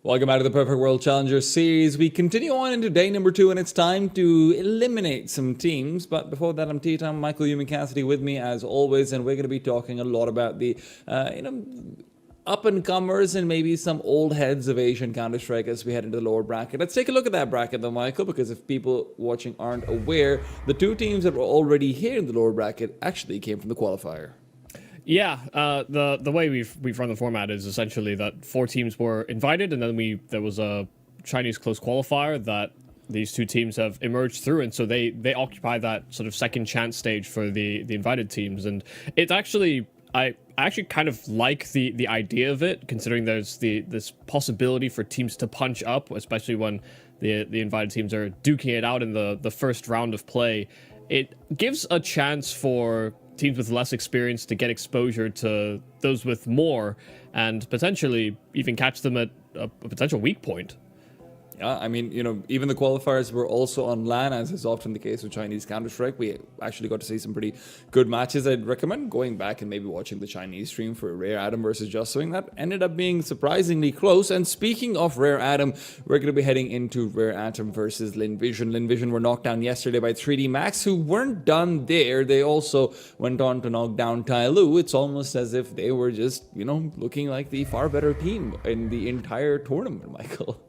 Welcome back to the Perfect World Challenger Series. We continue on into day number 2, and it's time to eliminate some teams. But before that, I'm Tea Time, Michael Human Cassidy with me as always, and we're going to be talking a lot about the, up-and-comers and maybe some old heads of Asian Counter-Strike as we head into the lower bracket. Let's take a look at that bracket though, Michael, because if people watching aren't aware, the two teams that were already here in the lower bracket actually came from the qualifier. Yeah, the way we've run the format is essentially that 4 teams were invited, and then there was a Chinese close qualifier that these 2 teams have emerged through, and so they occupy that sort of second chance stage for the invited teams. And it's actually I actually kind of like the idea of it, considering there's this possibility for teams to punch up, especially when the invited teams are duking it out in the first round of play. It gives a chance for teams with less experience to get exposure to those with more, and potentially even catch them at a potential weak point. Yeah, I mean, even the qualifiers were also on LAN, as is often the case with Chinese Counter-Strike. We actually got to see some pretty good matches. I'd recommend going back and maybe watching the Chinese stream for Rare Atom versus Just Swing. That ended up being surprisingly close. And speaking of Rare Atom, we're going to be heading into Rare Atom versus Linvision. Linvision were knocked down yesterday by 3D Max, who weren't done there. They also went on to knock down Tyloo. It's almost as if they were just, looking like the far better team in the entire tournament, Michael.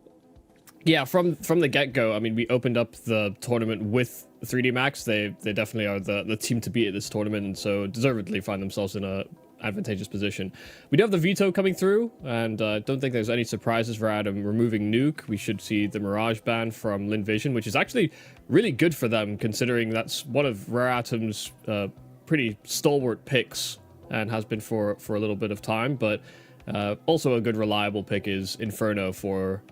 Yeah, from the get-go, I mean, we opened up the tournament with 3D Max. They definitely are the team to beat at this tournament, and so deservedly find themselves in a advantageous position. We do have the Veto coming through, and don't think there's any surprises for Adam removing Nuke. We should see the Mirage ban from Linvision, which is actually really good for them, considering that's one of Rare Atom's pretty stalwart picks, and has been for a little bit of time. But also a good reliable pick is Inferno for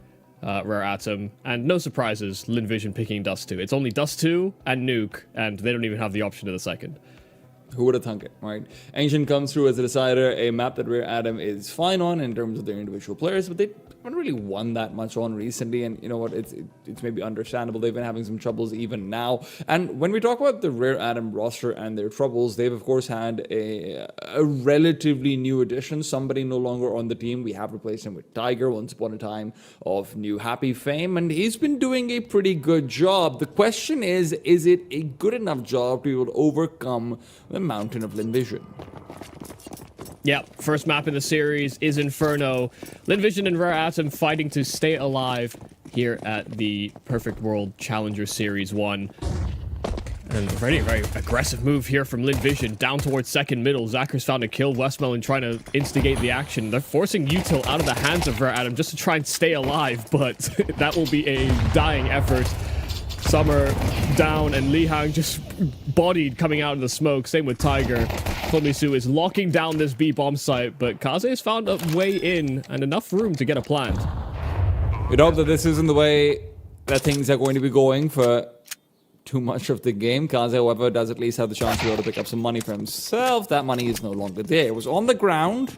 Rare Atom, and no surprises, Linvision picking Dust 2. It's only Dust 2 and Nuke, and they don't even have the option of the second. Who would have thunk it, right? Ancient comes through as a decider, a map that Rare Atom is fine on in terms of their individual players, but they haven't really won that much on recently, and you know what, it's maybe understandable. They've been having some troubles even now. And when we talk about the Rare Atom roster and their troubles, they've of course had a relatively new addition, somebody no longer on the team. We have replaced him with Tiger, once upon a time of new happy fame, and he's been doing a pretty good job. The question is it a good enough job to be able to overcome the mountain of Linvision? Yeah, first map in the series is Inferno. Linvision and Rare Atom fighting to stay alive here at the Perfect World Challenger Series 1. And a very, very aggressive move here from Linvision down towards second middle. Zacker's found a kill. Westmelon trying to instigate the action. They're forcing Util out of the hands of Rare Atom just to try and stay alive, but that will be a dying effort. Summer down, and Li Hang just bodied coming out of the smoke. Same with Tiger. Tomisu is locking down this B bomb site, but Kaze has found a way in and enough room to get a plant. We'd hope that this isn't the way that things are going to be going for too much of the game. Kaze, however, does at least have the chance to be able to pick up some money for himself. That money is no longer there. It was on the ground.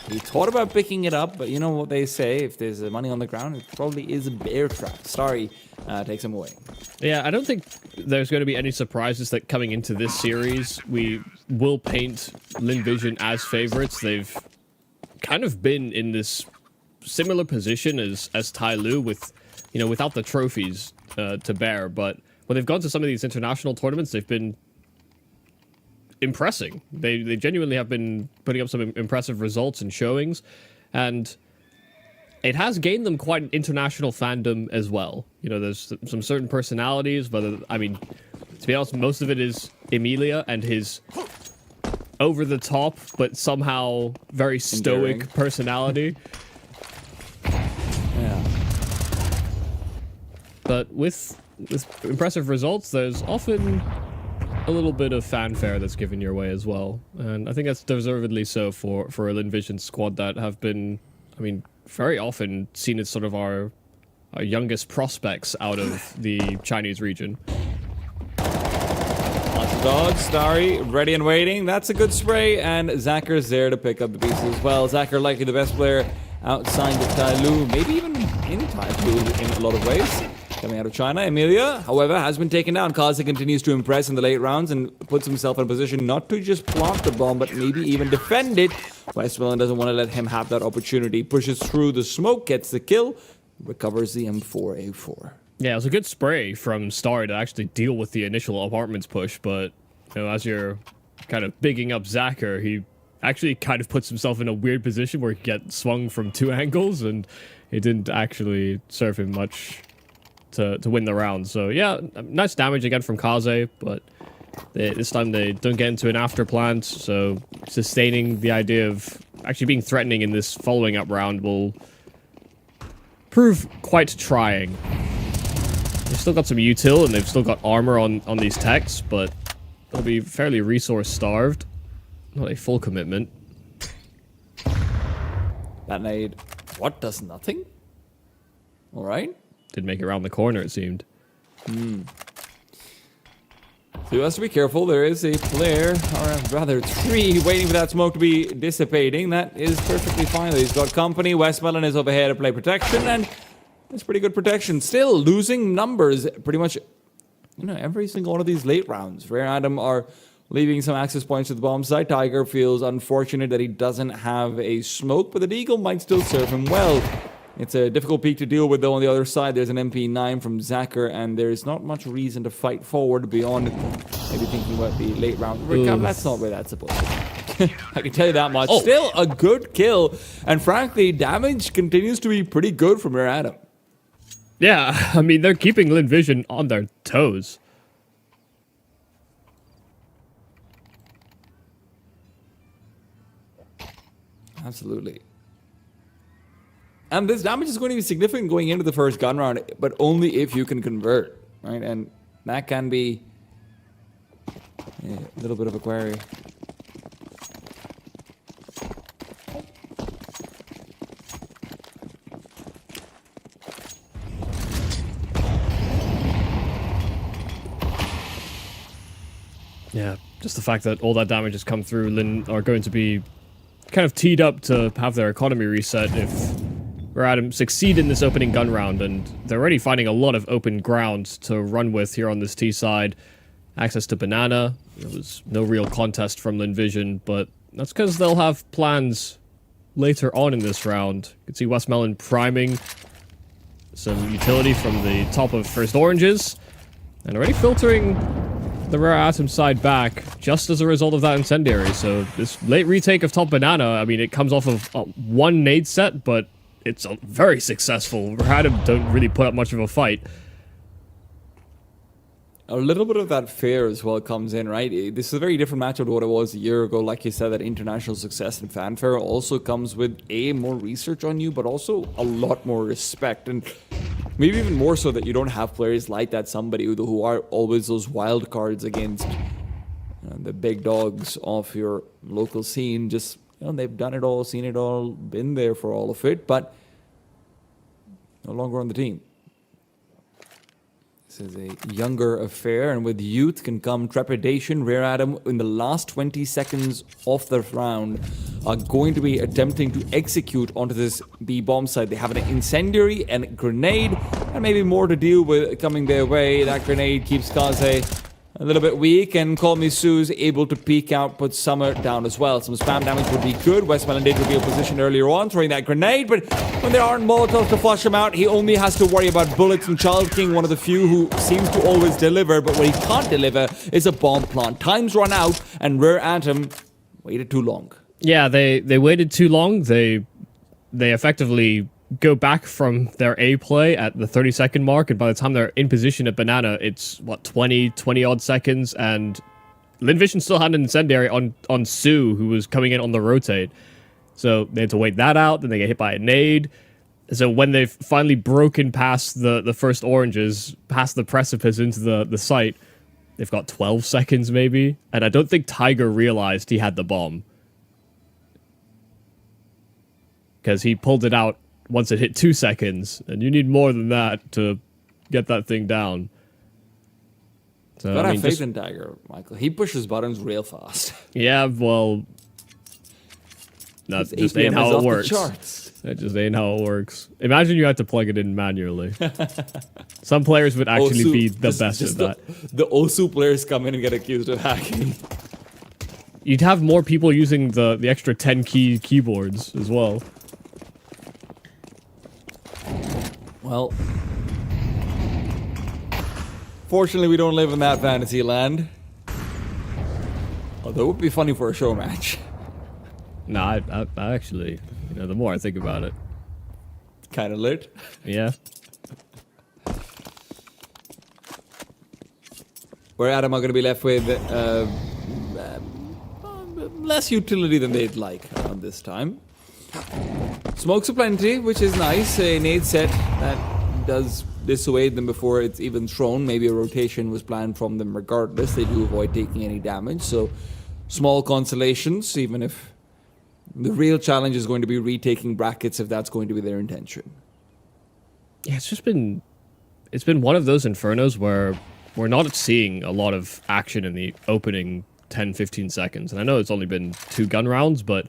He thought about picking it up, but you know what they say, if there's money on the ground, it probably is a bear trap. Sorry, takes him away. Yeah, I don't think there's going to be any surprises that coming into this series, we will paint Linvision as favorites. They've kind of been in this similar position as Tyloo with, without the trophies to bear, but when they've gone to some of these international tournaments, they've been impressing. They genuinely have been putting up some impressive results and showings, and it has gained them quite an international fandom as well. There's some certain personalities, but to be honest, most of it is Emilia and his over-the-top, but somehow very stoic personality. Yeah. But with impressive results, there's often a little bit of fanfare that's given your way as well. And I think that's deservedly so for a Linvision squad that have been, very often seen as sort of our youngest prospects out of the Chinese region. Lots of dogs, Starry, ready and waiting. That's a good spray, and Zacker's there to pick up the pieces as well. Zacker likely the best player outside of Tyloo, maybe even in Tyloo in a lot of ways. coming out of China. Emilia, however, has been taken down. Kaze continues to impress in the late rounds and puts himself in a position not to just plant the bomb, but maybe even defend it. Westmelon doesn't want to let him have that opportunity. Pushes through the smoke, gets the kill, recovers the M4A4. Yeah, it was a good spray from Star to actually deal with the initial apartments push, but as you're kind of bigging up Zacher, he actually kind of puts himself in a weird position where he gets swung from 2 angles, and it didn't actually serve him much to win the round. So yeah, nice damage again from Kaze, but this time they don't get into an after plant, so sustaining the idea of actually being threatening in this following up round will prove quite trying. They've still got some util and they've still got armor on these techs, but they'll be fairly resource starved. Not a full commitment. That nade, what, does nothing? Alright. Did make it around the corner, it seemed. So he has to be careful. There is a player, or rather 3, waiting for that smoke to be dissipating. That is perfectly fine. He's got company. Westmelon is over here to play protection, and it's pretty good protection. Still losing numbers pretty much, every single one of these late rounds. Rare Adam are leaving some access points to the bomb site. Tiger feels unfortunate that he doesn't have a smoke, but the Deagle might still serve him well. It's a difficult peak to deal with, though. On the other side, there's an MP9 from Zacher, and there's not much reason to fight forward beyond maybe thinking about the late round. That's not where that's supposed to be. I can tell you that much. Still a good kill, and frankly, damage continues to be pretty good from Rare Adam. Yeah, I mean, they're keeping Lin Vision on their toes. Absolutely. And this damage is going to be significant going into the first gun round, but only if you can convert, right? And that can be a little bit of a query. Yeah, just the fact that all that damage has come through, Lin are going to be kind of teed up to have their economy reset if Adam succeed in this opening gun round, and they're already finding a lot of open ground to run with here on this T side. Access to Banana. There was no real contest from Lin Vision, but that's because they'll have plans later on in this round. You can see Westmelon priming some utility from the top of first oranges, and already filtering the Rare Atom side back just as a result of that incendiary. So this late retake of top Banana, I mean, it comes off of one nade set, but it's very successful. Rare Atom don't really put up much of a fight. A little bit of that fear as well comes in, right? This is a very different matchup to what it was a year ago. Like you said, that international success and fanfare also comes with more research on you, but also a lot more respect. And maybe even more so that you don't have players like that, somebody who are always those wild cards against the big dogs of your local scene. Just, they've done it all, seen it all, been there for all of it, but no longer on the team. This is a younger affair, and with youth can come trepidation. Rare Adam, in the last 20 seconds of the round, are going to be attempting to execute onto this B bomb site. They have an incendiary and a grenade, and maybe more to deal with coming their way. That grenade keeps Kaze a little bit weak, and Call Me Sue's able to peek out, put Summer down as well. Some spam damage would be good. Westmelon did reveal position earlier on, throwing that grenade, but when there aren't Molotovs to flush him out, he only has to worry about bullets, and Child King, one of the few who seems to always deliver, but what he can't deliver is a bomb plant. Time's run out, and Rare Atom waited too long. Yeah, they waited too long. They effectively go back from their A play at the 30-second mark, and by the time they're in position at Banana, it's, 20-odd seconds, and Lin Vision still had an incendiary on Sue, who was coming in on the rotate. So they had to wait that out, then they get hit by a nade. So when they've finally broken past the first oranges, past the precipice into the site, they've got 12 seconds maybe, and I don't think Tiger realized he had the bomb. Because he pulled it out once it hit 2 seconds, and you need more than that to get that thing down. So, gotta have faith in Tiger, Michael. He pushes buttons real fast. Yeah, well, that just ain't how it works. That just ain't how it works. Imagine you had to plug it in manually. Some players would actually Osu, be the best at that. The Osu players come in and get accused of hacking. You'd have more people using the extra 10 keyboards as well. Well, fortunately, we don't live in that fantasy land. Although it would be funny for a show match. No, I actually, you know, the more I think about it, Kind of lit. yeah. Where Adam are going to be left with less utility than they'd like around this time. Smokes aplenty, which is nice. A nade set that does dissuade them before it's even thrown. Maybe a rotation was planned from them regardless. They do avoid taking any damage, so small consolations, even if the real challenge is going to be retaking brackets if that's going to be their intention. Yeah, it's been one of those Infernos where we're not seeing a lot of action in the opening 10-15 seconds. And I know it's only been 2 gun rounds, but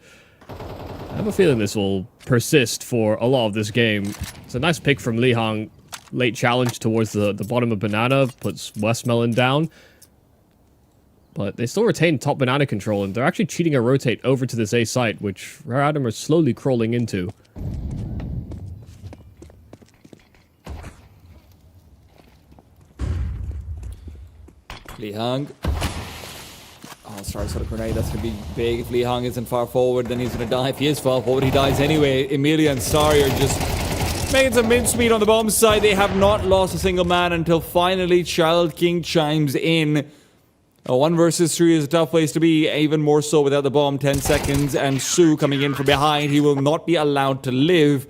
I have a feeling this will persist for a lot of this game. It's a nice pick from Lihang. Late challenge towards the bottom of Banana, puts Westmelon down. But they still retain top Banana control, and they're actually cheating a rotate over to this A site, which Rare Atom are slowly crawling into. Lihang. Oh, starts with a grenade. That's going to be big. If Lihang isn't far forward, then he's going to die. If he is far forward, he dies anyway. Emilia and Starry are just making some mincemeat on the bomb side. They have not lost a single man until finally Child King chimes in. A 1 versus 3 is a tough place to be, even more so without the bomb. 10 seconds, and Su coming in from behind. He will not be allowed to live.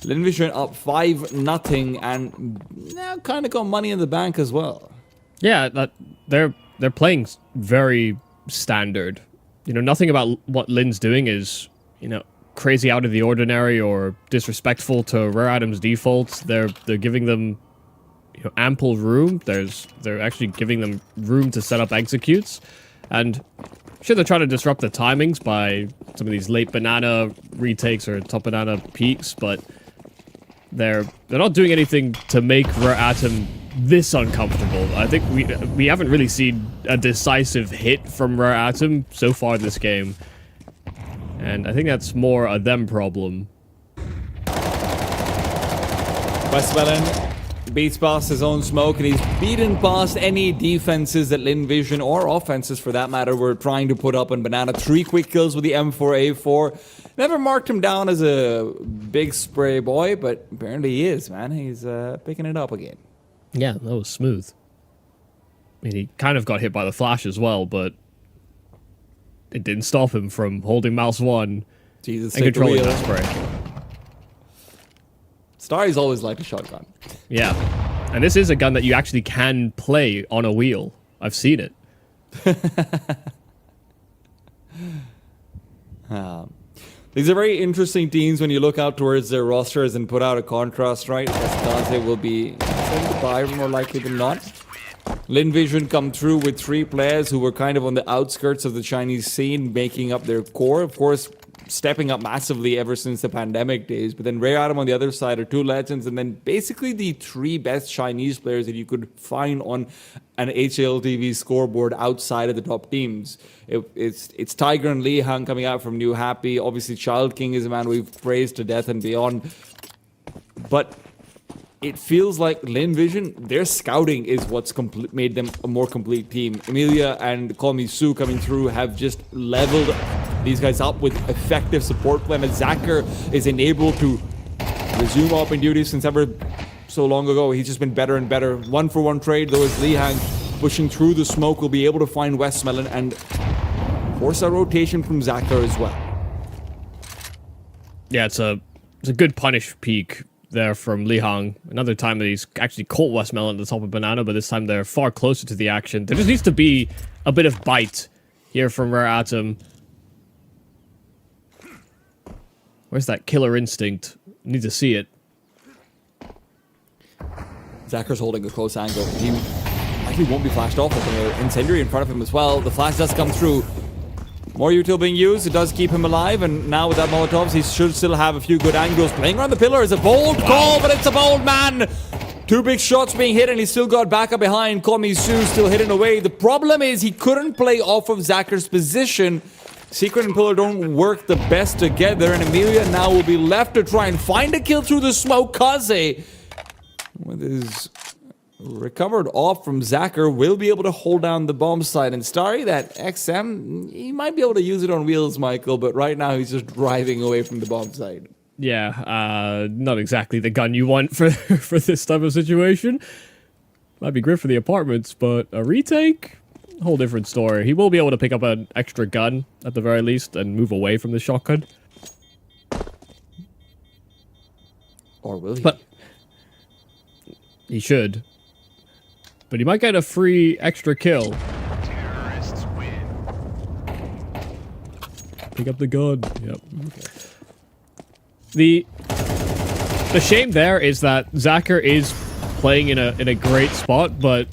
Linvision up 5-0, and now kind of got money in the bank as well. Yeah, they're playing very standard. You know, nothing about what Lin's doing is, you know, crazy out of the ordinary or disrespectful to Rare Atom's defaults. They're giving them, you know, ample room. They're actually giving them room to set up executes, and sure, they're trying to disrupt the timings by some of these late Banana retakes or top Banana peaks, but they're not doing anything to make Rare Atom this uncomfortable. I think we haven't really seen a decisive hit from Rare Atom so far this game, and I think that's more a them problem. Westmelon beats past his own smoke, and he's beaten past any defenses that Linvision, or offenses for that matter, were trying to put up on Banana. 3 quick kills with the M4A4. Never marked him down as a big spray boy, but apparently he is, man. He's picking it up again. Yeah, that was smooth. I mean, he kind of got hit by the flash as well, but it didn't stop him from holding mouse 1 Jesus, and controlling that spray. Starry's always liked a shotgun. Yeah, and this is a gun that you actually can play on a wheel. I've seen it. These are very interesting teams when you look out towards their rosters and put out a contrast, right? Escase will be saying goodbye more likely than not. Linvision come through with 3 players who were kind of on the outskirts of the Chinese scene, making up their core. Of course, stepping up massively ever since the pandemic days. But then Rare Atom on the other side are 2 legends, and then basically the 3 best Chinese players that you could find on an HLTV scoreboard outside of the top teams. It's Tiger and Lihang coming out from New Happy. Obviously, Child King is a man we've praised to death and beyond. But it feels like Linvision, their scouting is what's made them a more complete team. Emilia and Call Me Su coming through have just leveled these guys up with effective support plan. Zacher is enabled to resume open duty since ever so long ago. He's just been better and better. 1-for-1 trade, though, as Lihang pushing through the smoke will be able to find Westmelon and force a rotation from Zacher as well. Yeah, it's a good punish peak there from Lihang. Another time that he's actually caught Westmelon at the top of Banana, but this time they're far closer to the action. There just needs to be a bit of bite here from Rare Atom. Where's that killer instinct? Need to see it. Zacher's holding a close angle. He actually won't be flashed off with an incendiary in front of him as well. The flash does come through. More util being used. It does keep him alive. And now with that Molotovs, he should still have a few good angles. Playing around the pillar is a bold call, but it's a bold man. 2 big shots being hit, and he still got back up behind. Komisu still hidden away. The problem is he couldn't play off of Zacker's position. Secret and Pillar don't work the best together, and Emilia now will be left to try and find a kill through the smoke. Kaze, with his recovered off from Zacher, will be able to hold down the bomb site. And Starry, that XM, he might be able to use it on wheels, Michael, but right now he's just driving away from the bomb site. Yeah, not exactly the gun you want for for this type of situation. Might be great for the apartments, but a retake? Whole different story. He will be able to pick up an extra gun at the very least and move away from the shotgun. Or will he? But he should. But he might get a free extra kill. Terrorists win. Pick up the gun. Yep. Okay. The shame there is that Zacher is playing in a great spot, but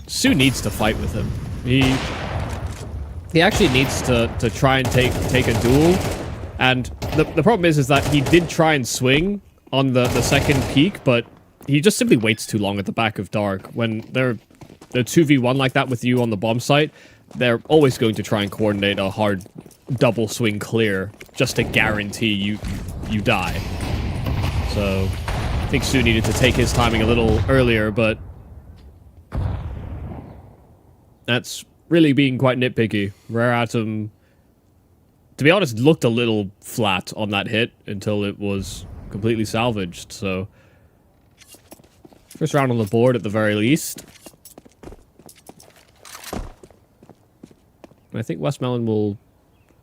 Su needs to fight with him. He actually needs to try and take a duel, and the problem is that he did try and swing on the second peak, but he just simply waits too long at the back of Dark. When they're 2v1 like that with you on the bomb site, they're always going to try and coordinate a hard double swing clear just to guarantee you die. So I think Su needed to take his timing a little earlier, but that's really being quite nitpicky. Rare Atom, to be honest, looked a little flat on that hit until it was completely salvaged, so first round on the board at the very least. I think Westmelon will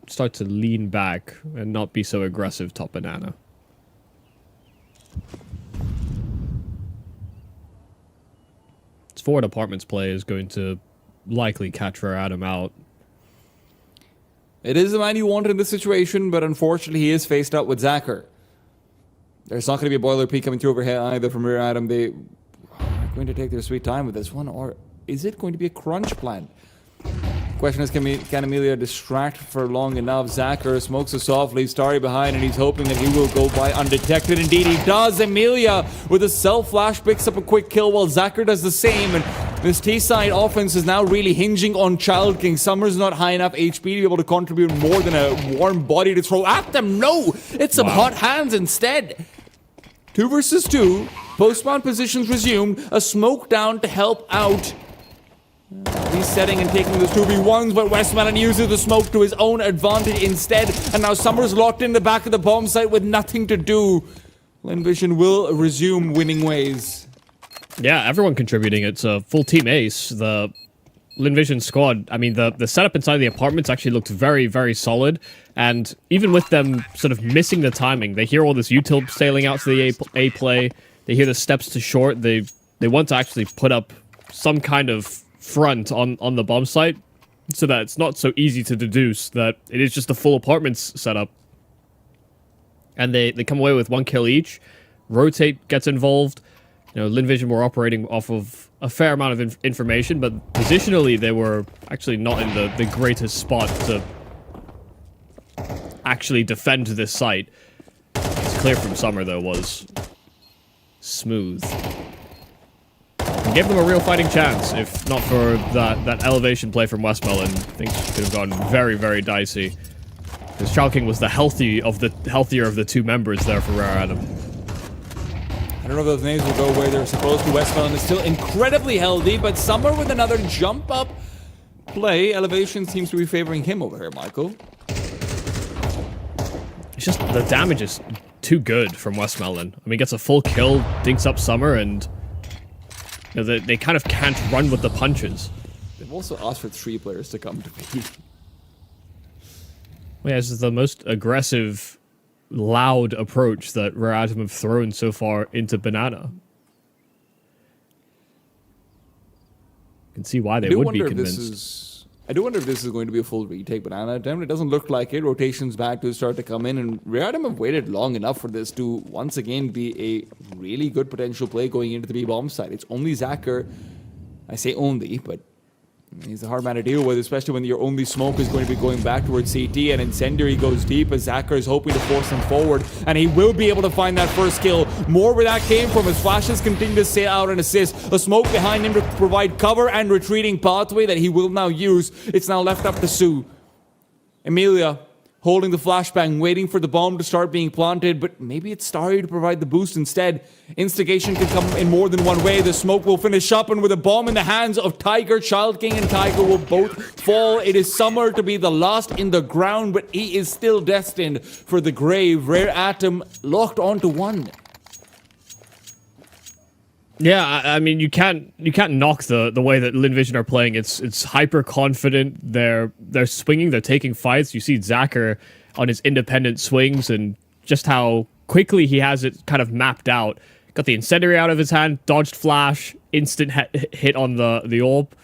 start to lean back and not be so aggressive top banana. Its forward apartments play is going to likely catch Rare Atom out. It is the man you wanted in this situation, but unfortunately he is faced up with Zacher. There's not going to be a boiler peak coming through over here either from Rare Atom. They are going to take their sweet time with this one, or is it going to be a crunch plan? Question is, can Emilia distract for long enough? Zacher smokes a soft, leaves Starry behind, and he's hoping that he will go by undetected. Indeed, he does. Emilia, with a self-flash, picks up a quick kill, while Zacher does the same. And this T-side offense is now really hinging on Child King. Summer's not high enough HP to be able to contribute more than a warm body to throw at them. No! It's some hot hands instead. 2 versus 2. Post-spawn positions resumed. A smoke down to help out. Resetting and taking those 2v1s, but Westmelon uses the smoke to his own advantage instead. And now Summer's locked in the back of the bomb site with nothing to do. Invision will resume winning ways. Yeah, everyone contributing. It's a full team ace. The Invision squad, I mean, the setup inside the apartments actually looked very, very solid. And even with them sort of missing the timing, they hear all this util sailing out to the A play. They hear the steps to short. They want to actually put up some kind of front on the bomb site so that it's not so easy to deduce that it is just a full apartments setup. And they come away with 1 kill each. Rotate gets involved. You know, Linvision were operating off of a fair amount of information, but positionally they were actually not in the greatest spot to actually defend this site. It's clear from Summer, though, was smooth. Gave them a real fighting chance. If not for that elevation play from Westmelon, things could have gone very, very dicey. Because Child King was the healthier of the 2 members there for Rare Atom. I don't know if those names will go where they're supposed to. Westmelon is still incredibly healthy, but Summer with another jump up play. Elevation seems to be favoring him over here, Michael. It's just the damage is too good from Westmelon. I mean, gets a full kill, dinks up Summer, and you know, they kind of can't run with the punches. They've also asked for 3 players to come to me. Well, yeah, this is the most aggressive, loud approach that Rare Atom have thrown so far into Banana. You can see why they would be convinced. I do wonder if this is going to be a full retake Banana attempt. It doesn't look like it. Rotations back to start to come in, and Rare Atom have waited long enough for this to once again be a really good potential play going into the B-bomb side. It's only Zacher. I say only, but He's a hard man to deal with, especially when your only smoke is going to be going back towards CT, and Incendiary goes deep as Zacher is hoping to force him forward, and he will be able to find that first kill. More where that came from as flashes continue to sail out and assist. A smoke behind him to provide cover and retreating pathway that he will now use. It's now left up to Sue. Emilia holding the flashbang, waiting for the bomb to start being planted, but maybe it's Starry to provide the boost instead. Instigation can come in more than one way. The smoke will finish up, and with a bomb in the hands of Tiger, Child King and Tiger will both fall. It is Summer to be the last in the ground, but he is still destined for the grave. Rare Atom locked onto one. Yeah, I mean, you can't knock the way that Linvision are playing. It's hyper confident. They're swinging. They're taking fights. You see Zacher on his independent swings and just how quickly he has it kind of mapped out. Got the incendiary out of his hand, dodged flash, instant hit on the orb,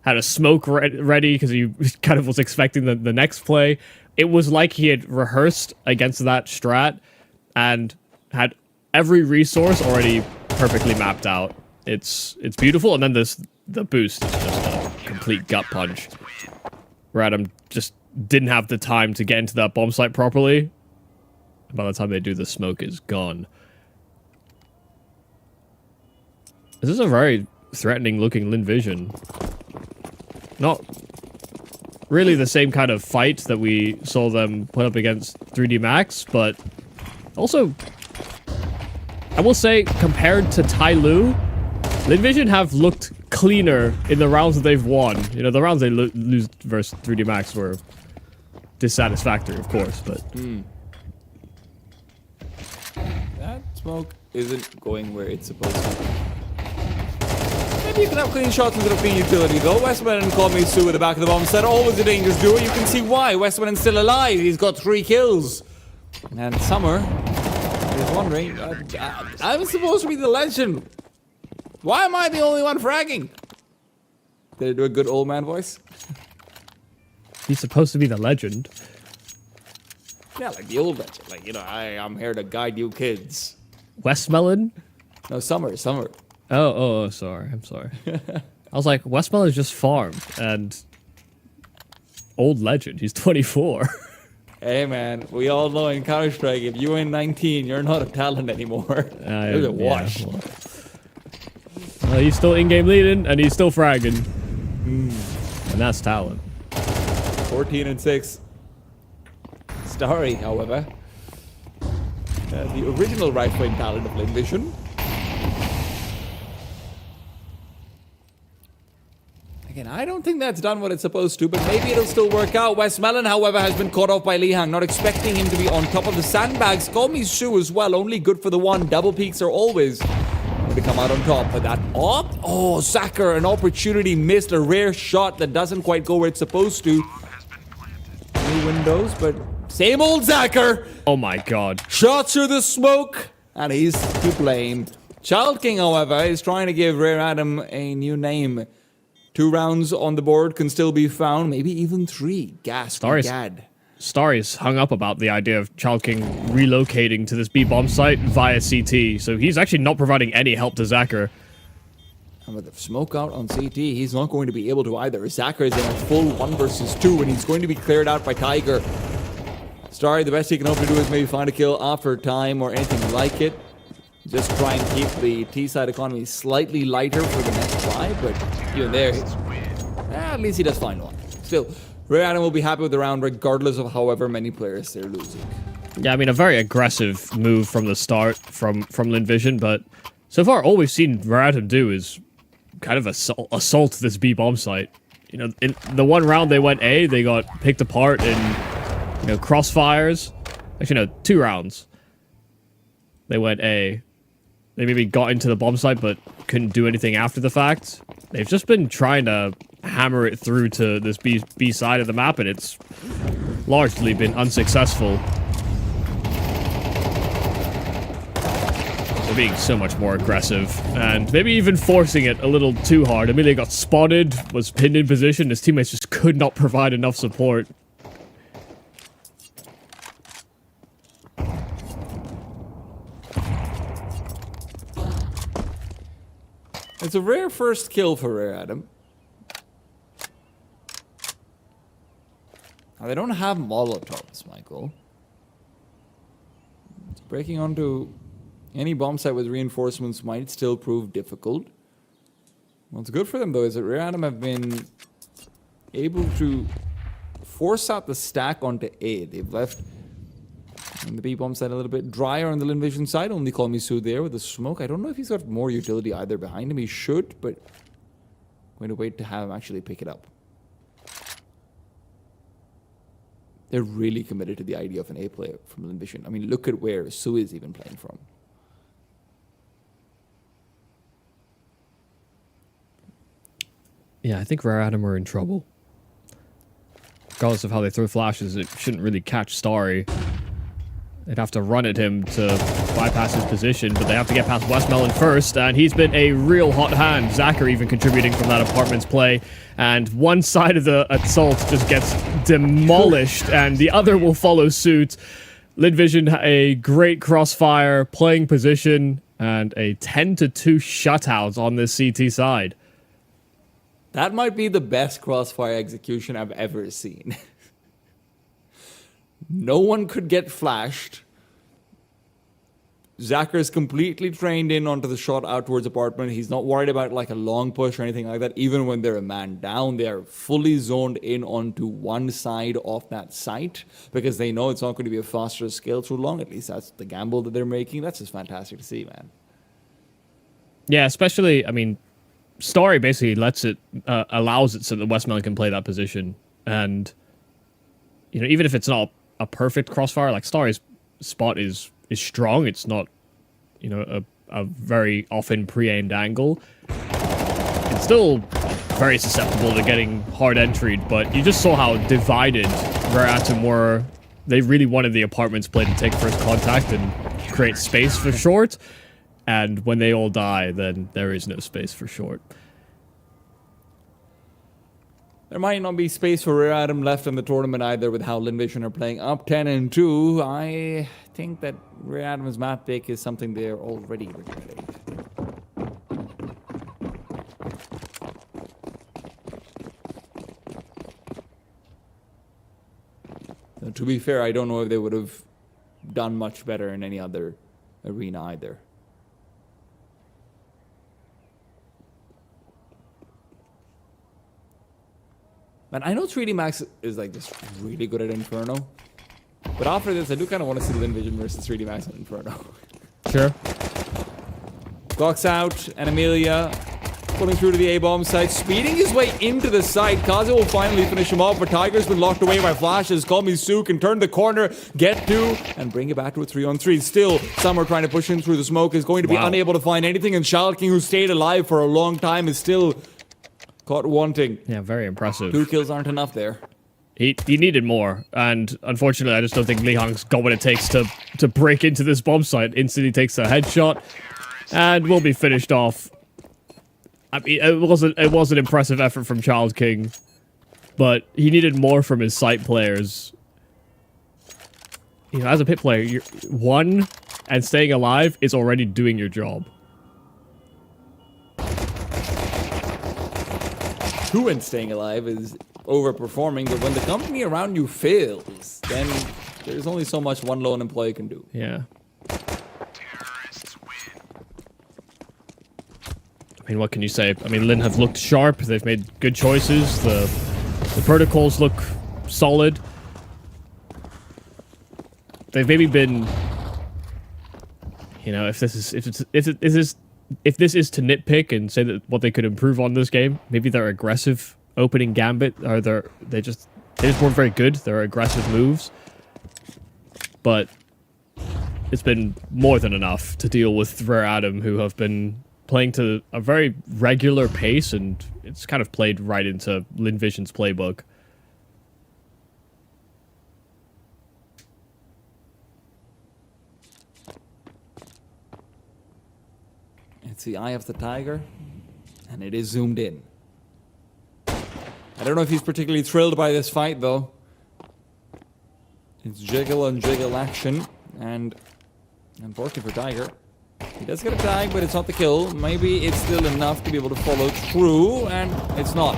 had a smoke ready because he kind of was expecting the next play. It was like he had rehearsed against that strat and had every resource already perfectly mapped out. It's beautiful, and then the boost is just a complete gut punch. Where Adam just didn't have the time to get into that bomb site properly. By the time they do, the smoke is gone. This is a very threatening looking Linvision. Not really the same kind of fight that we saw them put up against 3D Max, but also I will say, compared to Tai Lu, Linvision have looked cleaner in the rounds that they've won. You know, the rounds they lose versus 3D Max were dissatisfactory, of course, but... That smoke isn't going where it's supposed to. Maybe you can have clean shots instead of clean utility, though. Westman called me Sue at the back of the bomb set. Always a dangerous duo. You can see why. Westman's still alive. He's got 3 kills. And Summer is wondering, I'm supposed to be the legend. Why am I the only one fragging? Did I do a good old man voice? He's supposed to be the legend. Yeah, like the old legend. Like, you know, I'm here to guide you kids. Westmelon? No, Summer. Oh, sorry. I'm sorry. I was like, Westmelon is just farm and old legend. He's 24. Hey man, we all know in Counter-Strike, if you ain't 19, you're not a talent anymore. You're a wash. Yeah, well, he's still in-game leading, and he's still fragging. And that's talent. 14-6. Starry, however, the original right-wing talent of Linvision. Again, I don't think that's done what it's supposed to, but maybe it'll still work out. Westmelon, however, has been caught off by Lihang, not expecting him to be on top of the sandbags. Call me Sue as well, only good for the one. Double peaks are always going to come out on top. But that op, oh, Zacher, an opportunity missed, a rare shot that doesn't quite go where it's supposed to. New windows, but same old Zacher. Oh my god. Shots through the smoke, and he's to blame. Child King, however, is trying to give Rare Adam a new name. 2 rounds on the board can still be found, maybe even 3. Gasp, gad. Starry's hung up about the idea of Child King relocating to this B-bomb site via CT, so he's actually not providing any help to Zacher. And with the smoke out on CT, he's not going to be able to either. Zacher is in a full 1 versus 2, and he's going to be cleared out by Tiger. Starry, the best he can hope to do is maybe find a kill after time or anything like it. Just try and keep the T-side economy slightly lighter for the next try, but even there, at least he does find one. Still, Rare Adam will be happy with the round regardless of however many players they're losing. Yeah, I mean, a very aggressive move from the start from Linvision, but so far all we've seen Rare Adam do is kind of assault this B-bomb site. You know, in the one round they went A, they got picked apart in, you know, crossfires. Actually, no, 2 rounds. They went A. They maybe got into the bomb site, but couldn't do anything after the fact. They've just been trying to hammer it through to this B side of the map, and it's largely been unsuccessful. They're being so much more aggressive, and maybe even forcing it a little too hard. Amelia got spotted, was pinned in position. His teammates just could not provide enough support. It's a rare first kill for Rare Adam. Now, they don't have Molotovs, Michael. Breaking onto any bomb site with reinforcements might still prove difficult. What's good for them, though, is that Rear Adam have been able to force out the stack onto A. They've left the B bomb side a little bit drier on the Lin Vision side. Only call me Sue there with the smoke. I don't know if he's got more utility either behind him. He should, but I'm going to wait to have him actually pick it up. They're really committed to the idea of an A player from Lin Vision. I mean, look at where Sue is even playing from. Yeah, I think Rare Adam are in trouble. Regardless of how they throw flashes, it shouldn't really catch Starry. They'd have to run at him to bypass his position, but they have to get past Westmelon first, and he's been a real hot hand. Zachary even contributing from that apartment's play, and one side of the assault just gets demolished, and the other will follow suit. Lin Vision, a great crossfire, playing position, and a 10-2 shutout on this CT side. That might be the best crossfire execution I've ever seen. No one could get flashed. Zachar is completely trained in onto the shot out towards apartment. He's not worried about like a long push or anything like that. Even when they're a man down, they are fully zoned in onto one side of that site because they know it's not going to be a faster scale through long. At least that's the gamble that they're making. That's just fantastic to see, man. Yeah, especially, I mean, Starry basically lets it, allows it so that Westmelon can play that position. And, you know, even if it's not a perfect crossfire, like Starry's spot is strong. It's not, you know, a very often pre-aimed angle. It's still very susceptible to getting hard entried, but you just saw how divided Rare Atom were. They really wanted the apartment's play to take first contact and create space for short. And when they all die, then there is no space for short. There might not be space for Rear Adam left in the tournament either with how Lin Vision are playing up 10-2. I think that Rear Adam's map pick is something they're already regretting. To be fair, I don't know if they would have done much better in any other arena either. Man, I know 3D Max is like just really good at Inferno, but after this, I do kind of want to see Lin Vision versus 3D Max on Inferno. Sure. Clocks out, and Amelia pulling through to the A-bomb site, speeding his way into the site. Kaze will finally finish him off, but Tiger's been locked away by flashes. Call me Sue can turn the corner, get to, and bring it back to a 3-on-3. Still, some are trying to push in through the smoke, is going to be unable to find anything, and Child King, who stayed alive for a long time, is still caught wanting. Yeah, very impressive. 2 kills aren't enough there. He needed more, and unfortunately, I just don't think Li Hong's got what it takes to break into this bomb site. Instantly takes a headshot, and will be finished off. I mean, it was an impressive effort from Child King, but he needed more from his site players. You know, as a pit player, you're one and staying alive is already doing your job. 2 and staying alive is overperforming, but when the company around you fails, then there's only so much one lone employee can do. Yeah. I mean, what can you say? I mean, Lin have looked sharp. They've made good choices. The protocols look solid. They've maybe been, you know, if this is to nitpick and say that what they could improve on this game, maybe their aggressive opening gambit, or they just weren't very good. Their aggressive moves, but it's been more than enough to deal with Rare Adam, who have been playing to a very regular pace, and it's kind of played right into Lin Vision's playbook. It's the eye of the tiger, and it is zoomed in. I don't know if he's particularly thrilled by this fight, though. It's jiggle and jiggle action, and unfortunately for Tiger, he does get a tag, but it's not the kill. Maybe it's still enough to be able to follow through, and it's not.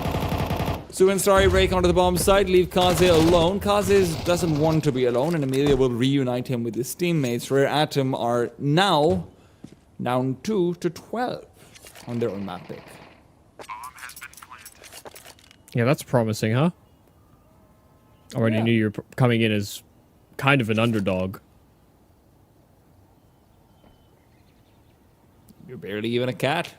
Su and Starry break onto the bomb site, leave Kaze alone. Kaze doesn't want to be alone, and Amelia will reunite him with his teammates. Rare Atom are now down 2-12 on their own map pick. Yeah, that's promising, huh? Already knew you were coming in as kind of an underdog. You're barely even a cat.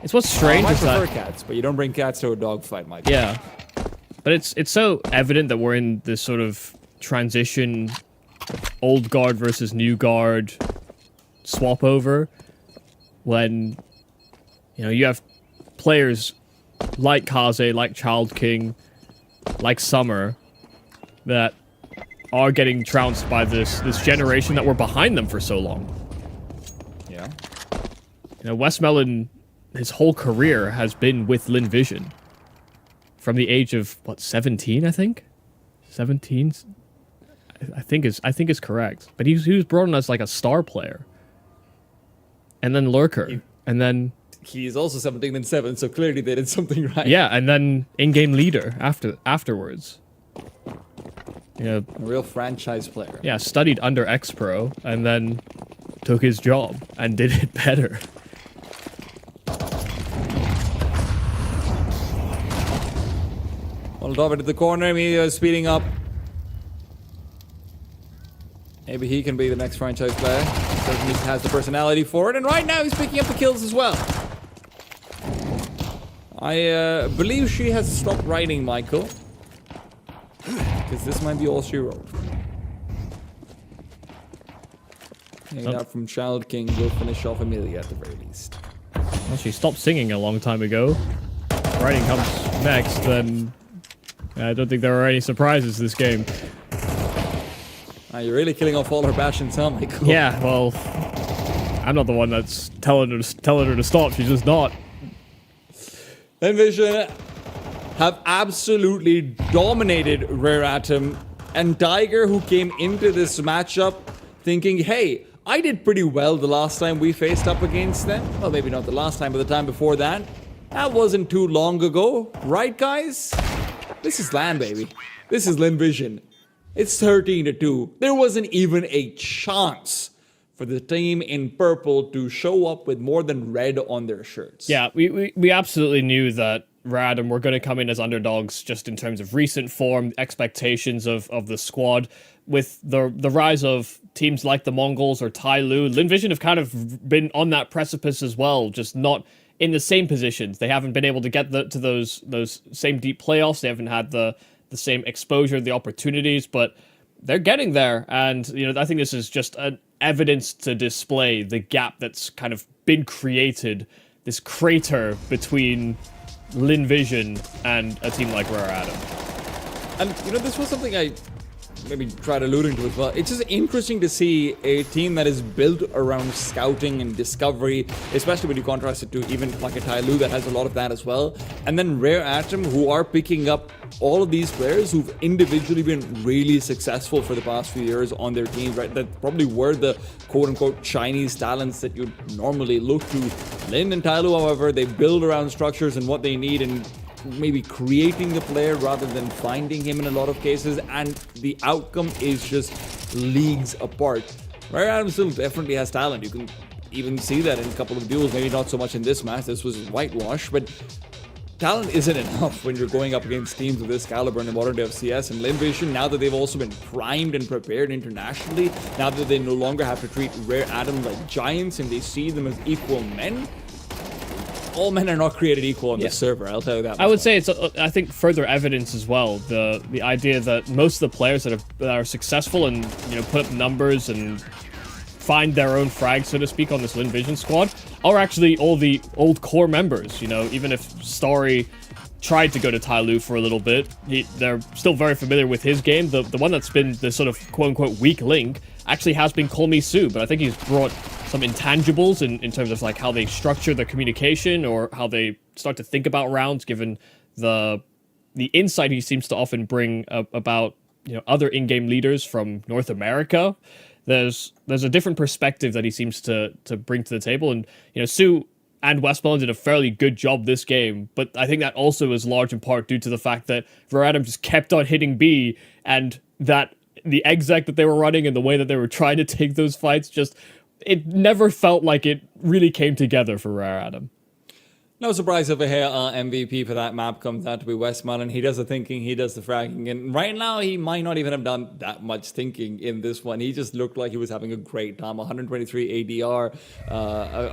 It's what's strange I is that... prefer cats, but you don't bring cats to a dogfight, Mike. Yeah. But it's so evident that we're in this sort of transition, old guard versus new guard swap over, when, you know, you have players like Kaze, like Child King, like Summer, that are getting trounced by this generation that were behind them for so long. Yeah. You know, Westmelon, his whole career has been with Lin Vision. From the age of, what, 17, I think? 17? I think is correct. But he was brought in as like a star player. And then Lurker. And then... He's also 17 and 7, so clearly they did something right. Yeah, and then in-game leader afterwards. You know, A real franchise player. yeah, studied under X-Pro, and then took his job, and did it better. Well, drop it to the corner. Emilio is speeding up. Maybe he can be the next franchise player. Certainly has the personality for it, and right now he's picking up the kills as well. I believe she has stopped writing, Michael. Because this might be all she wrote. Hanging out from Child King will finish off Amelia at the very least. Well, she stopped singing a long time ago. Writing comes next, then I don't think there are any surprises this game. You're really killing off all her passions, huh, Michael? Yeah, well, I'm not the one that's telling her to stop. She's just not. Invision have absolutely dominated Rare Atom, and Tiger, who came into this matchup thinking, hey, I did pretty well the last time we faced up against them. Well, maybe not the last time, but the time before that. That wasn't too long ago, right, guys? This is LAN, baby. This is Lin Vision. It's 13-2. There wasn't even a chance for the team in purple to show up with more than red on their shirts. Yeah, we absolutely knew that Radom were going to come in as underdogs just in terms of recent form, expectations of the squad. With the rise of teams like the Mongols or Tai Lu, Lin Vision have kind of been on that precipice as well, just not in the same positions. They haven't been able to get to those same deep playoffs. They haven't had the same exposure, the opportunities, but they're getting there. And, you know, I think this is just an evidence to display the gap that's kind of been created, this crater between Lin Vision and a team like Rare Atom. And, you know, this was something I maybe tried alluding to as well. It's just interesting to see a team that is built around scouting and discovery, especially when you contrast it to even like a Tai Lu that has a lot of that as well. And then Rare Atom, who are picking up all of these players who've individually been really successful for the past few years on their teams, right? That probably were the quote-unquote Chinese talents that you'd normally look to. Lin and Tai Lu, however, they build around structures and what they need, and maybe creating a player rather than finding him in a lot of cases, and the outcome is just leagues apart. Rare Atom still definitely has talent. You can even see that in a couple of duels, maybe not so much in this match. This was whitewash, but talent isn't enough when you're going up against teams of this caliber in the modern day of CS. And Lin Vision, now that they've also been primed and prepared internationally, now that they no longer have to treat Rare Atom like giants and they see them as equal men, all men are not created equal on the server, I'll tell you that. I would say it's, I think, further evidence as well. The idea that most of the players that are successful and, you know, put up numbers and find their own frag, so to speak, on this Lin Vision squad are actually all the old core members. You know, even if Starry tried to go to Tai Lu for a little bit, they're still very familiar with his game. The one that's been the sort of quote-unquote weak link actually has been Call Me Sue, but I think he's brought some intangibles in terms of like how they structure their communication or how they start to think about rounds, given the insight he seems to often bring about, you know, other in-game leaders from North America. There's a different perspective that he seems to bring to the table, and, you know, Sue and Westmoreland did a fairly good job this game, but I think that also is large in part due to the fact that Veradum just kept on hitting B, and that the exec that they were running and the way that they were trying to take those fights, just it never felt like it really came together for Veradum. No surprise over here, MVP for that map comes out to be Westmoreland. He does the thinking, he does the fragging, and right now he might not even have done that much thinking in this one. He just looked like he was having a great time. 123 ADR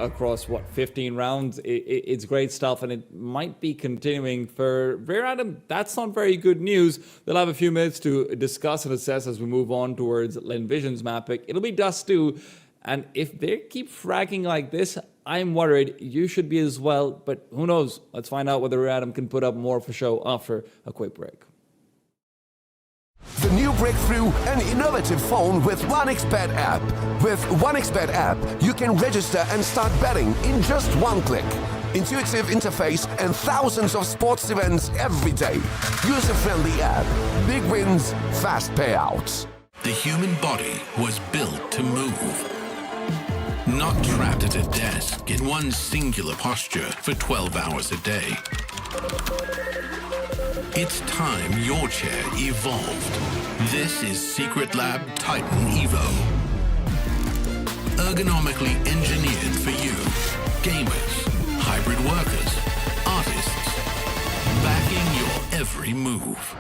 across, 15 rounds. It's great stuff, and it might be continuing for Veradum. That's not very good news. They'll have a few minutes to discuss and assess as we move on towards Envision's map pick. It'll be Dust 2, and if they keep fragging like this, I'm worried. You should be as well, but who knows? Let's find out whether Adam can put up more for show after a quick break. The new breakthrough, an innovative phone with 1xBet app. With 1xBet app, you can register and start betting in just one click. Intuitive interface and thousands of sports events every day. User-friendly app. Big wins, fast payouts. The human body was built to move. Not trapped at a desk in one singular posture for 12 hours a day. It's time your chair evolved. This is Secret Lab Titan Evo. Ergonomically engineered for you, gamers, hybrid workers, artists, backing your every move.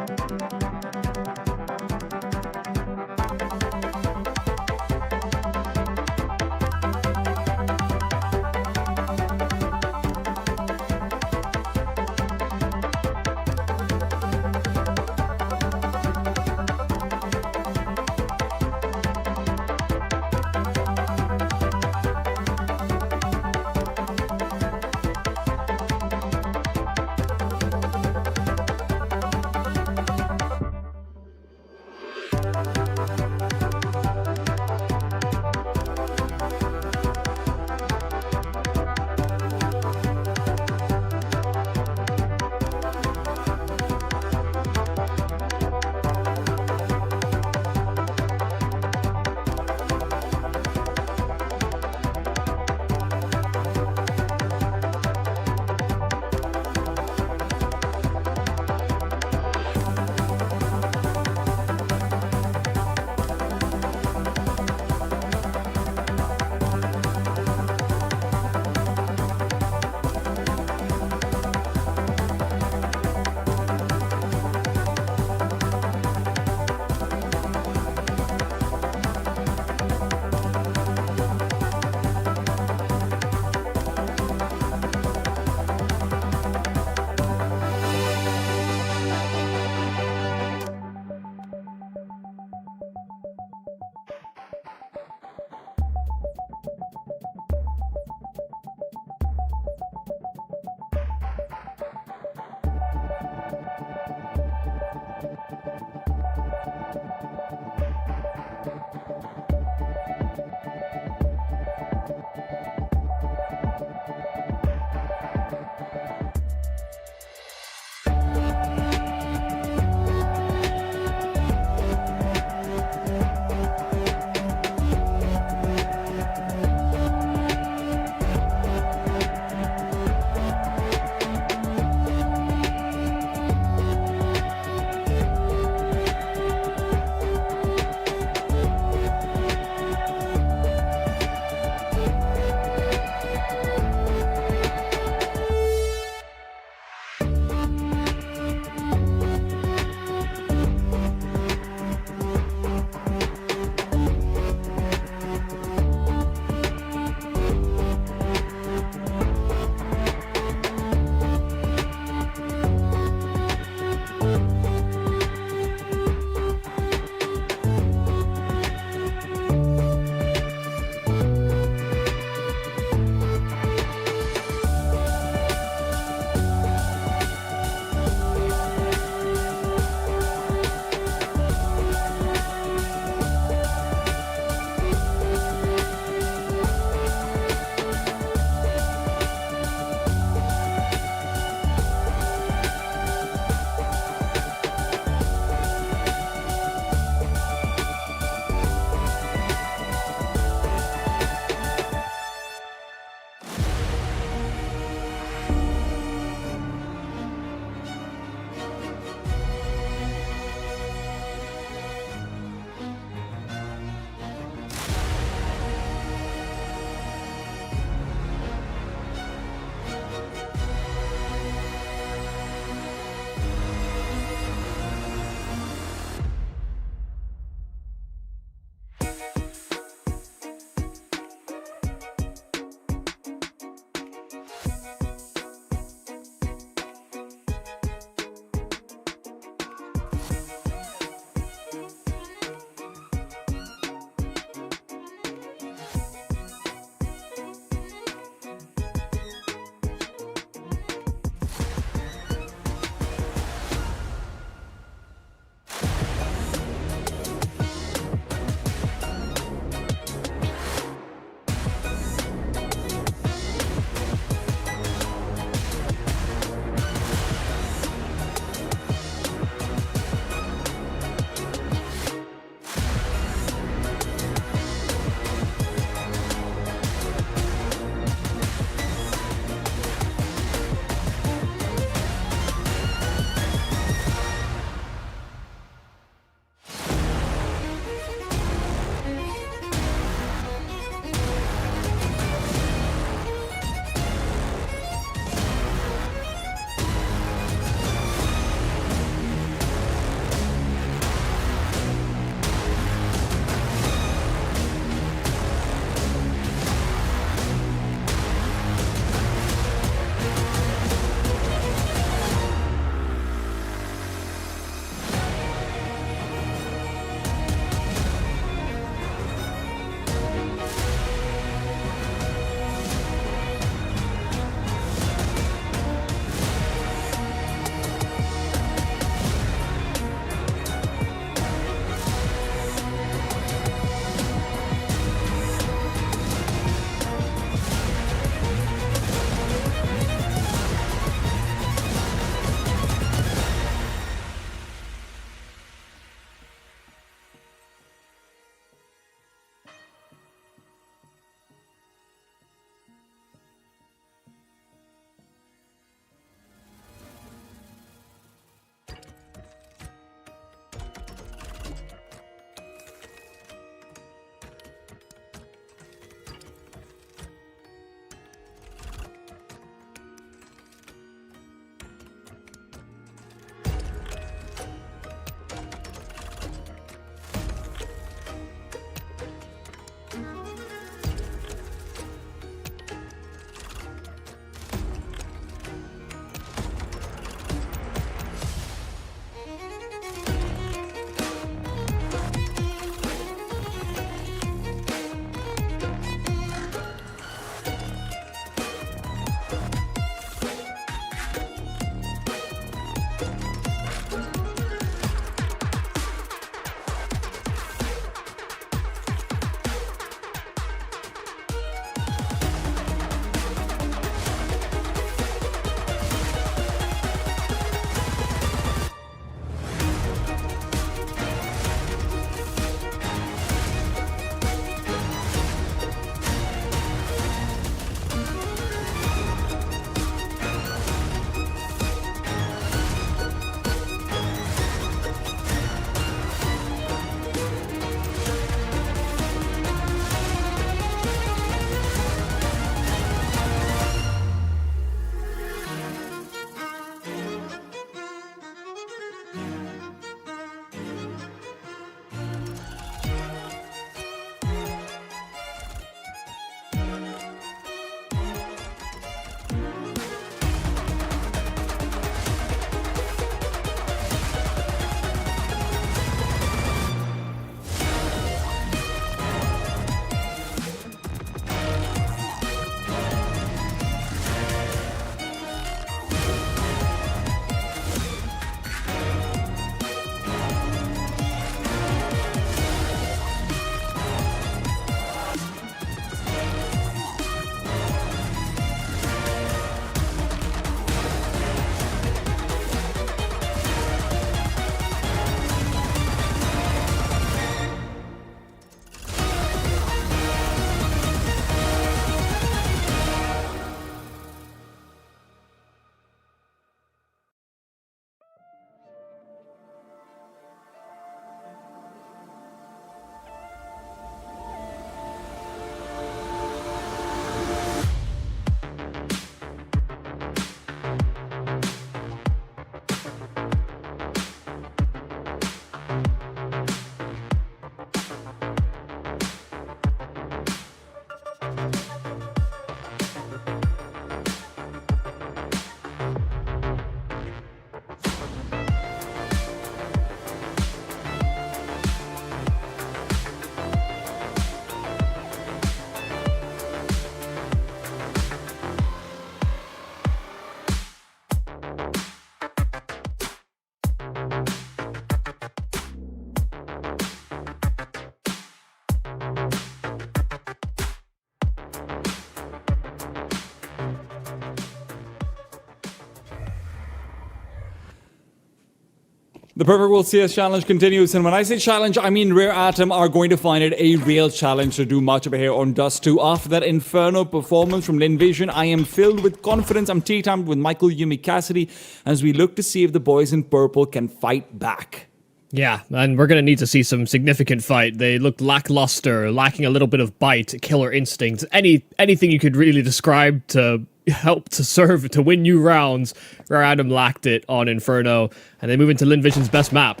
The Perfect World CS Challenge continues, and when I say challenge, I mean Rare Atom are going to find it a real challenge to do much of it here on Dust 2. After that Inferno performance from Invision, I am filled with confidence. I'm tea-timed with Michael Yumi Cassidy as we look to see if the boys in purple can fight back. Yeah, and we're going to need to see some significant fight. They looked lackluster, lacking a little bit of bite, killer instinct, anything you could really describe to help to serve to win you rounds. Rare Atom lacked it on Inferno, and they move into Linvision's best map.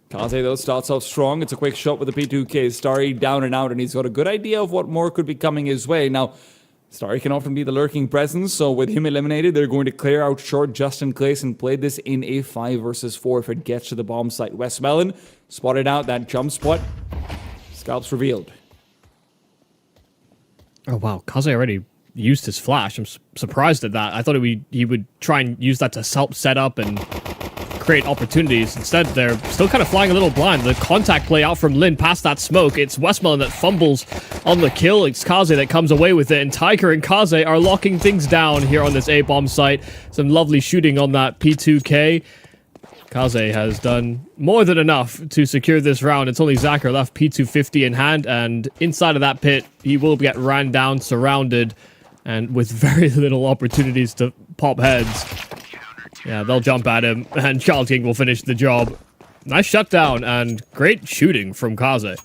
Kaze, though, starts off strong. It's a quick shot with the P2K. Starry down and out, and he's got a good idea of what more could be coming his way. Now, Starry can often be the lurking presence, so with him eliminated, they're going to clear out short just in case and play this in a 5 versus 4 if it gets to the bomb site. Westmelon spotted out that jump spot. Scalps revealed. Oh, wow. Kaze already used his flash. I'm surprised at that. I thought he would try and use that to help set up and create opportunities. Instead, they're still kind of flying a little blind. The contact play out from Lin past that smoke. It's Westmelon that fumbles on the kill. It's Kaze that comes away with it, and Tiger and Kaze are locking things down here on this A-bomb site. Some lovely shooting on that P2K. Kaze has done more than enough to secure this round. It's only Zacher left, P250 in hand, and inside of that pit, he will get ran down, surrounded, and with very little opportunities to pop heads. Yeah, they'll jump at him, and Charles King will finish the job. Nice shutdown, and great shooting from Kaze.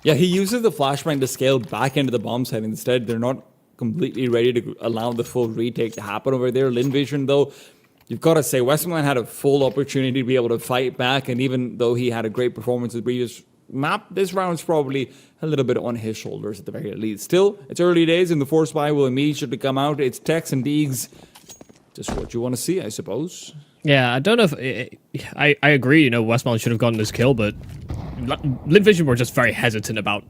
Yeah, he uses the flashbang to scale back into the bomb site. Instead, they're not completely ready to allow the full retake to happen over there. Linvision, though, you've got to say, Westmoreland had a full opportunity to be able to fight back, and even though he had a great performance in the previous map, this round's probably a little bit on his shoulders at the very least. Still, it's early days, and the Force Buy will immediately come out. It's Tex and Deegs. Just what you want to see, I suppose. Yeah, I don't know if... I agree, you know, Westmoreland should have gotten this kill, but Linvision were just very hesitant about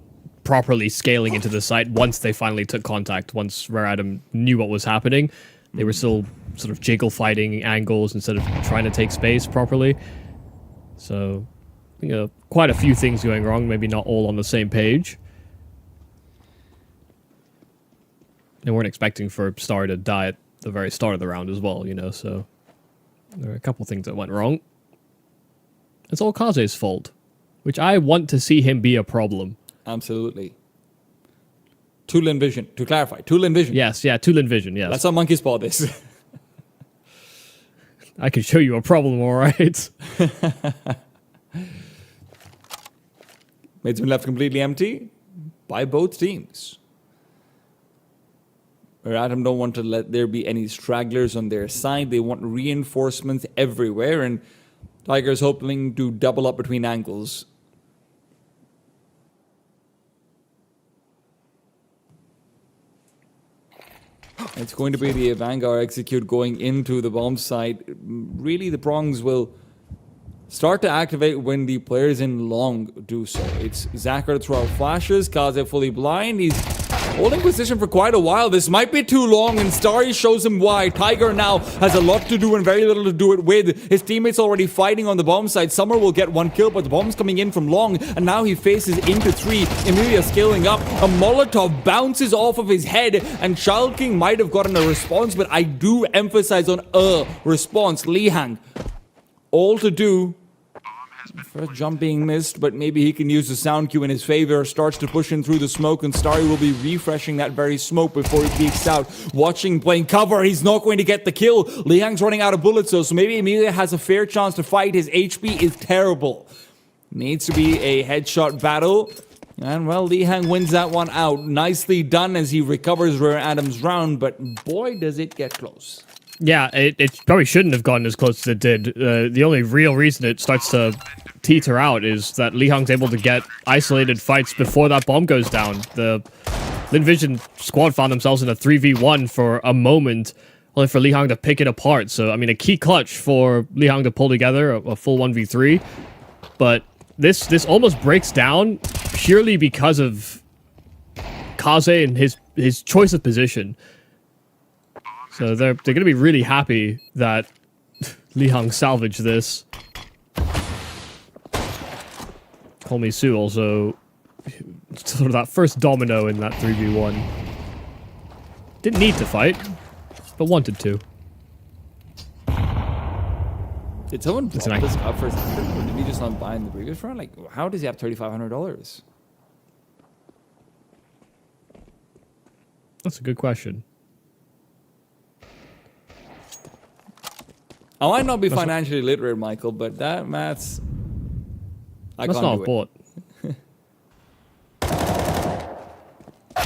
properly scaling into the site once they finally took contact, once Rare Atom knew what was happening. They were still sort of jiggle fighting angles instead of trying to take space properly. So, you know, quite a few things going wrong, maybe not all on the same page. They weren't expecting for Star to die at the very start of the round as well, you know, so there are a couple things that went wrong. It's all Kaze's fault, which I want to see him be a problem. Absolutely. To Linvision, to clarify, to Linvision. Yes, yeah, to Linvision, yes. That's how Monkey Spot this. I can show you a problem, all right. It's been left completely empty by both teams. Rare Atom don't want to let there be any stragglers on their side. They want reinforcements everywhere, and Tiger's hoping to double up between angles. It's going to be the Vanguard execute going into the bomb site. Really, the prongs will start to activate when the players in long do so. It's Zacher to throw out flashes. Kaze fully blind. He's holding position for quite a while. This might be too long, and Starry shows him why. Tiger now has a lot to do and very little to do it with. His teammates already fighting on the bomb side. Summer will get one kill, but the bomb's coming in from long, and now he faces into 3. Emilia scaling up. A Molotov bounces off of his head, and Child King might have gotten a response, but I do emphasize on a response. Lihang, all to do. First jump being missed, but maybe he can use the sound cue in his favor. Starts to push in through the smoke, and Starry will be refreshing that very smoke before he peeks out. Watching, playing cover. He's not going to get the kill. Lihang's running out of bullets, though, so maybe Emilia has a fair chance to fight. His HP is terrible. Needs to be a headshot battle. And, well, Lihang wins that one out. Nicely done as he recovers Rare Atom's round, but boy, does it get close. Yeah, it probably shouldn't have gotten as close as it did. The only real reason it starts to teeter out is that Lihang's able to get isolated fights before that bomb goes down. The Linvision squad found themselves in a 3v1 for a moment, only for Lihang to pick it apart. So, I mean, a key clutch for Lihang to pull together a full 1v3. But this almost breaks down purely because of Kaze and his choice of position. So they're going to be really happy that Lihang salvaged this. Komi Su also sort of that first domino in that 3v1. Didn't need to fight, but wanted to. Did someone drop an this up for a second? Or did he just not buy in the previous round? Like, how does he have $3,500? That's a good question. I might not be financially literate, Michael, but that math's... I That's can't not do a it. bot.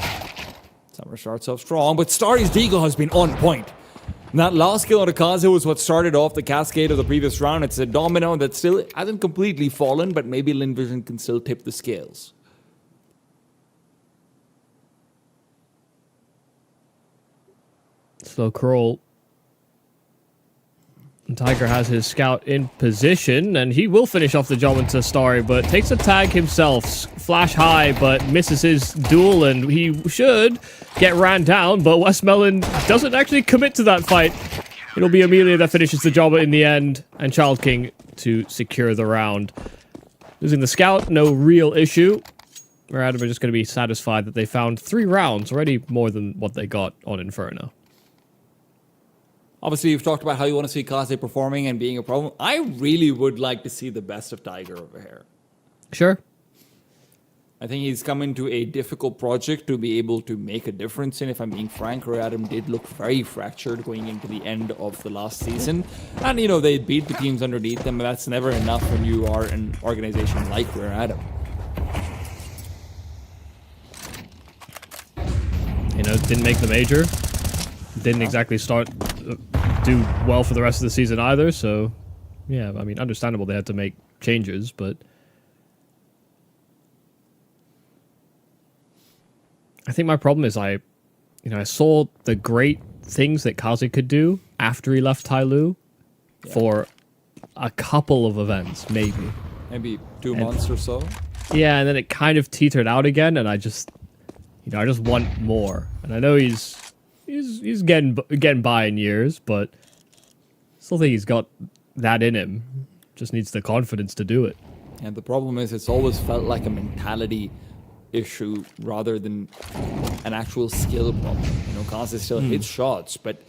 Summer starts off strong, but Starry's Deagle has been on point. And that last kill on Akaze was what started off the cascade of the previous round. It's a domino that still hasn't completely fallen, but maybe Linvision can still tip the scales. Slow crawl. And Tiger has his scout in position, and he will finish off the job into Starry, but takes a tag himself. Flash high, but misses his duel, and he should get ran down, but Westmelon doesn't actually commit to that fight. It'll be Amelia that finishes the job in the end, and Child King to secure the round. Losing the scout, no real issue. Adam are just going to be satisfied that they found 3 rounds, already more than what they got on Inferno. Obviously, you've talked about how you want to see Kaze performing and being a problem. I really would like to see the best of Tiger over here. Sure. I think he's come into a difficult project to be able to make a difference in. If I'm being frank, Adam did look very fractured going into the end of the last season. And, you know, they beat the teams underneath them, but that's never enough when you are an organization like Adam. You know, didn't make the major. Didn't exactly do well for the rest of the season either, so yeah, I mean, understandable they had to make changes, but I think my problem is I saw the great things that Kaze could do after he left Tyloo for a couple of events, maybe 2 months or so. Yeah, and then it kind of teetered out again, and I just want more. And I know he's getting by in years, but still think he's got that in him. Just needs the confidence to do it. And the problem is, it's always felt like a mentality issue rather than an actual skill problem. You know, Kaze still hits shots, but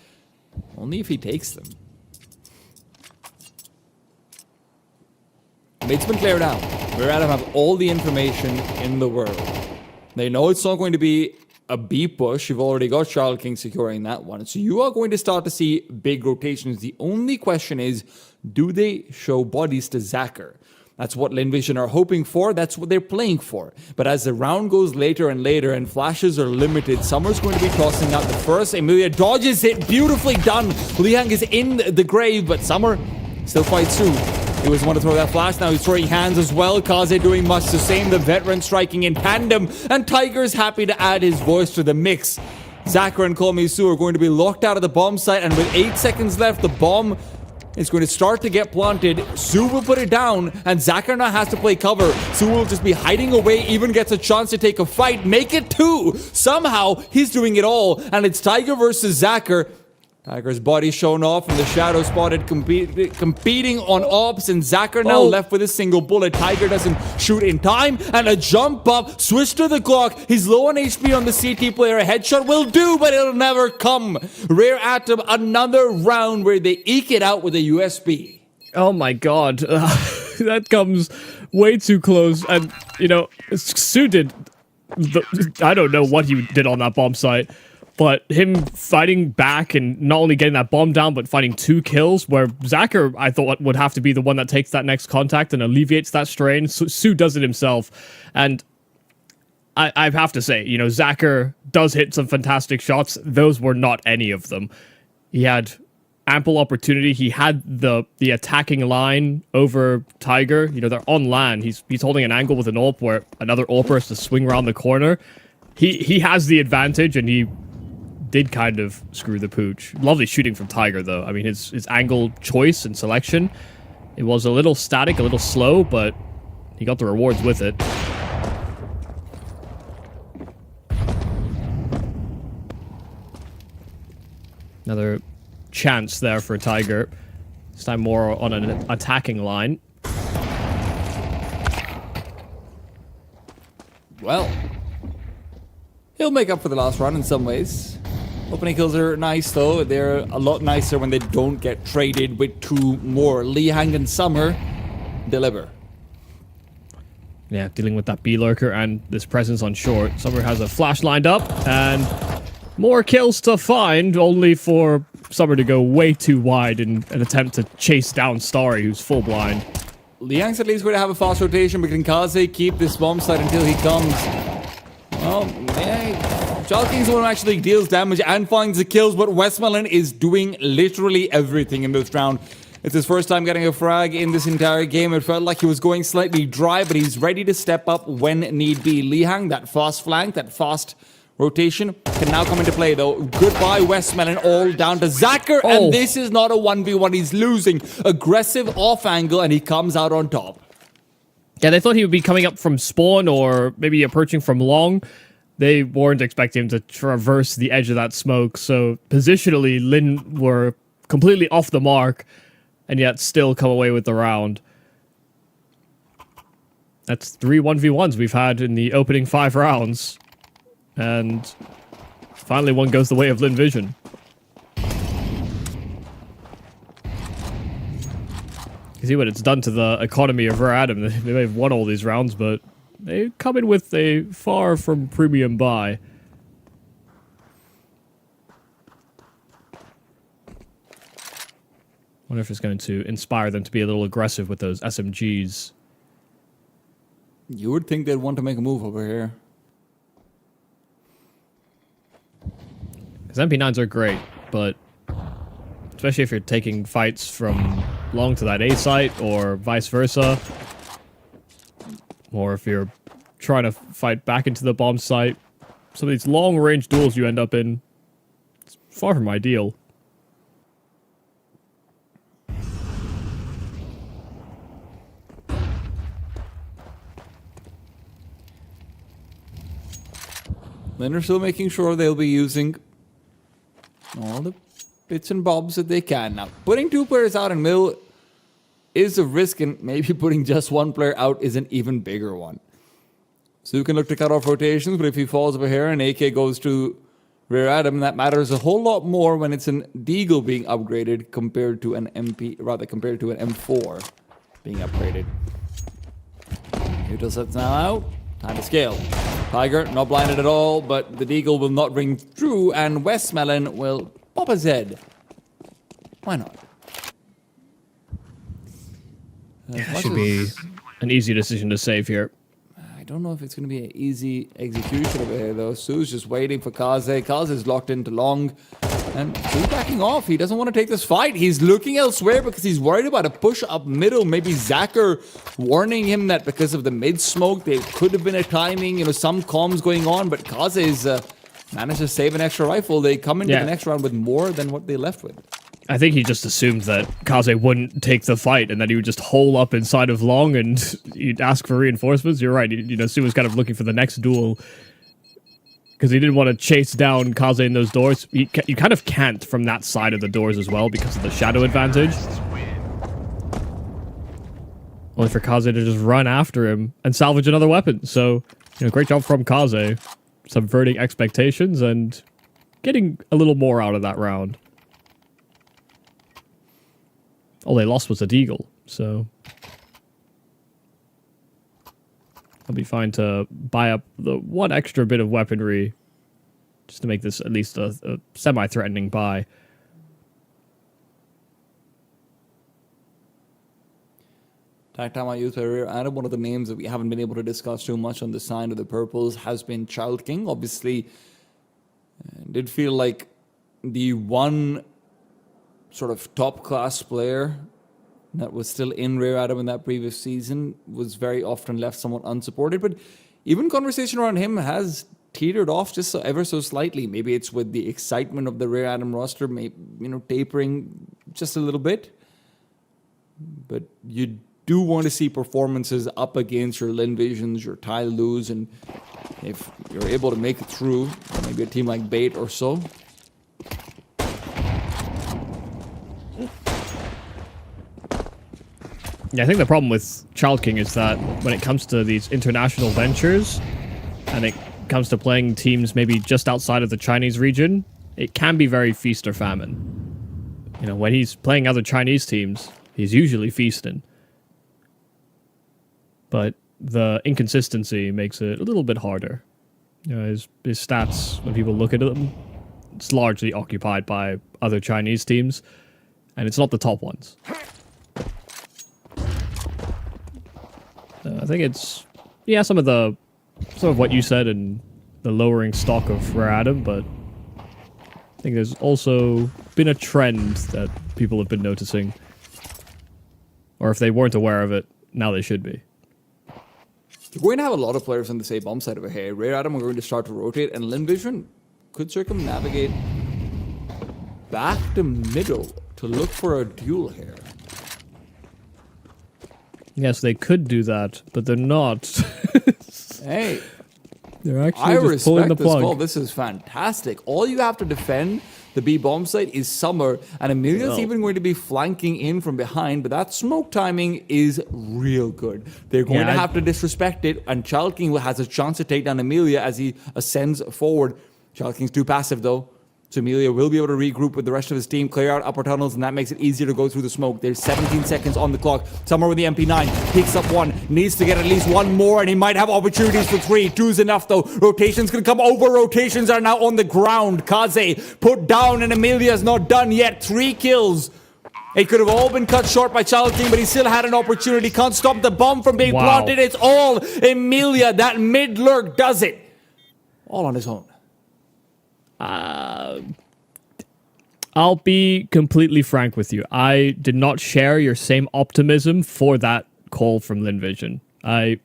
only if he takes them. It's been cleared out. Adam have all the information in the world. They know it's not going to be a B push. You've already got Child King securing that one. So you are going to start to see big rotations. The only question is, do they show bodies to Zacher? That's what Linvision are hoping for. That's what they're playing for. But as the round goes later and later and flashes are limited, Summer's going to be tossing out the first. Amelia dodges it. Beautifully done. Liang is in the grave, but Summer still fights through. He was one to throw that flash. Now he's throwing hands as well. Kaze doing much the same. The veteran striking in tandem. And Tiger's happy to add his voice to the mix. Zacher and Komisu are going to be locked out of the bomb site. And with 8 seconds left, the bomb is going to start to get planted. Su will put it down. And Zacher now has to play cover. Su will just be hiding away. Even gets a chance to take a fight. Make it 2. Somehow, he's doing it all. And it's Tiger versus Zacher. Tiger's body shown off and the shadow spotted competing on ops, and Zacher now left with a single bullet. Tiger doesn't shoot in time, and a jump up, switch to the clock. He's low on HP on the CT player. A headshot will do, but it'll never come. Rare Atom, another round where they eke it out with a USB. Oh my god. That comes way too close. And, you know, Su did... I don't know what he did on that bomb site. But him fighting back and not only getting that bomb down, but finding 2 kills, where Zacher, I thought, would have to be the one that takes that next contact and alleviates that strain. Su does it himself. And I have to say, you know, Zacher does hit some fantastic shots. Those were not any of them. He had ample opportunity. He had the attacking line over Tiger. You know, they're on land. He's holding an angle with an AWP where another AWPer has to swing around the corner. He has the advantage, and he did kind of screw the pooch. Lovely shooting from Tiger, though. I mean, his angle choice and selection, it was a little static, a little slow, but he got the rewards with it. Another chance there for Tiger. This time more on an attacking line. Well, he'll make up for the last run in some ways. Opening kills are nice, though. They're a lot nicer when they don't get traded with 2 more. Liang and Summer deliver. Yeah, dealing with that B-lurker and this presence on short. Summer has a flash lined up, and more kills to find, only for Summer to go way too wide in an attempt to chase down Starry, who's full blind. Liang's at least going to have a fast rotation, but can Kaze keep this bomb site until he comes? Well, Chalking's the one who actually deals damage and finds the kills, but Westmelon is doing literally everything in this round. It's his first time getting a frag in this entire game. It felt like he was going slightly dry, but he's ready to step up when need be. Liang, that fast flank, that fast rotation, can now come into play, though. Goodbye, Westmelon, all down to Zacher, and this is not a 1v1. He's losing. Aggressive off angle, and he comes out on top. Yeah, they thought he would be coming up from spawn or maybe approaching from long. They weren't expecting him to traverse the edge of that smoke, so positionally, Lin were completely off the mark, and yet still come away with the round. That's 3 1v1s we've had in the opening 5 rounds. And finally one goes the way of Lin Vision. You see what it's done to the economy of Rare Adam. They may have won all these rounds, but they come in with a far from premium buy. Wonder if it's going to inspire them to be a little aggressive with those SMGs. You would think they'd want to make a move over here. Because MP9s are great, but especially if you're taking fights from long to that A site or vice versa, or if you're trying to fight back into the bomb site, some of these long-range duels you end up in, it's far from ideal. Then they're still making sure they'll be using all the bits and bobs that they can. Now, putting 2 players out in middle is a risk, and maybe putting just 1 player out is an even bigger one. So you can look to cut off rotations, but if he falls over here and AK goes to Rare Adam, that matters a whole lot more when it's an Deagle being upgraded compared to an compared to an M4 being upgraded. Veto sets now out. Time to scale. Tiger, not blinded at all, but the Deagle will not ring through, and Westmelon will pop his head. Why not? Yeah, should be an easy decision to save here. I don't know if it's going to be an easy execution over here, though. Su's just waiting for Kaze. Kaze's locked into long, and Su's backing off. He doesn't want to take this fight. He's looking elsewhere because he's worried about a push up middle. Maybe Zacher warning him that because of the mid smoke, there could have been a timing, some comms going on, but Kaze's managed to save an extra rifle. They come into the next round with more than what they left with. I think he just assumed that Kaze wouldn't take the fight and that he would just hole up inside of long and he'd ask for reinforcements. You're right. Su was kind of looking for the next duel because he didn't want to chase down Kaze in those doors. You kind of can't from that side of the doors as well because of the shadow advantage. Only for Kaze to just run after him and salvage another weapon. So, great job from Kaze. Subverting expectations and getting a little more out of that round. All they lost was a Deagle, so I'll be fine to buy up the 1 extra bit of weaponry just to make this at least a semi-threatening buy. Tag time I used earlier, Adam, one of the names that we haven't been able to discuss too much on the side of the purples has been Child King. Obviously, did feel like the one sort of top-class player that was still in Rare Adam in that previous season was very often left somewhat unsupported. But even conversation around him has teetered off just ever so slightly. Maybe it's with the excitement of the Rare Adam roster, maybe, tapering just a little bit. But you do want to see performances up against your Lin Visions, your Tai Lus, and if you're able to make it through, maybe a team like Bait or so. Yeah, I think the problem with Child King is that when it comes to these international ventures, and it comes to playing teams maybe just outside of the Chinese region, it can be very feast or famine. You know, when he's playing other Chinese teams, he's usually feasting. But the inconsistency makes it a little bit harder. You know, his stats, when people look at them, it's largely occupied by other Chinese teams, and it's not the top ones. I think it's, yeah, some of what you said and the lowering stock of Rare Atom, but I think there's also been a trend that people have been noticing. Or if they weren't aware of it, now they should be. You're going to have a lot of players on the same bomb side over here. Rare Atom are going to start to rotate, and Linvision could circumnavigate back to middle to look for a duel here. Yes, they could do that, but they're not. Hey, They're I actually just pulling the respect this plug. call. This is fantastic. All you have to defend the B bomb site is Summer, and Amelia's No. even going to be flanking in from behind, but that smoke timing is real good. They're going to have to disrespect it, and Child King has a chance to take down Amelia as he ascends forward. Child King's too passive though, so Amelia will be able to regroup with the rest of his team, clear out upper tunnels, and that makes it easier to go through the smoke. There's 17 seconds on the clock. Summer with the MP9 picks up one, needs to get at least one more, and he might have opportunities for three. Two's enough though. Rotations can come over. Rotations are now on the ground. Kaze put down, and Amelia's not done yet. 3 kills. It could have all been cut short by Child King, but he still had an opportunity. Can't stop the bomb from being Wow. planted. It's all Amelia. That mid lurk does it. All on his own. I'll be completely frank with you. I did not share your same optimism for that call from Linvision. I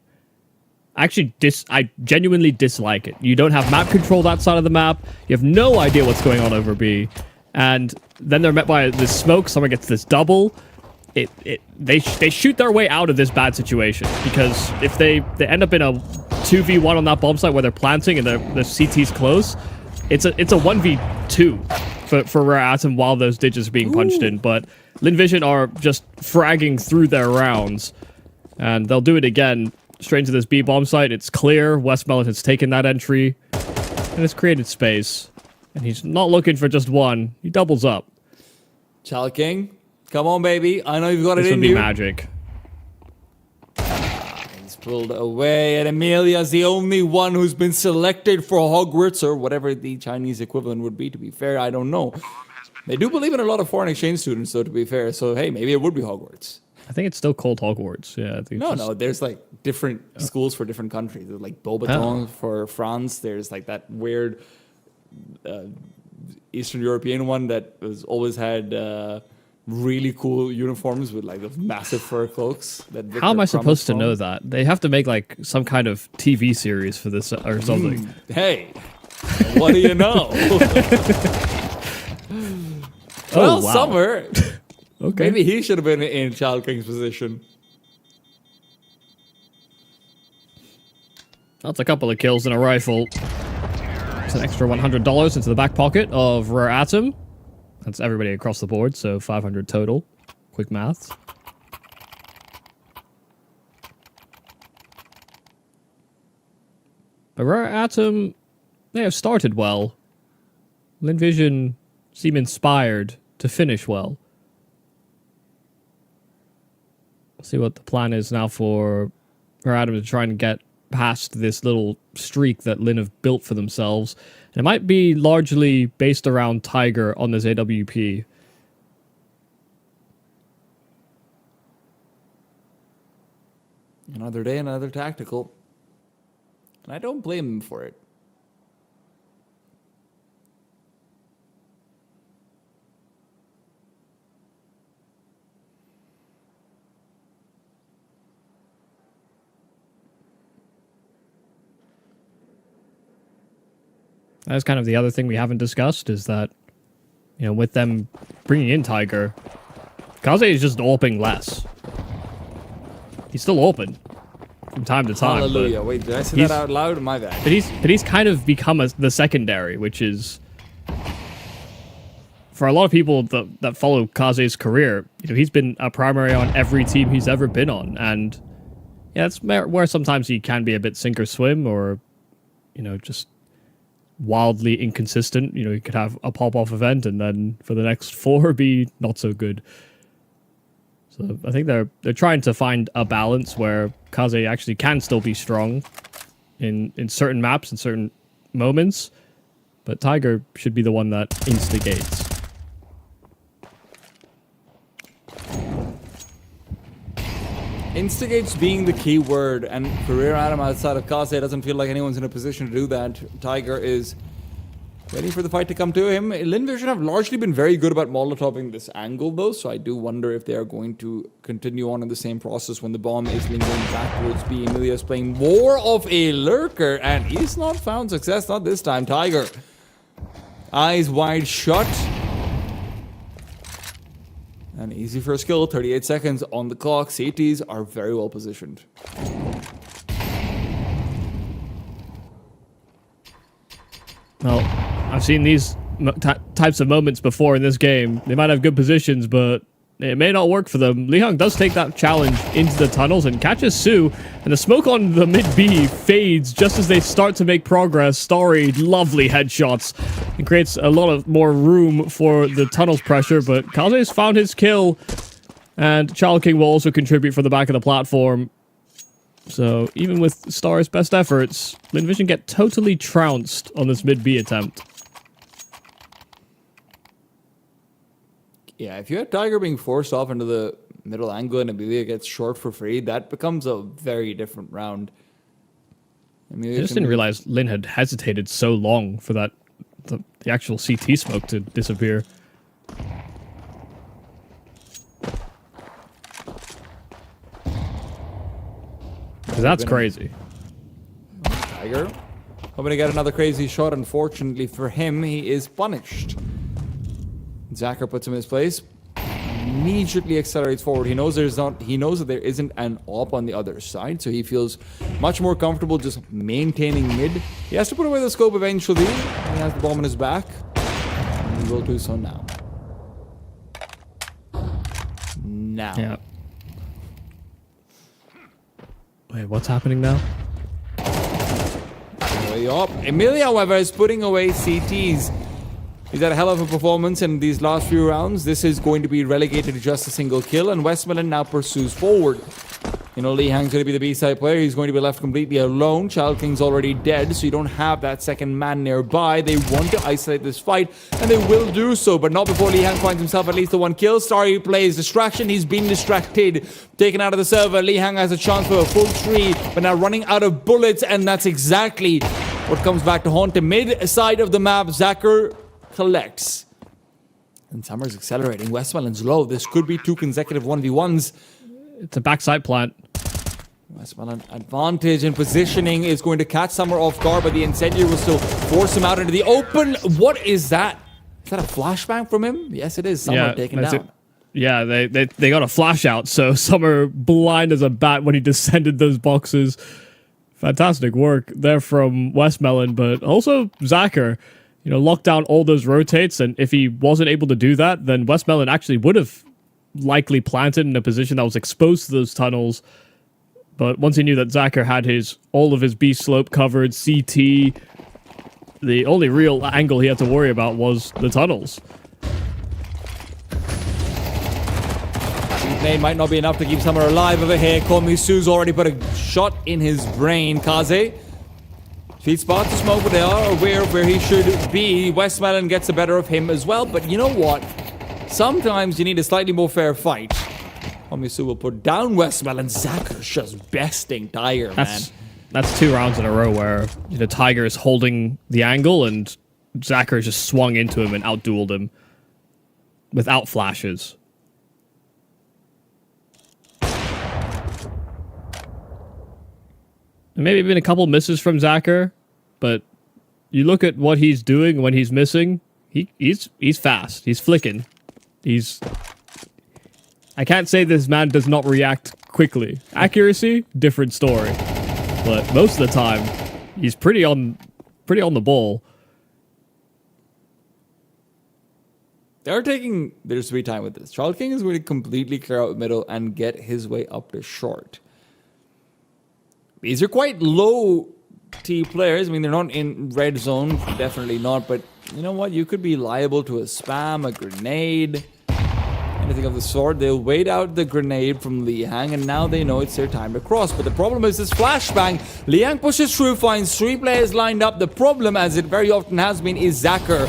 genuinely dislike it. You don't have map control that side of the map. You have no idea what's going on over B. And then they're met by this smoke. Someone gets this double. They shoot their way out of this bad situation, because if they end up in a 2v1 on that bomb site where they're planting and the CT's close, it's a 1v2 for Rare Atom while those digits are being punched in. But Linvision are just fragging through their rounds, and they'll do it again straight into this B bomb site. It's clear Westmelon has taken that entry and has created space, and he's not looking for just one. He doubles up. Child King, come on, baby. I know you've got This it would in be you. magic. He's pulled away, and Amelia's the only one who's been selected for Hogwarts, or whatever the Chinese equivalent would be, to be fair. I don't know. They do believe in a lot of foreign exchange students, though, to be fair. So, hey, maybe it would be Hogwarts. I think it's still called Hogwarts. Yeah, I think No, there's like different schools for different countries. There's like Beauxbatons for France. There's like that weird Eastern European one that has always had really cool uniforms with like the massive fur cloaks. How am I supposed to know that? They have to make like some kind of TV series for this or something. Hey, what do you know? Well, wow. Summer. Okay. Maybe he should have been in Child King's position. That's a couple of kills and a rifle. It's an extra $100 into the back pocket of Rare Atom. That's everybody across the board, so 500 total. Quick maths. But Rare Atom, they have started well. Linvision seem inspired to finish well. See what the plan is now for Atom to try and get past this little streak that Lin have built for themselves. And it might be largely based around Tiger on this AWP. Another day, another tactical. And I don't blame him for it. That's kind of the other thing we haven't discussed, is that, you know, with them bringing in Tiger, Kaze is just AWPing less. He's still open from time to time. Hallelujah. Wait, did I say he's- that out loud? My bad. But he's kind of become the secondary, which is, for a lot of people that follow Kaze's career, you know, he's been a primary on every team he's ever been on, and yeah, that's where sometimes he can be a bit sink or swim, or, you know, just wildly inconsistent. You know, you could have a pop-off event and then for the next 4 be not so good. So I think they're trying to find a balance where Kaze actually can still be strong in certain maps and certain moments, but Tiger should be the one that instigates. Instigates being the key word, and career Adam outside of Kaze doesn't feel like anyone's in a position to do that. Tiger is waiting for the fight to come to him. Linvision have largely been very good about molotoving this angle, though, so I do wonder if they are going to continue on in the same process when the bomb is lingering backwards. B. Emilia is playing more of a lurker, and he's not found success, not this time. Tiger, eyes wide shut. And easy first kill, 38 seconds on the clock. CTs are very well positioned. Well, I've seen these types of moments before in this game. They might have good positions, but it may not work for them. Lihang does take that challenge into the tunnels and catches Su, and the smoke on the mid B fades just as they start to make progress. Starry, lovely headshots, and creates a lot of more room for the tunnels pressure, but Kaze's found his kill, and Child King will also contribute from the back of the platform. So even with Star's best efforts, Linvision get totally trounced on this mid B attempt. Yeah, if you had Tiger being forced off into the middle angle and Emilia gets short for free, that becomes a very different round. I just didn't realize Lin had hesitated so long for that the actual CT smoke to disappear. Because that's crazy. Tiger hoping to get another crazy shot. Unfortunately for him, he is punished. Zacher puts him in his place. Immediately accelerates forward. He knows that there isn't an op on the other side, so he feels much more comfortable just maintaining mid. He has to put away the scope eventually. He has the bomb in his back. And he will do so now. Yeah. Wait, what's happening now? Way up. Emilia, however, is putting away CTs. He's had a hell of a performance in these last few rounds. This is going to be relegated to just a single kill, and Westmoreland now pursues forward. You know, Lee Hang's going to be the B-side player. He's going to be left completely alone. Child King's already dead, so you don't have that second man nearby. They want to isolate this fight, and they will do so, but not before Lee Hang finds himself at least the one kill. Starry plays distraction. He's been distracted. Taken out of the server. Lee Hang has a chance for a full 3, but now running out of bullets, and that's exactly what comes back to haunt him. Mid-side of the map, Zacher collects. And Summer's accelerating. Westmoreland's low. This could be 2 consecutive 1v1s. It's a backside plant. Westmoreland advantage in positioning is going to catch Summer off guard, but the incendiary will still force him out into the open. What is that? Is that a flashbang from him? Yes, it is. Summer taken down. Yeah, they got a flash out, so Summer blind as a bat when he descended those boxes. Fantastic work there from Westmoreland, but also Zacher. You know, locked down all those rotates, and if he wasn't able to do that, then Westmoreland actually would have likely planted in a position that was exposed to those tunnels. But once he knew that Zacher had all of his B slope covered, CT, the only real angle he had to worry about was the tunnels. Nade might not be enough to keep Summer alive over here. Komisu's already put a shot in his brain. Kaze, sweet spot to smoke, but they are aware of where he should be. Westmoreland gets the better of him as well, but you know what? Sometimes you need a slightly more fair fight. Komisu will put down Westmoreland. Zacher's just besting Tiger, man. That's 2 rounds in a row where Tiger is holding the angle and Zacher just swung into him and outdueled him without flashes. Maybe been a couple misses from Zacher, but you look at what he's doing when he's missing. He's fast. He's flicking. I can't say this man does not react quickly. Accuracy, different story, but most of the time, he's pretty on the ball. They're taking their sweet time with this. Child King is going to completely clear out the middle and get his way up to short. These are quite low T players. I mean, they're not in red zone, definitely not, but you know what? You could be liable to a spam, a grenade, anything of the sort. They'll wait out the grenade from Liang, and now they know it's their time to cross. But the problem is this flashbang. Liang pushes through, finds 3 players lined up. The problem, as it very often has been, is Zacher.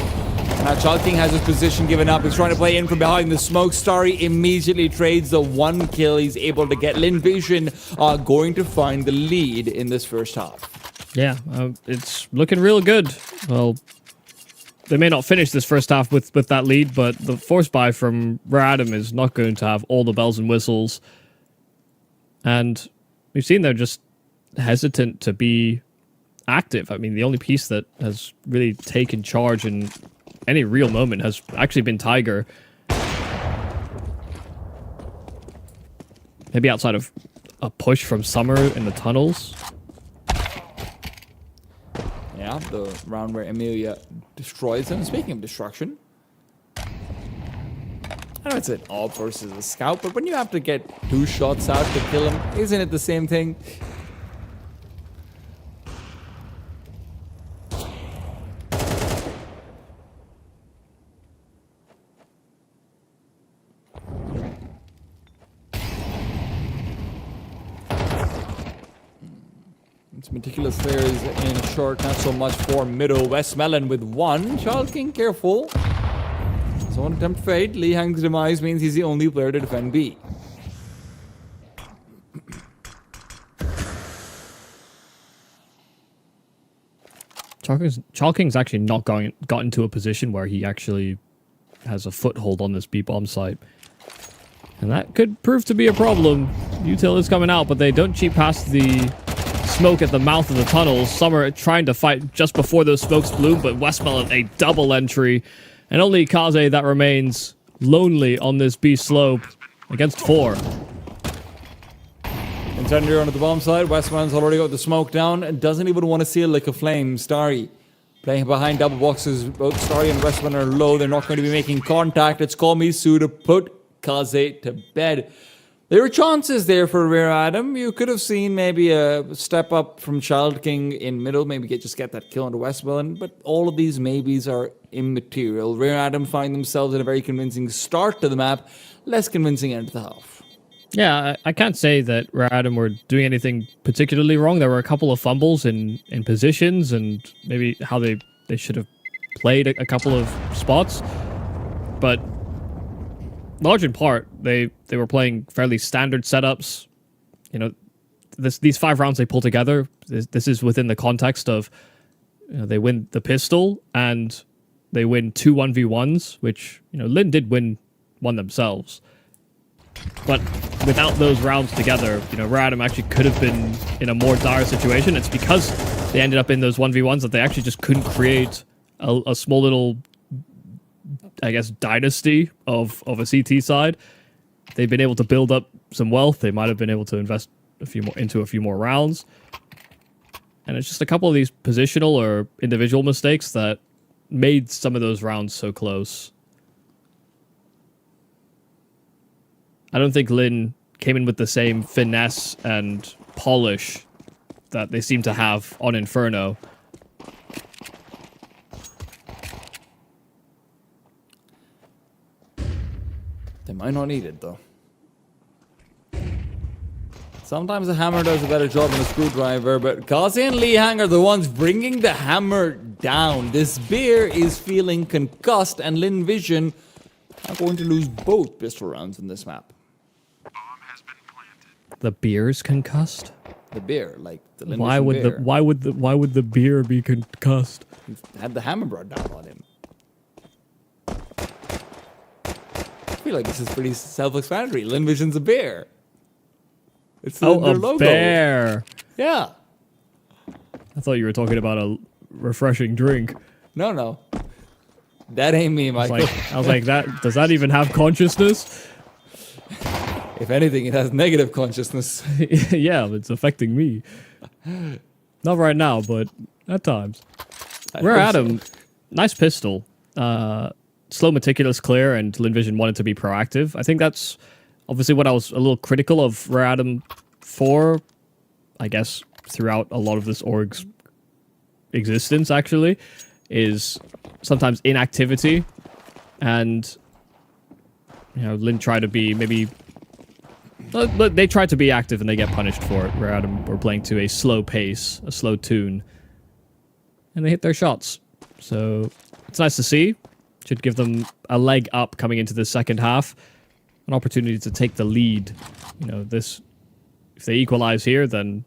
Now Chalking has his position given up. He's trying to play in from behind the smoke. Starry immediately trades the 1 kill he's able to get. Lin Vision are going to find the lead in this first half. Yeah, it's looking real good. Well, they may not finish this first half with that lead, but the force buy from Rare Adam is not going to have all the bells and whistles. And we've seen they're just hesitant to be active. I mean, the only piece that has really taken charge in any real moment has actually been Tiger. Maybe outside of a push from Summer in the tunnels. Yeah, the round where Emilia destroys him. Speaking of destruction, I know it's an AWP versus a scout, but when you have to get 2 shots out to kill him, isn't it the same thing? It's meticulous there is in short, not so much for middle. Westmelon with 1. Charles King careful. So one attempt fade. Li Hang's demise means he's the only player to defend B. Chalking's actually not got into a position where he actually has a foothold on this B bomb site. And that could prove to be a problem. Util is coming out, but they don't cheat past the smoke at the mouth of the tunnels. Summer trying to fight just before those smokes bloom, but Westmelon a double entry. And only Kaze that remains lonely on this B slope against 4. Contender onto the bomb side. Westmelon's already got the smoke down and doesn't even want to see a lick of flame. Starry playing behind double boxes. Both Starry and Westmelon are low. They're not going to be making contact. It's Komisu to put Kaze to bed. There were chances there for Rare Adam. You could have seen maybe a step up from Child King in middle, maybe just get that kill onto Westmelon, but all of these maybes are immaterial. Rare Adam find themselves in a very convincing start to the map, less convincing end of the half. Yeah, I can't say that Rare Adam were doing anything particularly wrong. There were a couple of fumbles in positions and maybe how they should have played a couple of spots, but large in part, they were playing fairly standard setups. You know, these 5 rounds they pull together, this is within the context of, you know, they win the pistol and they win 2 1v1s, which, you know, Lin did win one themselves. But without those rounds together, you know, Rare Adam actually could have been in a more dire situation. It's because they ended up in those 1v1s that they actually just couldn't create a small little, I guess, dynasty of a CT side. They've been able to build up some wealth. They might have been able to invest a few more rounds. And it's just a couple of these positional or individual mistakes that made some of those rounds so close. I don't think Lin came in with the same finesse and polish that they seem to have on Inferno. They might not need it, though. Sometimes a hammer does a better job than a screwdriver, but Kaze and Li Hang are the ones bringing the hammer down. This beer is feeling concussed, and Lin Vision are going to lose both pistol rounds in this map. Bomb has been planted. The beer's concussed? The beer, like the Lin Why Vision would beer. why would the beer be concussed? He had the hammer brought down on him. I feel like this is pretty self-explanatory. Lin Vision's a bear. It's their logo. Bear. Yeah. I thought you were talking about a refreshing drink. No. That ain't me, Michael. I was like, that does that even have consciousness? If anything, it has negative consciousness. Yeah, it's affecting me. Not right now, but at times. Rare Adam, nice pistol. Slow, meticulous, clear, and Lin Vision wanted to be proactive. I think that's obviously what I was a little critical of Rare Adam for, I guess, throughout a lot of this org's existence, actually, is sometimes inactivity. And, you know, Lin tried to be maybe... But they try to be active and they get punished for it. Where Adam were playing to a slow pace, a slow tune. And they hit their shots. So it's nice to see. Should give them a leg up coming into the second half. An opportunity to take the lead. You know, this... If they equalize here, then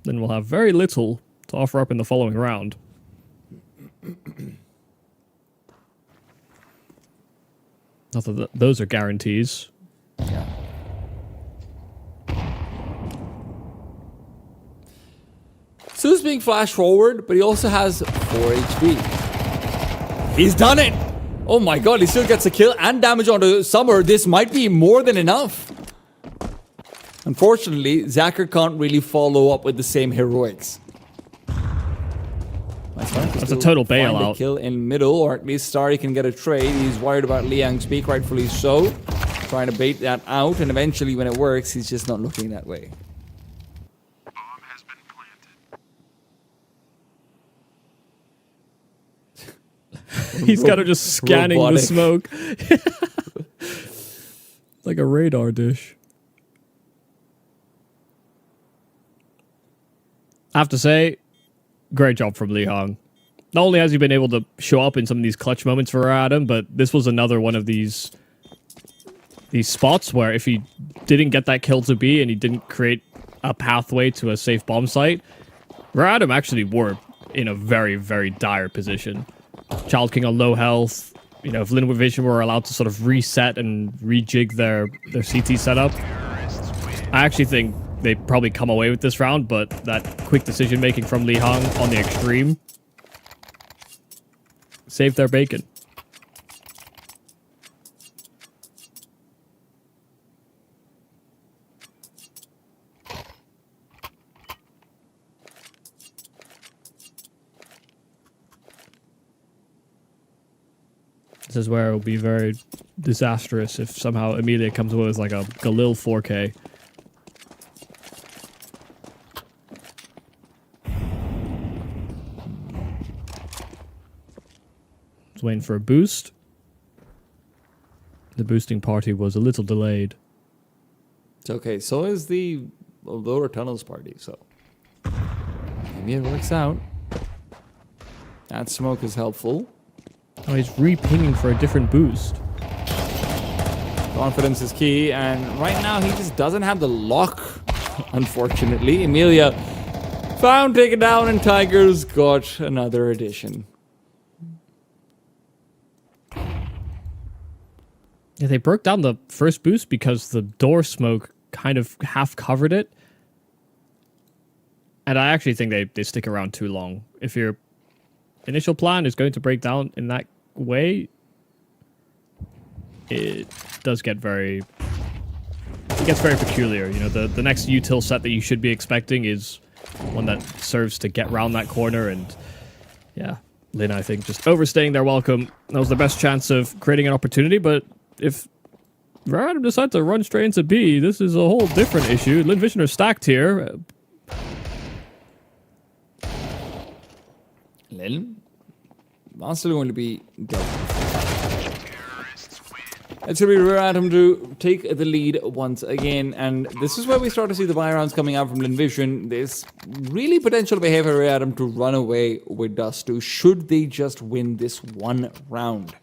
we'll have very little to offer up in the following round. Not that those are guarantees. Yeah. Su's being flashed forward, but he also has 4 HP. He's done it! Oh my god, he still gets a kill and damage onto Summer. This might be more than enough. Unfortunately, Zacher can't really follow up with the same heroics. That's a total bailout. Kill in middle, or at least Starry can get a trade. He's worried about Liang's peak, rightfully so. Trying to bait that out, and eventually when it works, he's just not looking that way. Bomb has been planted. He's kind of just scanning the smoke. Like a radar dish. I have to say, great job from Li Hong. Not only has he been able to show up in some of these clutch moments for Adam, but this was another one of these spots where if he didn't get that kill to be and he didn't create a pathway to a safe bomb site, Adam actually were in a very, very dire position. Child King on low health. You know, if Lin Vision were allowed to sort of reset and rejig their CT setup, I actually think they'd probably come away with this round, but that quick decision-making from Li Hong on the extreme saved their bacon. This is where it will be very disastrous if somehow Emilia comes away with like a Galil 4K. Waiting for a boost. The boosting party was a little delayed. It's okay. So is the lower tunnels party. So maybe it works out. That smoke is helpful. Oh, he's re-pinging for a different boost. Confidence is key, and right now he just doesn't have the lock. Unfortunately, Emilia found, taken down, and Tigers got another addition. Yeah, they broke down the first boost because the door smoke kind of half covered it. And I actually think they stick around too long. If your initial plan is going to break down in that way, it does get very... It gets very peculiar. You know, the next util set that you should be expecting is one that serves to get around that corner, and yeah, Lin, I think, just overstaying their welcome. That was the best chance of creating an opportunity, but if Adam decides to run straight into B, this is a whole different issue. Lin Vision are stacked here. Lin? That's still going to be dead. It's going to be Adam to take the lead once again, and this is where we start to see the buy rounds coming out from Lin Vision. There's really potential behavior for Adam to run away with Dust 2 should they just win this one round.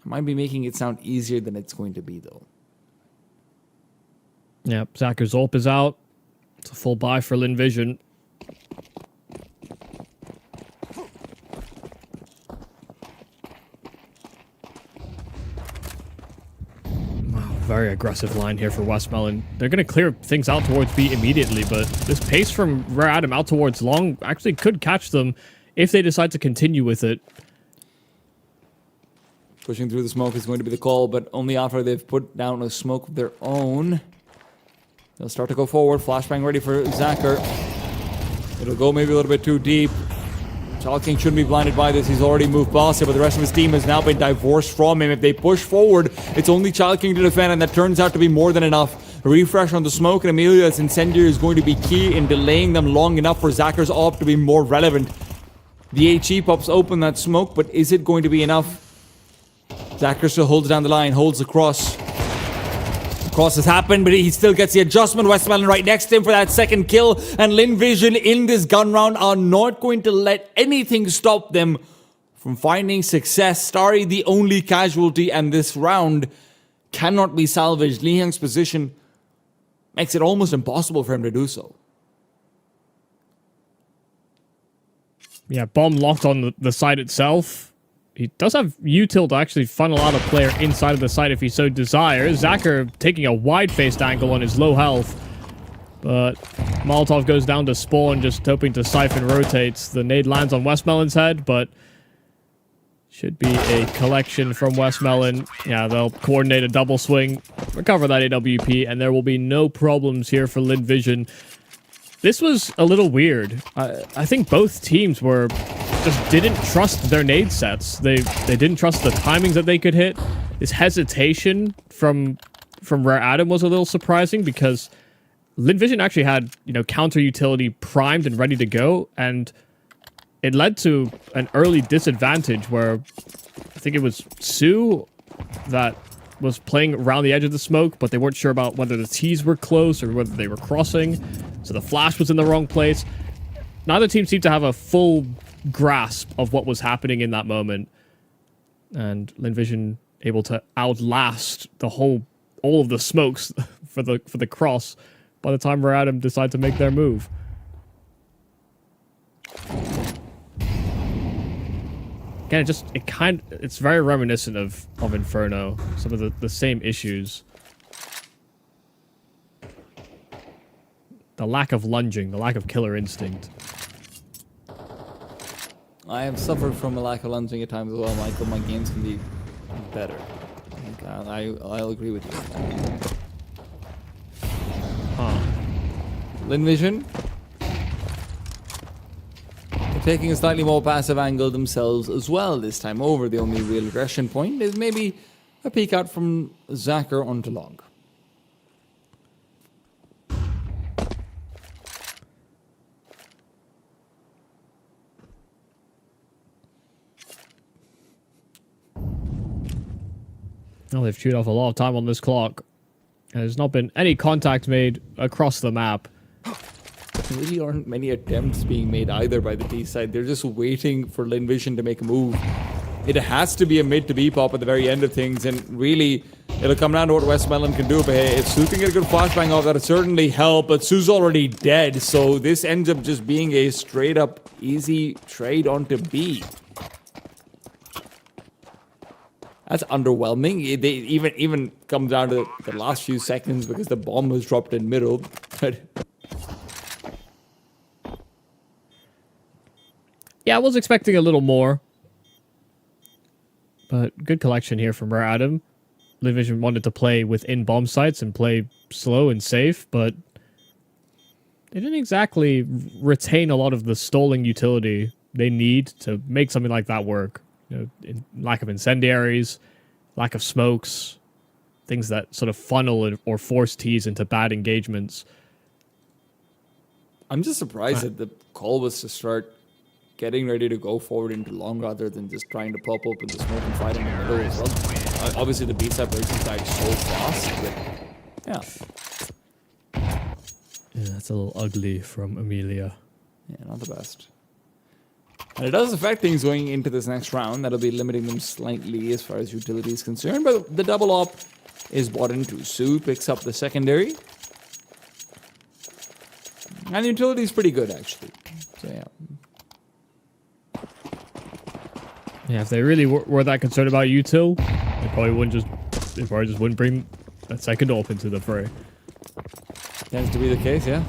I might be making it sound easier than it's going to be, though. Yep, Zacher's ult is out. It's a full buy for Lin Vision. Wow, very aggressive line here for Westmelon. They're going to clear things out towards B immediately, but this pace from Rare Adam out towards Long actually could catch them if they decide to continue with it. Pushing through the smoke is going to be the call, but only after they've put down a smoke of their own. They'll start to go forward. Flashbang ready for Zacher. It'll go maybe a little bit too deep. Child King shouldn't be blinded by this. He's already moved past it, but the rest of his team has now been divorced from him. If they push forward, it's only Child King to defend, and that turns out to be more than enough. refresh on the smoke, and Amelia's Incendiary is going to be key in delaying them long enough for Zacker's AWP to be more relevant. The HE pops open that smoke, but is it going to be enough? Zacher still holds down the line, holds the cross. The cross has happened, but he still gets the adjustment. Westmelon right next to him for that second kill. And Lin Vision in this gun round are not going to let anything stop them from finding success. Starry, the only casualty, and this round cannot be salvaged. Li Hyung's position makes it almost impossible for him to do so. Yeah, bomb locked on the site itself. He does have util to actually funnel out a player inside of the site if he so desires. Zacher taking a wide-faced angle on his low health. But Molotov goes down to spawn, just hoping to siphon rotates. The nade lands on Westmelon's head, but should be a collection from Westmelon. Yeah, they'll coordinate a double swing, recover that AWP, and there will be no problems here for Lin Vision. This was a little weird. I think both teams just didn't trust their nade sets. They didn't trust the timings that they could hit. This hesitation from Rare Adam was a little surprising because Lin Vision actually had, counter utility primed and ready to go, and it led to an early disadvantage where I think it was Sue that was playing around the edge of the smoke, but they weren't sure about whether the T's were close or whether they were crossing. So the flash was in the wrong place. Neither team seemed to have a full grasp of what was happening in that moment. And Lin Vision able to outlast all of the smokes for the cross by the time Rare Adam decided to make their move. Again, it's very reminiscent of Inferno. Some of the same issues. The lack of lunging, the lack of killer instinct. I have suffered from a lack of lunging at times as well, Michael. My games can be better. I'll agree with you. Lin Vision taking a slightly more passive angle themselves as well this time over. The only real aggression point is maybe a peek out from Zacher onto long. Well, they've chewed off a lot of time on this clock. And there's not been any contact made across the map. There really aren't many attempts being made either by the T side. They're just waiting for Lin Vision to make a move. It has to be a mid to B pop at the very end of things, and really, it'll come down to what Westmelon can do. But hey, if Sue can get a good flashbang off, that'll certainly help. But Sue's already dead, so this ends up just being a straight up easy trade onto B. That's underwhelming. They even come down to the last few seconds because the bomb was dropped in middle. But yeah, I was expecting a little more. But good collection here from Rare Adam. Lin Vision wanted to play within bomb sites and play slow and safe, but they didn't exactly retain a lot of the stalling utility they need to make something like that work. Lack of incendiaries, lack of smokes, things that sort of funnel or force T's into bad engagements. I'm just surprised that the call was to start getting ready to go forward into long rather than just trying to pop open the smoke and fight in the middle as well. Obviously, the B-side breaking died so fast, but Yeah, that's a little ugly from Amelia. Yeah, not the best. And it does affect things going into this next round. That'll be limiting them slightly as far as utility is concerned. But the double op is bought into. Sue picks up the secondary. And the utility is pretty good, actually. So, yeah. Yeah, if they really were that concerned about util, they probably just wouldn't bring that second op into the fray. Tends to be the case, yeah.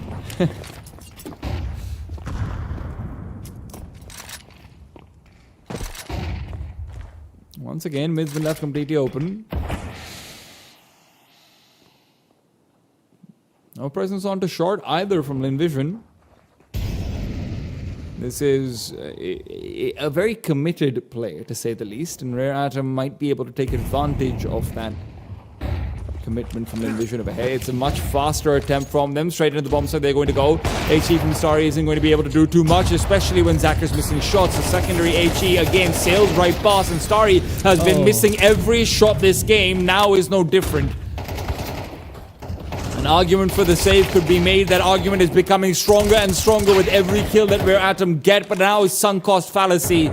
Once again, mid's been left completely open. No presence onto short either from Lin Vision. This is a very committed player, to say the least, and Rare Atom might be able to take advantage of that commitment from Invision over here. It's a much faster attempt from them. Straight into the bomb site they're going to go. HE from Starry isn't going to be able to do too much, especially when Zacker's missing shots. The secondary HE again sails right past, and Starry has been missing every shot this game. Now is no different. An argument for the save could be made. That argument is becoming stronger and stronger with every kill that Rare Atom get, but now it's sunk cost fallacy.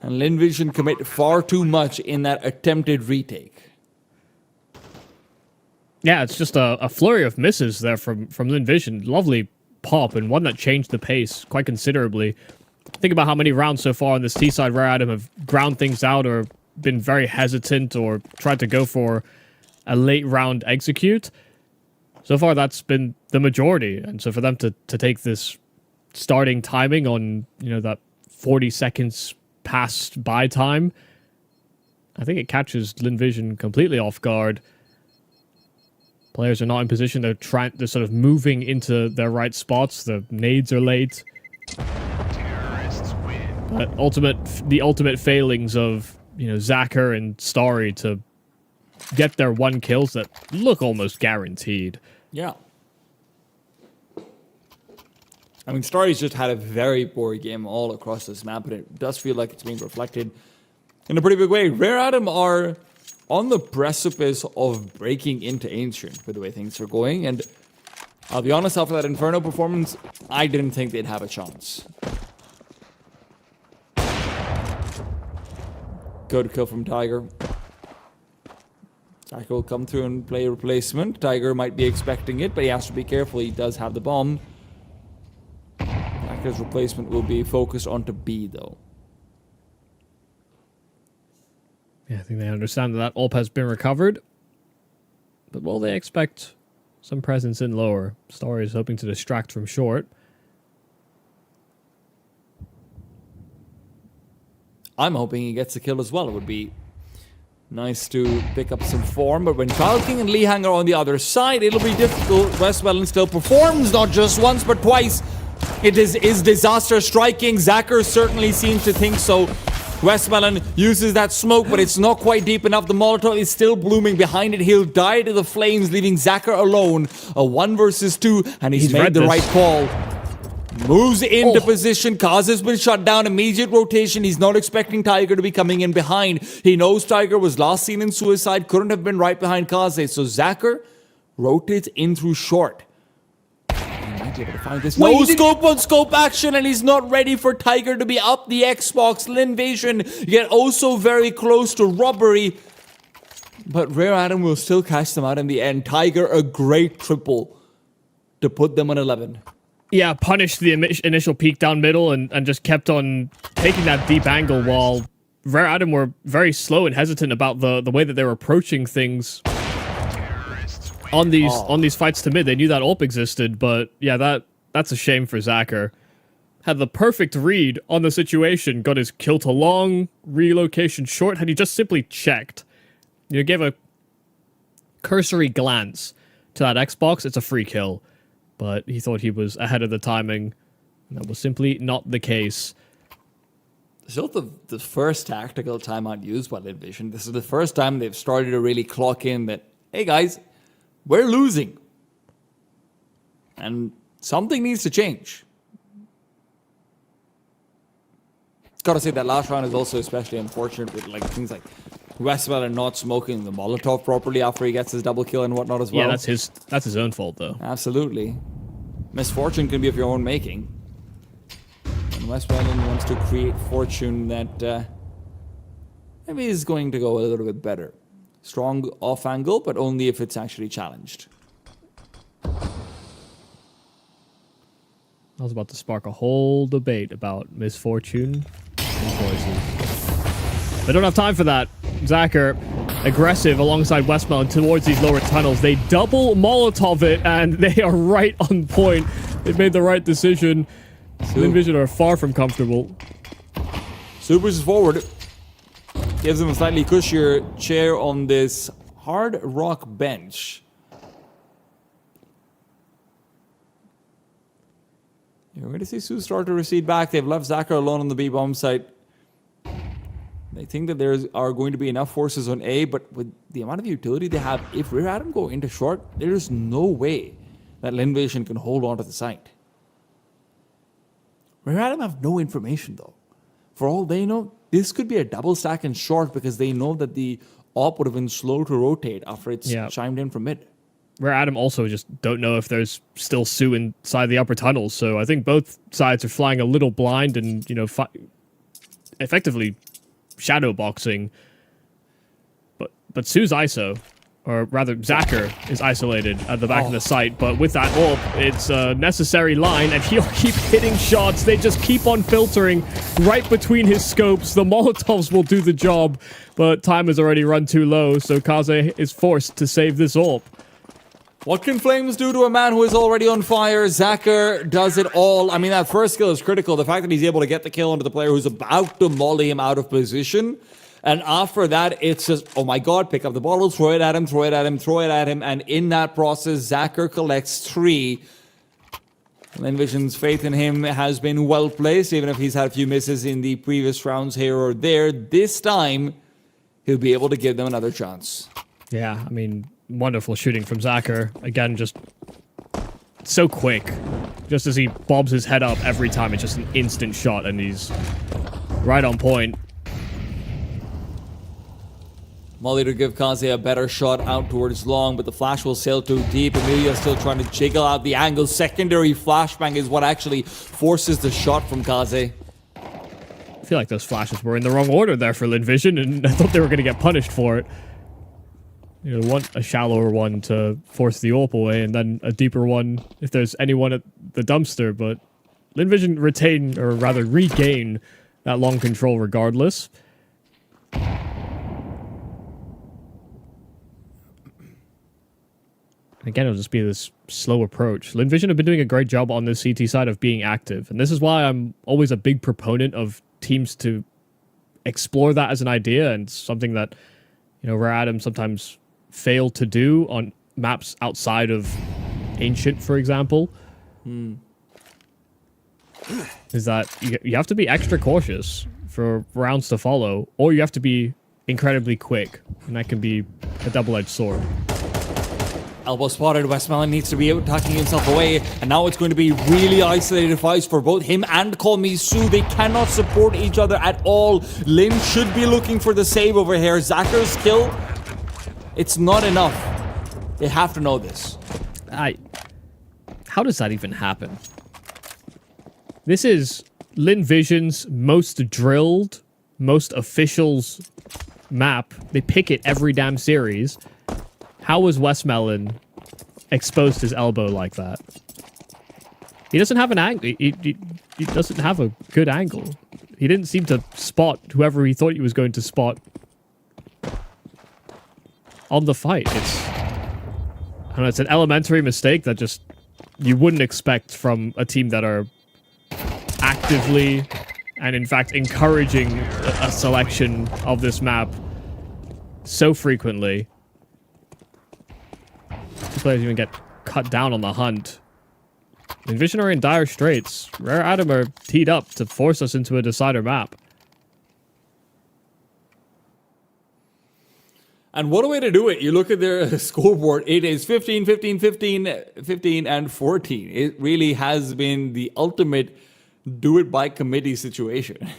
And Linvision commit far too much in that attempted retake. Yeah, it's just a flurry of misses there from Linvision. Lovely pop, and one that changed the pace quite considerably. Think about how many rounds so far on this T-side Rare Atom have ground things out or been very hesitant or tried to go for a late round execute. So far, that's been the majority. And so for them to take this starting timing on, that 40 seconds past buy time, I think it catches Linvision completely off guard. Players are not in position. They're sort of moving into their right spots. The nades are late. But the ultimate failings of Zacher and Starry to get their one kills that look almost guaranteed. Yeah. I mean, Starry's just had a very poor game all across this map, but it does feel like it's being reflected in a pretty big way. Rare Atom are on the precipice of breaking into Ancient with the way things are going, and I'll be honest, after that Inferno performance, I didn't think they'd have a chance. Good kill from Tiger. Zacher will come through and play a replacement. Tiger might be expecting it, but he has to be careful. He does have the bomb. Zacher's replacement will be focused onto B, though. Yeah, I think they understand that AWP has been recovered. But will they expect some presence in lower? Starry is hoping to distract from short. I'm hoping he gets a kill as well. It would be nice to pick up some form, but when Child King and Lee Hang are on the other side, it'll be difficult. Westwellen still performs, not just once, but twice. It is disaster striking. Zacher certainly seems to think so. Westwellen uses that smoke, but it's not quite deep enough. The Molotov is still blooming behind it. He'll die to the flames, leaving Zacher alone. A 1 versus 2, and he's made the right call. Moves into position. Kaz has been shut down. Immediate rotation. He's not expecting Tiger to be coming in behind. He knows Tiger was last seen in Suicide. Couldn't have been right behind Kaze. So Zacher rotates in through short. He might be able to find this. No scope on scope action, and he's not ready for Tiger to be up the Xbox. Linvision get also very close to robbery. But Rare Atom will still catch them out in the end. Tiger, a great triple to put them on 11. Yeah, punished the initial peek down middle and just kept on taking that deep angle while Rare Atom were very slow and hesitant about the way that they were approaching things on these fights to mid. They knew that AWP existed, but yeah, that's a shame for Zacher. Had the perfect read on the situation, got his kill to long, relocation short. Had he just simply checked, gave a cursory glance to that Xbox, it's a free kill. But he thought he was ahead of the timing, and that was simply not the case. Still the first tactical timeout used by Linvision. This is the first time they've started to really clock in that, hey guys, we're losing. And something needs to change. Gotta say that last round is also especially unfortunate with things like Westwell not smoking the Molotov properly after he gets his double kill and whatnot as well. Yeah, that's his own fault though. Absolutely. Misfortune can be of your own making. And Westwell wants to create fortune that maybe is going to go a little bit better. Strong off angle, but only if it's actually challenged. I was about to spark a whole debate about misfortune and choices. They don't have time for that. Zacher, aggressive alongside Westmount towards these lower tunnels. They double Molotov it, and they are right on point. They made the right decision. Linvision are far from comfortable. Supers is forward. Gives them a slightly cushier chair on this hard rock bench. You're going to see Sue start to recede back. They've left Zacher alone on the B-bomb site. They think that there are going to be enough forces on A, but with the amount of utility they have, if Rear Adam go into short, there is no way that Linvision can hold on to the site. Rear Adam have no information though. For all they know, this could be a double stack in short because they know that the op would have been slow to rotate after it's chimed in from mid. Where Adam also just don't know if there's still Sue inside the upper tunnels, so I think both sides are flying a little blind and, you know, effectively shadow boxing. But Sue's ISO, or rather Zacher is isolated at the back of the site, but with that AWP, it's a necessary line, and he'll keep hitting shots. They just keep on filtering right between his scopes. The Molotovs will do the job, but time has already run too low, so Kaze is forced to save this AWP. What can Flames do to a man who is already on fire? Zacher does it all. I mean, that first kill is critical. The fact that he's able to get the kill onto the player who's about to molly him out of position. And after that, it's just, oh my god, pick up the bottle, throw it at him, throw it at him, throw it at him. And in that process, Zacher collects 3. Linvision's faith in him has been well placed, even if he's had a few misses in the previous rounds here or there. This time, he'll be able to give them another chance. Yeah, I mean, wonderful shooting from Zacher. Again, just so quick. Just as he bobs his head up every time, it's just an instant shot, and he's right on point. Molly to give Kaze a better shot out towards long, but the flash will sail too deep. Emilia still trying to jiggle out the angle. Secondary flashbang is what actually forces the shot from Kaze. I feel like those flashes were in the wrong order there for Linvision, and I thought they were going to get punished for it. You know, a shallower one to force the AWP away, and then a deeper one if there's anyone at the dumpster, but Linvision retain, or rather regain, that long control regardless. Again, it'll just be this slow approach. Linvision have been doing a great job on the CT side of being active, and this is why I'm always a big proponent of teams to explore that as an idea, and something that, you know, Rare Adam sometimes fail to do on maps outside of Ancient, for example. Is that you have to be extra cautious for rounds to follow, or you have to be incredibly quick, and that can be a double-edged sword. Elbow spotted. Westmoreland needs to be out tucking himself away, and now it's going to be really isolated fights for both him and Call Me Sue. They cannot support each other at all. Lin should be looking for the save over here. Zacher's kill, it's not enough. They have to know this. How does that even happen? This is Linvision's most drilled, most officials map. They pick it every damn series. How was Westmelon exposed his elbow like that? He doesn't have an angle. He doesn't have a good angle. He didn't seem to spot whoever he thought he was going to spot on the fight. I don't know, it's an elementary mistake that just you wouldn't expect from a team that are actively and in fact encouraging a selection of this map so frequently. Players even get cut down on the hunt. Invision are in dire straits. Rare Adam are teed up to force us into a decider map. And what a way to do it. You look at their scoreboard, it is 15, 15, 15, 15, and 14. It really has been the ultimate do-it-by-committee situation.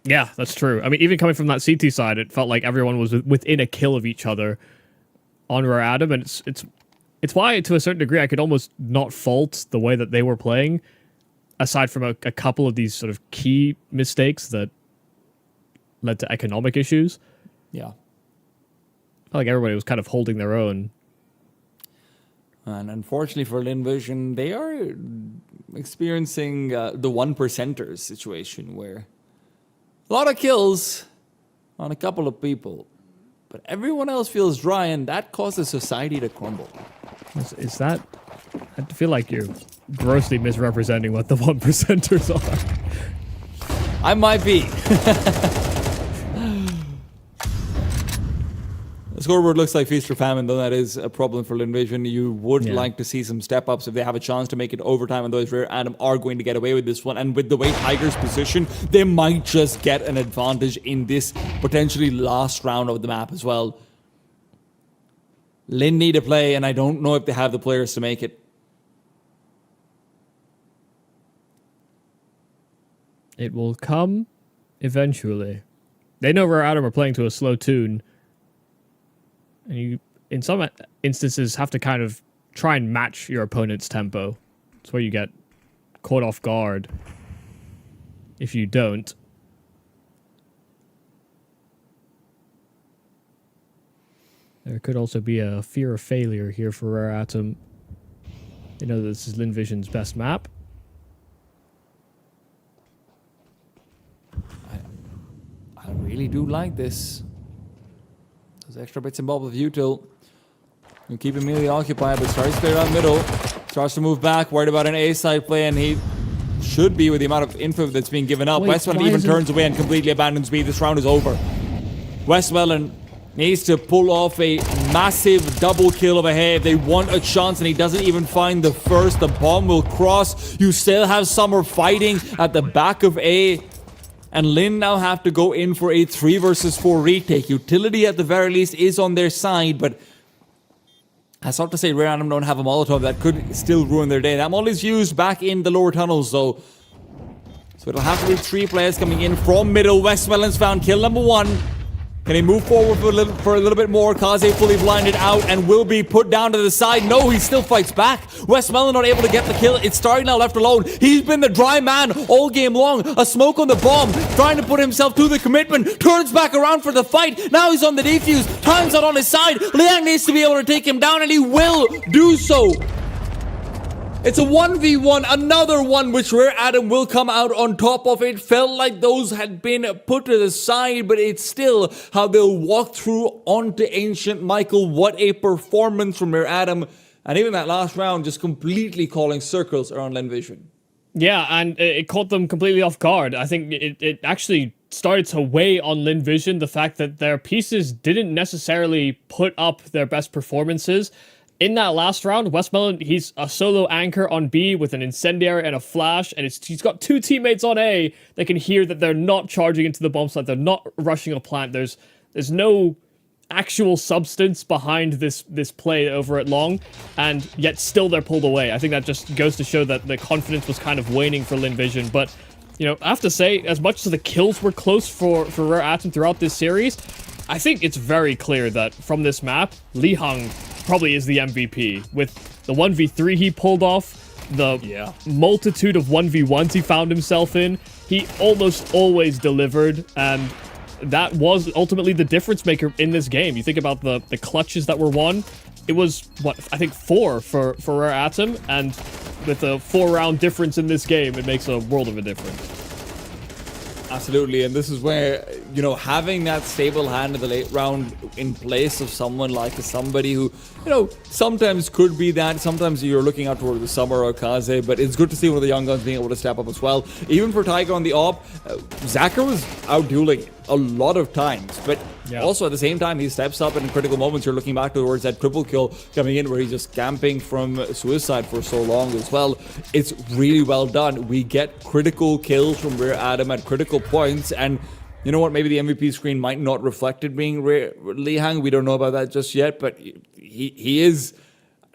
Yeah, that's true. I mean, even coming from that CT side, it felt like everyone was within a kill of each other on Rare Adam, and it's why, to a certain degree, I could almost not fault the way that they were playing, aside from a couple of these sort of key mistakes that led to economic issues. Yeah. I felt like everybody was kind of holding their own. And unfortunately for Linvision, they are experiencing the one percenters situation where a lot of kills on a couple of people, but everyone else feels dry, and that causes society to crumble. Is that... I feel like you're grossly misrepresenting what the one percenters are. I might be. The scoreboard looks like feast or famine, though that is a problem for Linvision. You would like to see some step-ups if they have a chance to make it overtime, and those Rare Atom are going to get away with this one. And with the way Tiger's position, they might just get an advantage in this potentially last round of the map as well. Lin need a play, and I don't know if they have the players to make it. It will come eventually. They know Rare Atom are playing to a slow tune. And you, in some instances, have to kind of try and match your opponent's tempo. That's where you get caught off guard if you don't. There could also be a fear of failure here for Rare Atom. They know that this is Linvision's best map. I really do like this. Those extra bits and bobs of util. You keep him immediately occupied, but starts to clear out middle. Starts to move back, worried about an A-side play, and he should be with the amount of info that's being given up. Westmelon even turns away and completely abandons B. This round is over. Westmelon needs to pull off a massive double kill of a head. They want a chance, and he doesn't even find the first. The bomb will cross. You still have Summer fighting at the back of A. And Lin now have to go in for a 3 versus 4 retake. Utility at the very least is on their side, but that's not to say Rare Atom don't have a Molotov that could still ruin their day. That Molotov is used back in the lower tunnels though. So it'll have to be 3 players coming in from middle. Westmelon's found kill number 1. Can he move forward for a little bit more? Kaze fully blinded out and will be put down to the side. No, he still fights back. Westmelon not able to get the kill. It's Starry now left alone. He's been the dry man all game long. A smoke on the bomb, trying to put himself to the commitment. Turns back around for the fight. Now he's on the defuse. Time's not on his side. Liang needs to be able to take him down, and he will do so. It's a 1v1, another one which Rare Atom will come out on top of. It felt like those had been put to the side, but it's still how they'll walk through onto Ancient. Michael, what a performance from Rare Atom. And even that last round just completely calling circles around Linvision. Yeah, and it caught them completely off guard. I think it actually started to weigh on Linvision, the fact that their pieces didn't necessarily put up their best performances. In that last round, Westmelon, he's a solo anchor on B with an incendiary and a flash, and he's got 2 teammates on A that can hear that they're not charging into the bomb site, they're not rushing a plant. There's no actual substance behind this play over at Long, and yet still they're pulled away. I think that just goes to show that the confidence was kind of waning for Linvision, but you know, I have to say, as much as the kills were close for Rare Atom throughout this series, I think it's very clear that from this map, Li Hang probably is the MVP. With the 1v3 he pulled off, the multitude of 1v1s he found himself in, he almost always delivered, and that was ultimately the difference maker in this game. You think about the clutches that were won, it was, what, I think 4 for Rare Atom, and with a 4-round difference in this game, it makes a world of a difference. Absolutely, and this is where, you know, having that stable hand in the late round in place of someone like somebody who, you know, sometimes could be that, sometimes you're looking out toward the Summer or Kaze, but it's good to see one of the young guns being able to step up as well. Even for Tiger on the op, Zachar was out dueling a lot of times, but also at the same time, he steps up in critical moments. You're looking back towards that triple kill coming in where he's just camping from suicide for so long as well. It's really well done. We get critical kills from Rare Atom at critical points, and you know what? Maybe the MVP screen might not reflect it being Li Hang. We don't know about that just yet, but he is.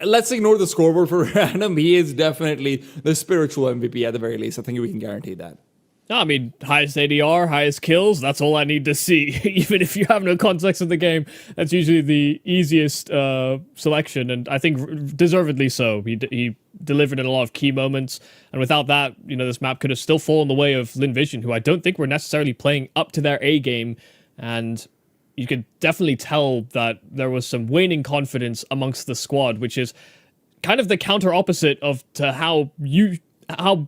Let's ignore the scoreboard for Rare Atom. He is definitely the spiritual MVP at the very least. I think we can guarantee that. No, I mean, highest ADR, highest kills, that's all I need to see. Even if you have no context of the game, that's usually the easiest selection, and I think deservedly so. He delivered in a lot of key moments, and without that, you know, this map could have still fallen the way of Linvision, who I don't think were necessarily playing up to their A game, and you could definitely tell that there was some waning confidence amongst the squad, which is kind of the counter opposite to how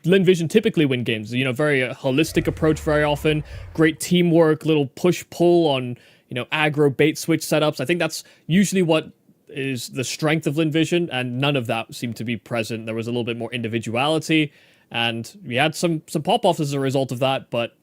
Linvision typically win games. You know, very holistic approach very often, great teamwork, little push-pull on, you know, aggro bait switch setups. I think that's usually what is the strength of Linvision, and none of that seemed to be present. There was a little bit more individuality, and we had some pop-offs as a result of that, but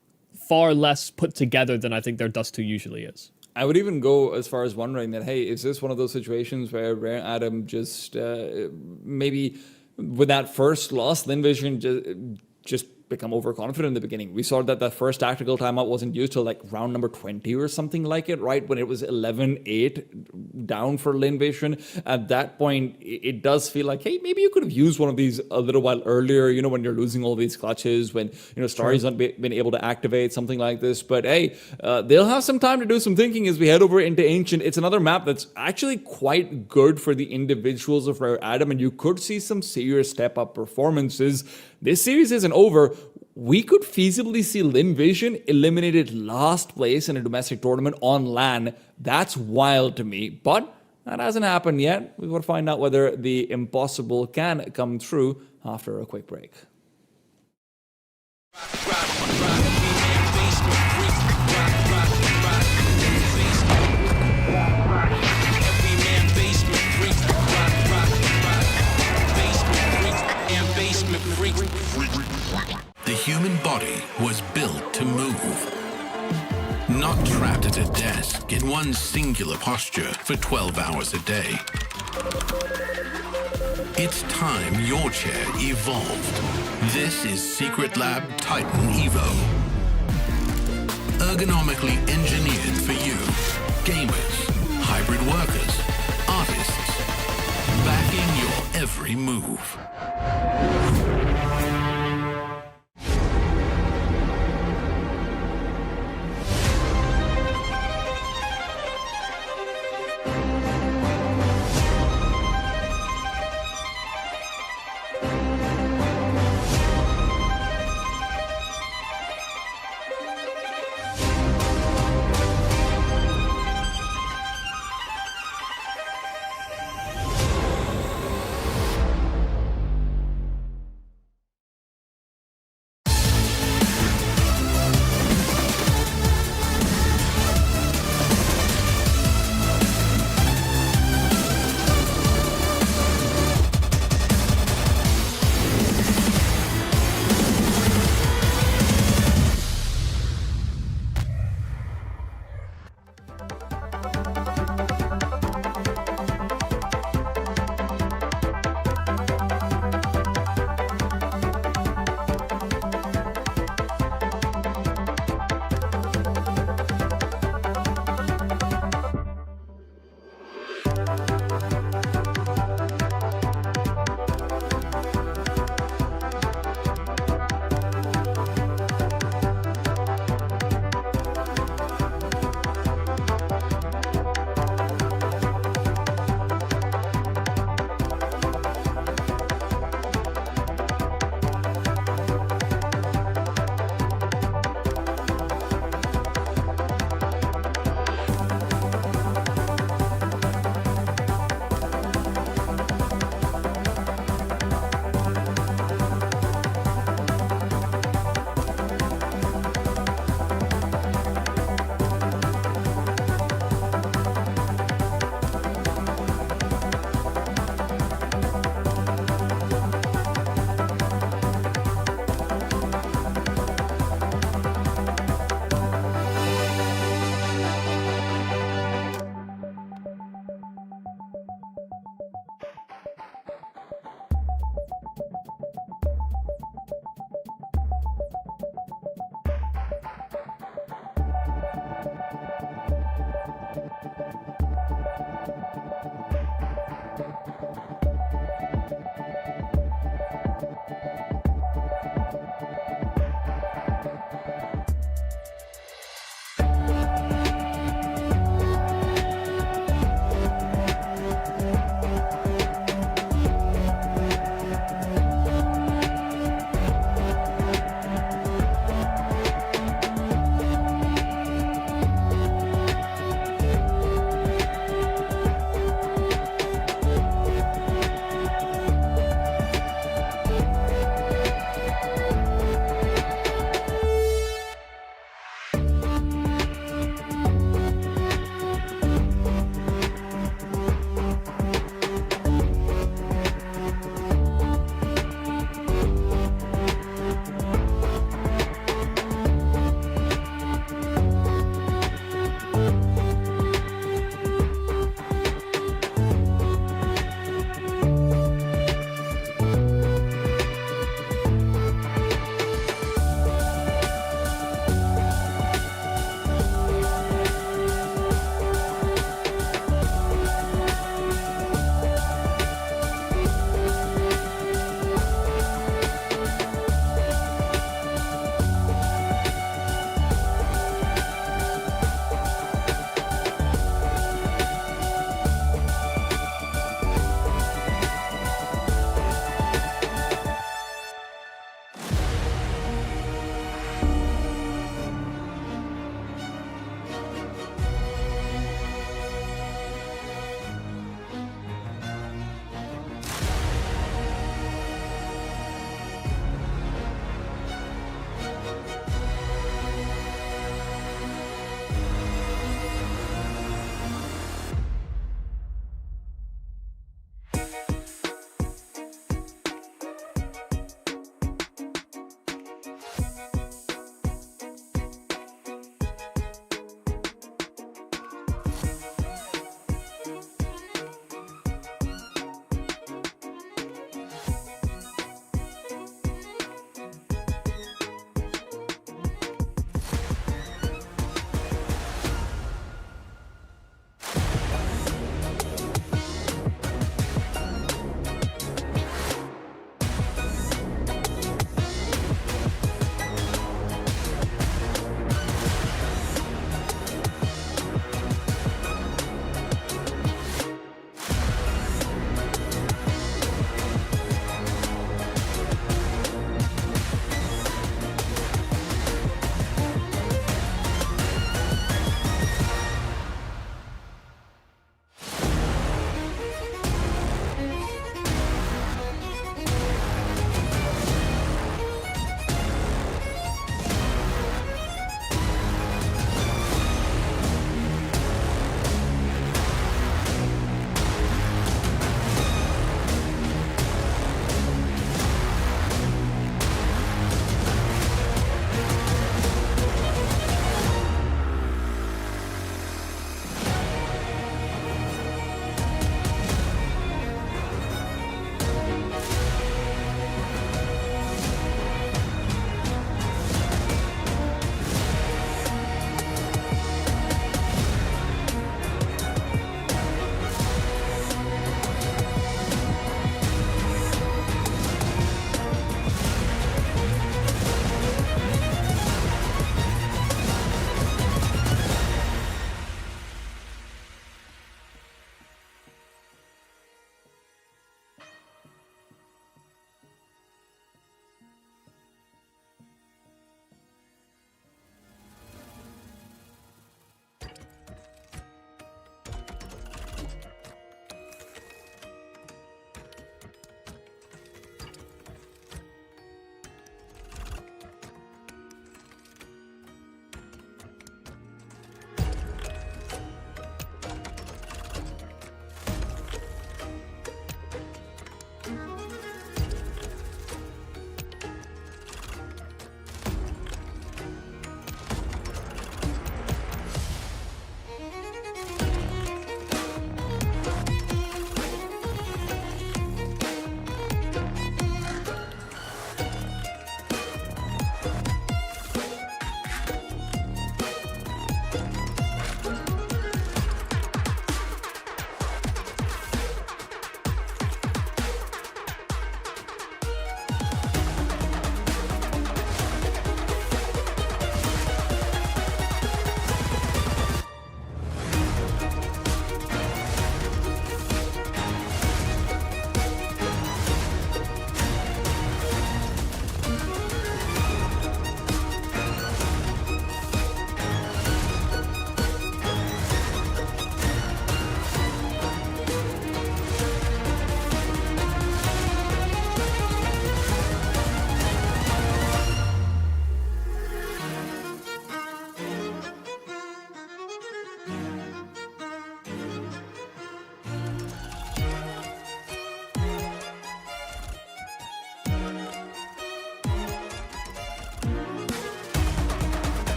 far less put together than I think their Dust 2 usually is. I would even go as far as wondering that, hey, is this one of those situations where Rare Adam just maybe with that first loss, Linvision just become overconfident in the beginning. We saw that first tactical timeout wasn't used till like round number 20 or something like it, right? When it was 11-8 down for Linvision. At that point, it does feel like, hey, maybe you could have used one of these a little while earlier, you know, when you're losing all these clutches, when, you know, Starry's not been able to activate something like this. But hey, they'll have some time to do some thinking as we head over into Ancient. It's another map that's actually quite good for the individuals of Rare Adam, and you could see some serious step-up performances. This series isn't over. We could feasibly see Linvision eliminated last place in a domestic tournament on LAN. That's wild to me, but that hasn't happened yet. We will find out whether the impossible can come true after a quick break. The human body was built to move. Not trapped at a desk in one singular posture for 12 hours a day. It's time your chair evolved. This is Secret Lab Titan Evo. Ergonomically engineered for you, gamers, hybrid workers, artists, backing your every move.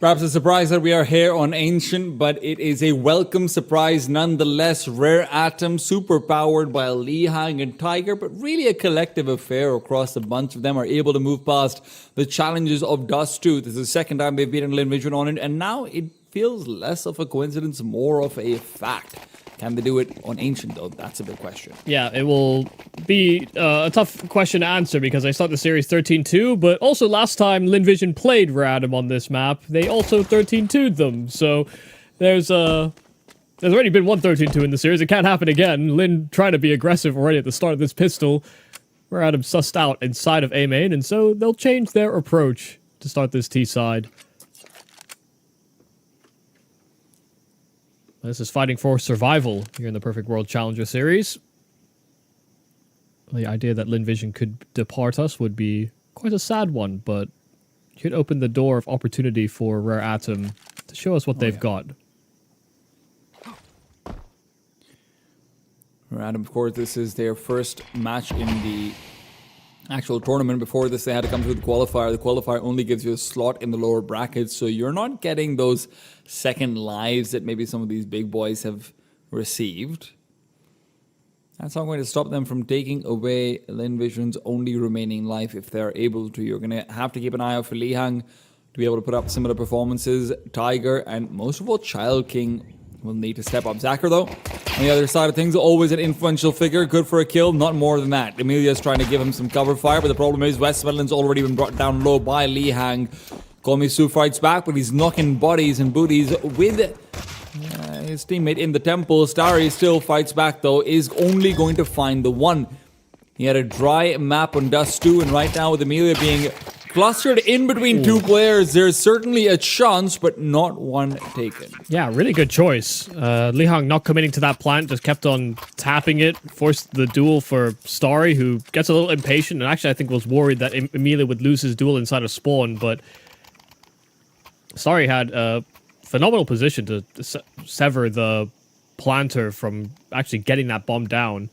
Perhaps a surprise that we are here on Ancient, but it is a welcome surprise nonetheless. Rare Atom, super powered by Lihang and Tiger, but really a collective affair across a bunch of them, are able to move past the challenges of Dust 2. This is the second time they've beaten Lin Vision on it, and now it feels less of a coincidence, more of a fact. Can they do it on Ancient, though? That's a big question. Yeah, it will be a tough question to answer because I start the series 13-2, but also last time Lin Vision played Radom on this map, they also 13-2'd them. So there's already been one 13-2 in the series. It can't happen again. Lin trying to be aggressive already at the start of this pistol. Radom sussed out inside of A main, and so they'll change their approach to start this T side. This is fighting for survival here in the Perfect World Challenger Series. The idea that Lin Vision could depart us would be quite a sad one, but could open the door of opportunity for Rare Atom to show us what they've got. Rare Atom, of course, this is their first match in the actual tournament. Before this, they had to come through the qualifier. The qualifier only gives you a slot in the lower brackets, so you're not getting those second lives that maybe some of these big boys have received. That's not going to stop them from taking away Lin Vision's only remaining life if they're able to. You're going to have to keep an eye out for Lihang to be able to put up similar performances. Tiger and most of all Child King will need to step up. Zacher, though, on the other side of things, always an influential figure, good for a kill, not more than that. Emilia's trying to give him some cover fire, but the problem is Westmoreland's already been brought down low by Lihang. Komisu fights back, but he's knocking bodies and booties with his teammate in the temple. Starry still fights back, though, is only going to find the one. He had a dry map on Dust 2, and right now with Emilia being clustered in between two players, there's certainly a chance, but not one taken. Yeah, really good choice. Lihang not committing to that plant, just kept on tapping it, forced the duel for Starry, who gets a little impatient, and actually I think was worried that Emilia would lose his duel inside of spawn, but Starry had a phenomenal position to sever the planter from actually getting that bomb down.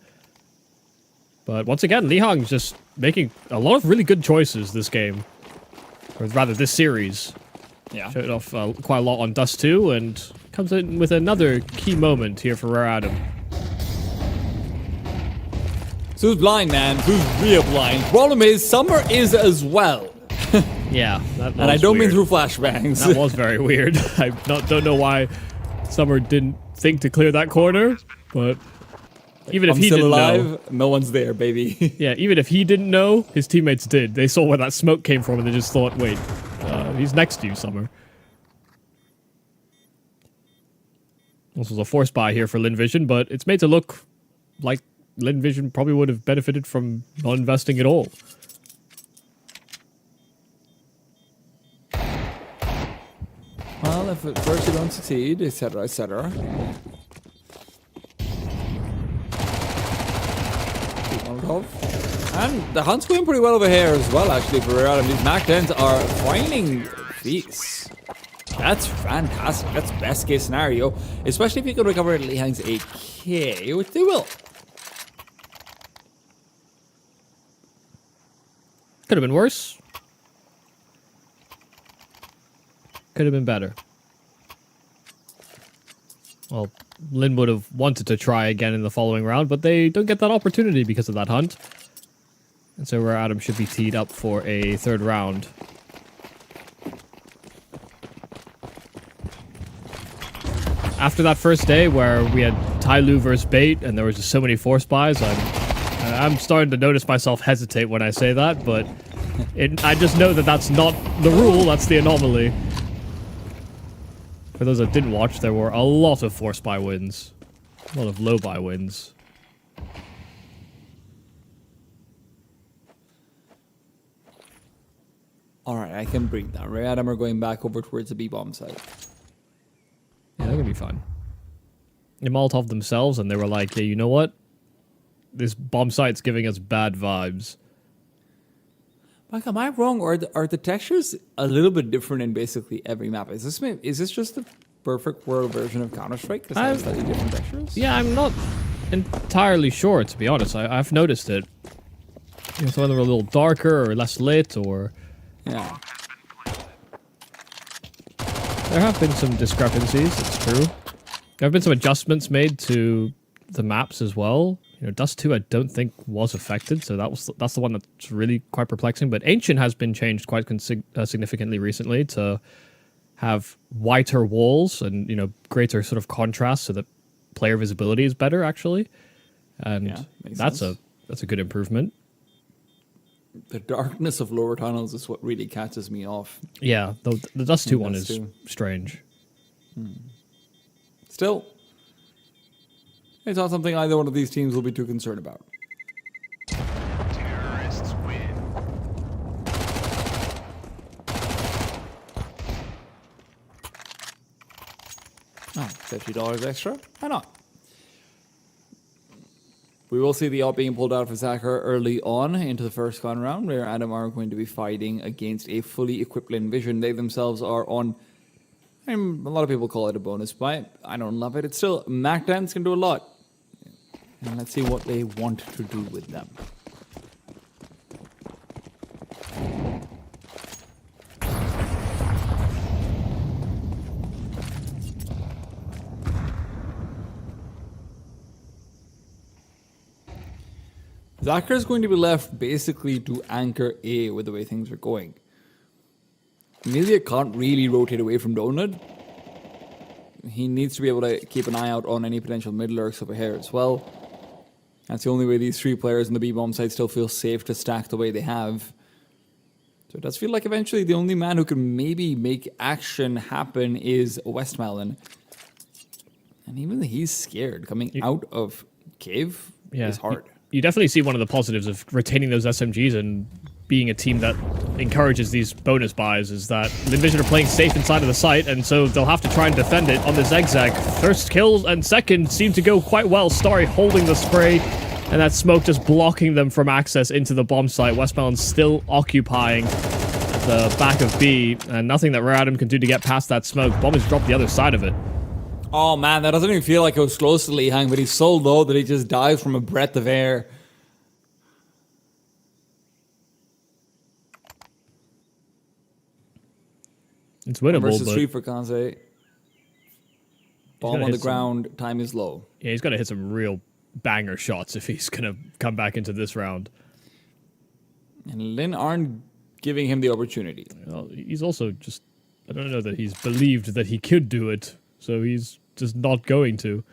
But once again, Lihang's just making a lot of really good choices this game. Or rather, this series. Yeah. Showed off quite a lot on Dust 2, and comes in with another key moment here for Rare Atom. So who's blind, man? Who's real blind? Problem is, Summer is as well. Yeah, that was And I don't weird. mean through flashbangs. That was very weird. I don't know why Summer didn't think to clear that corner, but even if I'm he still didn't alive, know, no one's there, baby. yeah, even if he didn't know, his teammates did. They saw where that smoke came from, and they just thought, "Wait, he's next to you, Summer." This was a force buy here for Lin Vision, but it's made to look like Lin Vision probably would have benefited from not investing at all. Well, if at first you don't succeed, etc., etc. And the hunt's going pretty well over here as well, actually, for Rare Atom. These Mac 10s are finding feasts. That's fantastic. That's best case scenario, especially if you can recover Lihang's AK, which they will. Could have been worse. Could have been better. Well, Lin would have wanted to try again in the following round, but they don't get that opportunity because of that hunt. And so Rare Atom should be teed up for a third round. After that first day where we had Tai Lu versus Bait and there was just so many force buys, I'm starting to notice myself hesitate when I say that, but I just know that that's not the rule, that's the anomaly. For those that didn't watch, there were a lot of force buy wins. A lot of low buy wins. Alright, I can breathe now. Rare Atom are going back over towards the B-bomb site. Yeah, they're gonna be fine. They Molotov themselves, and they were like, "Hey, you know what? This bomb site's giving us bad vibes." Mike, am I wrong? Or are the textures a little bit different in basically every map? Is this just the perfect world version of Counter-Strike? Because I have slightly different textures? Yeah, I'm not entirely sure, to be honest. I've noticed it. You know, some of them are a little darker or less lit, or... Yeah. There have been some discrepancies, it's true. There have been some adjustments made to the maps as well. You know, Dust 2 I don't think was affected, so that's the one that's really quite perplexing. But Ancient has been changed quite significantly recently to have whiter walls and, you know, greater sort of contrast so that player visibility is better, actually. And Yeah, makes that's sense. a good improvement. The darkness of lower tunnels is what really catches me off. Yeah, the Dust 2 one Dust is 2. strange. Still, it's not something either one of these teams will be too concerned about. Terrorists win. Oh, $50 extra? Why not? We will see the op being pulled out for Zachar early on into the first con round, where Adam are going to be fighting against a fully equipped Lin Vision. They themselves are on, a lot of people call it a bonus buy. I don't love it. It's still, Mac-10s can do a lot. And let's see what they want to do with them. Zachar is going to be left basically to anchor A with the way things are going. Amelia can't really rotate away from Donut. He needs to be able to keep an eye out on any potential mid lurks over here as well. That's the only way these three players in the B-bomb side still feel safe to stack the way they have. So it does feel like eventually the only man who can maybe make action happen is Westmelon. And even he's scared. Coming out of cave is hard. You definitely see one of the positives of retaining those SMGs and being a team that encourages these bonus buys is that Lin Vision are playing safe inside of the site, and so they'll have to try and defend it on the zigzag. First kill and second seem to go quite well. Starry holding the spray, and that smoke just blocking them from access into the bomb site. Westmelon still occupying the back of B, and nothing that Rare Adam can do to get past that smoke. Bomb is dropped the other side of it. Oh man, that doesn't even feel like it was close to Lee Hang, but he's so low that he just dives from a breath of air. It's winnable, Versus but 3 for Kaze. Bomb on the ground, time is low. yeah, he's got to hit some real banger shots if he's going to come back into this round. And Lin aren't giving him the opportunity. Well, he's also just, I don't know that he's believed that he could do it, so he's just not going to.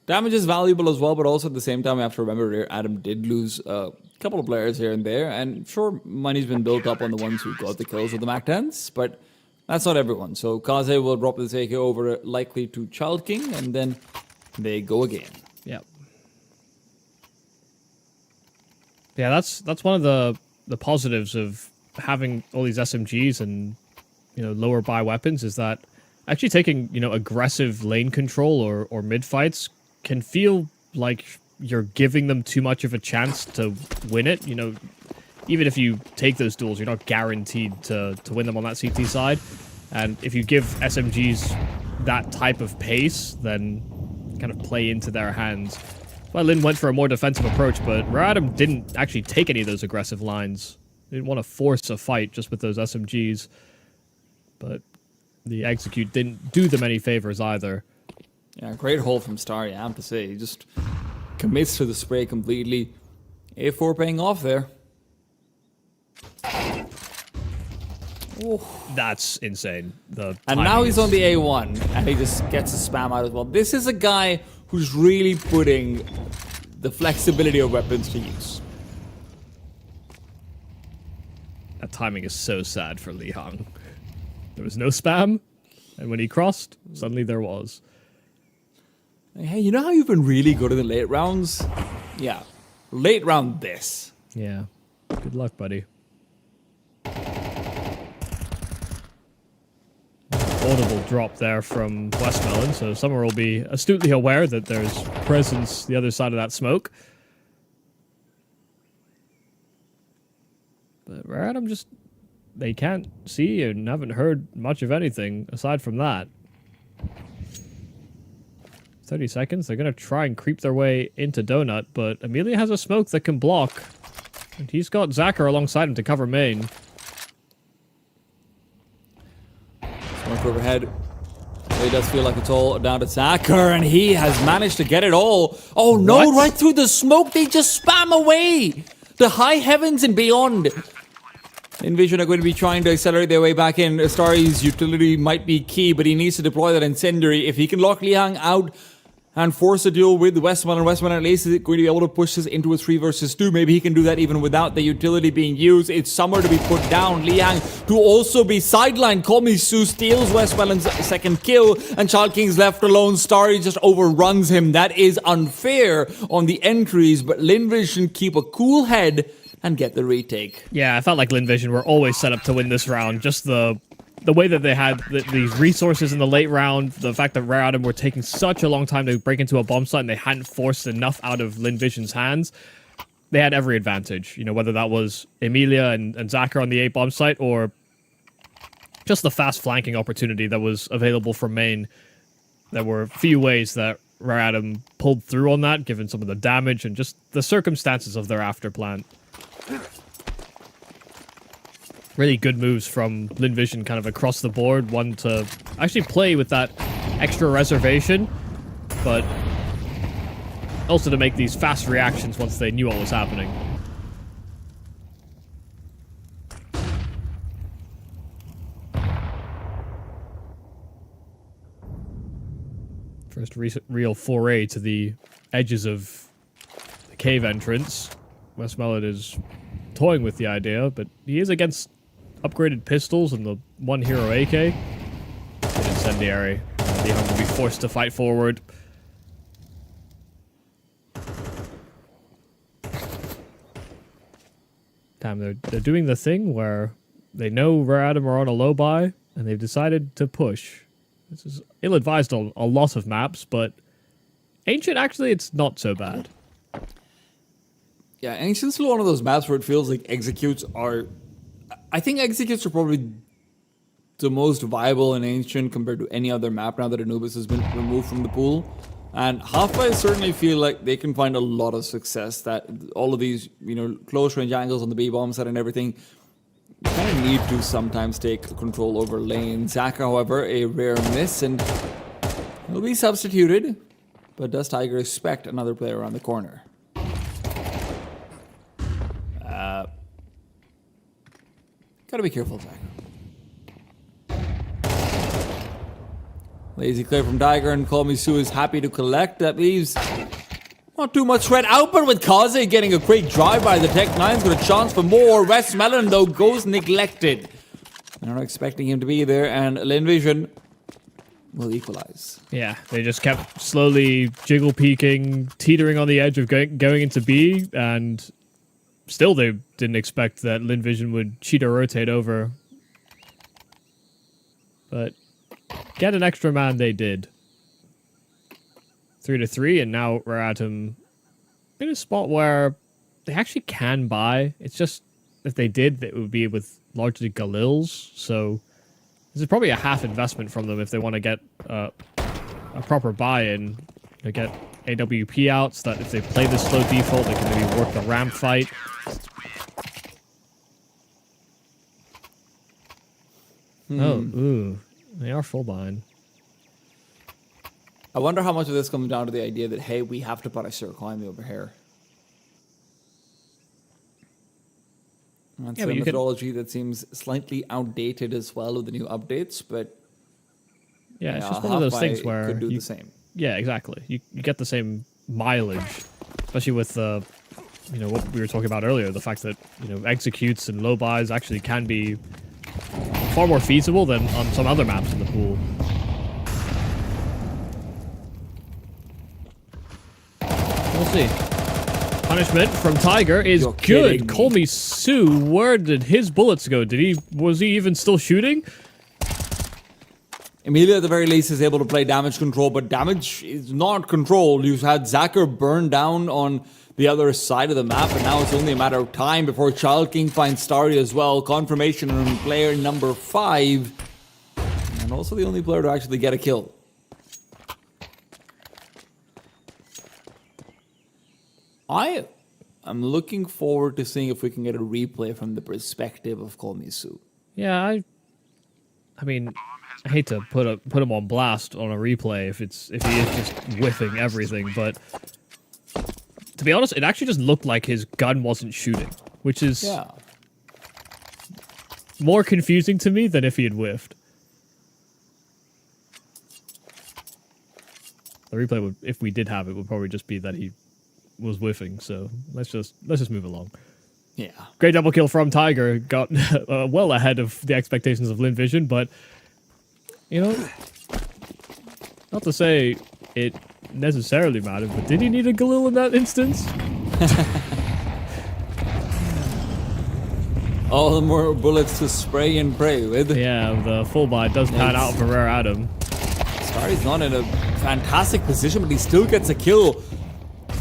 Damage is valuable as well, but also at the same time, we have to remember here, Adam did lose a couple of players here and there, and sure, money's been built up on the ones who got the kills with the Mac-10s, but that's not everyone. So Kaze will drop this AK over likely to Child King, and then they go again. Yep. Yeah, that's one of the positives of having all these SMGs and, you know, lower buy weapons is that actually taking, you know, aggressive lane control or mid fights can feel like you're giving them too much of a chance to win it. You know, even if you take those duels, you're not guaranteed to win them on that CT side. And if you give SMGs that type of pace, then kind of play into their hands. Well, Lin went for a more defensive approach, but Rare Adam didn't actually take any of those aggressive lines. They didn't want to force a fight just with those SMGs. But the execute didn't do them any favors either. Yeah, great hold from Starry, I have to say. He just commits to the spray completely. A4 paying off there. That's insane. And now he's on the A1, and he just gets a spam out as well. This is a guy who's really putting the flexibility of weapons to use. That timing is so sad for Li Hang. There was no spam, and when he crossed, suddenly there was. Hey, you know how you've been really good in the late rounds? Yeah, late round this. Yeah. Good luck, buddy. Audible drop there from Westmelon, so someone will be astutely aware that there's presence the other side of that smoke. But Rare Adam just, they can't see and haven't heard much of anything aside from that. 30 seconds, they're going to try and creep their way into Donut, but Amelia has a smoke that can block. And he's got Zacher alongside him to cover main. Smoke overhead. It does feel like it's all down to Zacher, and he has managed to get it all. Oh no, What? right through the smoke, they just spam away! The high heavens and beyond. Invision are going to be trying to accelerate their way back in. Starry's utility might be key, but he needs to deploy that incendiary. If he can lock Liang out and force a duel with Westmelon, Westmelon at least is going to be able to push this into a 3 versus 2. Maybe he can do that even without the utility being used. It's somewhere to be put down. Liang to also be sidelined. Call Me Sue steals Westmelon's second kill, and Child King's left alone. Starry just overruns him. That is unfair on the entries, but Linvision keep a cool head and get the retake. Yeah, I felt like Linvision were always set up to win this round. Just the way that they had these resources in the late round, the fact that Rare Adam were taking such a long time to break into a bomb site and they hadn't forced enough out of Linvision's hands, they had every advantage. You know, whether that was Emilia and Zacher on the 8 bomb site or just the fast flanking opportunity that was available from main. There were few ways that Rare Adam pulled through on that, given some of the damage and just the circumstances of their afterplant. Really good moves from Linvision kind of across the board. One to actually play with that extra reservation, but also to make these fast reactions once they knew what was happening. First real foray to the edges of the cave entrance. Westmelon is toying with the idea, but he is against upgraded pistols and the one hero AK. An incendiary. Liang will be forced to fight forward. Damn, they're doing the thing where they know Rare Adam are on a low buy, and they've decided to push. This is ill-advised on a lot of maps, but Ancient, actually, it's not so bad. Yeah, Ancient's still one of those maps where it feels like executes are... I think executes are probably the most viable in Ancient compared to any other map now that Anubis has been removed from the pool. And Half-Life certainly feel like they can find a lot of success. That all of these, you know, close range angles on the B-bomb set and everything, you kind of need to sometimes take control over lane. Zacher, however, a rare miss, and he'll be substituted. But does Tiger expect another player around the corner? Gotta be careful, Tiger. Lazy clear from Tiger, and Call Me Sue is happy to collect. That leaves not too much threat out, but with Kaze getting a great drive by the Tech 9's got a chance for more. Westmelon, though, goes neglected. They're not expecting him to be there, and Linvision will equalize. Yeah, they just kept slowly jiggle peeking, teetering on the edge of going into B, and still they didn't expect that Linvision would cheat or rotate over. But get an extra man they did. 3-3, and now we're at him in a spot where they actually can buy. It's just, if they did, it would be with largely Galils, so this is probably a half investment from them if they want to get a proper buy-in. They get AWP out so that if they play this slow default, they can maybe work the ramp fight. Oh, ooh. They are full behind. I wonder how much of this comes down to the idea that, hey, we have to put a circle on over here. That's a methodology that seems slightly outdated as well with the new updates, but yeah, it's just one of those things where could do the same. Yeah, exactly. You get the same mileage, especially with the, you know, what we were talking about earlier, the fact that, you know, executes and low buys actually can be far more feasible than on some other maps in the pool. We'll see. Punishment from Tiger is good. Call Me Sue. Where did his bullets go? Was he even still shooting? Emilia, at the very least, is able to play damage control, but damage is not controlled. You've had Zacher burn down on the other side of the map, and now it's only a matter of time before Child King finds Starry as well. Confirmation on player number 5, and also the only player to actually get a kill. I'm looking forward to seeing if we can get a replay from the perspective of Kolmisu. Yeah, I mean, I hate to put him on blast on a replay if he is just whiffing everything, but to be honest, it actually just looked like his gun wasn't shooting, which is more confusing to me than if he had whiffed. The replay would, if we did have it, would probably just be that he was whiffing. So let's just move along. Yeah. Great double kill from Tiger. Got well ahead of the expectations of Lin Vision, but you know, not to say it necessarily mattered, but did he need a Galil in that instance? All the more bullets to spray and pray with. Yeah, the full buy does pan out for Rare Adam. Starry's not in a fantastic position, but he still gets a kill.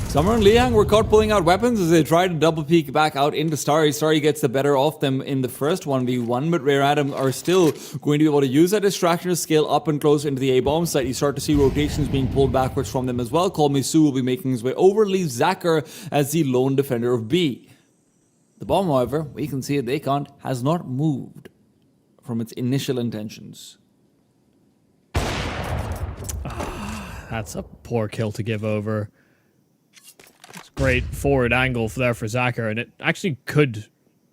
Summer and Liang were caught pulling out weapons as they tried to double peek back out into Starry. Starry gets the better of them in the first 1v1, but Rare Adam are still going to be able to use that distraction to scale up and close into the A-bomb site. You start to see rotations being pulled backwards from them as well. Kolmisu will be making his way over, leaves Zacher as the lone defender of B. The bomb, however, we can see it, they can't, has not moved from its initial intentions. That's a poor kill to give over. It's a great forward angle there for Zacher, and it actually could,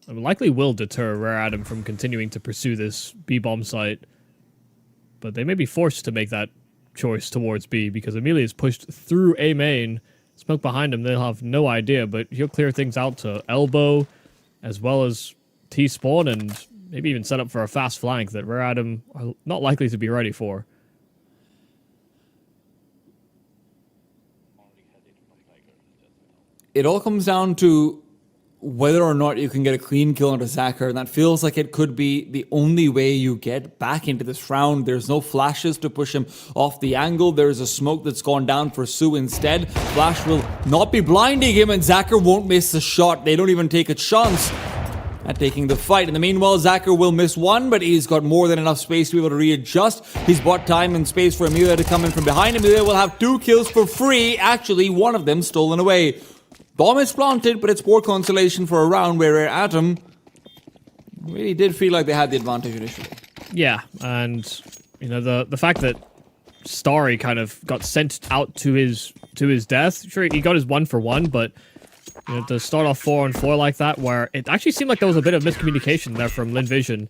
I mean, likely will deter Rare Adam from continuing to pursue this B-bomb site. But they may be forced to make that choice towards B, because Amelia is pushed through A main. Smoke behind him, they'll have no idea, but he'll clear things out to elbow, as well as T-spawn, and maybe even set up for a fast flank that Rare Adam are not likely to be ready for. It all comes down to whether or not you can get a clean kill onto Zacher, and that feels like it could be the only way you get back into this round. There's no flashes to push him off the angle. There's a smoke that's gone down for Su instead. Flash will not be blinding him, and Zacher won't miss the shot. They don't even take a chance at taking the fight. In the meanwhile, Zacher will miss one, but he's got more than enough space to be able to readjust. He's bought time and space for Amelia to come in from behind. Amelia will have 2 kills for free. Actually, one of them stolen away. Bomb is planted, but it's poor consolation for a round where Rare Adam really did feel like they had the advantage initially. Yeah, and you know, the fact that Starry kind of got sent out to his death. Sure, he got his 1-for-1, but you know, to start off 4-on-4 like that, where it actually seemed like there was a bit of miscommunication there from Lin Vision.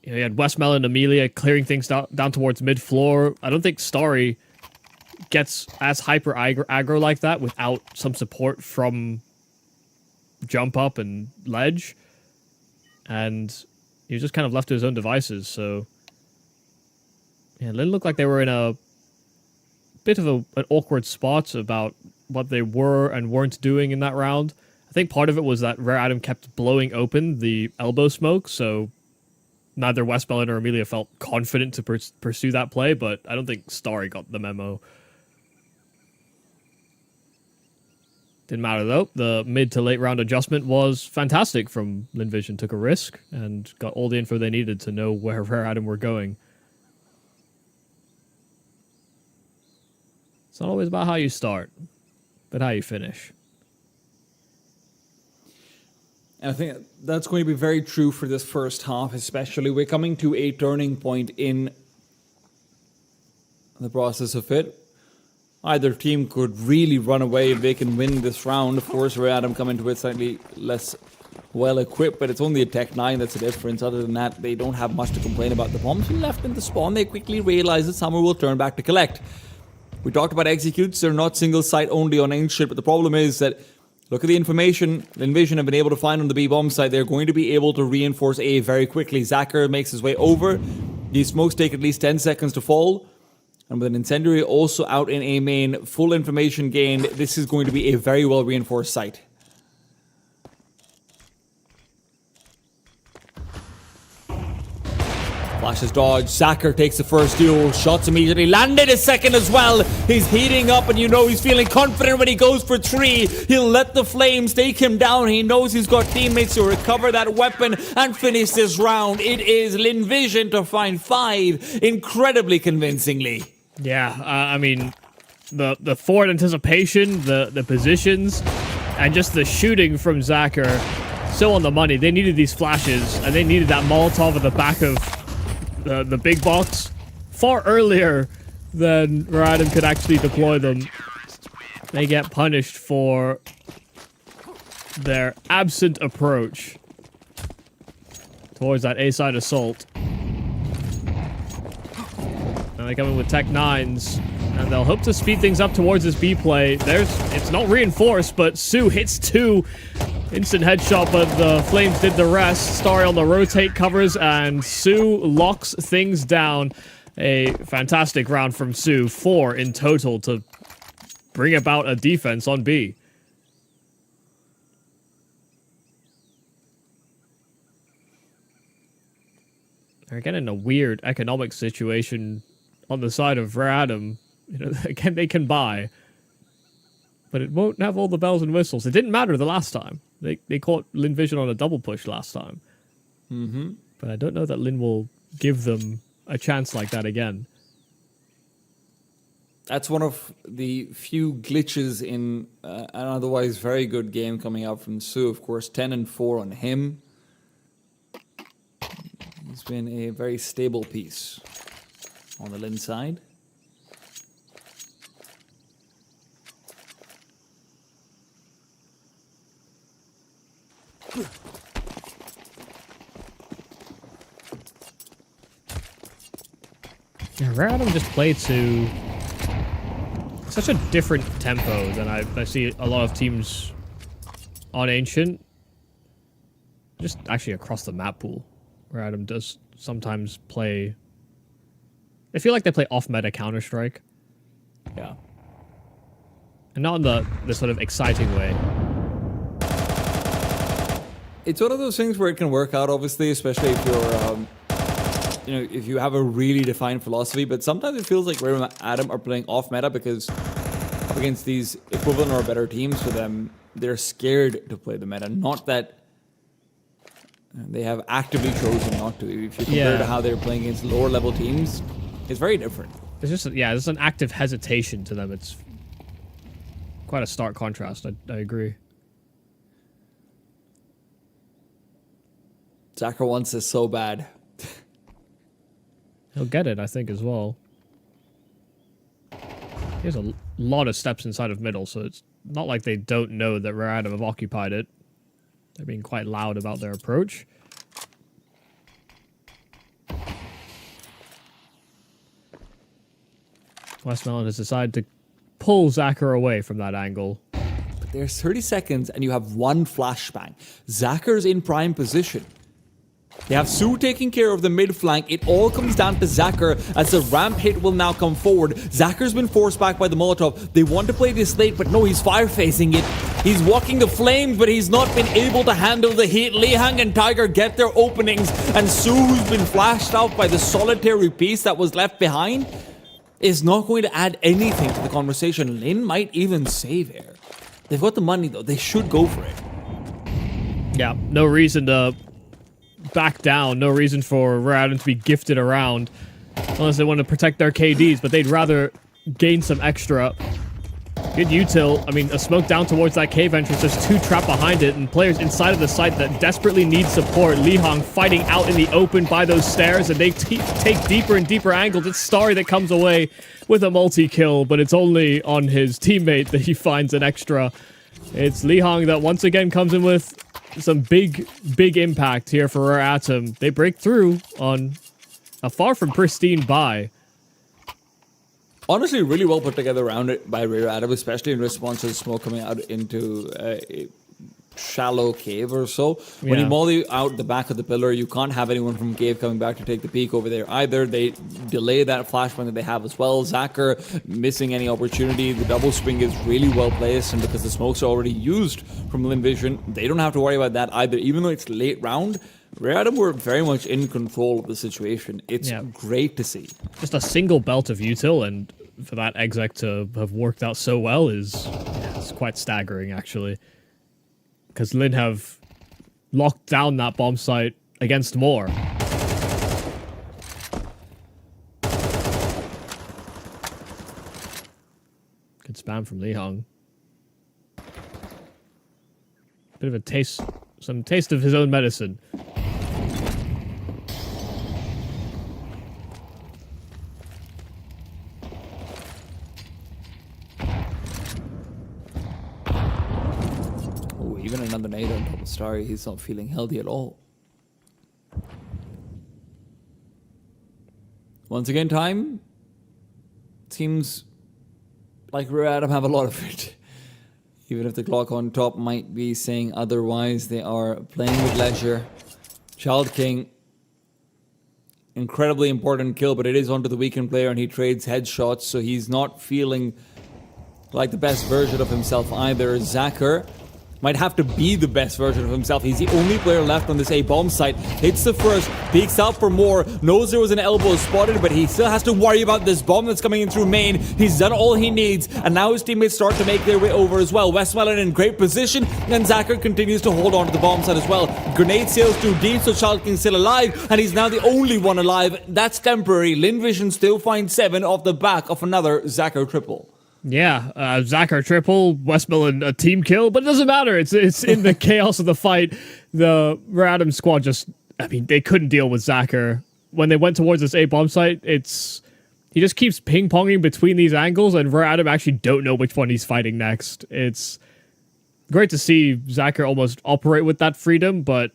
You know, you had Westmel and Amelia clearing things down towards mid-floor. I don't think Starry gets as hyper aggro like that without some support from jump up and ledge, and he was just kind of left to his own devices. So yeah, Lin looked like they were in a bit of an awkward spot about what they were and weren't doing in that round. I think part of it was that Rare Adam kept blowing open the elbow smoke, so neither Westbellin or Amelia felt confident to pursue that play, but I don't think Starry got the memo. Didn't matter though. The mid to late round adjustment was fantastic from Lin Vision. Took a risk and got all the info they needed to know where Rare Adam were going. It's not always about how you start, but how you finish. And I think that's going to be very true for this first half, especially. We're coming to a turning point in the process of it. Either team could really run away if they can win this round. Of course, Rare Adam come into it slightly less well-equipped, but it's only a Tech 9 that's the difference. Other than that, they don't have much to complain about. The bombs we left in the spawn, they quickly realize that Summer will turn back to collect. We talked about executes. They're not single site only on Ancient, but the problem is that look at the information Lin Vision have been able to find on the B-bomb site. They're going to be able to reinforce A very quickly. Zacher makes his way over. These smokes take at least 10 seconds to fall. And with an incendiary also out in A main, full information gained, this is going to be a very well reinforced site. Flashes dodge, Zacher takes the first duel, shots immediately, landed a second as well. He's heating up and you know he's feeling confident when he goes for 3. He'll let the flames take him down. He knows he's got teammates to recover that weapon and finish this round. It is Lin Vision to find 5 incredibly convincingly. Yeah, I mean, the forward anticipation, the positions, And just the shooting from Zacher, so on the money. They needed these flashes, and they needed that Molotov at the back of the big box far earlier than Radom could actually deploy them. They get punished for their absent approach towards that A-side assault. Now they come in with Tech 9s, and they'll hope to speed things up towards this B play. It's not reinforced, but Su hits 2. Instant headshot, but the Flames did the rest. Starry on the rotate covers, and Su locks things down. A fantastic round from Su. 4 in total to bring about a defense on B. They're again in a weird economic situation on the side of Radom. You know, again, they can buy, but it won't have all the bells and whistles. It didn't matter the last time. They caught Lin Vision on a double push last time. But I don't know that Lin will give them a chance like that again. That's one of the few glitches in an otherwise very good game coming out from Su. Of course, 10-4 on him. He's been a very stable piece on the Lin side. Yeah, Radom just played to such a different tempo than I see a lot of teams on Ancient. Just actually across the map pool. Radom does sometimes play... I feel like they play off-meta Counter-Strike. Yeah. And not in the sort of exciting way. It's one of those things where it can work out, obviously, especially if you're, if you have a really defined philosophy. But sometimes it feels like Ray and Adam are playing off meta because up against these equivalent or better teams for them, they're scared to play the meta. Not that they have actively chosen not to. If you compare to how they're playing against lower level teams, it's very different. It's just, there's an active hesitation to them. It's quite a stark contrast. I agree. Zacher wants this so bad. He'll get it, I think, as well. He has a lot of steps inside of middle, so it's not like they don't know that Radom have occupied it. They're being quite loud about their approach. Westmelon has decided to pull Zacher away from that angle. But there's 30 seconds and you have one flashbang. Zacher's in prime position. They have Su taking care of the mid flank. It all comes down to Zacher as the ramp hit will now come forward. Zacher's been forced back by the Molotov. They want to play this late, but no, he's fire facing it. He's walking the flames, but he's not been able to handle the hit. Lehang and Tiger get their openings, and Su, who's been flashed out by the solitary piece that was left behind, is not going to add anything to the conversation. Lin might even save here. They've got the money, though. They should go for it. Yeah, no reason to back down. No reason for Radom to be gifted around unless they want to protect their KDs, but they'd rather gain some extra. Good util. I mean, a smoke down towards that cave entrance. There's two trapped behind it, and players inside of the site that desperately need support. Lehang fighting out in the open by those stairs, and they take deeper and deeper angles. It's Starry that comes away with a multi-kill, but it's only on his teammate that he finds an extra. It's Lehang that once again comes in with some big impact here for Rare Atom. They break through on a far from pristine buy. Honestly, really well put together around it by Rare Atom, especially in response to the smoke coming out into a shallow cave or so. When you molly out the back of the pillar, you can't have anyone from cave coming back to take the peek over there either. They delay that flashbang that they have as well. Zacher missing any opportunity. The double spring is really well placed, and because the smokes are already used from Lin Vision, they don't have to worry about that either. Even though it's late round, Rare Atom were very much in control of the situation. It's great to see. Just a single belt of util, and for that exec to have worked out so well is it's quite staggering, actually. Because Lin have locked down that bomb site against more. Good spam from Lehang. bit of a taste, some taste of his own medicine. Oh, even another nade on top of Starry. He's not feeling healthy at all. Once again, time seems like Rear Adam have a lot of it. Even if the clock on top might be saying otherwise, they are playing with leisure. Child King, incredibly important kill, but it is onto the weakened player and he trades headshots, so he's not feeling like the best version of himself either. Zacher might have to be the best version of himself. He's the only player left on this A-bomb site. Hits the first, peeks out for more, knows there was an elbow spotted, but he still has to worry about this bomb that's coming in through main. He's done all he needs, and now his teammates start to make their way over as well. Westmelon in great position, and Zacher continues to hold on to the bomb site as well. Grenade sails too deep, so Child King's still alive, and he's now the only one alive. That's temporary. Lin Vision still finds 7 off the back of another Zacher triple. Yeah, Zacher triple, Westmelon a team kill, but it doesn't matter. It's in the chaos of the fight. The Rear Adam squad just, I mean, they couldn't deal with Zacher. When they went towards this A-bomb site, he just keeps ping-ponging between these angles, and Rear Adam actually don't know which one he's fighting next. It's great to see Zacher almost operate with that freedom, but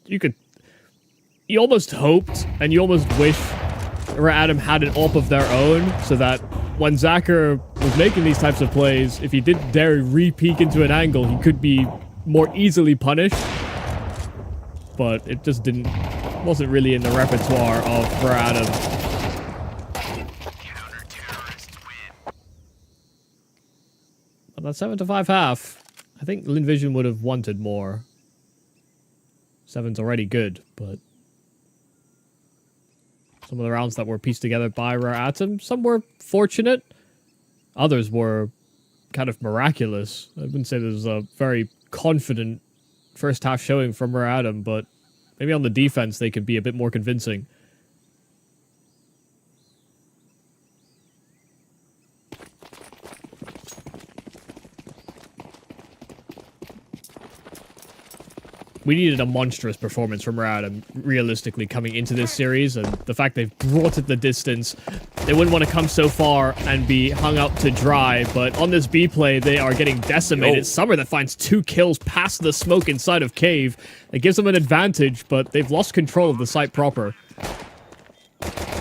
you almost hoped, and you almost wish Rear Adam had an AWP of their own, so that when Zacher was making these types of plays, if he did dare re-peek into an angle, he could be more easily punished. But it just wasn't really in the repertoire of Rear Adam. But that 7-5 half, I think Lin Vision would have wanted more. 7's already good, but some of the rounds that were pieced together by Rear Adam, some were fortunate, others were kind of miraculous. I wouldn't say there's a very confident first half showing from Rear Adam, but maybe on the defense they could be a bit more convincing. We needed a monstrous performance from Rear Adam, realistically, coming into this series, and the fact they've brought it the distance. They wouldn't want to come so far and be hung out to dry, but on this B play, they are getting decimated. Summer that finds 2 kills past the smoke inside of Cave. It gives them an advantage, but they've lost control of the site proper.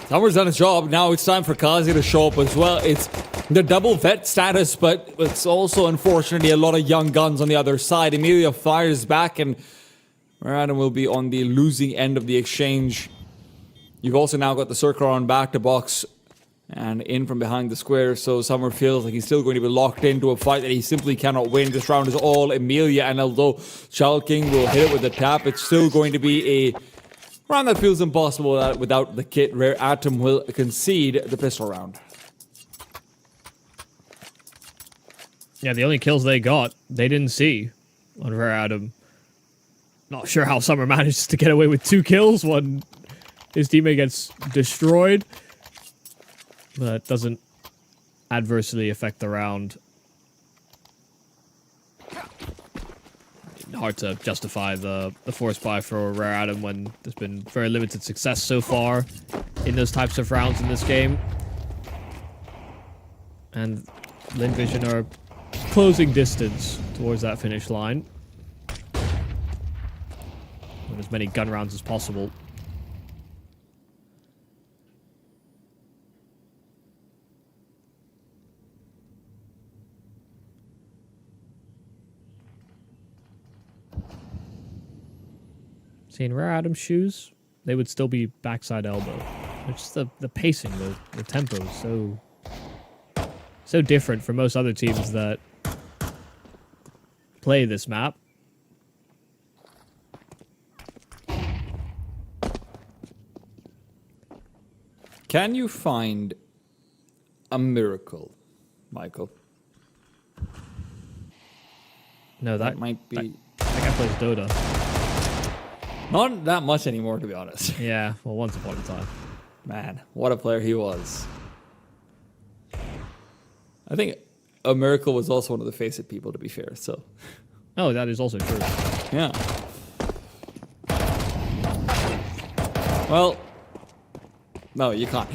Summer's done his job. Now it's time for Kazi to show up as well. It's the double vet status, but it's also, unfortunately, a lot of young guns on the other side. Emilia fires back, and Rear Adam will be on the losing end of the exchange. You've also now got the circle on back to box and in from behind the square, so Summer feels like he's still going to be locked into a fight that he simply cannot win. This round is all Emilia, and although Child King will hit it with a tap, it's still going to be a round that feels impossible without the kit. Rear Adam will concede the pistol round. Yeah, the only kills they got, they didn't see on Rear Adam. Not sure how Summer manages to get away with 2 kills when his teammate gets destroyed. But it doesn't adversely affect the round. Hard to justify the force buy for Rear Adam when there's been very limited success so far in those types of rounds in this game. And Lin Vision are closing distance towards that finish line. With as many gun rounds as possible. See, in Rear Adam's shoes, they would still be backside elbow. It's just the pacing, the tempo is so different from most other teams that play this map. Can you find a miracle, Michael? No, that might be... That guy plays Dota. Not that much anymore, to be honest. Yeah, well, once upon a time. Man, what a player he was. I think a miracle was also one of the Face It people, to be fair, so... Oh, that is also true. Yeah. Well, no, you can't.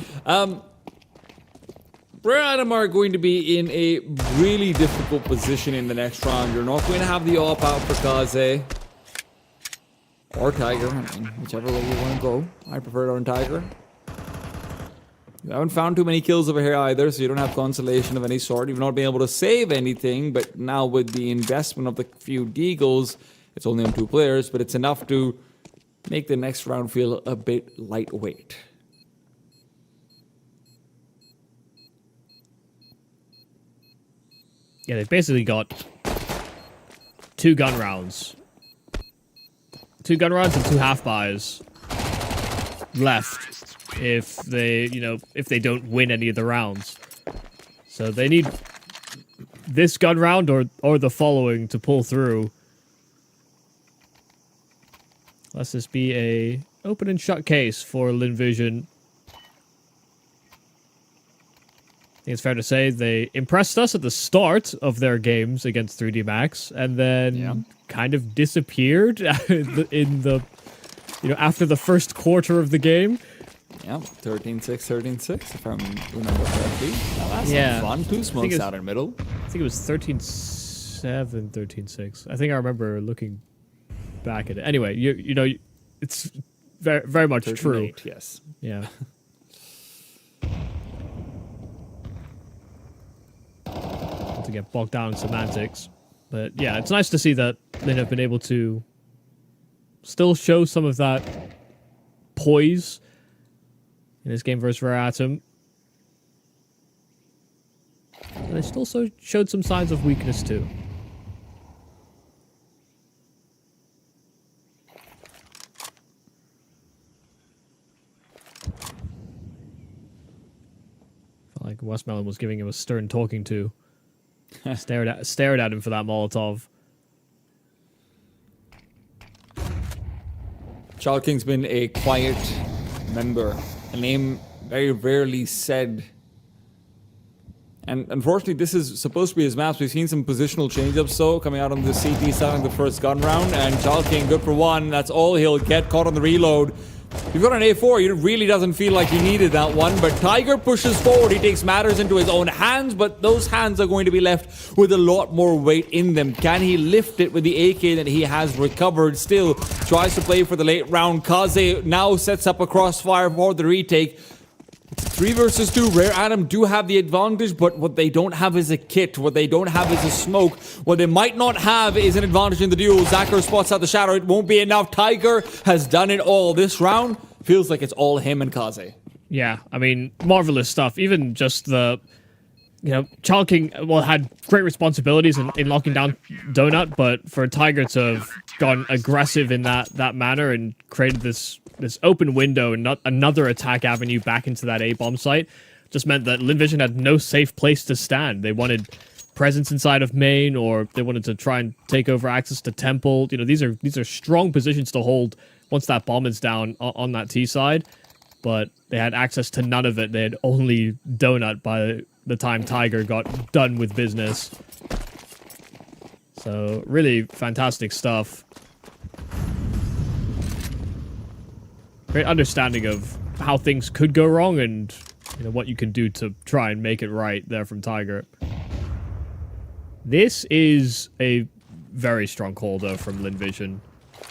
Rare Adam are going to be in a really difficult position in the next round. You're not going to have the AWP out for Kaze. Or Tiger. I mean, whichever way you want to go. I prefer it on Tiger. You haven't found too many kills over here either, so you don't have consolation of any sort. You've not been able to save anything, but now with the investment of the few deagles, it's only on 2 players, but it's enough to make the next round feel a bit lightweight. Yeah, they've basically got 2 gun rounds. 2 gun rounds and 2 half buys left if they, if they don't win any of the rounds. So they need this gun round or the following to pull through. Let's this be a open and shut case for Linvision. I think it's fair to say they impressed us at the start of their games against 3D Max, and then kind of disappeared in the, after the first quarter of the game. Yeah, 13-6, 13-6, if I remember correctly. Now that's Yeah. fun. 2 smokes out in the middle. I think it was 13-7, 13-6. I think I remember looking back at it. Anyway, it's very, very much true. 13-8, yes. Yeah. Not to get bogged down in semantics. But yeah, it's nice to see that Lin have been able to still show some of that poise in this game versus Rare Atom. And they still showed some signs of weakness too. Felt like Westmelon was giving him a stern talking to. stared at him for that Molotov. Child King's been a quiet member, a name very rarely said. And unfortunately, this is supposed to be his maps. We've seen some positional change-ups, so coming out on the CT side in the first gun round, and Child King good for 1. That's all he'll get, caught on the reload. You've got an A4, it really doesn't feel like he needed that one, but Tiger pushes forward. He takes matters into his own hands, but those hands are going to be left with a lot more weight in them. Can he lift it with the AK that he has recovered? Still tries to play for the late round. Kaze now sets up a crossfire for the retake. It's 3 versus 2. Rare Atom do have the advantage, but what they don't have is a kit. What they don't have is a smoke. What they might not have is an advantage in the duel. Zacher spots out the shadow. It won't be enough. Tiger has done it all. This round feels like it's all him and Kaze. Yeah, I mean, marvelous stuff. Even just the, Child King, had great responsibilities in locking down Donut, but for Tiger to have gone aggressive in that manner and created this open window and not another attack avenue back into that A-bomb site just meant that Linvision had no safe place to stand. They wanted presence inside of main, or they wanted to try and take over access to Temple. These are strong positions to hold once that bomb is down on that T side, but they had access to none of it. They had only Donut by the time Tiger got done with business. So really fantastic stuff. Great understanding of how things could go wrong and what you can do to try and make it right there from Tiger. This is a very strong call though from Linvision.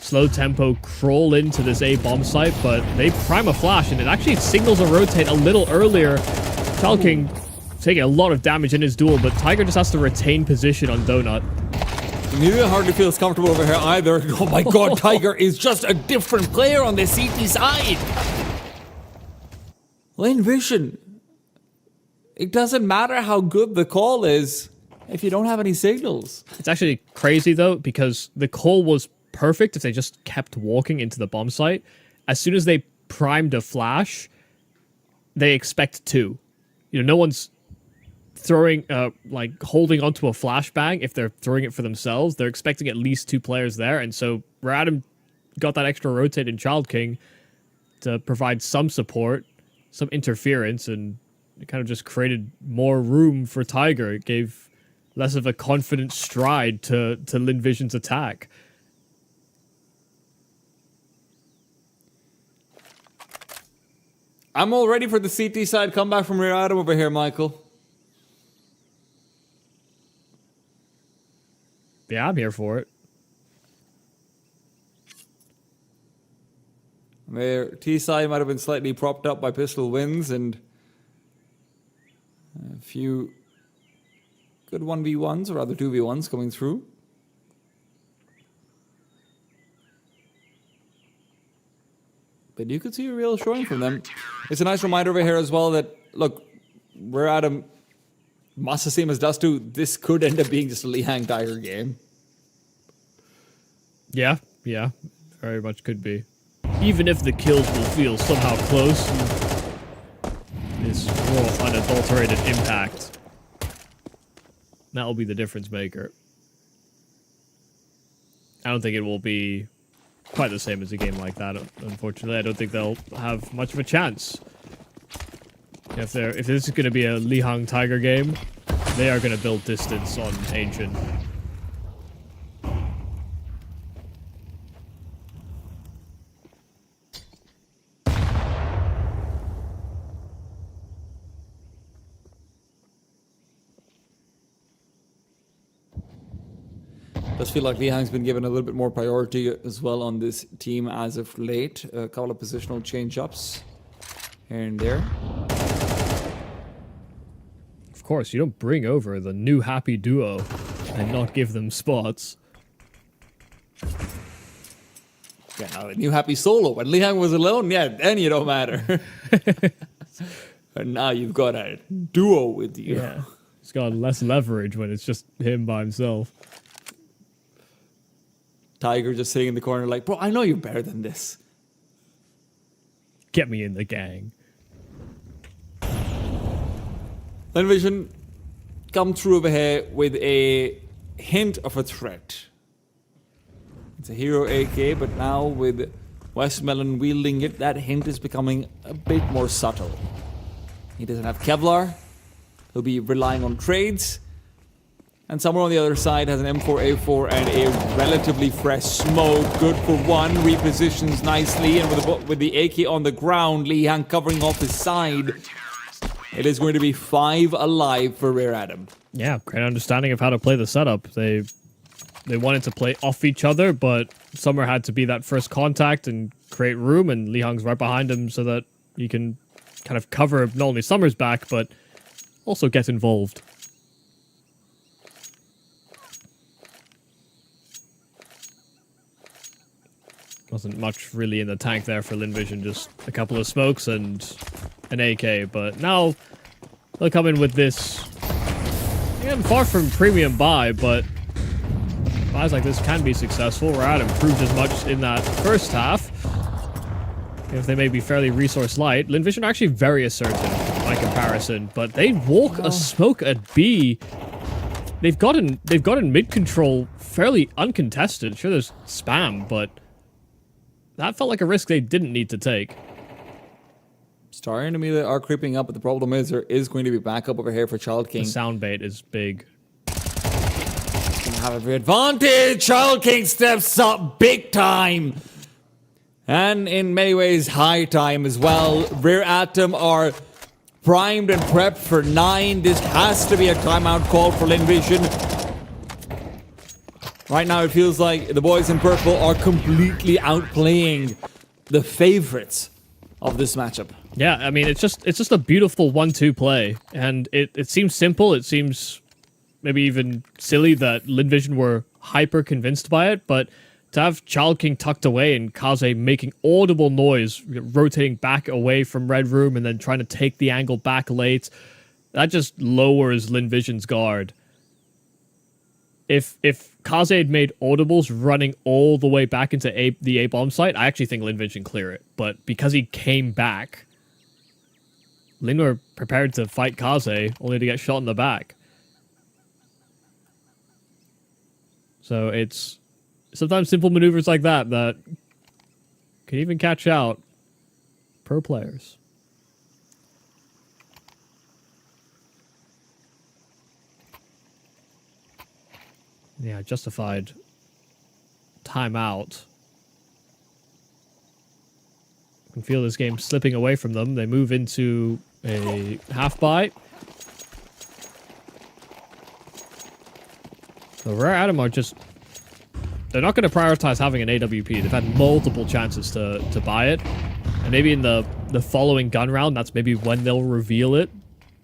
Slow tempo crawl into this A bomb site, but they prime a flash and it actually signals a rotate a little earlier. Child King taking a lot of damage in his duel, but Tiger just has to retain position on Donut. Neither hardly feels comfortable over here either. Oh my god, Tiger is just a different player on the CT side. Linvision. It doesn't matter how good the call is if you don't have any signals. It's actually crazy though, because the call was perfect if they just kept walking into the bomb site. As soon as they primed a flash, they expect 2. No one's throwing, holding onto a flashbang. If they're throwing it for themselves, they're expecting at least 2 players there. And so Rare Atom got that extra rotate in Child King to provide some support, some interference, and it kind of just created more room for Tiger. It gave less of a confident stride to Lin Vision's attack. I'm all ready for the CT side comeback from Rear Adam over here, Michael. Yeah, I'm here for it. Their T side might have been slightly propped up by pistol wins and a few good 1v1s, or rather 2v1s coming through. But you could see a real showing from them. It's a nice reminder over here as well that, look, Rear Adam, much the same as Dust 2, this could end up being just a Lihang Tiger game. Yeah, very much could be. Even if the kills will feel somehow close, this raw, unadulterated impact, that will be the difference maker. I don't think it will be quite the same as a game like that, unfortunately. I don't think they'll have much of a chance. If this is going to be a Lihang Tiger game, they are going to build distance on Ancient. Does feel like Lihang's been given a little bit more priority as well on this team as of late. A couple of positional change-ups here and there. Of course, you don't bring over the new happy duo and not give them spots. Yeah, now, new happy solo. When Lihang was alone, yeah, then you don't matter. But now you've got a duo with you. Yeah, he's got less leverage when it's just him by himself. Tiger just sitting in the corner like, bro, I know you're better than this. Get me in the gang. Lin Vision come through over here with a hint of a threat. It's a hero AK, but now with Westmelon wielding it, that hint is becoming a bit more subtle. He doesn't have Kevlar. He'll be relying on trades. And somewhere on the other side has an M4A4 and a relatively fresh smoke. Good for one. Repositions nicely. And with the AK on the ground, Lihang covering off his side. It is going to be 5 alive for Rear Adam. Yeah, great understanding of how to play the setup. They wanted to play off each other, but Summer had to be that first contact and create room, and Lihang's right behind him so that he can kind of cover not only Summer's back, but also get involved. Wasn't much really in the tank there for Lin Vision, just a couple of smokes and an AK, but now they'll come in with this, again, far from premium buy, but buys like this can be successful. Rad improved as much in that first half. If they may be fairly resource light, Lin Vision are actually very assertive by comparison, but they walk a smoke at B. They've gotten mid control fairly uncontested. Sure, there's spam, but that felt like a risk they didn't need to take. Starting to me that are creeping up, but the problem is there is going to be backup over here for Child King. The sound bait is big. Gonna have every advantage. Child King steps up big time. And in many ways, high time as well. Rear Atom are primed and prepped for 9. This has to be a timeout call for Lin Vision. Right now, it feels like the boys in purple are completely outplaying the favorites of this matchup. Yeah, I mean, it's just a beautiful 1-2 play, and it seems simple. It seems maybe even silly that Lin Vision were hyper convinced by it, but to have Child King tucked away and Kaze making audible noise, rotating back away from Red Room and then trying to take the angle back late, that just lowers Lin Vision's guard. If Kaze had made audibles running all the way back into the A-bomb site, I actually think Lin Vision clear it. But because he came back, Lin were prepared to fight Kaze, only to get shot in the back. So it's sometimes simple maneuvers like that that can even catch out pro players. Yeah, justified timeout. You can feel this game slipping away from them. They move into a half buy. So Rare Atom are just... They're not going to prioritize having an AWP. They've had multiple chances to buy it. And maybe in the following gun round, that's maybe when they'll reveal it.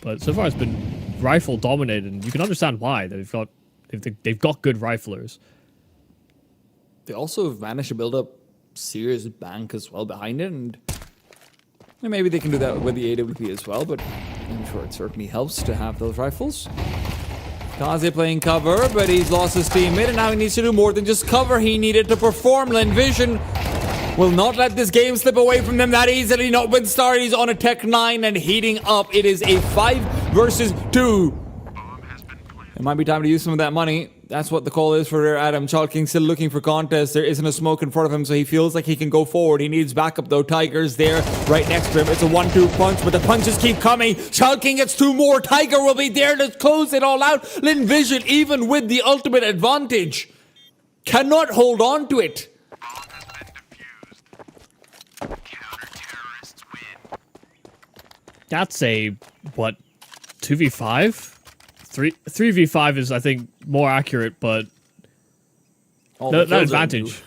But so far it's been rifle dominated, and you can understand why. They've got good riflers. They also have managed to build up serious bank as well behind it, and maybe they can do that with the AWP as well, but I'm sure it certainly helps to have those rifles. Kaze playing cover, but he's lost his teammate, and now he needs to do more than just cover. He needed to perform. Vision will not let this game slip away from them that easily. Not when Star is on a Tech 9 and heating up. It is a 5 versus 2. It might be time to use some of that money. That's what the call is for Adam. Chalking still looking for contest. There isn't a smoke in front of him, so he feels like he can go forward. He needs backup, though. Tiger's there right next to him. It's a 1-2 punch, but the punches keep coming. Chalking gets 2 more. Tiger will be there to close it all out. Vision, even with the ultimate advantage, cannot hold on to it. That's a, what, 2v5? 3v5 is, I think, more accurate, but that advantage...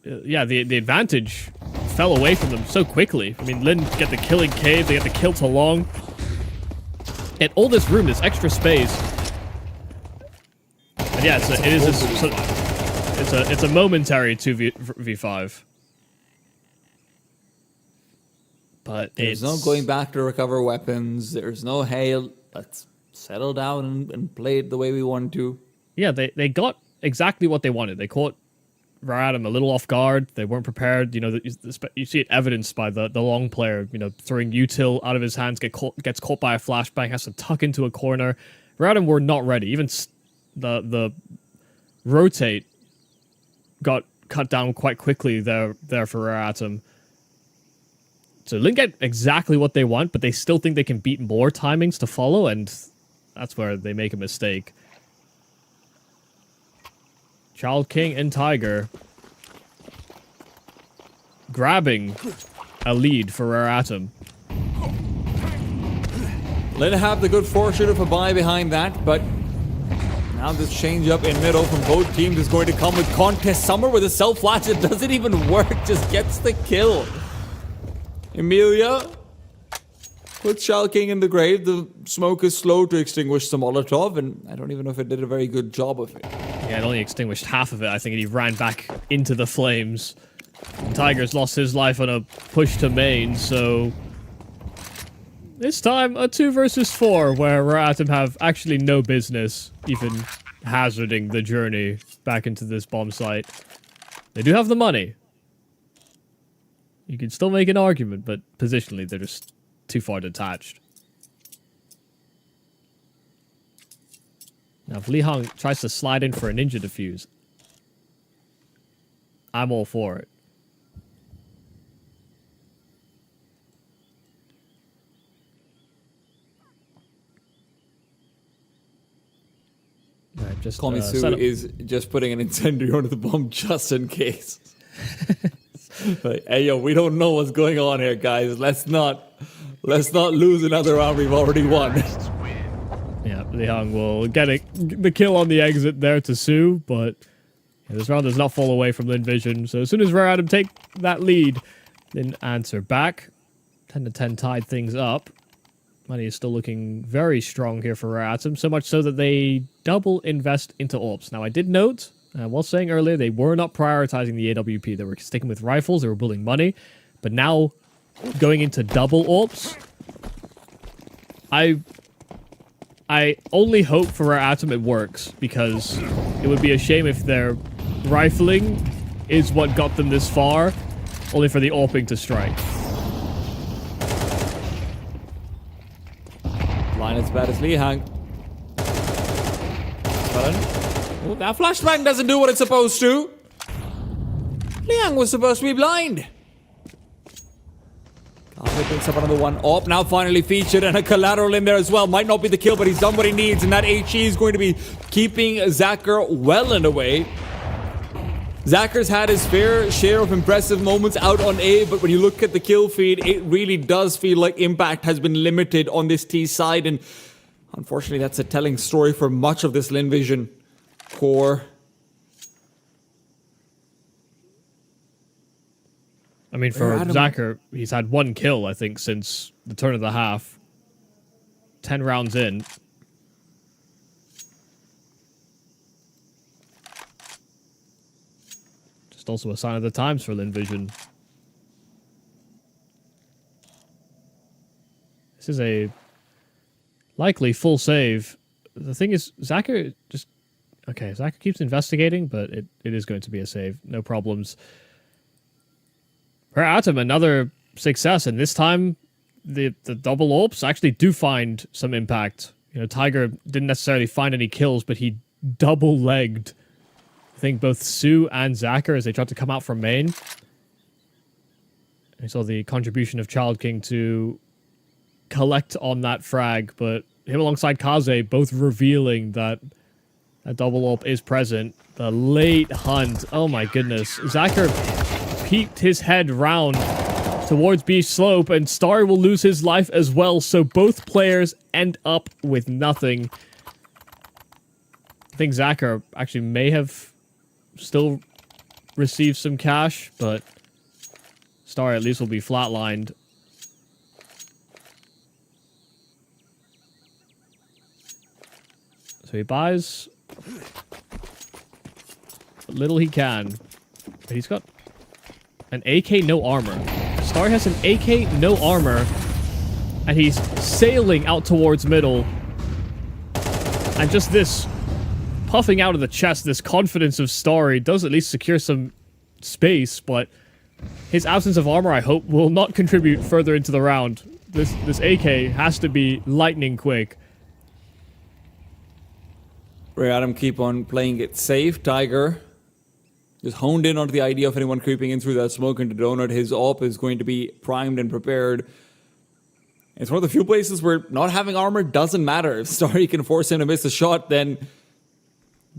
Yeah, the advantage fell away from them so quickly. I mean, Lin get the killing cave, they get the kill to long. And all this room, this extra space. And yeah, it's a momentary 2v5. But there's no going back to recover weapons. There's no hail. Let's settle down and play it the way we want to. Yeah, they got exactly what they wanted. They caught Rare Atom a little off guard. They weren't prepared. You know, you see it evidenced by the long player, you know, throwing util out of his hands, gets caught by a flashbang, has to tuck into a corner. Rare Atom were not ready. Even the rotate got cut down quite quickly there for Rare Atom. So Lin get exactly what they want, but they still think they can beat more timings to follow, and that's where they make a mistake. Child King and Tiger grabbing a lead for Rare Atom. Lin have the good fortune of a buy behind that, but now this change up in middle from both teams is going to come with Contest Summer with a self-flash. It doesn't even work, just gets the kill. Emilia puts Shao King in the grave. The smoke is slow to extinguish the Molotov, and I don't even know if it did a very good job of it. Yeah, it only extinguished half of it. I think he ran back into the flames. Tiger's lost his life on a push to main, so this time a 2 versus 4, where Rare Atom have actually no business even hazarding the journey back into this bomb site. They do have the money. You can still make an argument, but positionally, they're just too far detached. Now, if Li Hong tries to slide in for a ninja defuse, I'm all for it. Right, just Komisu is just putting an incendiary onto the bomb just in case. Like, hey, yo, we don't know what's going on here, guys. Let's not lose another round we've already won. Yeah, Li Hong will get the kill on the exit there to Sue, but yeah, this round does not fall away from Lin Vision. So as soon as Rare Atom take that lead, then answer back. 10-10 tied things up. Money is still looking very strong here for Rare Atom, so much so that they double invest into AWPs. Now, I did note, I was saying earlier, they were not prioritizing the AWP. They were sticking with rifles, they were building money, but now going into double AWPs, I only hope for Rare Atom it works, because it would be a shame if their rifling is what got them this far, only for the AWPing to strike. Line as bad as Li Hong. Oh, that flashbang doesn't do what it's supposed to. Li Hong was supposed to be blind. He picks up another one. Oh, now finally featured, and a collateral in there as well. Might not be the kill, but he's done what he needs, and that HE is going to be keeping Zacher well and away. Zacher's had his fair share of impressive moments out on A, but when you look at the kill feed, it really does feel like impact has been limited on this T side, and unfortunately that's a telling story for much of this Linvision core. I mean, for Zacher, he's had 1 kill, I think, since the turn of the half. 10 rounds in. Just also a sign of the times for Linvision. This is a likely full save. The thing is, Zacher just... Okay, Zacher keeps investigating, but it is going to be a save. No problems. For Atom, another success, and this time the double AWPs actually do find some impact. You know, Tiger didn't necessarily find any kills, but he double-legged, I think, both Sue and Zacher as they tried to come out from main. I saw the contribution of Child King to collect on that frag, but him alongside Kaze both revealing that a double AWP is present. The late hunt, oh my goodness. Zacher peeked his head round towards B slope, and Starry will lose his life as well, so both players end up with nothing. I think Zacher actually may have still received some cash, but Starry at least will be flatlined. So he buys what little he can, but he's got an AK, no armor. Star has an AK, no armor, and he's sailing out towards middle. And just this puffing out of the chest, this confidence of Starry does at least secure some space, but his absence of armor, I hope, will not contribute further into the round. This AK has to be lightning quick. Ray Adam keep on playing it safe. Tiger just honed in onto the idea of anyone creeping in through that smoke into Donut. His AWP is going to be primed and prepared. It's one of the few places where not having armor doesn't matter. If Starry can force him to miss a shot, then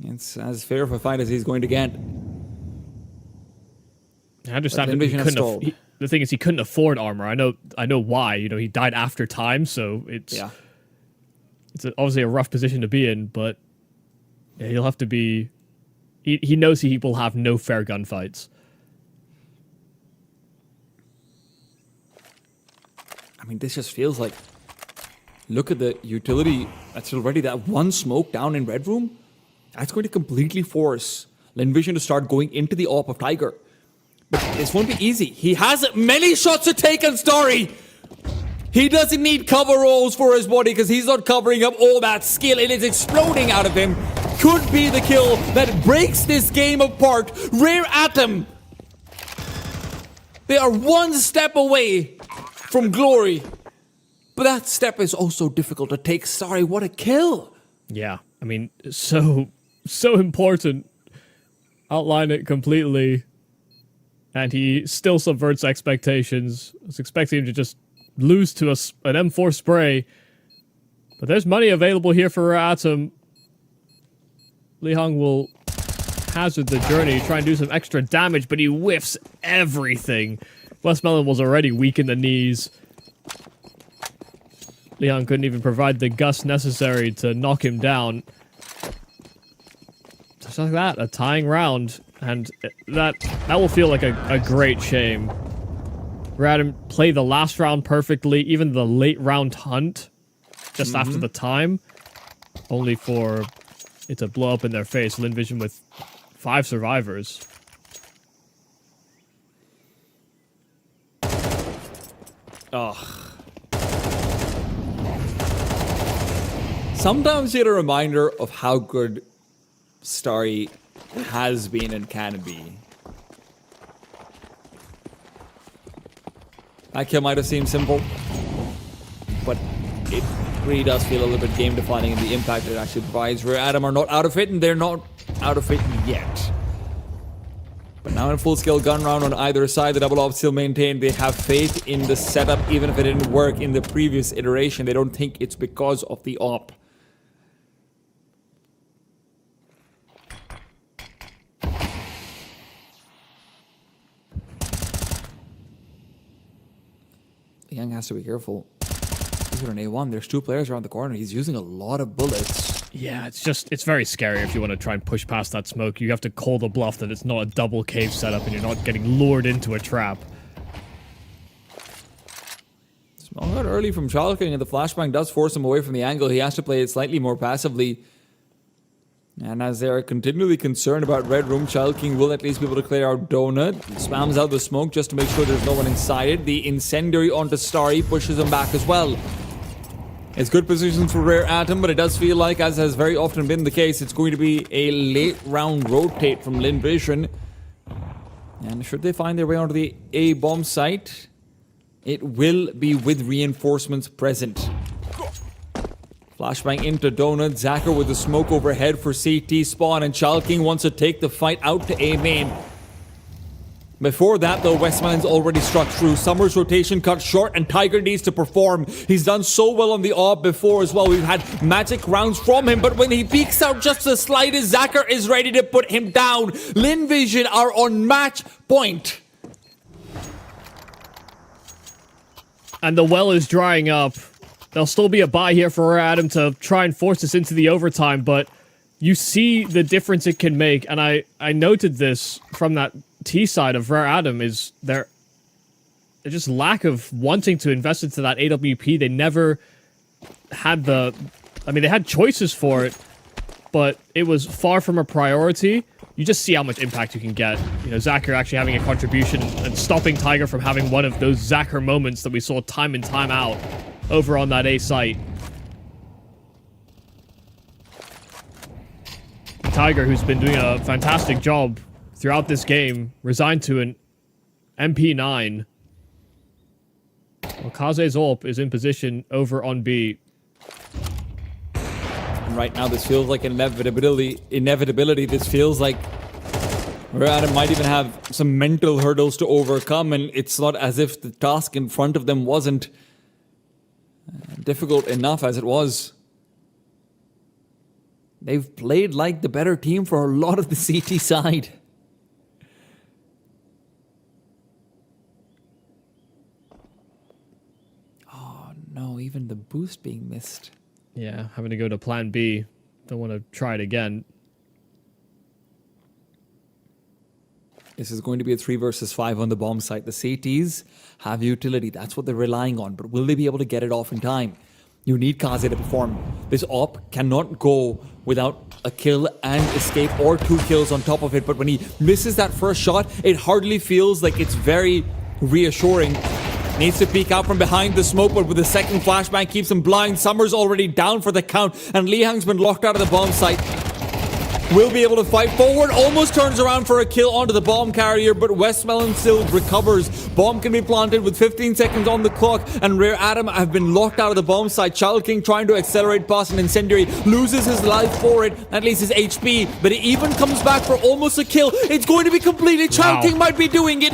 it's as fair of a fight as he's going to get. I understand that he couldn't the thing is he couldn't afford armor. I know why. You know, he died after time, so it's obviously a rough position to be in, but yeah, he'll have to be... He knows he will have no fair gunfights. I mean, this just feels like... Look at the utility that's already that one smoke down in Red Room. That's going to completely force Linvision to start going into the AWP of Tiger. But this won't be easy. He has many shots to take on Starry. He doesn't need cover rolls for his body because he's not covering up all that skill. It is exploding out of him. Could be the kill that breaks this game apart. Rare Atom. They are one step away from glory. But that step is also difficult to take. Sorry, what a kill. Yeah, I mean, so important. Outline it completely. And he still subverts expectations. I was expecting him to just lose to an M4 spray. But there's money available here for Atom. Li Hong will hazard the journey, try and do some extra damage, but he whiffs everything. Westmelon was already weak in the knees. Li Hong couldn't even provide the gust necessary to knock him down. Just like that, a tying round. And that will feel like a great shame. Radham played the last round perfectly, even the late round hunt, just after the time, only for it to blow up in their face. Linvision with 5 survivors. Ugh. Sometimes you get a reminder of how good Starry has been and can be. That kill might have seemed simple, but it really does feel a little bit game-defining in the impact it actually provides. Rare Atom are not out of it, and they're not out of it yet. But now in a full-scale gun round on either side, the double op still maintained they have faith in the setup, even if it didn't work in the previous iteration. They don't think it's because of the op. Young has to be careful. He's got an A1. There's 2 players around the corner. He's using a lot of bullets. Yeah, it's very scary if you want to try and push past that smoke. You have to call the bluff that it's not a double cave setup and you're not getting lured into a trap. Small got early from Chalking, and the flashbang does force him away from the angle. He has to play it slightly more passively. And as they are continually concerned about Red Room, Chalking will at least be able to clear out Donut. Spams out the smoke just to make sure there's no one inside it. The incendiary onto Starry pushes him back as well. It's good position for Rare Atom, but it does feel like, as has very often been the case, it's going to be a late round rotate from Inferno. And should they find their way onto the A bomb site, it will be with reinforcements present. Flashbang into Donut. Zacher with the smoke overhead for CT spawn, and Chalking wants to take the fight out to A main. Before that, though, Westman's already struck through. Summer's rotation cut short, and Tiger needs to perform. He's done so well on the AWP before as well. We've had magic rounds from him, but when he peeks out just the slightest, Zacher is ready to put him down. Inferno are on match point. And the well is drying up. There'll still be a buy here for Rare Atom to try and force us into the overtime, but you see the difference it can make, and I noted this from that T side of Rare Atom is their just lack of wanting to invest into that AWP. They never had the... I mean, they had choices for it, but it was far from a priority. You just see how much impact you can get. You know, Zacher actually having a contribution and stopping Tiger from having one of those Zacher moments that we saw time and time out over on that A site. Tiger, who's been doing a fantastic job throughout this game, resigned to an MP9. Well, Kaze's AWP is in position over on B. And right now, this feels like an inevitability. This feels like Rare Atom might even have some mental hurdles to overcome, and it's not as if the task in front of them wasn't difficult enough as it was. They've played like the better team for a lot of the CT side. Oh no, even the boost being missed. Yeah, having to go to plan B. Don't want to try it again. This is going to be a 3 versus 5 on the bomb site. The CTs have utility. That's what they're relying on. But will they be able to get it off in time? You need Kaze to perform. This op cannot go without a kill and escape, or 2 kills on top of it. But when he misses that first shot, it hardly feels like it's very reassuring. Needs to peek out from behind the smoke, but with the second flashbang keeps him blind. Summer's already down for the count, and Lihang's been locked out of the bomb site. Will be able to fight forward, almost turns around for a kill onto the bomb carrier, but Westmelon still recovers. Bomb can be planted with 15 seconds on the clock, and Rare Atom have been locked out of the bomb site. Child King trying to accelerate past an incendiary, loses his life for it, at least his HP, but he even comes back for almost a kill. It's going to be completed. Child King might be doing it.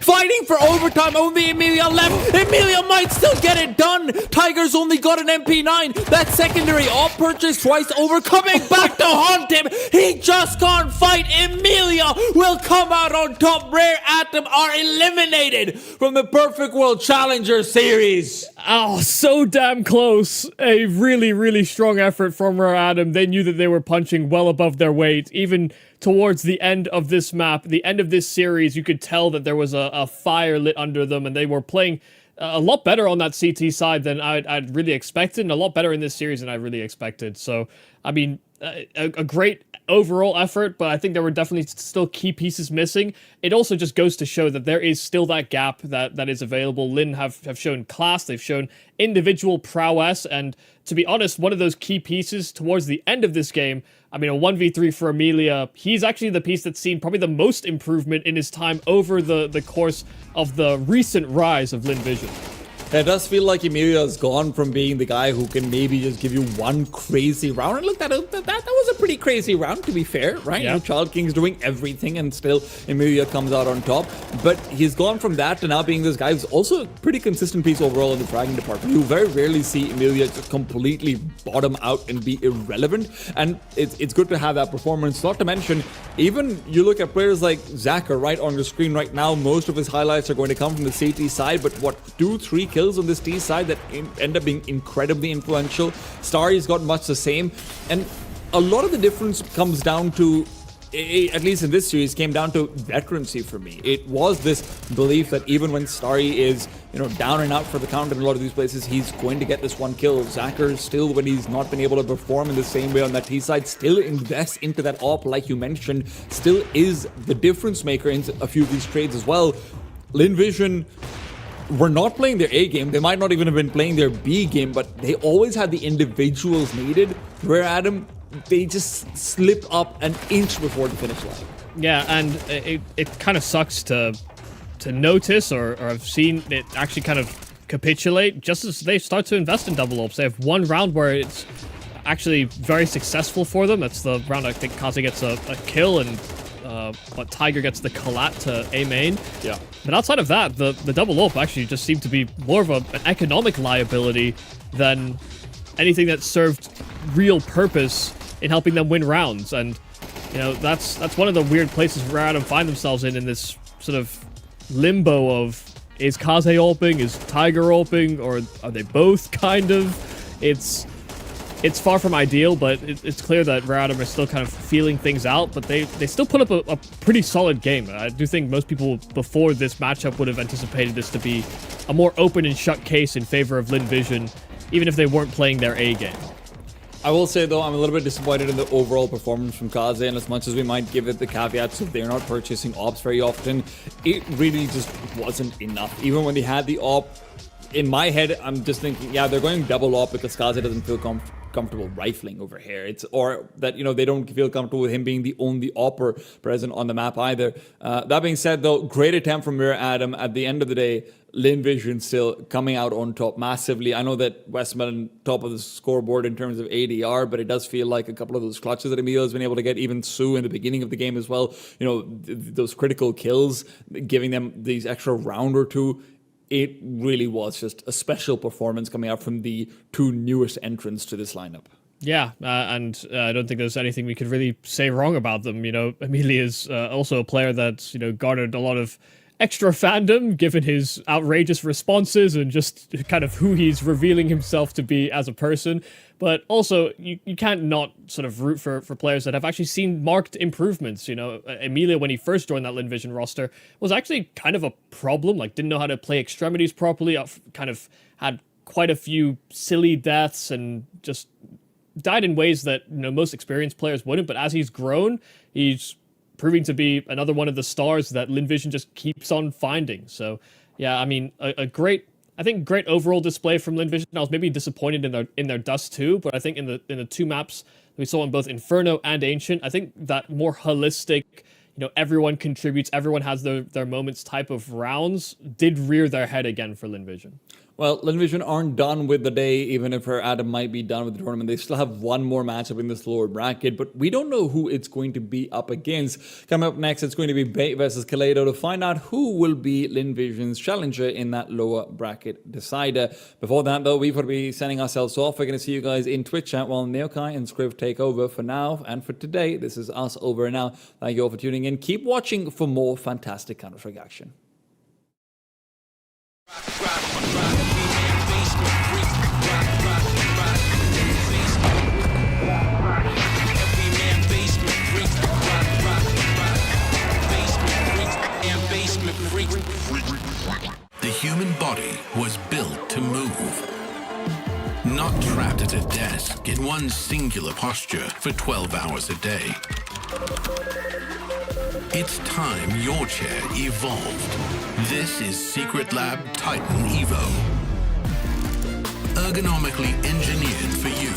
Fighting for overtime, only Emilia left. Emilia might still get it done. Tiger's only got an MP9. That secondary all purchased twice over, coming back to haunt him. He just can't fight. Emilia will come out on top. Rare Atom are eliminated from the Perfect World Challenger Series. Oh, so damn close. A really, really strong effort from Rare Atom. They knew that they were punching well above their weight. Even towards the end of this map, the end of this series, you could tell that there was a fire lit under them, and they were playing a lot better on that CT side than I'd really expected, and a lot better in this series than I really expected. So, I mean, a great overall effort, but I think there were definitely still key pieces missing. It also just goes to show that there is still that gap that is available. Lin have shown class, they've shown individual prowess, and to be honest, one of those key pieces towards the end of this game, I mean, a 1v3 for Emilia, he's actually the piece that's seen probably the most improvement in his time over the course of the recent rise of Inferno. It does feel like Emilia has gone from being the guy who can maybe just give you one crazy round. And look, that was a pretty crazy round, to be fair, right? Yeah. Child King's doing everything, and still Emilia comes out on top. But he's gone from that to now being this guy who's also a pretty consistent piece overall in the fragging department. You very rarely see Emilia just completely bottom out and be irrelevant. And it's good to have that performance. Not to mention, even you look at players like Zaka right on your screen right now, most of his highlights are going to come from the CT side, but what, 2-3 kills on this T side that end up being incredibly influential. Starry's got much the same, and a lot of the difference comes down to, at least in this series, came down to veterancy for me. It was this belief that even when Starry is, down and out for the count in a lot of these places, he's going to get this one kill. Zacher still, when he's not been able to perform in the same way on that T side, still invests into that op, like you mentioned, still is the difference maker in a few of these trades as well. Linvision were not playing their A game. They might not even have been playing their B game, but they always had the individuals needed, where Adam, they just slipped up an inch before the finish line. Yeah, and it kind of sucks to notice, or I've seen it actually kind of capitulate just as they start to invest in double ops. They have one round where it's actually very successful for them. That's the round I think Kaze gets a kill, and but Tiger gets the collat to A main. Yeah. But outside of that, the double op actually just seemed to be more of an economic liability than anything that served real purpose in helping them win rounds. And that's one of the weird places where Adam find themselves in this sort of limbo of, is Kaze ulping, is Tiger ulping, or are they both kind of? It's far from ideal, but it's clear that Radom are still kind of feeling things out, but they still put up a pretty solid game. I do think most people before this matchup would have anticipated this to be a more open and shut case in favor of Linvision, even if they weren't playing their A game. I will say, though, I'm a little bit disappointed in the overall performance from Kaze, and as much as we might give it the caveats of they're not purchasing ops very often, it really just wasn't enough. Even when they had the op, in my head, I'm just thinking, yeah, they're going double op because Kaze doesn't feel comfortable rifling over here. Or that, they don't feel comfortable with him being the only opper present on the map either. That being said, though, great attempt from Mirror Adam. At the end of the day, Linvision still coming out on top massively. I know that Westmelon top of the scoreboard in terms of ADR, but it does feel like a couple of those clutches that Emilio has been able to get, even Sue in the beginning of the game as well. Those critical kills, giving them these extra round or two. It really was just a special performance coming out from the two newest entrants to this lineup. Yeah, and I don't think there's anything we could really say wrong about them. Emilia's also a player that's, garnered a lot of extra fandom given his outrageous responses and just kind of who he's revealing himself to be as a person. But also, you can't not sort of root for players that have actually seen marked improvements. Emilia, when he first joined that Linvision roster, was actually kind of a problem. Like, didn't know how to play extremities properly, kind of had quite a few silly deaths and just died in ways that, most experienced players wouldn't. But as he's grown, he's proving to be another one of the stars that Linvision just keeps on finding. So, yeah, I mean, a great overall display from Linvision. I was maybe disappointed in their Dust 2, but I think in the two maps we saw on both Inferno and Ancient, I think that more holistic, everyone contributes, everyone has their moments type of rounds did rear their head again for Linvision. Well, Linvision aren't done with the day, even if Adam might be done with the tournament. They still have one more matchup in this lower bracket, but we don't know who it's going to be up against. Coming up next, it's going to be Bait versus Kaleido to find out who will be Linvision's challenger in that lower bracket decider. Before that, though, we will be sending ourselves off. We're going to see you guys in Twitch chat while Neokai and Scriv take over for now. And for today, this is us over and out. Thank you all for tuning in. Keep watching for more fantastic Counter-Strike action. The human body was built to move. Not trapped at a desk in one singular posture for 12 hours a day. It's time your chair evolved. This is Secret Lab Titan Evo. Ergonomically engineered for you.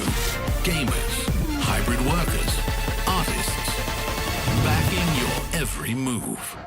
Gamers, hybrid workers, artists. Backing your every move.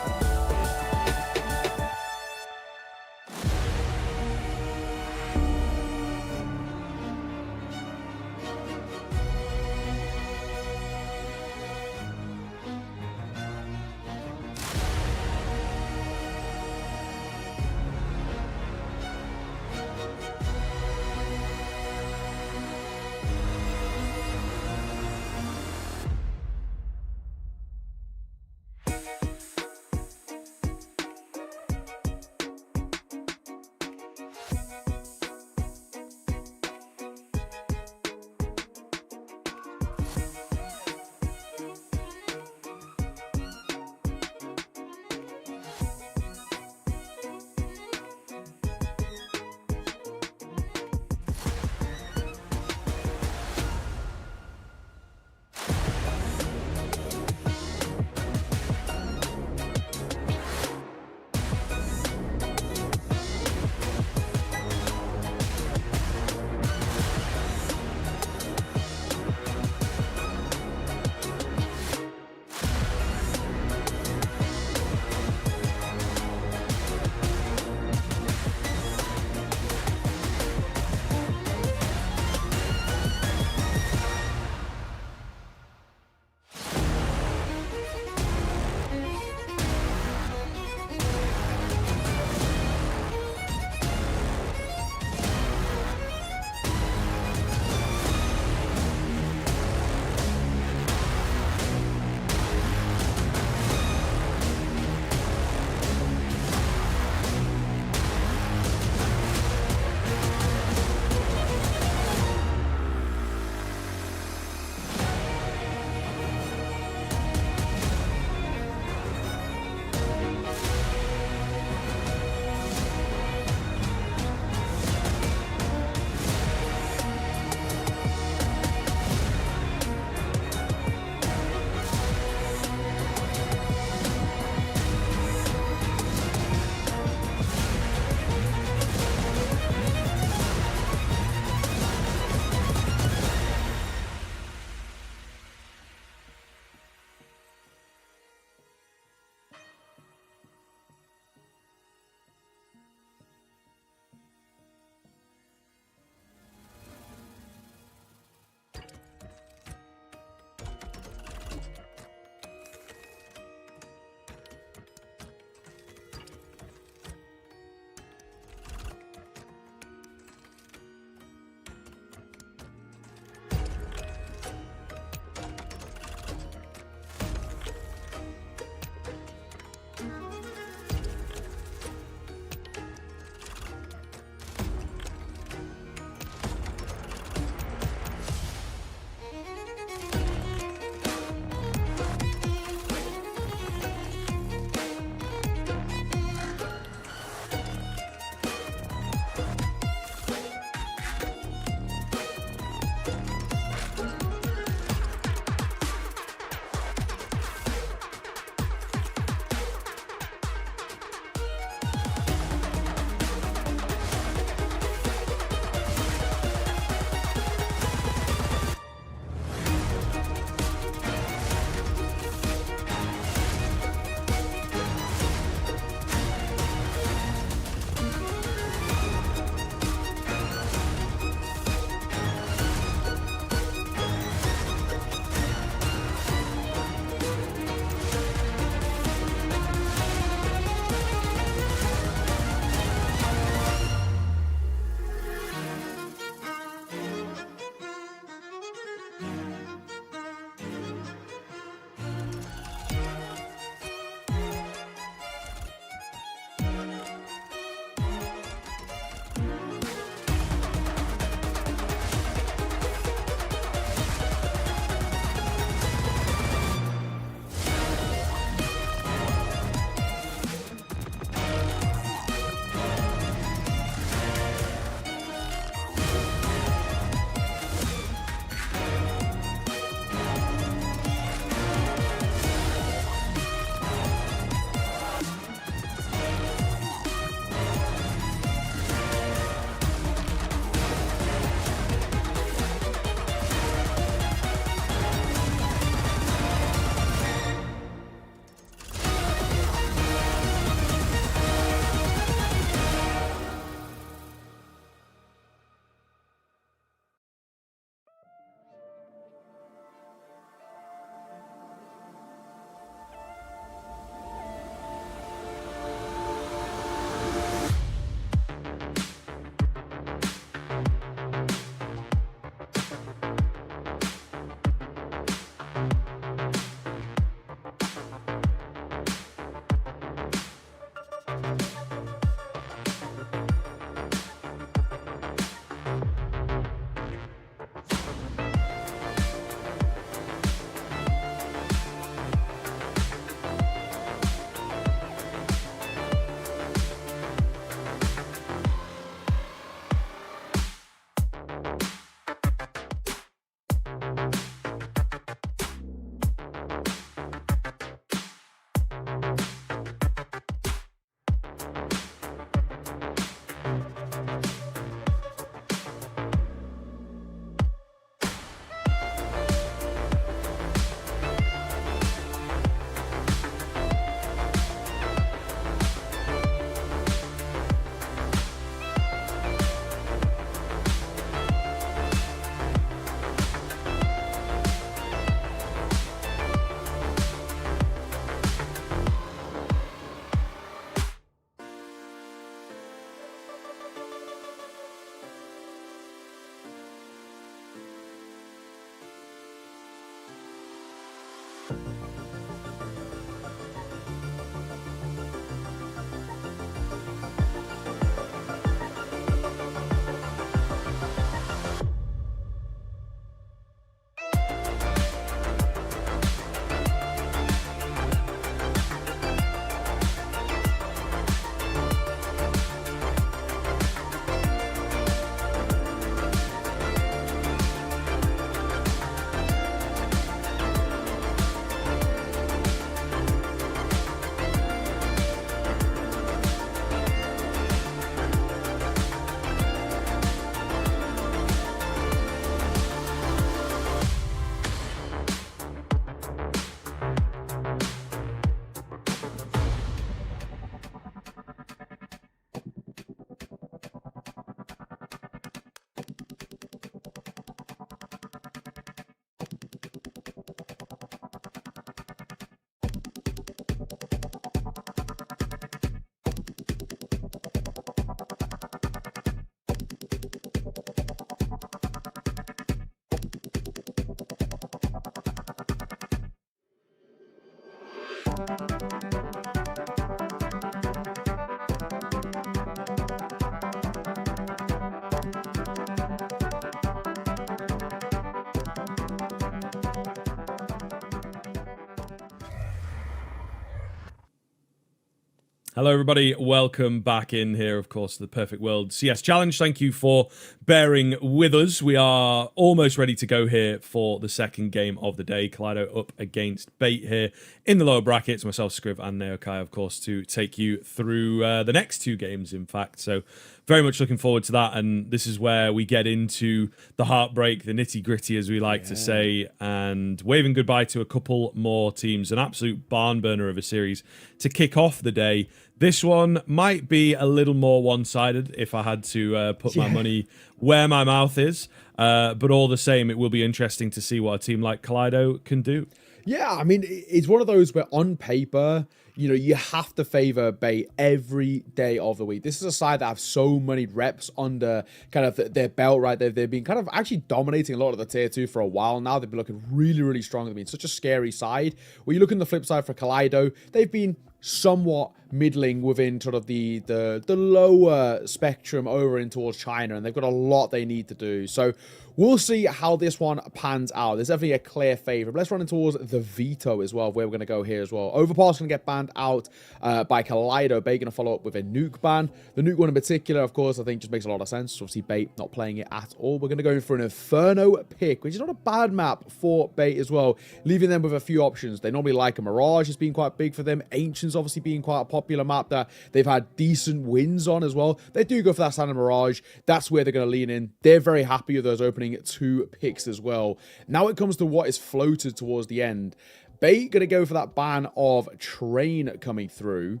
Hello, everybody. Welcome back in here, of course, to the Perfect World CS Challenge. Thank you for bearing with us. We are almost ready to go here for the second game of the day. Kaleido up against Bait here in the lower brackets. Myself, Scriv, and Neokai, of course, to take you through the next two games, in fact. So very much looking forward to that. And this is where we get into the heartbreak, the nitty-gritty, as we like to say, and waving goodbye to a couple more teams. An absolute barn burner of a series to kick off the day. This one might be a little more one-sided if I had to put my money where my mouth is. But all the same, it will be interesting to see what a team like Kaleido can do. Yeah, I mean, it's one of those where on paper, you know, you have to favor Bait every day of the week. This is a side that have so many reps under kind of their belt, right? They've been kind of actually dominating a lot of the tier 2 for a while now. They've been looking really, really strong. They've been such a scary side. When you look on the flip side for Kaleido, they've been somewhat middling within sort of the lower spectrum over in towards China, and they've got a lot they need to do. So we'll see how this one pans out. There's definitely a clear favorite. But let's run in towards the Veto as well, where we're going to go here as well. Overpass going to get banned out by Kaleido. Bait going to follow up with a nuke ban. The nuke one in particular, of course, I think just makes a lot of sense. Obviously, Bait not playing it at all. We're going to go in for an Inferno pick, which is not a bad map for Bait as well, leaving them with a few options. They normally like a Mirage. It's been quite big for them. Ancients obviously being quite a popular map that they've had decent wins on as well. They do go for that standard Mirage. That's where they're going to lean in. They're very happy with those opening 2 picks as well. Now it comes to what is floated towards the end. Bait going to go for that ban of Train coming through.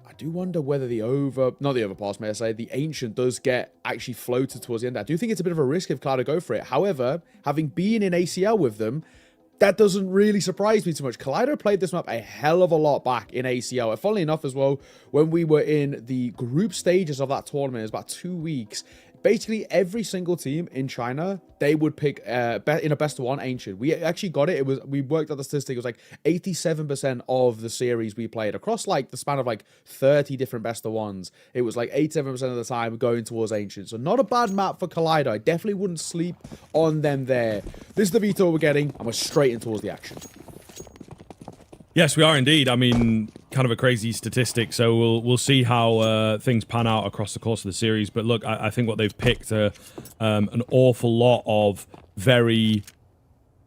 I do wonder whether the overpass, may I say, the Ancient does get actually floated towards the end. I do think it's a bit of a risk if Kaleido go for it. However, having been in ACL with them, that doesn't really surprise me too much. Kaleido played this map a hell of a lot back in ACL. Funnily enough as well, when we were in the group stages of that tournament, it was about 2 weeks, basically every single team in China, they would pick in a best of one Ancient. We actually got it. We worked out the statistic. It was like 87% of the series we played across like the span of like 30 different best of ones. It was like 87% of the time going towards Ancient. So not a bad map for Kaleido. I definitely wouldn't sleep on them there. This is the Veto we're getting, and we're straight in towards the action. Yes, we are indeed. I mean, kind of a crazy statistic, so we'll see how things pan out across the course of the series. But look, I think what they've picked are an awful lot of very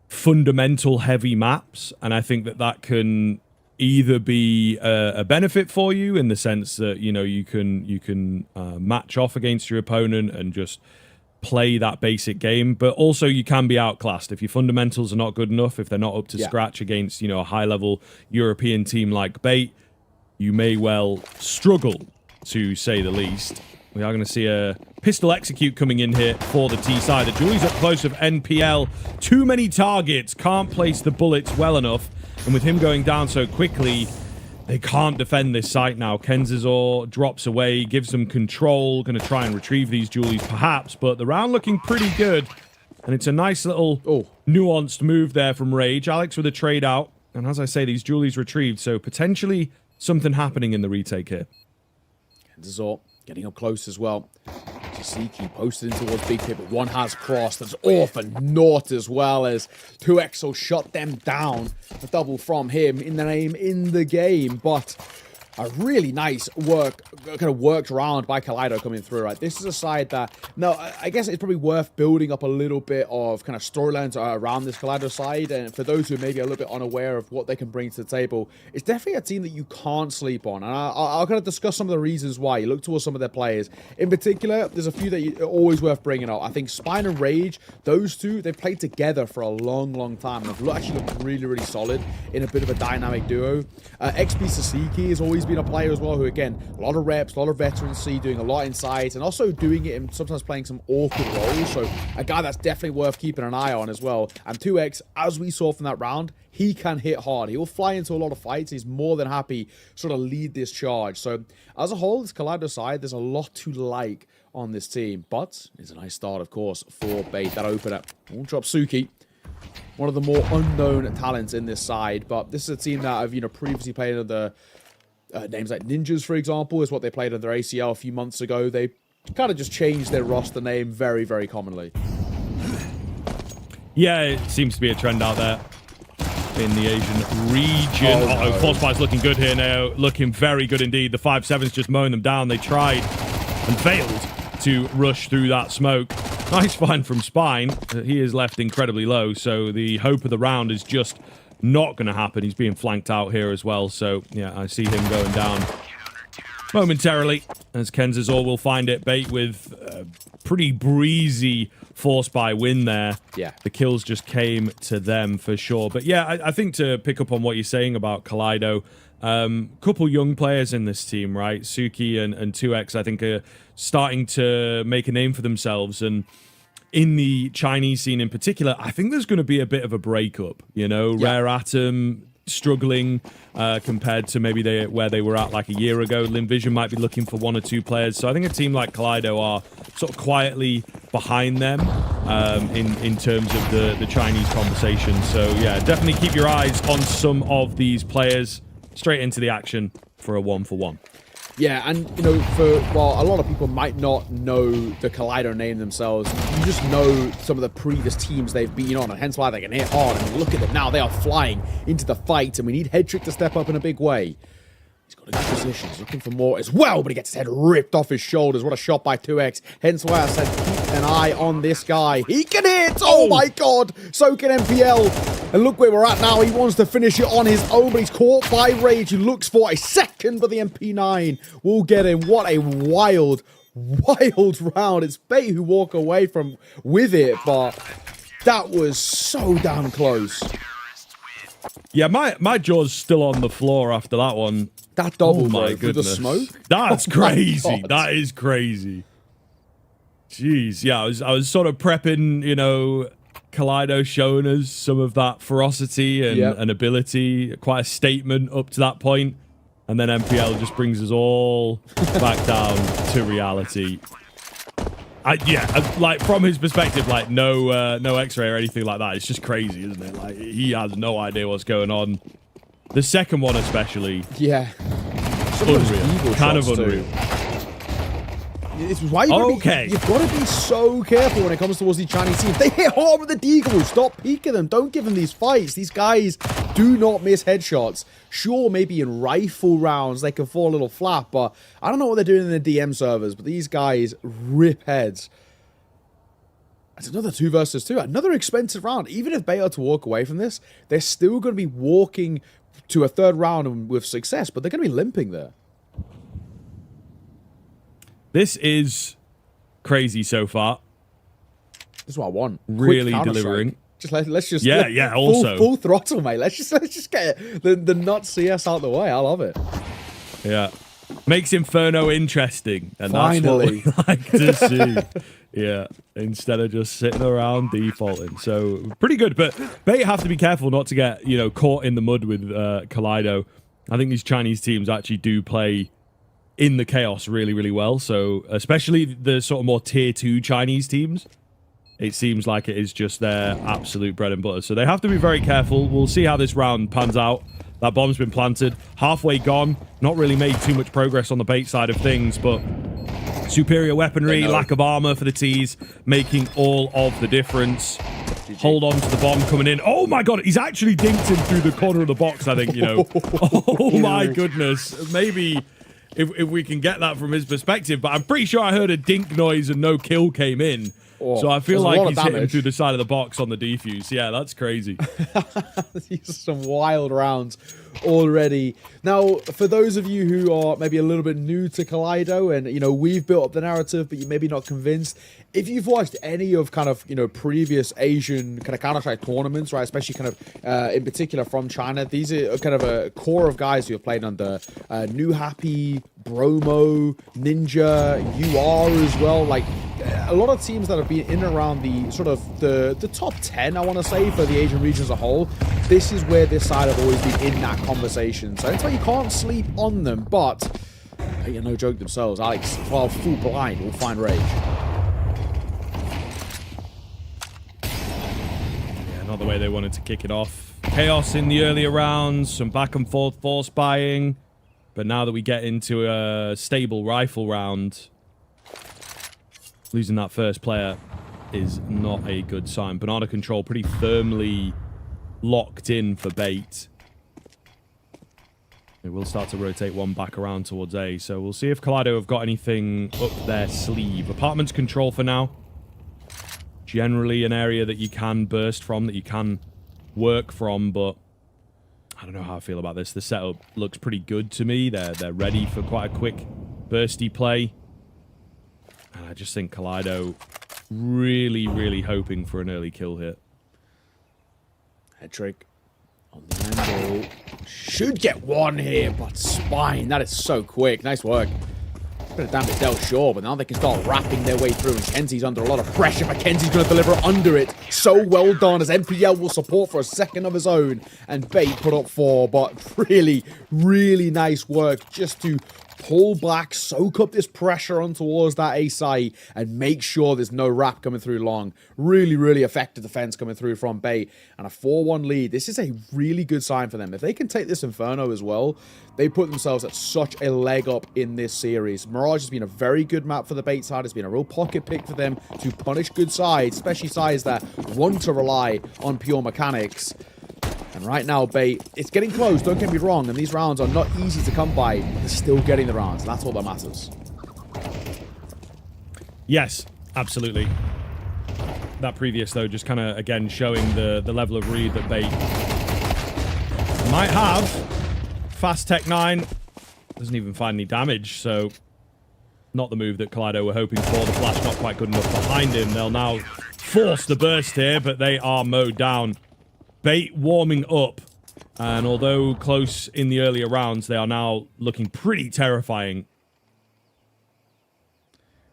fundamental heavy maps, and I think that can either be a benefit for you in the sense that, you know, you can match off against your opponent and just play that basic game, but also you can be outclassed if your fundamentals are not good enough, if they're not up to scratch against, you know, a high-level European team like Bait. You may well struggle, to say the least. We are going to see a pistol execute coming in here for the T side. The Julie's up close of NPL. Too many targets, can't place the bullets well enough, and with him going down so quickly, they can't defend this site now. Kenzazor drops away, gives them control. Going to try and retrieve these Julies, perhaps. But the round looking pretty good. And it's a nice little nuanced move there from Rage. Alex with a trade out. And as I say, these jewelries retrieved, so potentially something happening in the retake here. Zor getting up close as well. Sasiki posted in towards Big Pit, but one has crossed. That's off and naught as well as 2X will shut them down. A double from him in the name in the game, but a really nice kind of worked round by Kaleido coming through, right? This is a side that, no, I guess it's probably worth building up a little bit of kind of storylines around this Kaleido side. And for those who may be a little bit unaware of what they can bring to the table, it's definitely a team that you can't sleep on. And I'll kind of discuss some of the reasons why. You look towards some of their players. In particular, there's a few that are always worth bringing up. I think Spine and Rage, those two, they've played together for a long, long time. And have actually looked really, really solid in a bit of a dynamic duo. XP Sasiki has always been a player as well who, again, a lot of reps, a lot of veterancy, doing a lot inside, and also doing it and sometimes playing some awkward roles. So a guy that's definitely worth keeping an eye on as well. And 2X, as we saw from that round, he can hit hard. He will fly into a lot of fights. He's more than happy to sort of lead this charge. So as a whole, this Kaleido side, there's a lot to like on this team. But it's a nice start, of course, for Bait. That opener won't drop Suki. One of the more unknown talents in this side. But this is a team that have, previously played under names like Ninjas, for example, is what they played under ACL a few months ago. They kind of just changed their roster name very, very commonly. Yeah, it seems to be a trend out there in the Asian region. Oh, no. Force Fight's looking good here now. Looking very good indeed. The 5-7's just mowing them down. They tried and failed to rush through that smoke. Nice find from Spine. He is left incredibly low, so the hope of the round is just not going to happen. He's being flanked out here as well, so yeah, I see him going down momentarily as Kenzazor will find it. Bait with a pretty breezy force by win there. Yeah. The kills just came to them for sure. But yeah, I think to pick up on what you're saying about Kaleido, couple young players in this team, right? Suki and 2X, I think, are starting to make a name for themselves. And in the Chinese scene in particular, I think there's going to be a bit of a breakup. Yeah. Rare Atom struggling compared to maybe where they were at like a year ago. Limvision might be looking for one or two players. So I think a team like Kaleido are sort of quietly behind them in terms of the Chinese conversation. So yeah, definitely keep your eyes on some of these players. Straight into the action for a 1-for-1. Yeah, and, while a lot of people might not know the Kaleido name themselves, you just know some of the previous teams they've been on, and hence why they can hit hard. And look at them now, they are flying into the fight, and we need Headtrick to step up in a big way. He's got a good position, he's looking for more as well, but he gets his head ripped off his shoulders. What a shot by 2X. Hence why I said keep an eye on this guy. He can hit! Oh my god! So can MPL. And look where we're at now. He wants to finish it on his own, but he's caught by Rage. He looks for a second, but the MP9 will get him. What a wild round. It's Bait who walk away with it, but that was so damn close. Yeah, my jaw's still on the floor after that one. That double, my bro, goodness. the smoke? That's Oh my crazy. God. That is crazy. Jeez, yeah, I was sort of prepping, Kaleido showing us some of that ferocity and ability, quite a statement up to that point, and then MPL just brings us all back down to reality. Like from his perspective, like no X-ray or anything like that. It's just crazy, isn't it? Like he has no idea what's going on. The second one especially. Yeah. Unreal. Kind of unreal. It's why you've got to be so careful when it comes towards the Chinese team. They hit hard with the deagle. Stop peeking them. Don't give them these fights. These guys do not miss headshots. Sure, maybe in rifle rounds they can fall a little flat, but I don't know what they're doing in the DM servers, but these guys rip heads. It's another 2 versus 2. Another expensive round. Even if Bait are to walk away from this, they're still going to be walking to a third round with success, but they're going to be limping there. This is crazy so far. This is what I want. Really Quick delivering. Let's just also full throttle, mate. Let's just get the nut CS out the way. I love it. Yeah, makes Inferno interesting, and Finally. that's what we like to see. Yeah, instead of just sitting around defaulting. So pretty good, but Bait have to be careful not to get caught in the mud with Kaleido. I think these Chinese teams actually do play in the chaos really, really well. So especially the sort of more tier 2 Chinese teams, it seems like it is just their absolute bread and butter. So they have to be very careful. We'll see how this round pans out. That bomb's been planted. Halfway gone. Not really made too much progress on the bait side of things, but superior weaponry, lack of armor for the T's, making all of the difference. GG. Hold on to the bomb coming in. Oh my god, he's actually dinked him through the corner of the box, I think, you know. Oh my goodness. Maybe if we can get that from his perspective, but I'm pretty sure I heard a dink noise and no kill came in. Oh, so I feel like he's hit him through the side of the box on the defuse. Yeah, that's crazy. These are some wild rounds already. Now, for those of you who are maybe a little bit new to Kaleido and, you know, we've built up the narrative, but you're maybe not convinced, if you've watched any of kind of, you know, previous Asian kind of Counter-Strike tournaments, right, especially kind of in particular from China, these are kind of a core of guys who have played under New Happy, Bromo, Ninja, UR as well. Like, a lot of teams that have been in and around the sort of the top 10, I want to say, for the Asian region as a whole. This is where this side have always been in that conversation. So it's why you can't sleep on them, but you're no joke themselves. Alex, while full blind, will find rage. Yeah, not the way they wanted to kick it off. Chaos in the earlier rounds, some back and forth force buying. But now that we get into a stable rifle round, losing that first player is not a good sign. Banana control pretty firmly locked in for bait. It will start to rotate one back around towards A. So we'll see if Kaleido have got anything up their sleeve. Apartments control for now. Generally an area that you can burst from, that you can work from, but I don't know how I feel about this. The setup looks pretty good to me. They're ready for quite a quick bursty play. And I just think Kaleido really, really hoping for an early kill hit. Head trick on the angle. Should get one here, but spine. That is so quick. Nice work. Bit of damage dealt, sure, but now they can start wrapping their way through, and Kenzie's under a lot of pressure, but Kenzie's going to deliver under it. So well done, as MPL will support for a second of his own, and Bait put up 4, but really, really nice work just to pull back, soak up this pressure on towards that A site, and make sure there's no wrap coming through long. Really, really effective defense coming through from Bay, and a 4-1 lead. This is a really good sign for them. If they can take this Inferno as well, they put themselves at such a leg up in this series. Mirage has been a very good map for the Bait side. It's been a real pocket pick for them to punish good sides, especially sides that want to rely on pure mechanics. And right now, Bait, it's getting close, don't get me wrong, and these rounds are not easy to come by. They're still getting the rounds, and that's all that matters. Yes, absolutely. That previous, though, just kind of, again, showing the level of read that Bait might have. Fast Tech 9 doesn't even find any damage, so not the move that Kaleido were hoping for. The flash not quite good enough behind him. They'll now force the burst here, but they are mowed down. Bait warming up, and although close in the earlier rounds, they are now looking pretty terrifying.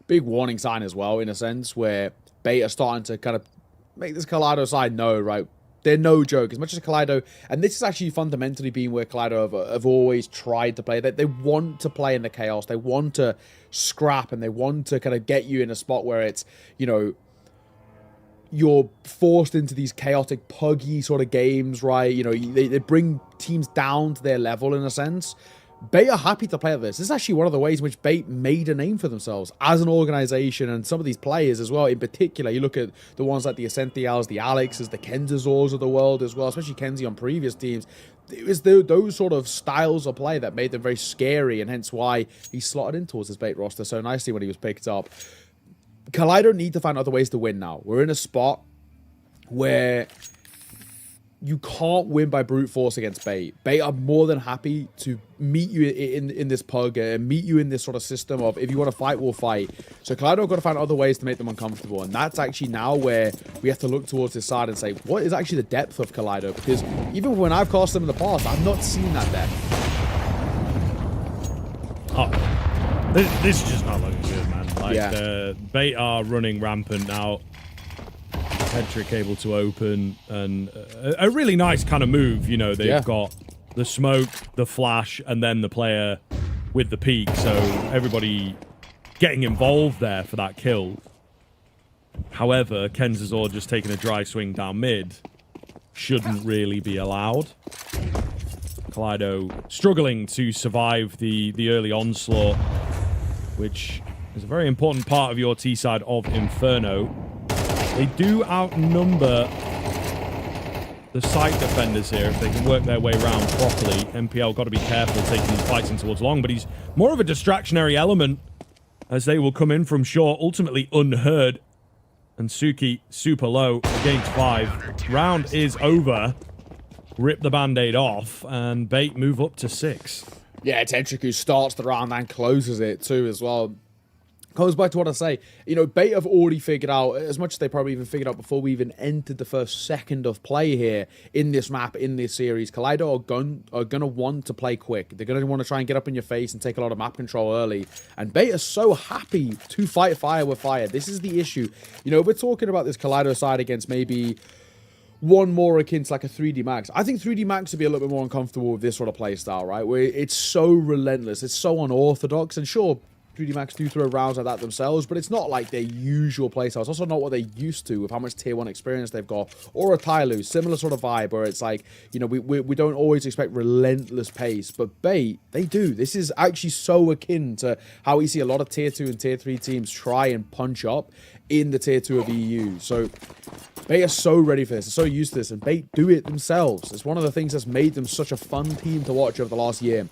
Big warning sign as well, in a sense, where Bait are starting to kind of make this Kaleido side know, right? They're no joke. As much as Kaleido, and this is actually fundamentally been where Kaleido have always tried to play. They want to play in the chaos. They want to scrap, and they want to kind of get you in a spot where it's, you know, you're forced into these chaotic, puggy sort of games, right? You know, they bring teams down to their level in a sense. Bait are happy to play at this. This is actually one of the ways in which Bait made a name for themselves as an organization, and some of these players as well. In particular, you look at the ones like the Ascentials, the Alexes, the Kenzazors of the world as well, especially Kenzie on previous teams. It was those sort of styles of play that made them very scary, and hence why he slotted in towards his Bait roster so nicely when he was picked up. Kaleido need to find other ways to win now. We're in a spot where you can't win by brute force against Bait. Bait are more than happy to meet you in this pug, meet you in this sort of system of, if you want to fight, we'll fight. So Kaleido have got to find other ways to make them uncomfortable, and that's actually now where we have to look towards this side and say, what is actually the depth of Kaleido? Because even when I've cast them in the past, I've not seen that depth. Oh, this is just not looking good, man. Like, yeah. Bait are running rampant now. Head trick able to open, and a really nice kind of move. You know, they've got the smoke, the flash, and then the player with the peek. So everybody getting involved there for that kill. However, Kenzazor just taking a dry swing down mid shouldn't really be allowed. Kaleido struggling to survive the early onslaught, which is a very important part of your T side of Inferno. They do outnumber the site defenders here if they can work their way around properly. MPL got to be careful taking these fights in towards long, but he's more of a distractionary element as they will come in from short, ultimately unheard. And Suki super low against 5. Round is over. Rip the band-aid off, and Bait move up to 6. Yeah, it's Hedrick who starts the round and closes it too as well. Goes back to what I say, you know, Bait have already figured out, as much as they probably even figured out before we even entered the first second of play here in this map, in this series, Kaleido are going to want to play quick. They're going to want to try and get up in your face and take a lot of map control early. And Bait are so happy to fight fire with fire. This is the issue. You know, we're talking about this Kaleido side against maybe one more akin to like a 3D Max. I think 3D Max would be a little bit more uncomfortable with this sort of play style, right? Where it's so relentless, it's so unorthodox, and sure, 3D Max do throw rounds like that themselves, but it's not like their usual playstyle. It's also not what they used to with how much tier 1 experience they've got. Or a Tyloo, similar sort of vibe where it's like, you know, we don't always expect relentless pace, but Bait, they do. This is actually so akin to how we see a lot of tier 2 and tier 3 teams try and punch up in the tier 2 of EU. So Bait are so ready for this, they're so used to this, and Bait do it themselves. It's one of the things that's made them such a fun team to watch over the last year.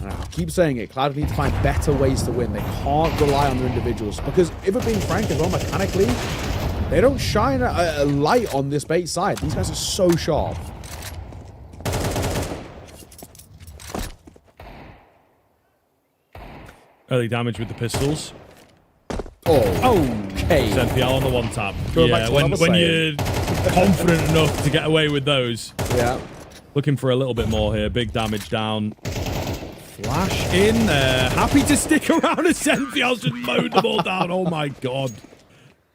And I keep saying it, Cloud need to find better ways to win. They can't rely on their individuals, because if we're being frank as well, mechanically, they don't shine a light on this Bait side. These guys are so sharp. Early damage with the pistols. Oh, okay. NPL on the one tap. Going back Yeah, to what I was when saying. you're confident enough to get away with those. Yeah. Looking for a little bit more here. Big damage down. Flash in there. Happy to stick around as NPL's just mowed them all down. Oh my god.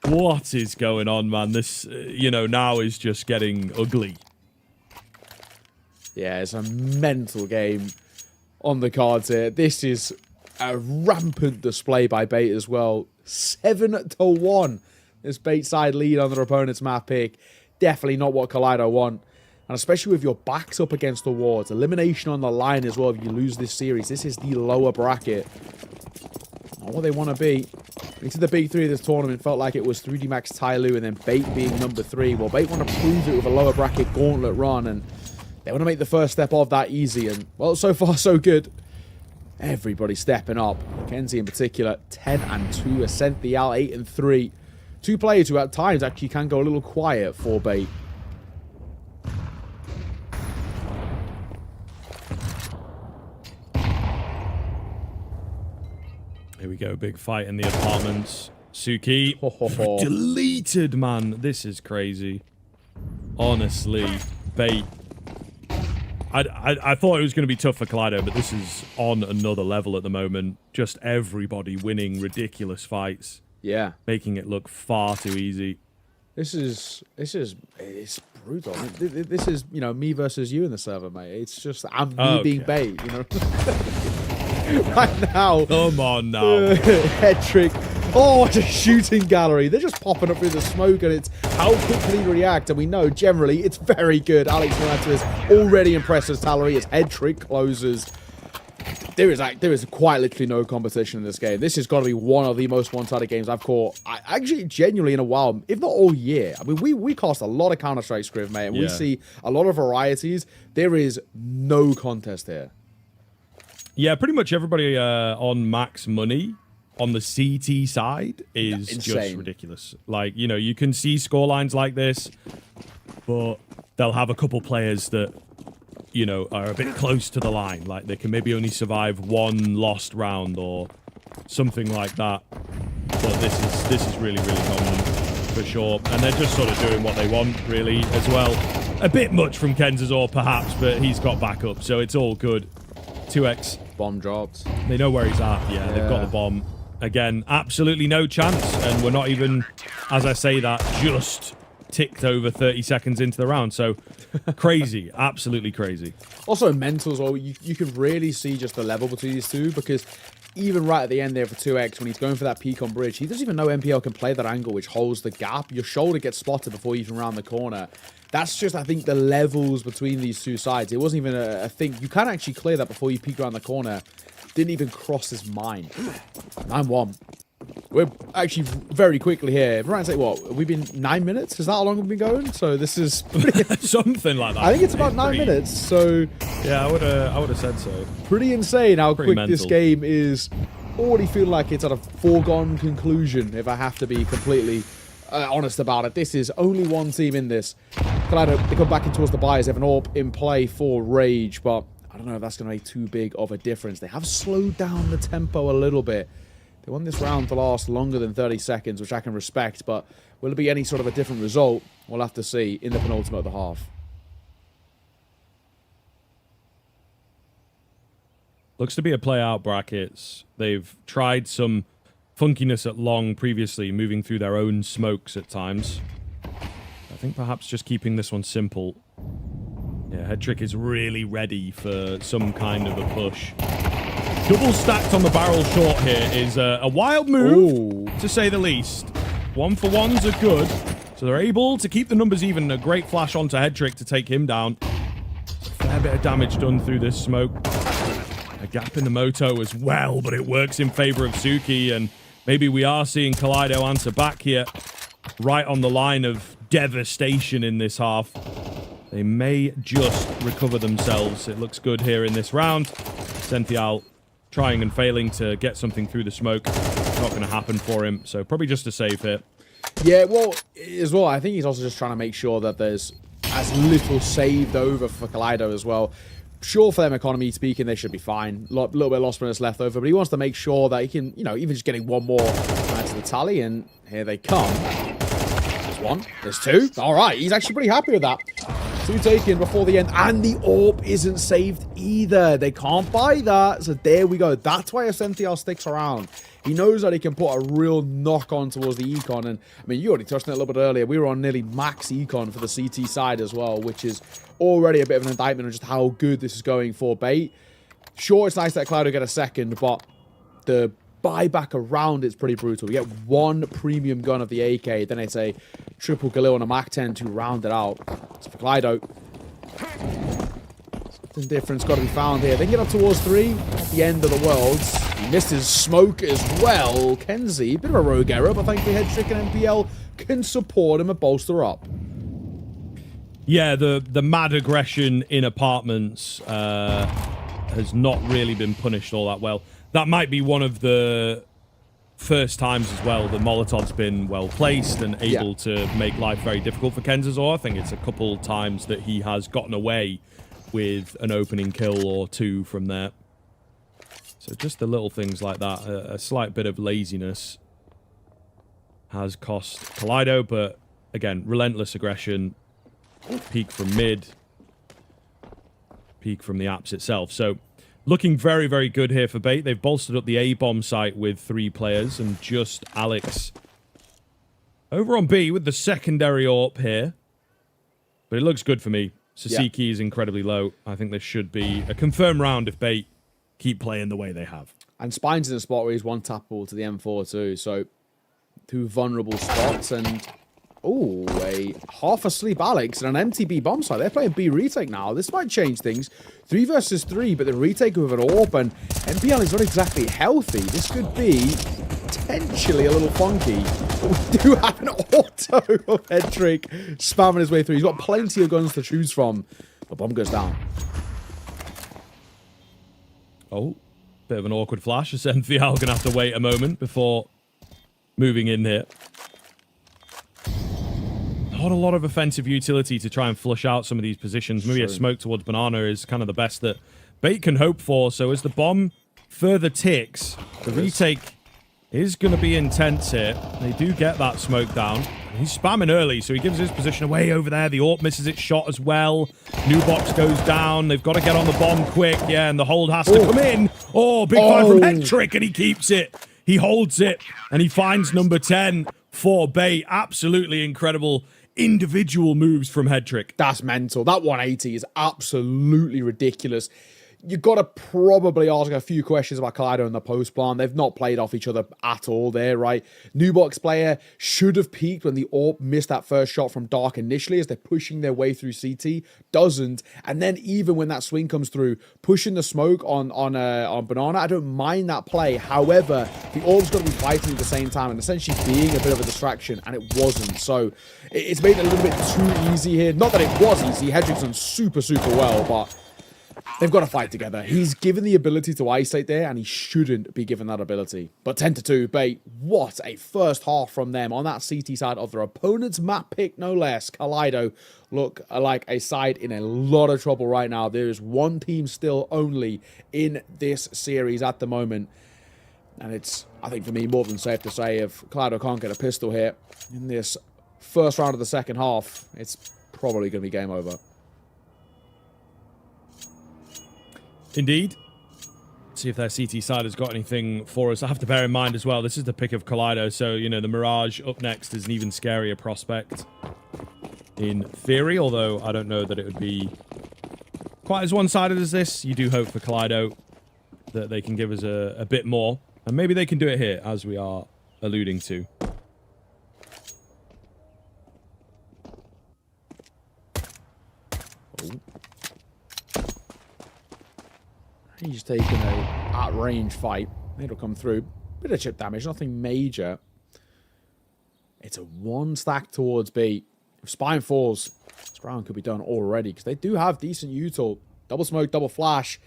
What is going on, man? This, you know, now is just getting ugly. Yeah, it's a mental game on the cards here. This is a rampant display by Bait as well. 7-1. This Bait side lead on their opponent's map pick. Definitely not what Kaleido want. And especially with your backs up against the walls. Elimination on the line as well if you lose this series. This is the lower bracket. Not what they want to be. Into the big 3 of this tournament felt like it was 3D Max Tyloo and then Bait being number 3. Well, Bait want to prove it with a lower bracket gauntlet run, and they want to make the first step of that easy. And, well, so far so good. Everybody stepping up. Kenzie in particular, 10-2. Ascent the Al, 8-3. 2 players who at times actually can go a little quiet for Bait. Here we go. Big fight in the apartments. Suki. Deleted, man. This is crazy. Honestly, Bait. I thought it was going to be tough for Kaleido, but this is on another level at the moment. Just everybody winning ridiculous fights. Yeah. Making it look far too easy. It's brutal. This is, you know, me versus you in the server, mate. It's just, I'm me being Bait, you know. Right now. Come on now. Head trick. Oh, what a shooting gallery. They're just popping up through the smoke, and it's how quickly react. And we know, generally, it's very good. Alex Morales already impresses Tallery as head trick closes. There is quite literally no competition in this game. This has got to be one of the most one-sided games I've caught, actually, genuinely in a while, if not all year. I mean, we cast a lot of Counter-Strike, Scriv, mate, and we see a lot of varieties. There is no contest here. Yeah, pretty much everybody on max money on the CT side is just ridiculous. Like, you know, you can see scorelines like this, but they'll have a couple players that, you know, are a bit close to the line. Like, they can maybe only survive one lost round or something like that. But this is really, really dominant for sure. And they're just sort of doing what they want, really, as well. A bit much from Kenzazor, perhaps, but he's got backup, so it's all good. 2x. Bomb dropped. They know where he's at. Yeah, they've got the bomb. Again, absolutely no chance. And we're not even, as I say that, just ticked over 30 seconds into the round. So crazy. Absolutely crazy. Also, mentals, you can really see just the level between these two, because even right at the end there for 2x, when he's going for that peek on bridge, he doesn't even know MPL can play that angle, which holds the gap. Your shoulder gets spotted before you even round the corner. That's just, I think, the levels between these two sides. It wasn't even a thing. You can actually clear that before you peek around the corner. Didn't even cross his mind. 9-1. We're actually very quickly here. Right, say what? We've been 9 minutes? Is that how long we've been going? So this is something like that. I think it's about 9 minutes. So yeah, I would have said so. Pretty insane how Pretty quick this mental. game is. Already feel like it's at a foregone conclusion. If I have to be completely honest about it, this is only one team in this. Kaleido, they come back in towards the buyers. They have an AWP in play for Rage, but I don't know if that's going to make too big of a difference. They have slowed down the tempo a little bit. They want this round to last longer than 30 seconds, which I can respect, but will it be any sort of a different result? We'll have to see in the penultimate of the half. Looks to be a play-out brackets. They've tried some funkiness at long previously, moving through their own smokes at times. I think perhaps just keeping this one simple. Yeah, Headtrick is really ready for some kind of a push. Double stacked on the barrel short here is a wild move, to say the least. 1-for-1s are good, so they're able to keep the numbers even. A great flash onto Headtrick to take him down. A fair bit of damage done through this smoke. A gap in the moto as well, but it works in favor of Suki, and maybe we are seeing Kaleido answer back here. Right on the line of devastation in this half. They may just recover themselves. It looks good here in this round. Senthial trying and failing to get something through the smoke. Not going to happen for him, so probably just a save here. Yeah, well, as well, I think he's also just trying to make sure that there's as little saved over for Kaleido as well. Sure, for them, economy speaking, they should be fine. A little bit of lost minutes left over, but he wants to make sure that he can, you know, even just getting one more add to the tally, and here they come. There's one, there's two. All right, he's actually pretty happy with that. Two taken before the end, and the AWP isn't saved either. They can't buy that, so there we go. That's why Senthial sticks around. He knows that he can put a real knock on towards the econ, and I mean, you already touched on it a little bit earlier. We were on nearly max econ for the CT side as well, which is already a bit of an indictment on just how good this is going for Bait. Sure, it's nice that Kaleido get a second, but the buyback around it's pretty brutal. You get one premium gun of the AK, then it's a triple Galil and a Mac-10 to round it out. So for Kaleido, something different's got to be found here. They can get up towards 3 at the end of the world. He missed his smoke as well. Kenzie, bit of a rogue error, but thankfully Headtrick and MPL can support him and bolster up. Yeah, the mad aggression in apartments has not really been punished all that well. That might be one of the first times as well that Molotov's been well placed and able to make life very difficult for Kenzazor. I think it's a couple times that he has gotten away with an opening kill or two from there. So just the little things like that, a slight bit of laziness has cost Kaleido, but again, relentless aggression. Peak from mid, peak from the apps itself. So looking very, very good here for Bait. They've bolstered up the A-bomb site with 3 players and just Alex over on B with the secondary AWP here. But it looks good for me. Sasiki is incredibly low. I think this should be a confirmed round if Bait keep playing the way they have. And Spine's in a spot where he's one tappable to the M4 too, so 2 vulnerable spots, and oh, a half asleep Alex and an MTB bomb site. They're playing B retake now. This might change things. 3 versus 3, but the retake with an AWP, and MPL is not exactly healthy. This could be potentially a little funky. But we do have an auto of Headtrick spamming his way through. He's got plenty of guns to choose from. The bomb goes down. Oh, bit of an awkward flash. Senthial gonna have to wait a moment before moving in here. Not a lot of offensive utility to try and flush out some of these positions. Maybe a smoke towards Banana is kind of the best that Bait can hope for. So as the bomb further ticks, the retake is going to be intense here. They do get that smoke down. He's spamming early, so he gives his position away over there. The AWP misses its shot as well. New box goes down. They've got to get on the bomb quick. Yeah, and the hold has to come in. Oh, big find from Headtrick, and he keeps it. He holds it, and he finds number 10 for Bait. Absolutely incredible individual moves from Headtrick. That's mental. That 180 is absolutely ridiculous. you got to probably ask a few questions about Kaleido and the post plan. They've not played off each other at all there, right? Nubox player should have peaked when the AWP missed that first shot from Dark initially as they're pushing their way through CT. Doesn't. And then even when that swing comes through, pushing the smoke on Banana, I don't mind that play. However, the AWP's got to be fighting at the same time and essentially being a bit of a distraction, and it wasn't. So it's made it a little bit too easy here. Not that it was easy. Hedrick's done super, super well, but they've got to fight together. He's given the ability to isolate there, and he shouldn't be given that ability. But 10-2, Bait, what a first half from them on that CT side of their opponent's map pick, no less. Kaleido look like a side in a lot of trouble right now. There is one team still only in this series at the moment. And it's, I think for me, more than safe to say if Kaleido can't get a pistol here in this first round of the second half, it's probably going to be game over. Indeed. See if their CT side has got anything for us. I have to bear in mind as well, this is the pick of Kaleido, so, you know, the Mirage up next is an even scarier prospect in theory, although I don't know that it would be quite as one-sided as this. You do hope for Kaleido that they can give us a bit more, and maybe they can do it here, as we are alluding to. He's taking a at-range fight. It'll come through. Bit of chip damage, nothing major. It's a one stack towards B. If Spine falls, this round could be done already, because they do have decent util. Double smoke, double flash,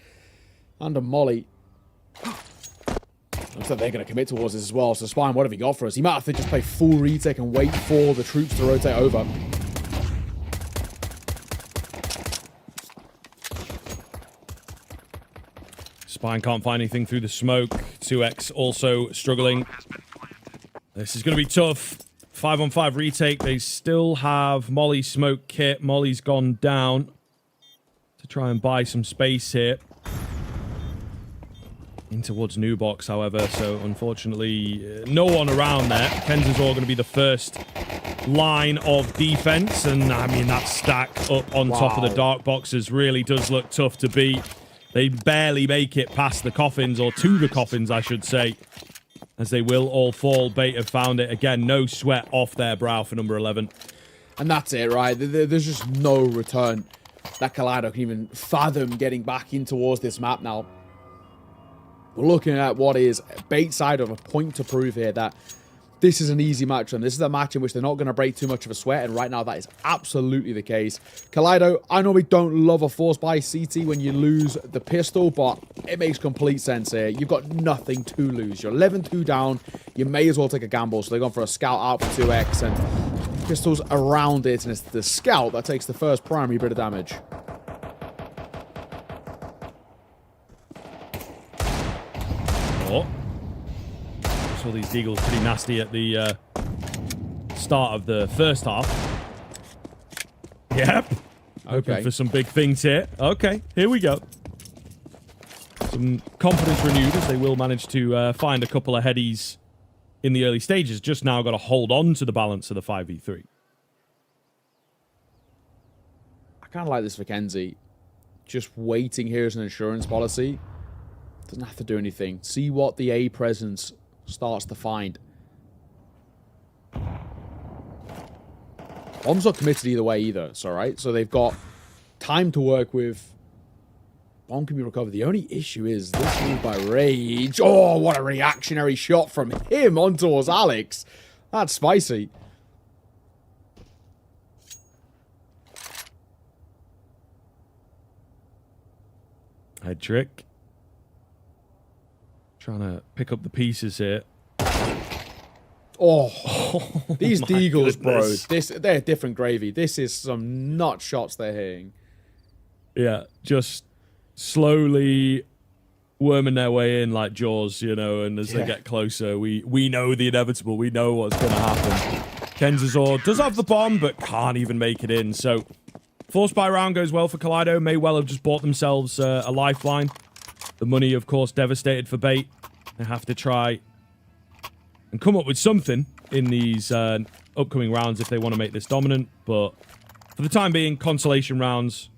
and a molly. Looks like they're going to commit towards this as well. So Spine, what have he got for us? He might have to just play full retake and wait for the troops to rotate over. Spine can't find anything through the smoke. 2x also struggling. This is going to be tough. 5-on-5 retake. They still have Molly smoke kit. Molly's gone down to try and buy some space here. In towards new box, however, so unfortunately no one around there. Kenzazor going to be the first line of defense, and I mean that stack up on top of the dark boxes really does look tough to beat. They barely make it past the coffins, or to the coffins, I should say, as they will all fall. Bait have found it. Again, no sweat off their brow for number 11. And that's it, right? There's just no return that Kaleido can even fathom getting back in towards this map now. We're looking at what is Bait side of a point to prove here that this is an easy match, and this is a match in which they're not going to break too much of a sweat, and right now that is absolutely the case. Kaleido, I know we don't love a force buy CT when you lose the pistol, but it makes complete sense here. You've got nothing to lose. You're 11-2 down. You may as well take a gamble, so they're going for a scout out for 2x, and pistols around it, and it's the scout that takes the first primary bit of damage. Oh. Saw these deagles pretty nasty at the start of the first half. Yep. Hoping for some big things here. Okay, here we go. Some confidence renewed as they will manage to find a couple of headies in the early stages. Just now got to hold on to the balance of the 5v3. I kind of like this for Kenzie. Just waiting here as an insurance policy. Doesn't have to do anything. See what the A presence starts to find. Bomb's not committed either way either. It's alright. So they've got time to work with. Bomb can be recovered. The only issue is this move by Rage. Oh, what a reactionary shot from him on towards Alex. That's spicy. Head trick. Trying to pick up the pieces here. Oh, these Deagles, goodness. bro. They're different gravy. This is some nut shots they're hitting. Yeah, just slowly worming their way in like Jaws, you know, and as they get closer, we know the inevitable. We know what's going to happen. Kenzazor does have the bomb, but can't even make it in. So, force buy round goes well for Kaleido. May well have just bought themselves a lifeline. The money, of course, devastated for Bait. They have to try and come up with something in these upcoming rounds if they want to make this dominant. But for the time being, consolation rounds,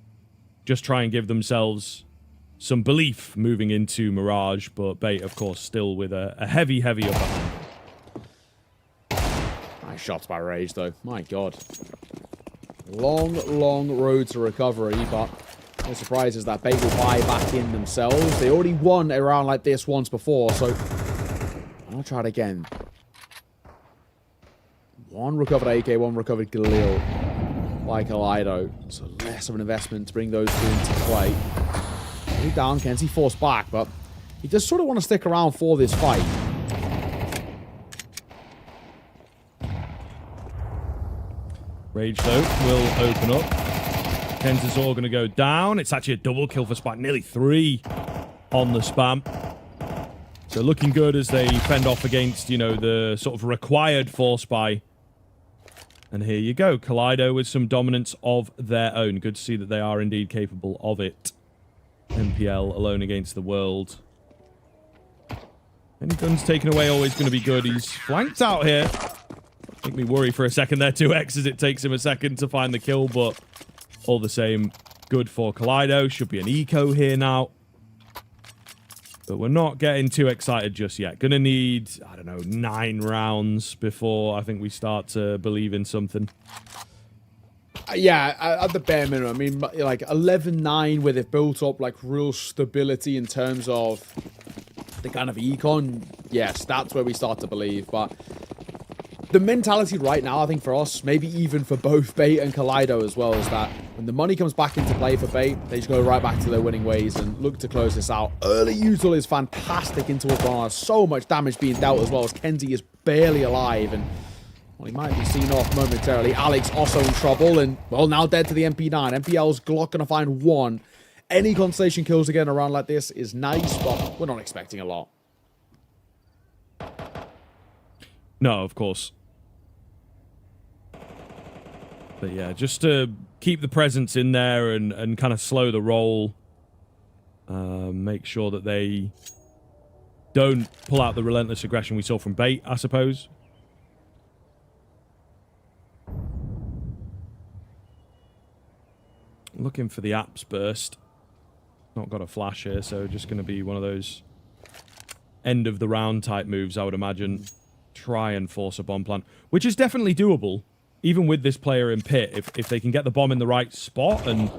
just try and give themselves some belief moving into Mirage, but Bait, of course, still with a heavy upper hand. Nice shots by Rage, though. My God. Long road to recovery, but no surprises that Bait will buy back in themselves. They already won a round like this once before, so I'll try it again. One recovered AK, one recovered Galil by Kaleido. So less of an investment to bring those two into play. He's down, Kenzie forced back, but he does sort of want to stick around for this fight. Rage, though, will open up. Kenzazor going to go down. It's actually a double kill for Spike. Nearly 3 on the spam. So looking good as they fend off against, you know, the sort of required force buy. And here you go. Kaleido with some dominance of their own. Good to see that they are indeed capable of it. MPL alone against the world. Any guns taken away, always going to be good. He's flanked out here. Make me worry for a second there, 2x, as it takes him a second to find the kill, but all the same, good for Kaleido. Should be an eco here now. But we're not getting too excited just yet. Gonna need, I don't know, 9 rounds before I think we start to believe in something. Yeah, at the bare minimum. I mean, like 11-9 where they've built up like real stability in terms of the kind of econ. Yes, that's where we start to believe. But the mentality right now, I think for us, maybe even for both Bait and Kaleido as well, is that when the money comes back into play for Bait, they just go right back to their winning ways and look to close this out. Early Util is fantastic into a bar. So much damage being dealt as well as Kenzie is barely alive and well, he might be seen off momentarily. Alex also in trouble and, well, now dead to the MP9. MPL's Glock going to find 1. Any constellation kills again around like this is nice, but we're not expecting a lot. No, of course. But yeah, just to keep the presence in there and kind of slow the roll. Make sure that they don't pull out the relentless aggression we saw from Bait, I suppose. Looking for the apps burst. Not got a flash here, so just going to be one of those end of the round type moves, I would imagine. Try and force a bomb plant, which is definitely doable. Even with this player in pit, if they can get the bomb in the right spot and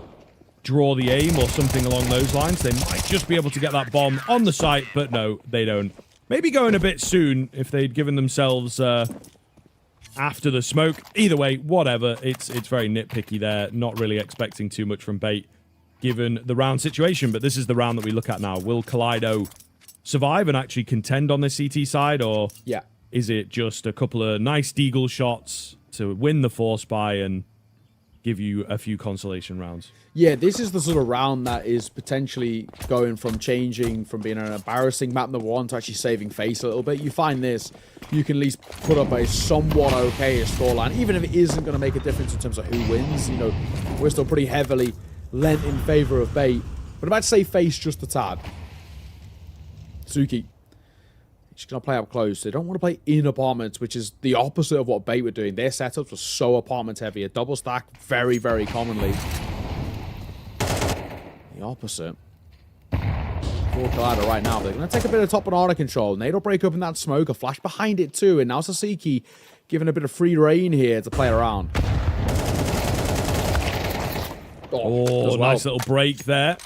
draw the aim or something along those lines, they might just be able to get that bomb on the site, but no, they don't. Maybe going a bit soon if they'd given themselves after the smoke. Either way, whatever. It's very nitpicky there. Not really expecting too much from Bait given the round situation, but this is the round that we look at now. Will Kaleido survive and actually contend on the CT side, or yeah, is it just a couple of nice deagle shots to win the force buy and give you a few consolation rounds? Yeah, this is the sort of round that is potentially going from changing from being an embarrassing map number 1 to actually saving face a little bit. You find this, you can at least put up a somewhat okay scoreline, even if it isn't going to make a difference in terms of who wins. You know, we're still pretty heavily lent in favor of Bait, but I'm about to say face just a tad. Suki. She's going to play up close. They don't want to play in apartments, which is the opposite of what Bait were doing. Their setups were so apartment heavy. A double stack very, very commonly. The opposite. For Kaleido right now. They're going to take a bit of top banana control. Nade will break open that smoke. A flash behind it too. And now Sasiki given a bit of free reign here to play around. Oh, nice little break there.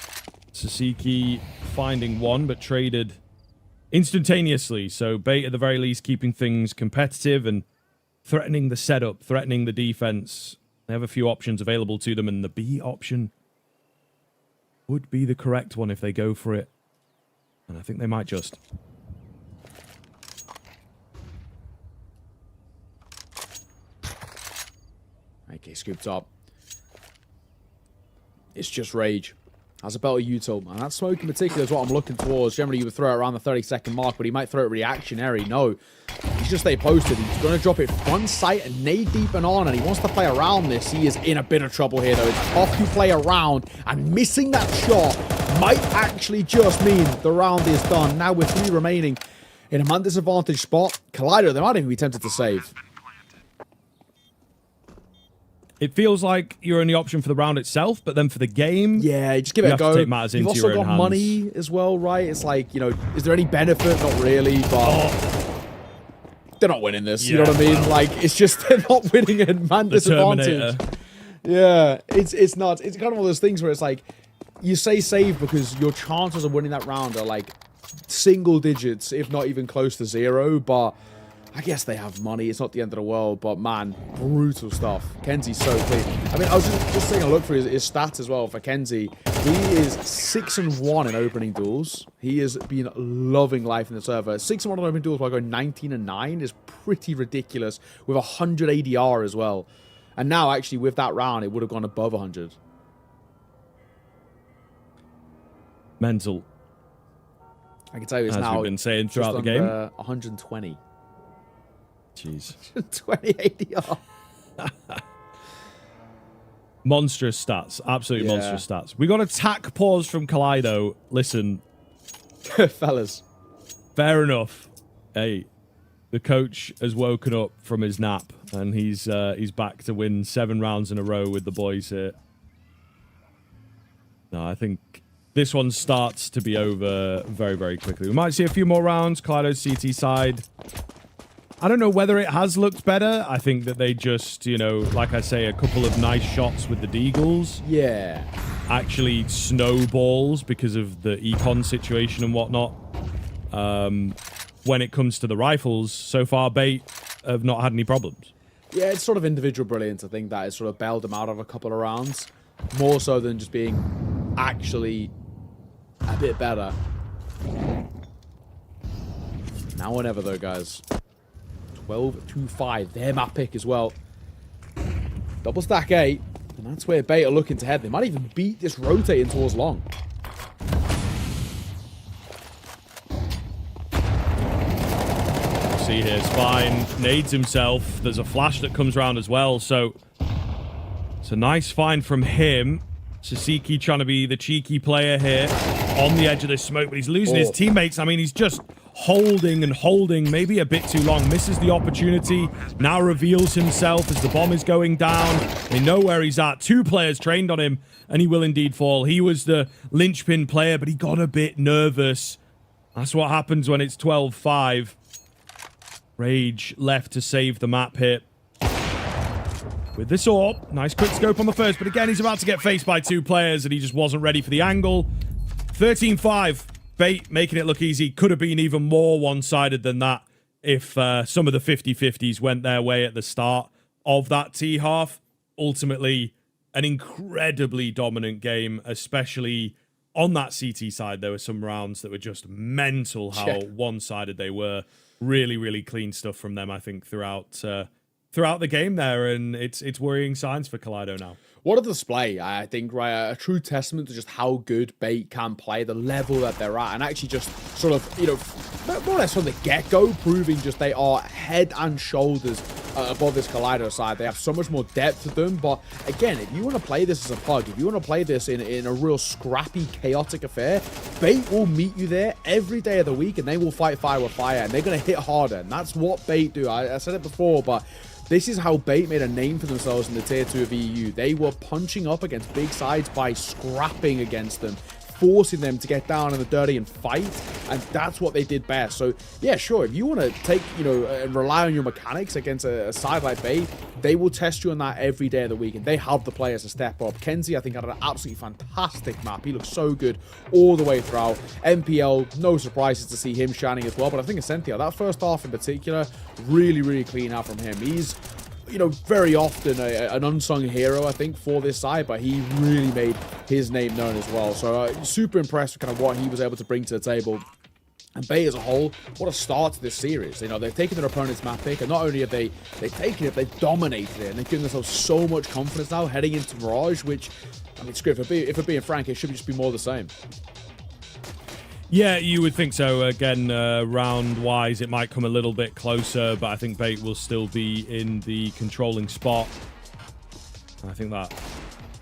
Sasiki finding 1, but traded instantaneously. So Bait at the very least keeping things competitive and threatening the setup, threatening the defense. They have a few options available to them, and the B option would be the correct one if they go for it. And I think they might just. Okay, scooped up. It's just Rage. Has a better util. And that smoke in particular is what I'm looking towards. Generally, you would throw it around the 30-second mark, but he might throw it reactionary. No. He's just stay posted. He's going to drop it front sight and nade deep and on, and he wants to play around this. He is in a bit of trouble here, though. It's tough to play around, and missing that shot might actually just mean the round is done. Now with 3 remaining in a man disadvantaged spot, Kaleido, they might even be tempted to save. It feels like your only option for the round itself, but then for the game, yeah, just give it you a have to go. take matters You've into also your own got hands. money as well, right? It's like, you know, is there any benefit? Not really, but they're not winning this. You know what I mean? well. Like, it's just they're not winning at man The disadvantage. Terminator. Yeah, it's not. It's kind of one of those things where it's like, you say save because your chances of winning that round are like single digits, if not even close to 0, but I guess they have money. It's not the end of the world, but man, brutal stuff. Kenzie's so clean. I mean, I was just taking a look through his stats as well for Kenzie. He is 6-1 in opening duels. He has been loving life in the server. 6-1 in opening duels while going 19-9 is pretty ridiculous with 100 ADR as well. And now, actually, with that round, it would have gone above 100. Mental. I can tell you it's As now we've been saying just throughout the game. 120. Jeez. 20 ADR. Monstrous stats. Absolutely Yeah. monstrous stats. We got a tack pause from Kaleido. Listen, Fellas. fair enough. Hey, the coach has woken up from his nap, and he's back to win 7 rounds in a row with the boys here. No, I think this one starts to be over very, very quickly. We might see a few more rounds. Kaleido's CT side. I don't know whether it has looked better. I think that they just, you know, like I say, a couple of nice shots with the Deagles Yeah. actually snowballs because of the econ situation and whatnot. When it comes to the rifles, so far, Bait have not had any problems. Yeah, it's sort of individual brilliance, I think, that has sort of bailed them out of a couple of rounds. More so than just being actually a bit better. Now or never, though, guys. 12-5. Their map pick as well. Double stack 8. And that's where Bait are looking to head. They might even beat this rotating towards long. See here, Spine nades himself. There's a flash that comes around as well, so it's a nice find from him. Sasiki trying to be the cheeky player here on the edge of this smoke, but he's losing his teammates. I mean, he's just holding and holding, maybe a bit too long. Misses the opportunity, now reveals himself as the bomb is going down. They know where he's at. 2 players trained on him, and he will indeed fall. He was the linchpin player, but he got a bit nervous. That's what happens when it's 12-5. Rage left to save the map hit. With this AWP, nice quick scope on the first, but again, he's about to get faced by 2 players, and he just wasn't ready for the angle. 13-5. Bait making it look easy. Could have been even more one-sided than that if some of the 50-50s went their way at the start of that T-half. Ultimately, an incredibly dominant game, especially on that CT side. There were some rounds that were just mental how one-sided they were. Really, really clean stuff from them, I think, throughout the game there, and it's worrying signs for Kaleido now. What a display, I think, right? A true testament to just how good Bait can play, the level that they're at, and actually just sort of, you know, more or less from the get-go, proving just they are head and shoulders above this Kaleido side. They have so much more depth to them, but again, if you want to play this as a pug, if you want to play this in a real scrappy, chaotic affair, Bait will meet you there every day of the week, and they will fight fire with fire, and they're going to hit harder, and that's what Bait do. I said it before, but this is how Bait made a name for themselves in the Tier 2 of EU. They were punching up against big sides by scrapping against them, forcing them to get down in the dirty and fight, and that's what they did best. So, yeah, sure, if you want to take, you know, and rely on your mechanics against a side like Bait, they will test you on that every day of the week, and they have the players to step up. Kenzie, I think, had an absolutely fantastic map. He looked so good all the way throughout. MPL, no surprises to see him shining as well, but I think Essentia, that first half in particular, really, really clean out from him. He's, you know, very often an unsung hero, I think, for this side, but he really made his name known as well. So super impressed with kind of what he was able to bring to the table. And Bait as a whole, what a start to this series. You know, they've taken their opponent's map pick, and not only have they've taken it, they've dominated it, and they've given themselves so much confidence now heading into Mirage, which, I mean, screw, if we're being frank, it should just be more the same. Yeah, you would think so. Again, round-wise, it might come a little bit closer, but I think Bait will still be in the controlling spot. I think that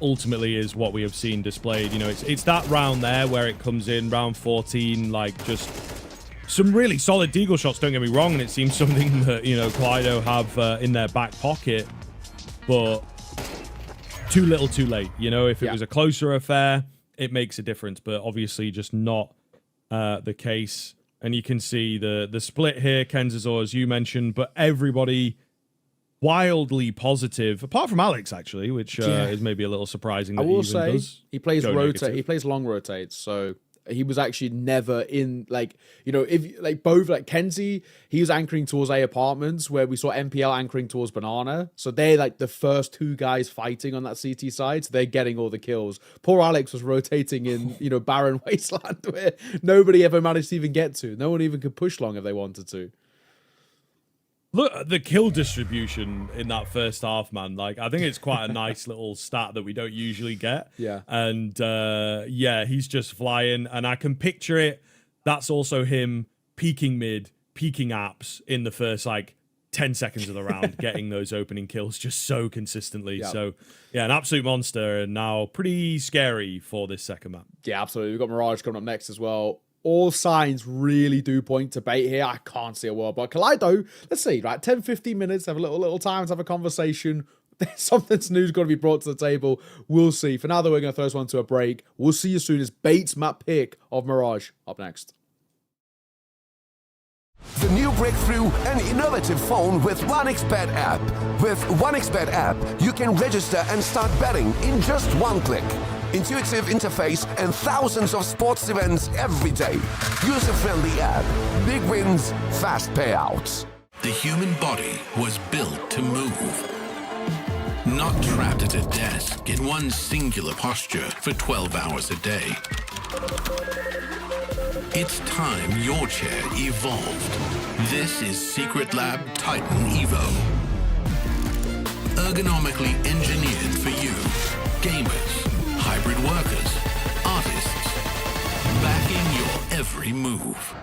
ultimately is what we have seen displayed. You know, it's that round there where it comes in, round 14, like just some really solid deagle shots, don't get me wrong, and it seems something that, you know, Kaleido have in their back pocket, but too little, too late. You know, if it Yeah. was a closer affair, it makes a difference. But obviously, just not the case. And you can see the split here, Kenzazor, as you mentioned, but everybody wildly positive, apart from Alex, actually, which is maybe a little surprising that I he will even say does he plays go rotate. negative. He plays long rotates, so he was actually never in, like, you know, if like both, like Kenzie, he was anchoring towards A apartments, where we saw MPL anchoring towards Banana. So they're like the first two guys fighting on that CT side. So they're getting all the kills. Poor Alex was rotating in, you know, barren wasteland where nobody ever managed to even get to. No one even could push long if they wanted to. Look at the kill distribution in that first half, man. Like, I think it's quite a nice little stat that we don't usually get. Yeah. And yeah, he's just flying. And I can picture it. That's also him peeking mid, peeking apps in the first, like, 10 seconds of the round, getting those opening kills just so consistently. Yeah. So, yeah, an absolute monster. And now pretty scary for this second map. Yeah, absolutely. We've got Mirage coming up next as well. All signs really do point to bait here. I can't see a world, but Kaleido, let's see, right? 10, 15 minutes, have a little time to have a conversation. Something's new's got to be brought to the table. We'll see. For now, though, we're going to throw this one to a break. We'll see you soon as Bait's map pick of Mirage up next. The new breakthrough and innovative phone with 1xBet app. With 1xBet app, you can register and start betting in just one click. Intuitive interface and thousands of sports events every day. User-friendly app. Big wins, fast payouts. The human body was built to move. Not trapped at a desk in one singular posture for 12 hours a day. It's time your chair evolved. This is Secret Lab Titan Evo. Ergonomically engineered for you, gamers, hybrid workers, artists, backing your every move.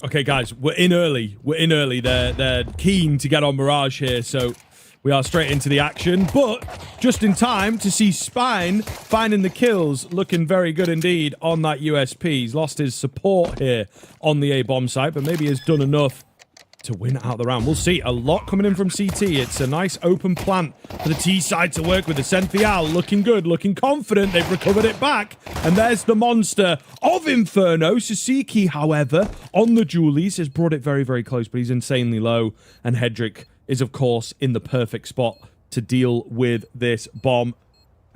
Okay, guys, we're in early. They're keen to get on Mirage here, so we are straight into the action. But just in time to see Spine finding the kills, looking very good indeed on that USP. He's lost his support here on the A bomb site, but maybe has done enough to win out the round. We'll see. A lot coming in from CT. It's a nice open plant for the T side to work with. The Senthial looking good, looking confident. They've recovered it back. And there's the monster of Inferno. Sasiki, however, on the Julies has brought it very, very close, but he's insanely low. And Hedrick is, of course, in the perfect spot to deal with this bomb.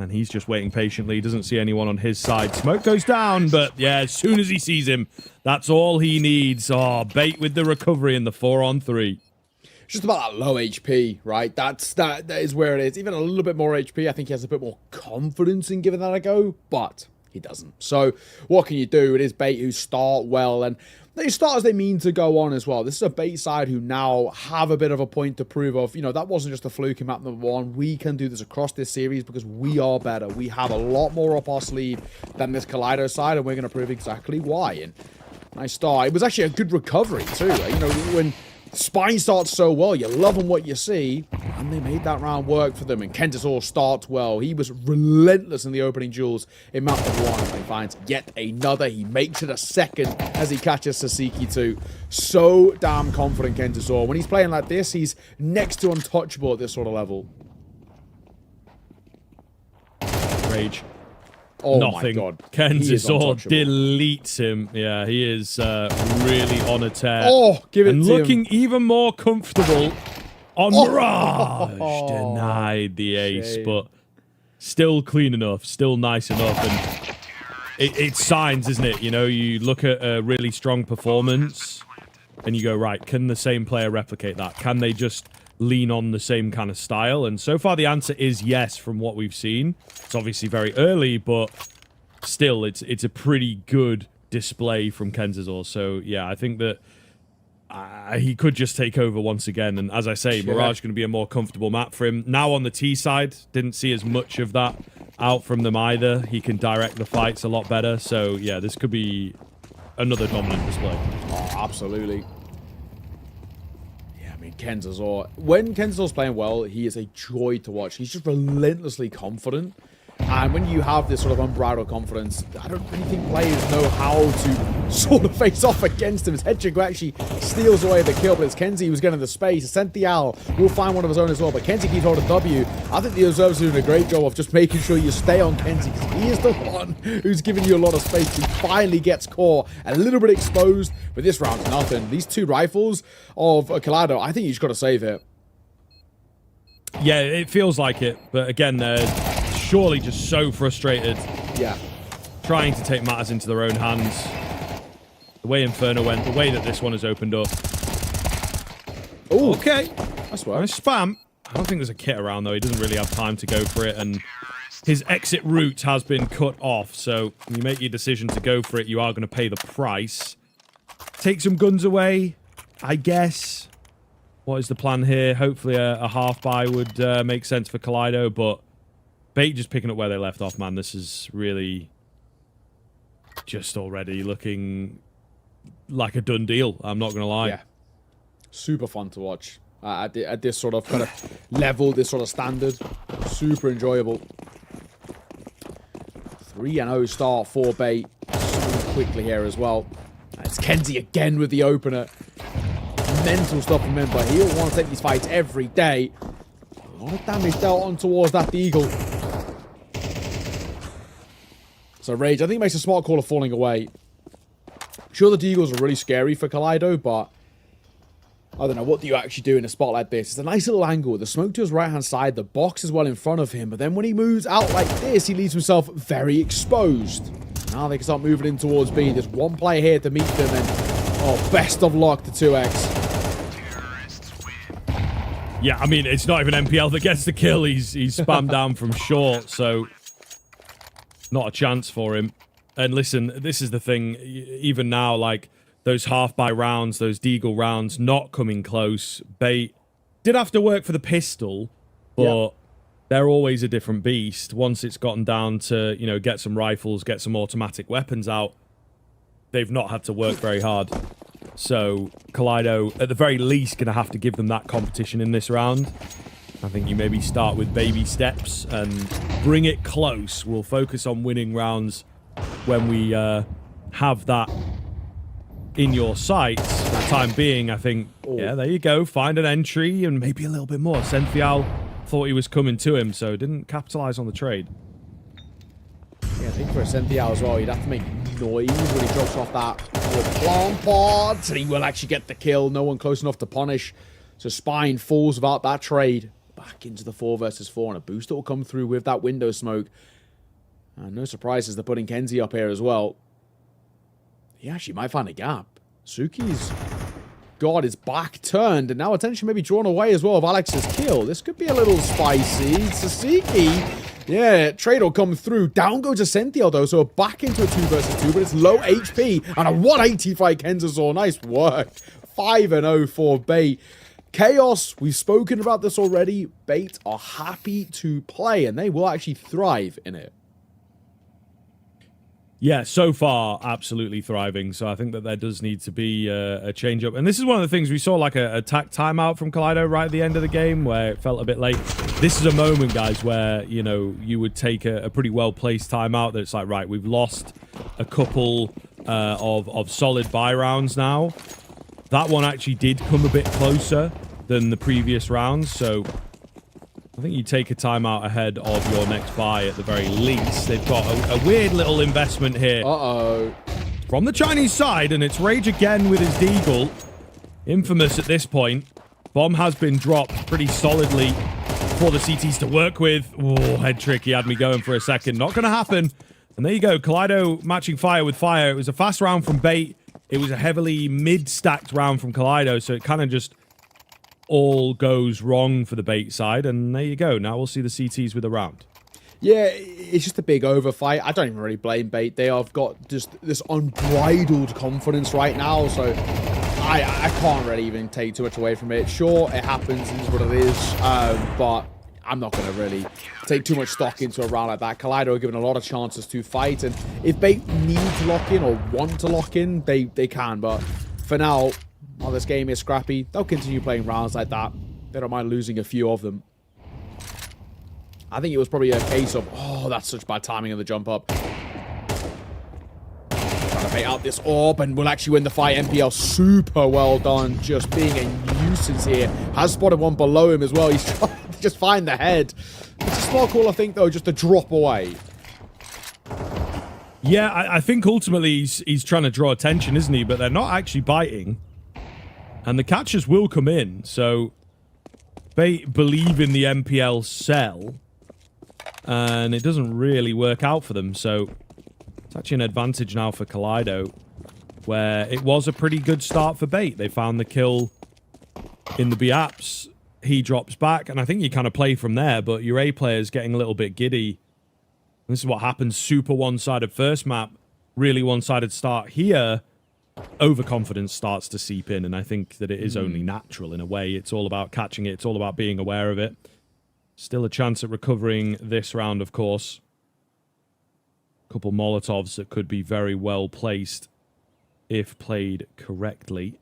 And he's just waiting patiently. He doesn't see anyone on his side. Smoke goes down, but yeah, as soon as he sees him, that's all he needs. Oh, Bait with the recovery in the 4-on-3. It's just about that low HP, right? That is where it is. Even a little bit more HP, I think he has a bit more confidence in giving that a go, but he doesn't. So what can you do? It is Bait who start well, and they start as they mean to go on as well. This is a Bait side who now have a bit of a point to prove of, you know, that wasn't just a fluke in map number 1. We can do this across this series because we are better. We have a lot more up our sleeve than this Kaleido side, and we're going to prove exactly why. And nice start. It was actually a good recovery too. You know, when Spine starts so well, you're loving what you see, and they made that round work for them. And Kentisor starts well. He was relentless in the opening duels in map number 1. And he finds yet another. He makes it a second as he catches Sasiki too. So damn confident, Kentisor. When he's playing like this, he's next to untouchable at this sort of level. Rage. Oh Nothing. my god. Kentisor deletes him. Yeah, he is really on a tear. Oh, give it and to looking him. even more comfortable on Mirage. Denied the ace, but still clean enough, still nice enough. And it's signs, isn't it? You know, you look at a really strong performance and you go, right, can the same player replicate that? Can they just lean on the same kind of style? And so far the answer is yes from what we've seen. It's obviously very early, but still it's a pretty good display from Kentisor. So yeah, I think that he could just take over once again. And as I say, Mirage is going to be a more comfortable map for him. Now on the T side, didn't see as much of that out from them either. He can direct the fights a lot better. So yeah, this could be another dominant display. Oh, absolutely. Kentisor, when Kentisor's playing well, he is a joy to watch. He's just relentlessly confident. And when you have this sort of unbridled confidence, I don't really think players know how to sort of face off against him. As Hedrick actually steals away the kill, but it's Kenzie who's getting the space. Senthial will find one of his own as well, but Kenzie keeps holding W. I think the observers are doing a great job of just making sure you stay on Kenzie, because he is the one who's giving you a lot of space. He finally gets core a little bit exposed, but this round's nothing. These 2 rifles of Kaleido, I think you just got to save it. Yeah, it feels like it, but again, surely just so frustrated. Yeah. Trying to take matters into their own hands. The way Inferno went, the way that this one has opened up. Oh, okay. That's right. Nice spam. I don't think there's a kit around, though. He doesn't really have time to go for it, and his exit route has been cut off, so when you make your decision to go for it, you are going to pay the price. Take some guns away, I guess. What is the plan here? Hopefully a half buy would make sense for Kaleido, but Bait just picking up where they left off, man. This is really just already looking like a done deal. I'm not going to lie. Yeah. Super fun to watch at this sort of kind of level, this sort of standard. Super enjoyable. 3-0 start for Bait. So quickly here as well. It's Kenzie again with the opener. Mental stuff from him, but he'll want to take these fights every day. A lot of damage dealt on towards that Deagle. So Rage, I think, makes a smart call of falling away. Sure, the Deagles are really scary for Kaleido, but I don't know, what do you actually do in a spot like this? It's a nice little angle. The smoke to his right-hand side, the box is well in front of him, but then when he moves out like this, he leaves himself very exposed. Now they can start moving in towards B. There's one player here to meet them, and oh, best of luck to 2x. Yeah, I mean, it's not even MPL that gets the kill. He's spammed down from short, so not a chance for him. And listen, this is the thing. Even now, like, those half-buy rounds, those Deagle rounds, not coming close. Bait did have to work for the pistol, but they're always a different beast. Once it's gotten down to, you know, get some rifles, get some automatic weapons out, they've not had to work very hard. So Kaleido, at the very least, going to have to give them that competition in this round. I think you maybe start with baby steps and bring it close. We'll focus on winning rounds when we have that in your sights. For the time being, I think, yeah, there you go. Find an entry and maybe a little bit more. Senfial thought he was coming to him, so didn't capitalize on the trade. Yeah, I think for a Senfial as well, you'd have to make noise when he drops off that plant pod, and he will actually get the kill. No one close enough to punish. So Spine falls without that trade. Back into the 4 versus 4, and a booster will come through with that window smoke. No surprises, they're putting Kenzie up here as well. He actually might find a gap. Suki's got his back turned, and now attention may be drawn away as well of Alex's kill. This could be a little spicy. Sasuke, yeah, trade will come through. Down goes a Senthiel though, so back into a 2 versus 2, but it's low HP, and a 180 fight Kenzasaw. Nice work. 5-0 for Bait. Chaos, we've spoken about this already. Bait are happy to play, and they will actually thrive in it. Yeah, so far, absolutely thriving. So I think that there does need to be a change-up. And this is one of the things we saw, like a attack timeout from Kaleido right at the end of the game, where it felt a bit late. This is a moment, guys, where, you know, you would take a pretty well-placed timeout that's like, right, we've lost a couple of solid buy rounds now. That one actually did come a bit closer than the previous rounds, so I think you take a timeout ahead of your next buy at the very least. They've got a weird little investment here. Uh-oh. From the Chinese side, and it's Rage again with his Deagle. Infamous at this point. Bomb has been dropped pretty solidly for the CTs to work with. Oh, head trick. He had me going for a second. Not going to happen. And there you go. Kaleido matching fire with fire. It was a fast round from Bait. It was a heavily mid-stacked round from Kaleido, so it kind of just all goes wrong for the Bait side, and there you go. Now we'll see the CTs with a round. Yeah, it's just a big overfight. I don't even really blame Bait. They have got just this unbridled confidence right now, so I can't really even take too much away from it. Sure, it happens, it is what it is, but I'm not going to really take too much stock into a round like that. Kaleido are given a lot of chances to fight, and if Bait need to lock in or want to lock in, they can, but for now, while this game is scrappy, they'll continue playing rounds like that. They don't mind losing a few of them. I think it was probably a case of, oh, that's such bad timing of the jump up. Trying to bait out this orb and will actually win the fight. MPL, super well done. Just being a nuisance here. Has spotted one below him as well. He's trying to just find the head. It's a smart call, I think, though, just to drop away. Yeah, I think ultimately he's trying to draw attention, isn't he? But they're not actually biting. And the catchers will come in, so they believe in the MPL sell, and it doesn't really work out for them, so it's actually an advantage now for Kaleido, where it was a pretty good start for Bait. They found the kill in the Biaps, he drops back, and I think you kind of play from there, but your A player's getting a little bit giddy. And this is what happens, super one-sided first map, really one-sided start here. Overconfidence starts to seep in, and I think that it is only natural in a way. It's all about catching it. It's all about being aware of it. Still a chance at recovering this round, of course. Couple Molotovs that could be very well placed if played correctly.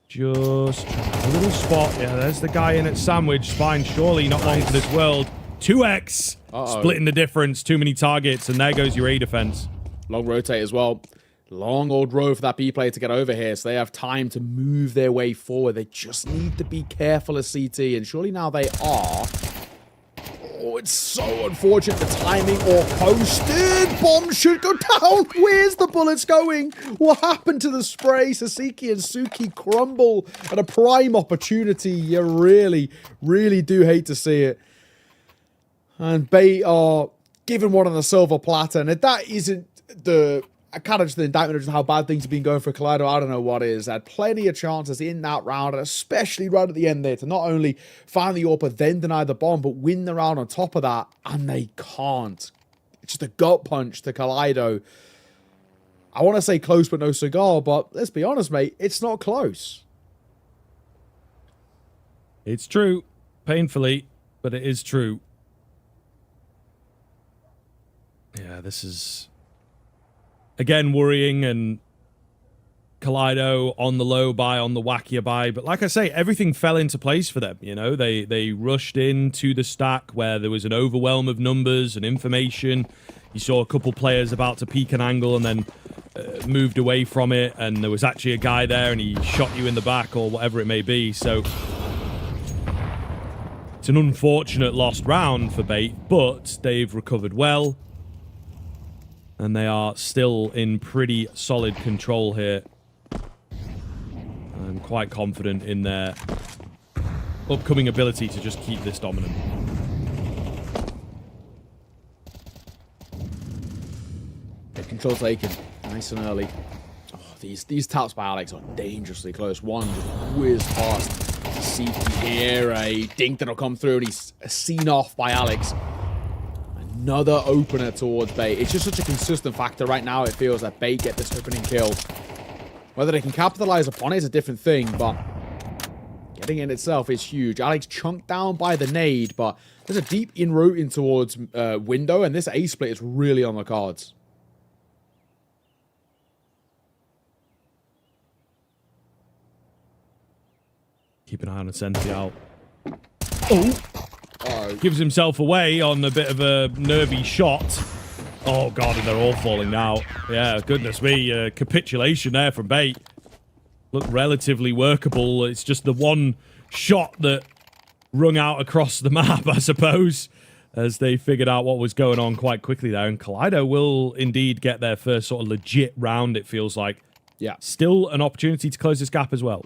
Just a little spot. Yeah, there's the guy in at Sandwich. Spine surely not long for this world. 2x. Splitting the difference. Too many targets, and there goes your A defense. Long rotate as well. Long old road for that B player to get over here, so they have time to move their way forward. They just need to be careful as CT, and surely now they are. Oh, it's so unfortunate, the timing, or posted. Bomb should go down. Where's the bullets going? What happened to the spray? Sasuke and Suki crumble at a prime opportunity. You really, really do hate to see it. And Bait are given one on the silver platter, and if that isn't the kind of just the indictment of just how bad things have been going for Kaleido, I don't know what is. Had plenty of chances in that round, and especially right at the end there, to not only find the AWP, then deny the bomb, but win the round on top of that, and they can't. It's just a gut punch to Kaleido. I want to say close but no cigar, but let's be honest, mate, it's not close. It's true. Painfully, but it is true. Yeah, this is again worrying, and Kaleido on the low buy, on the wackier buy. But like I say, everything fell into place for them. You know, they rushed into the stack where there was an overwhelm of numbers and information. You saw a couple players about to peek an angle and then moved away from it, and there was actually a guy there and he shot you in the back or whatever it may be. So it's an unfortunate lost round for Bait, but they've recovered well. And they are still in pretty solid control here. I'm quite confident in their upcoming ability to just keep this dominant. The control taken nice and early. Oh, these taps by Alex are dangerously close. One just whizzed past CP here. A dink that'll come through, and he's seen off by Alex. Another opener towards Bait. It's just such a consistent factor right now. It feels that Bait get this opening kill. Whether they can capitalize upon it is a different thing, but getting it itself is huge. Alex chunked down by the nade, but there's a deep in route in towards window, and this A split is really on the cards. Keep an eye on Ascencio. Oh! Gives himself away on a bit of a nervy shot. Oh, God, and they're all falling now. Yeah, goodness me. Capitulation there from Bait. Look relatively workable. It's just the one shot that rung out across the map, I suppose, as they figured out what was going on quite quickly there. And Kaleido will indeed get their first sort of legit round, it feels like. Yeah. Still an opportunity to close this gap as well.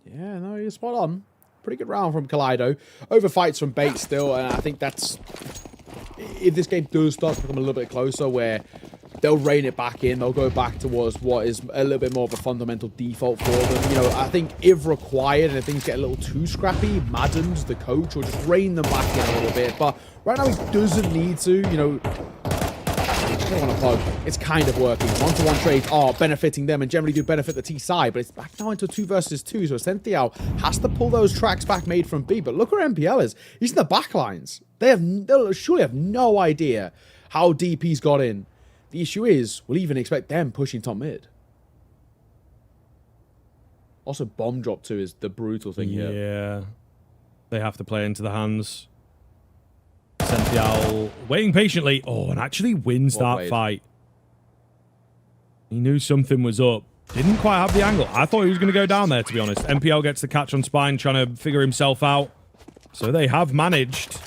Yeah, no, you're spot on. Pretty good round from Kaleido. Overfights from Bait still, and I think that's... If this game does start to become a little bit closer, where they'll rein it back in, they'll go back towards what is a little bit more of a fundamental default for them. You know, I think if required, and if things get a little too scrappy, Madden's the coach will just rein them back in a little bit. But right now, he doesn't need to, you know... I don't want to plug. It's kind of working. One-to-one trades are benefiting them and generally do benefit the T side, but it's back now into 2 versus 2, so Ascencio has to pull those tracks back made from B. But look where MPL is. He's in the back lines. They'll surely have no idea how deep he's got in. The issue is, we'll even expect them pushing top mid. Also, bomb drop too is the brutal thing here. Yeah. They have to play into the hands. Ascencio waiting patiently. Oh, and actually wins that fight. He knew something was up. Didn't quite have the angle. I thought he was going to go down there, to be honest. MPL gets the catch on Spine, trying to figure himself out. So they have managed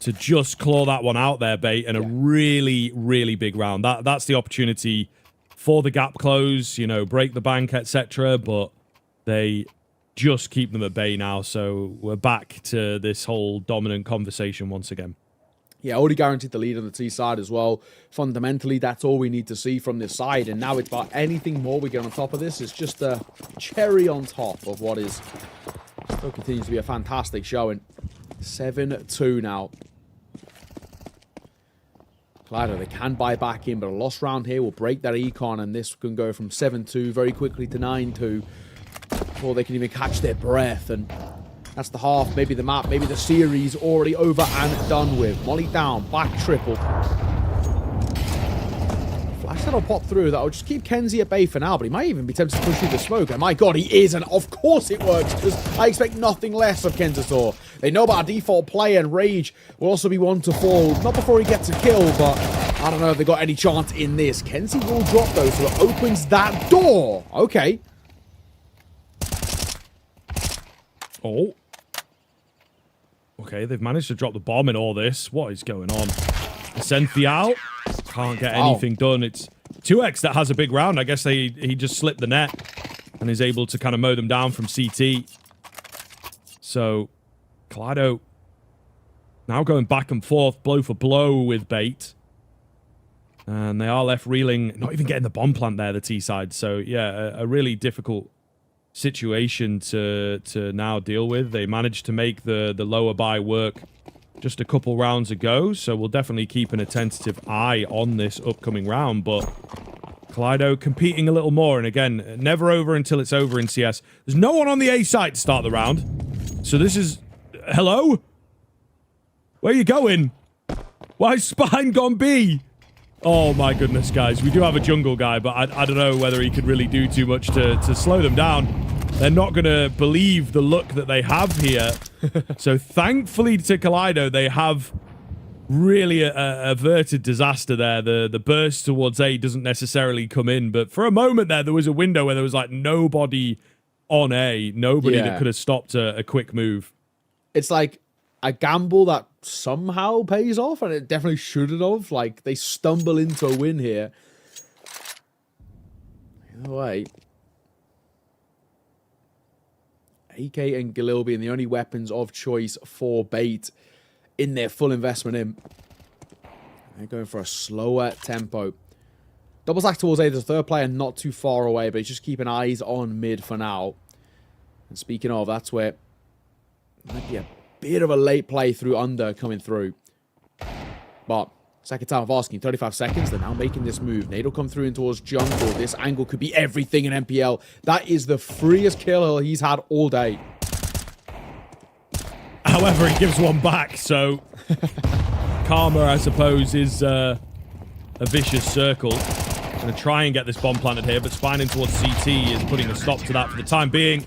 to just claw that one out there, Bait, and a really, really big round. That's the opportunity for the gap close, you know, break the bank, etc. But they just keep them at bay now, so we're back to this whole dominant conversation once again. Yeah, already guaranteed the lead on the T side as well. Fundamentally, that's all we need to see from this side, and now it's about anything more we get on top of this. It's just a cherry on top of what is still continues to be a fantastic showing. 7-2 now. Kaleido, they can buy back in, but a lost round here will break that econ, and this can go from 7-2 very quickly to 9-2 before they can even catch their breath. And that's the half, maybe the map, maybe the series already over and done with. Molly down, back triple. Flash that'll pop through. That'll just keep Kenzie at bay for now, but he might even be tempted to push through the smoke. And my God, he is, and of course it works, because I expect nothing less of Kenzasaur. They know about a default play, and Rage will also be one to fall. Not before he gets a kill, but I don't know if they got any chance in this. Kenzie will drop though, so it opens that door. Okay. Oh. Okay, they've managed to drop the bomb in all this. What is going on? Ascencio can't get anything done. It's 2x that has a big round. I guess he just slipped the net and is able to kind of mow them down from CT. So, Kaleido now going back and forth, blow for blow with Bait. And they are left reeling, not even getting the bomb plant there, the T side. So, yeah, a really difficult situation to now deal with. They managed to make the lower buy work just a couple rounds ago, so we'll definitely keep an attentive eye on this upcoming round. But Kaleido competing a little more, and again, never over until it's over in CS. There's no one on the A side to start the round, so this is... Hello? Where are you going? Why is Spine gone B? Oh my goodness, guys. We do have a jungle guy, but I don't know whether he could really do too much to slow them down. They're not going to believe the luck that they have here. So thankfully to Kaleido, they have really averted disaster there. The burst towards A doesn't necessarily come in, but for a moment there was a window where there was like nobody on A, nobody that could have stopped a quick move. It's like a gamble that somehow pays off, and it definitely shouldn't have. Like, they stumble into a win here. Either way, AK and Galil being the only weapons of choice for Bait in their full investment in. They're going for a slower tempo. Double stack towards A. There's a third player not too far away, but he's just keeping eyes on mid for now. And speaking of, that's where might be a bit of a late play through under coming through. But second time of asking, 35 seconds. They're now making this move. Nade will come through in towards jungle. This angle could be everything in MPL. That is the freest kill he's had all day. However, he gives one back, so karma, I suppose, is a vicious circle. Going to try and get this bomb planted here, but spine in towards CT is putting a stop to that for the time being.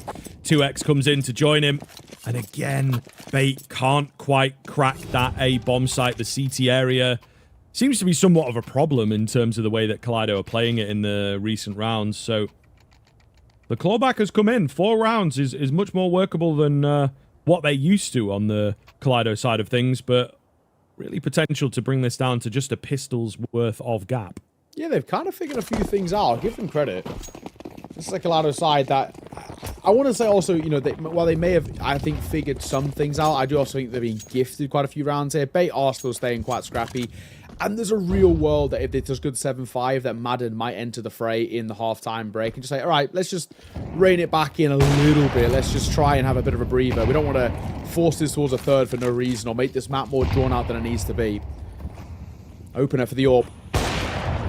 2x comes in to join him. And again, Bait can't quite crack that A bomb site. The CT area seems to be somewhat of a problem in terms of the way that Kaleido are playing it in the recent rounds. So the clawback has come in. 4 rounds is much more workable than what they're used to on the Kaleido side of things, but really potential to bring this down to just a pistol's worth of gap. Yeah, they've kind of figured a few things out. I'll give them credit. This is a Kaleido side that I want to say also, you know, while they may have, I think, figured some things out, I do also think they're being gifted quite a few rounds here. Bait are still staying quite scrappy. And there's a real world that if they just good 7-5, that Madden might enter the fray in the halftime break and just say, all right, let's just rein it back in a little bit. Let's just try and have a bit of a breather. We don't want to force this towards a third for no reason or make this map more drawn out than it needs to be. Opener for the AWP.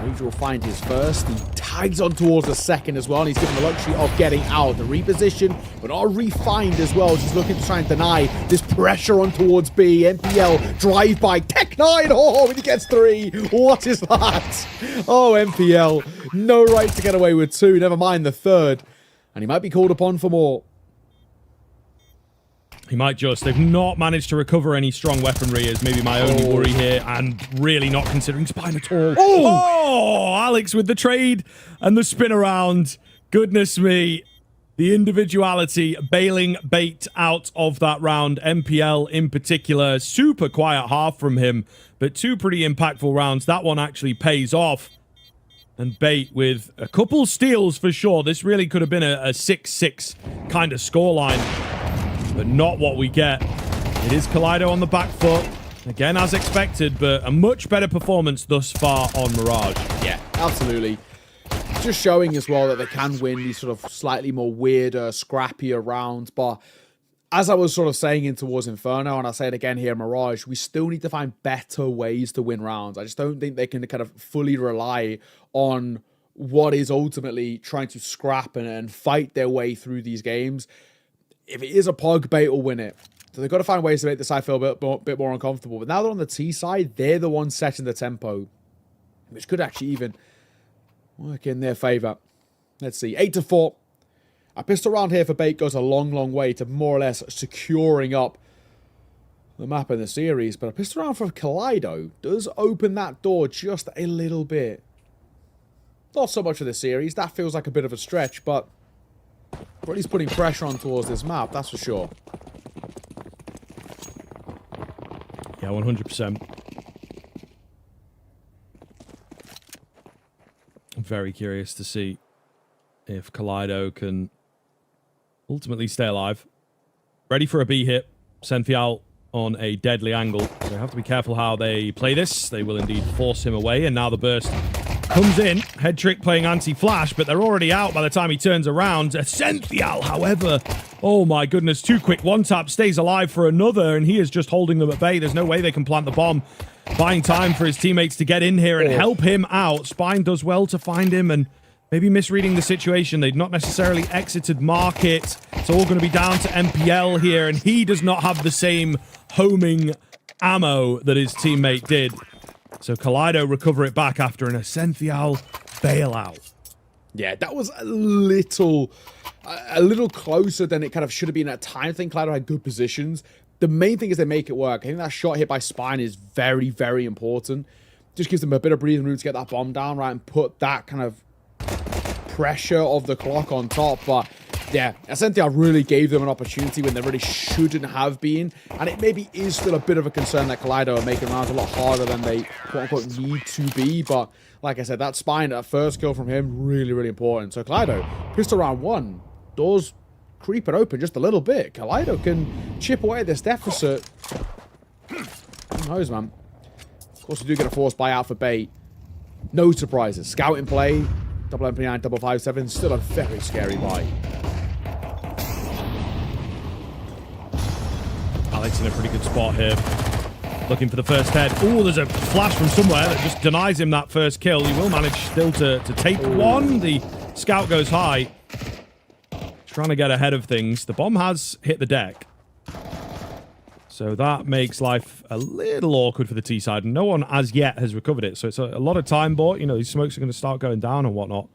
Rage will find his first. He tags on towards the second as well, and he's given the luxury of getting out. The reposition, but not refined as well. She's looking to try and deny this pressure on towards B. MPL drive by Tech9. Oh, and he gets 3. What is that? Oh, MPL. No right to get away with 2. Never mind the third. And he might be called upon for more. He might just. They've not managed to recover any strong weaponry is maybe my only worry here, and really not considering Spine at all. Oh, Alex with the trade and the spin around. Goodness me. The individuality bailing Bait out of that round. MPL in particular, super quiet half from him, but 2 pretty impactful rounds. That one actually pays off. And Bait with a couple steals for sure. This really could have been a 6-6 kind of scoreline. But not what we get. It is Kaleido on the back foot. Again, as expected, but a much better performance thus far on Mirage. Yeah, absolutely. Just showing as well that they can win these sort of slightly more weirder, scrappier rounds. But as I was sort of saying in towards Inferno, and I'll say it again here, Mirage, we still need to find better ways to win rounds. I just don't think they can kind of fully rely on what is ultimately trying to scrap and fight their way through these games. If it is a pug, Bait will win it. So they've got to find ways to make the side feel a bit more uncomfortable. But now they're on the T side, they're the ones setting the tempo, which could actually even work in their favor. Let's see, 8-4. A pistol round here for Bait goes a long, long way to more or less securing up the map in the series. But a pistol round for Kaleido does open that door just a little bit. Not so much for the series. That feels like a bit of a stretch, but we're at least putting pressure on towards this map, that's for sure. Yeah, 100%. I'm very curious to see if Kaleido can ultimately stay alive. Ready for a B hit. Senfial on a deadly angle. They have to be careful how they play this. They will indeed force him away, and now the burst comes in. Head trick playing anti-flash, but they're already out by the time he turns around. Senfial, however, oh my goodness, too quick. One tap stays alive for another, and he is just holding them at bay. There's no way they can plant the bomb. Buying time for his teammates to get in here and help him out. Spine does well to find him and maybe misreading the situation. They'd not necessarily exited market. It's all going to be down to MPL here, and he does not have the same homing ammo that his teammate did. So Kaleido recover it back after an Essential bailout. Yeah, that was a little closer than it kind of should have been at times. I think Kaleido had good positions. The main thing is they make it work. I think that shot hit by Spine is very, very important. Just gives them a bit of breathing room to get that bomb down, right, and put that kind of pressure of the clock on top. But yeah, Essential really gave them an opportunity when they really shouldn't have been. And it maybe is still a bit of a concern that Kaleido are making rounds a lot harder than they quote-unquote need to be. But like I said, that Spine, that first kill from him, really, really important. So Kaleido, pistol round 1, doors creeping open just a little bit. Kaleido can chip away at this deficit. Who knows, man? Of course, we do get a forced buyout for Bait. No surprises. Scout in play. Double MP9, double 5-7. Still a very scary buy. Alex in a pretty good spot here. Looking for the first head. Oh, there's a flash from somewhere that just denies him that first kill. He will manage still to take one. The scout goes high. Trying to get ahead of things. The bomb has hit the deck. So that makes life a little awkward for the T side. And no one as yet has recovered it. So it's a lot of time bought. You know, these smokes are going to start going down and whatnot.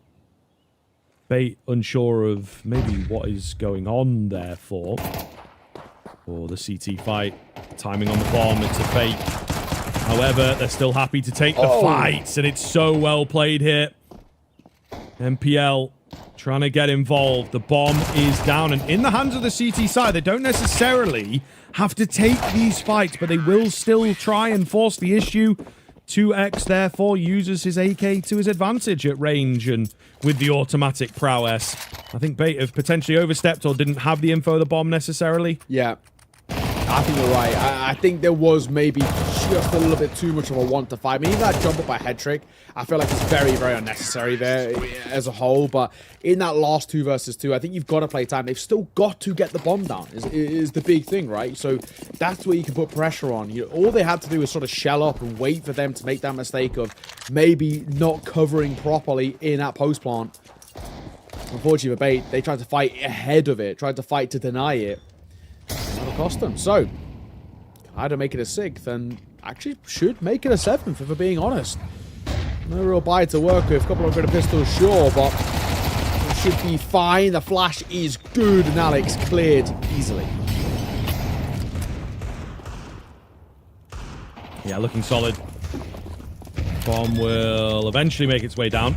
Bait unsure of maybe what is going on there for the CT fight. Timing on the bomb. It's a fake. However, they're still happy to take the fights. And it's so well played here. MPL trying to get involved. The bomb is down. And in the hands of the CT side, they don't necessarily have to take these fights, but they will still try and force the issue. 2X, therefore, uses his AK to his advantage at range and with the automatic prowess. I think Bait have potentially overstepped or didn't have the info of the bomb necessarily. Yeah. I think you're right. I think there was maybe just a little bit too much of a want to fight. I mean, even that jump up by head trick, I feel like it's very, very unnecessary there as a whole. But in that last 2 versus 2, I think you've got to play time. They've still got to get the bomb down is the big thing, right? So that's where you can put pressure on. All they had to do was sort of shell up and wait for them to make that mistake of maybe not covering properly in that post plant. Unfortunately for Bait, they tried to fight ahead of it, tried to fight to deny it. That'll cost them. So, either make it a 6th and actually should make it a 7th, if we're being honest. No real buy to work with. A couple of bit of pistols, sure, but it should be fine. The flash is good, and Alex cleared easily. Yeah, looking solid. Bomb will eventually make its way down.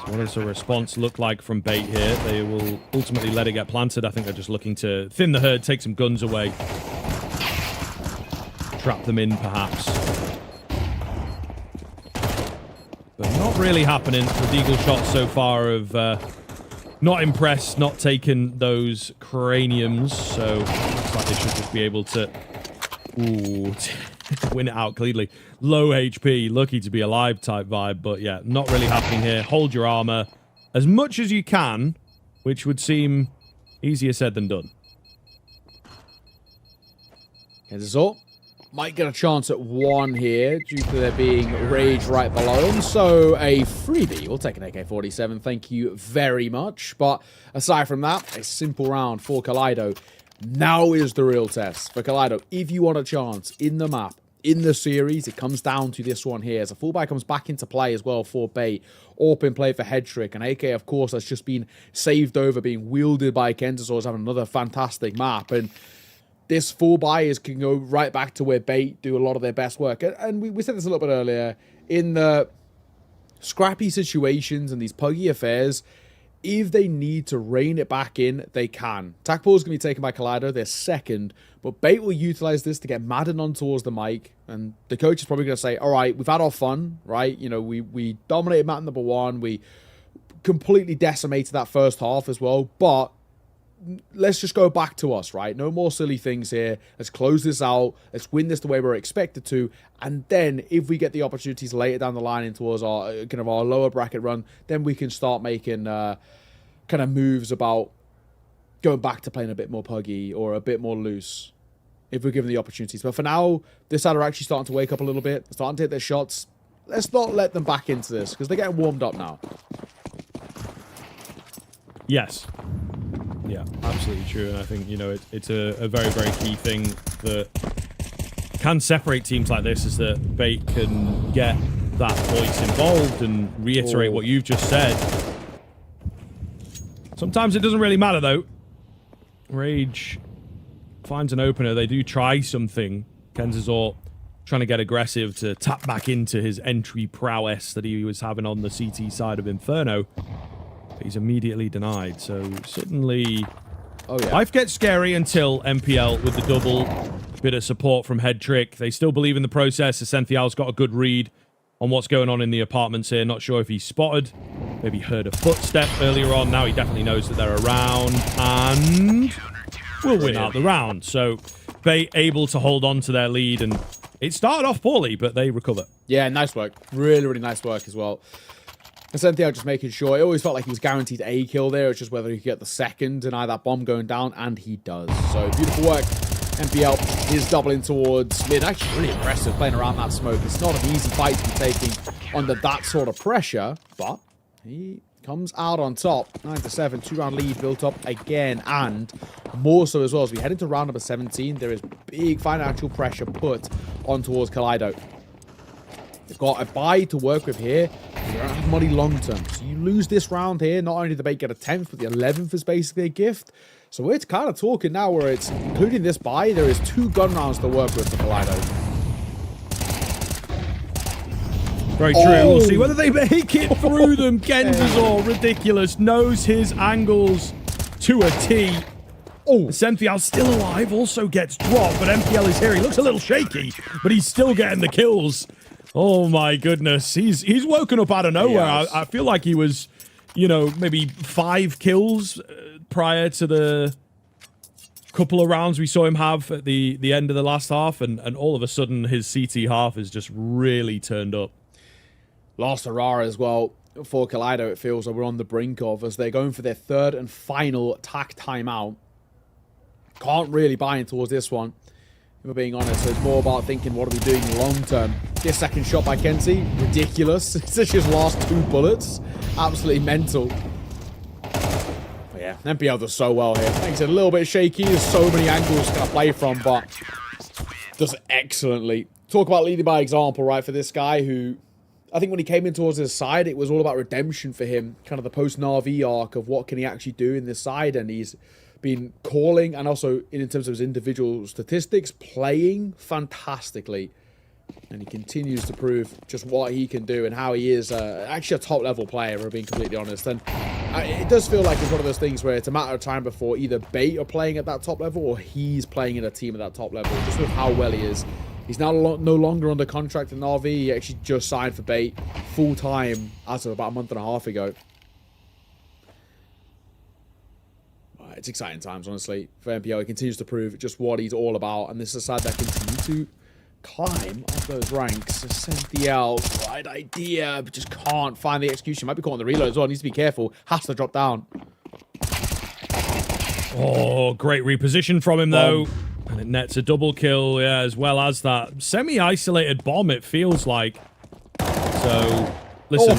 What does a response look like from Bait here? They will ultimately let it get planted. I think they're just looking to thin the herd, take some guns away. Trap them in, perhaps. But not really happening. The Deagle shots so far have not impressed, not taken those craniums. So looks like they should just be able to win it out cleanly. Low HP, lucky to be alive type vibe, but yeah, not really happening here. Hold your armor as much as you can, which would seem easier said than done. Result might get a chance at 1 here due to there being Rage right below him. So a freebie. We'll take an AK-47. Thank you very much. But aside from that, a simple round for Kaleido. Now is the real test for Kaleido. If you want a chance in the map, in the series, it comes down to this one here. As a fullback comes back into play as well for Bait. AWP in play for Head Trick. And AK, of course, has just been saved over, being wielded by Kentosaur's having another fantastic map. And this full buy can go right back to where Bait do a lot of their best work. And we said this a little bit earlier. In the scrappy situations and these puggy affairs, if they need to rein it back in, they can. Tac Paul is going to be taken by Kaleido. They're second. But Bait will utilize this to get Madden on towards the mic. And the coach is probably going to say, all right, we've had our fun, right? You know, we dominated map number 1. We completely decimated that first half as well. But let's just go back to us, right? No more silly things here. Let's close this out. Let's win this the way we're expected to. And then if we get the opportunities later down the line in towards our kind of our lower bracket run, then we can start making kind of moves about going back to playing a bit more puggy or a bit more loose if we're given the opportunities. But for now, this side are actually starting to wake up a little bit, starting to hit their shots. Let's not let them back into this because they're getting warmed up now. Yes. Yeah, absolutely true. And I think, you know, it's a very, very key thing that can separate teams like this is that Bait can get that voice involved and reiterate what you've just said. Sometimes it doesn't really matter, though. Rage finds an opener. They do try something. Kenzazor trying to get aggressive to tap back into his entry prowess that he was having on the CT side of Inferno. But he's immediately denied. So suddenly, life gets scary until MPL with the double. Bit of support from Head Trick. They still believe in the process. Ascenthial's got a good read on what's going on in the apartments here. Not sure if he's spotted. Maybe heard a footstep earlier on. Now he definitely knows that they're around. And will win out the round. So Bait able to hold on to their lead. And it started off poorly, but they recover. Yeah, nice work. Really, really nice work as well. Ascenthial just making sure. It always felt like he was guaranteed a kill there. It's just whether he could get the second, deny that bomb going down, and he does. So beautiful work. MPL is doubling towards mid. Actually, really impressive playing around that smoke. It's not an easy fight to be taking under that sort of pressure, but he comes out on top. 9-7, 2-round lead built up again, and more so as well. As we head into round number 17, there is big financial pressure put on towards Kaleido. They've got a buy to work with here. They don't have money long term. So you lose this round here. Not only did the Bait get a 10th, but the 11th is basically a gift. So we're kind of talking now where it's, including this buy, there is 2 gun rounds to work with for Kaleido. Very true. We'll see whether they make it through them. Kenzazor, ridiculous. Knows his angles to a T. Ascenthial's still alive, also gets dropped, but MPL is here. He looks a little shaky, but he's still getting the kills. Oh my goodness. He's woken up out of nowhere. I feel like he was, you know, maybe 5 kills prior to the couple of rounds we saw him have at the end of the last half, and all of a sudden his CT half is just really turned up. Lost Aurora as well for Kaleido, it feels like we're on the brink of, as they're going for their 3rd and final tack timeout. Can't really buy in towards this one, if we're being honest. So it's more about thinking, what are we doing long term? This second shot by Kenzie, ridiculous. It's just lost 2 bullets. Absolutely mental. But yeah, MPL does so well here. Makes it a little bit shaky. There's so many angles to play from, but does excellently. Talk about leading by example, right, for this guy who, I think when he came in towards his side, it was all about redemption for him. Kind of the post-Na'Vi arc of what can he actually do in this side, and he's been calling, and also in terms of his individual statistics, playing fantastically. And he continues to prove just what he can do and how he is actually a top-level player, if we're being completely honest. And it does feel like it's one of those things where it's a matter of time before either Bait are playing at that top level or he's playing in a team at that top level, just with how well he is. He's now no longer under contract in RV. He actually just signed for Bait full-time as of about a month and a half ago. It's exciting times, honestly, for MPL. He continues to prove just what he's all about, and this is a side that continues to climb up those ranks. Ascenthial, right idea, but just can't find the execution. Might be caught on the reload as well. Needs to be careful. Has to drop down. Oh, great reposition from him, though. And it nets a double kill, yeah, as well as that semi-isolated bomb, it feels like. So, listen,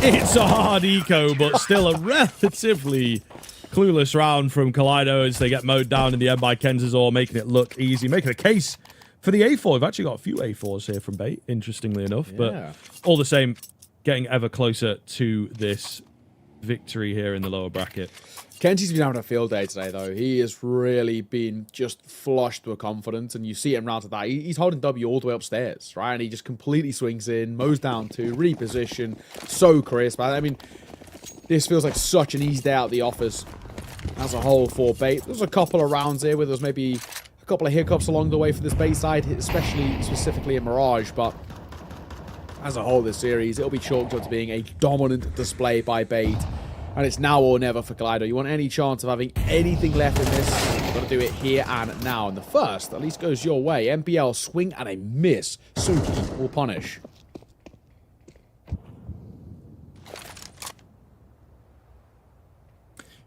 it's a hard eco, but still a relatively clueless round from Kaleido as they get mowed down in the end by Kenzazor, making it look easy, making a case for the A4. We've actually got a few A4s here from Bait, interestingly enough, but all the same, getting ever closer to this victory here in the lower bracket. Kenzie's been having a field day today, though. He has really been just flushed with confidence, and you see him round to that. He's holding W all the way upstairs, right? And he just completely swings in, mows down 2, reposition, so crisp. I mean, this feels like such an easy day out of the office as a whole for Bait. There's a couple of rounds here where there's maybe a couple of hiccups along the way for this Bait side, especially specifically in Mirage, but as a whole this series, it'll be chalked up to being a dominant display by Bait. And it's now or never for Kaleido. You want any chance of having anything left in this, you've got to do it here and now. And the first at least goes your way. MPL swing and a miss. Suki will punish.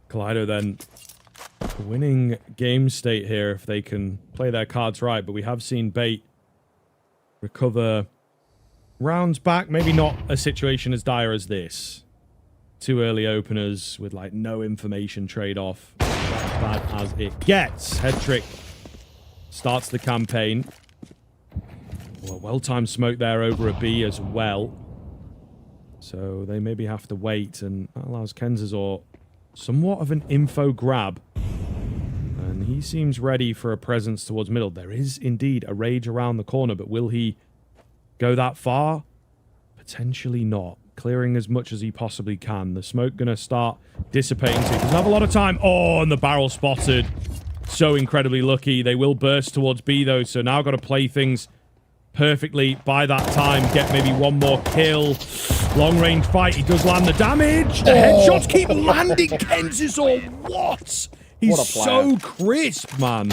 Kaleido then winning game state here if they can play their cards right. But we have seen Bait recover rounds back. Maybe not a situation as dire as this. 2 early openers with like no information trade-off. As bad as it gets. Head Trick starts the campaign. well-timed smoke there over a B as well. So they maybe have to wait, and that allows Kenzazor somewhat of an info grab. And he seems ready for a presence towards middle. There is indeed a Rage around the corner, but will he go that far? Potentially not. Clearing as much as he possibly can. The smoke going to start dissipating, so he doesn't have a lot of time. Oh, and the barrel spotted. So incredibly lucky. They will burst towards B, though, so now got to play things perfectly by that time. Get maybe one more kill. Long-range fight. He does land the damage. The headshots keep landing. Kenzazor, what? He's What a player. so crisp, man.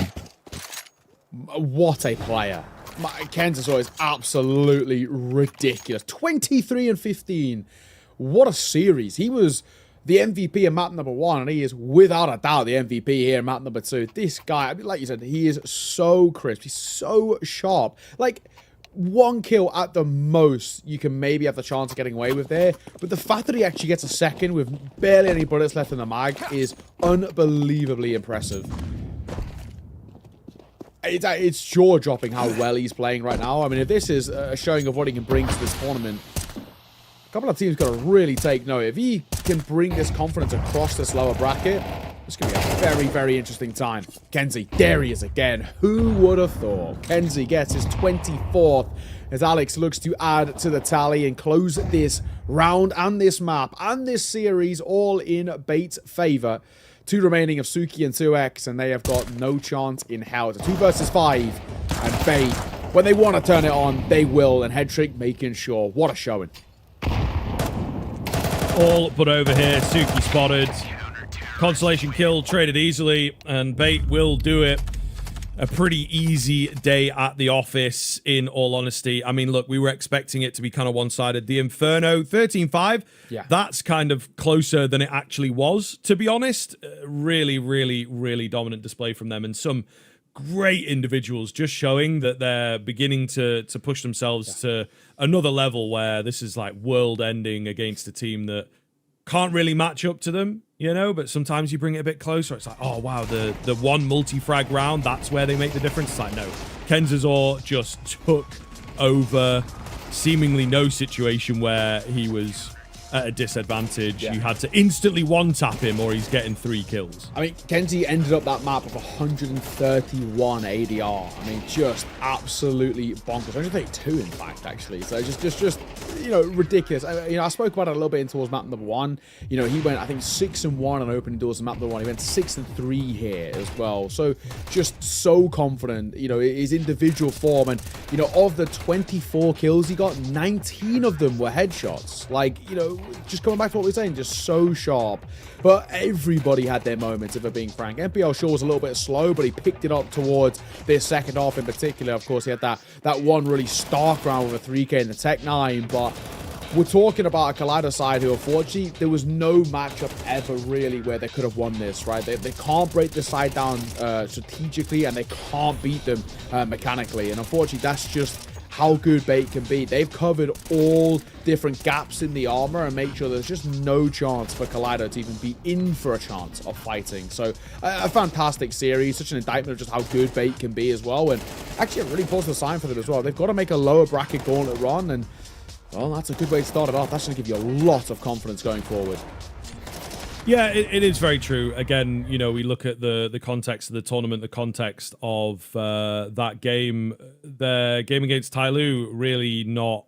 What a player. Kenzazor is absolutely ridiculous. 23 and 15. What a series. He was the MVP in map number 1, and he is without a doubt the MVP here in map number 2. This guy, I mean, like you said, he is so crisp. He's so sharp. Like, one kill at the most you can maybe have the chance of getting away with there, but the fact that he actually gets a second with barely any bullets left in the mag is unbelievably impressive. It's jaw-dropping how well he's playing right now. I mean, if this is a showing of what he can bring to this tournament, a couple of teams got to really take note. If he can bring this confidence across this lower bracket, it's going to be a very, very interesting time. Kenzie, there he is again. Who would have thought? Kenzie gets his 24th as Alex looks to add to the tally and close this round and this map and this series all in Bait's favor. 2 remaining of Suki and 2X, and they have got no chance in hell. It's a 2 versus 5, and Bait, when they want to turn it on, they will, and Headtrick making sure. What a showing. All but over here. Suki spotted. Consolation kill traded easily, and Bait will do it. A pretty easy day at the office, in all honesty. I mean, look, we were expecting it to be kind of one-sided. The Inferno, 13-5, that's kind of closer than it actually was, to be honest. Really, really, really dominant display from them, and some great individuals just showing that they're beginning to push themselves to another level where this is like world-ending against a team that can't really match up to them, you know, but sometimes you bring it a bit closer. It's like, oh, wow, the one multi-frag round, that's where they make the difference. It's like, no, Kenzazor just took over seemingly no situation where he was at a disadvantage. You had to instantly one-tap him or he's getting 3 kills. I mean, Kenzie ended up that map with 131 ADR. I mean, just absolutely bonkers. 132, in fact, actually. So just you know, ridiculous. I spoke about it a little bit in towards map number 1. You know, he went, I think, 6-1 on opening doors in map number 1. He went 6-3 here as well. So just so confident. You know, his individual form, and you know, of the 24 kills he got, 19 of them were headshots. Like, you know, just coming back to what we were saying, just so sharp. But everybody had their moments, if we're being frank. MPL Shaw was a little bit slow, but he picked it up towards this second half in particular. Of course, he had that one really stark round with a 3K in the Tech 9, but we're talking about a Kaleido side who, unfortunately, there was no matchup ever really where they could have won this, right? They can't break this side down strategically, and they can't beat them mechanically. And unfortunately, that's just how good Bait can be. They've covered all different gaps in the armor and make sure there's just no chance for Kaleido to even be in for a chance of fighting. So a fantastic series, such an indictment of just how good Bait can be as well, and actually a really positive sign for them as well. They've got to make a lower bracket gauntlet run, and well, that's a good way to start it off. That's going to give you a lot of confidence going forward. Yeah, it is very true. Again, you know, we look at the context of the tournament, the context of that game. The game against Tyloo really not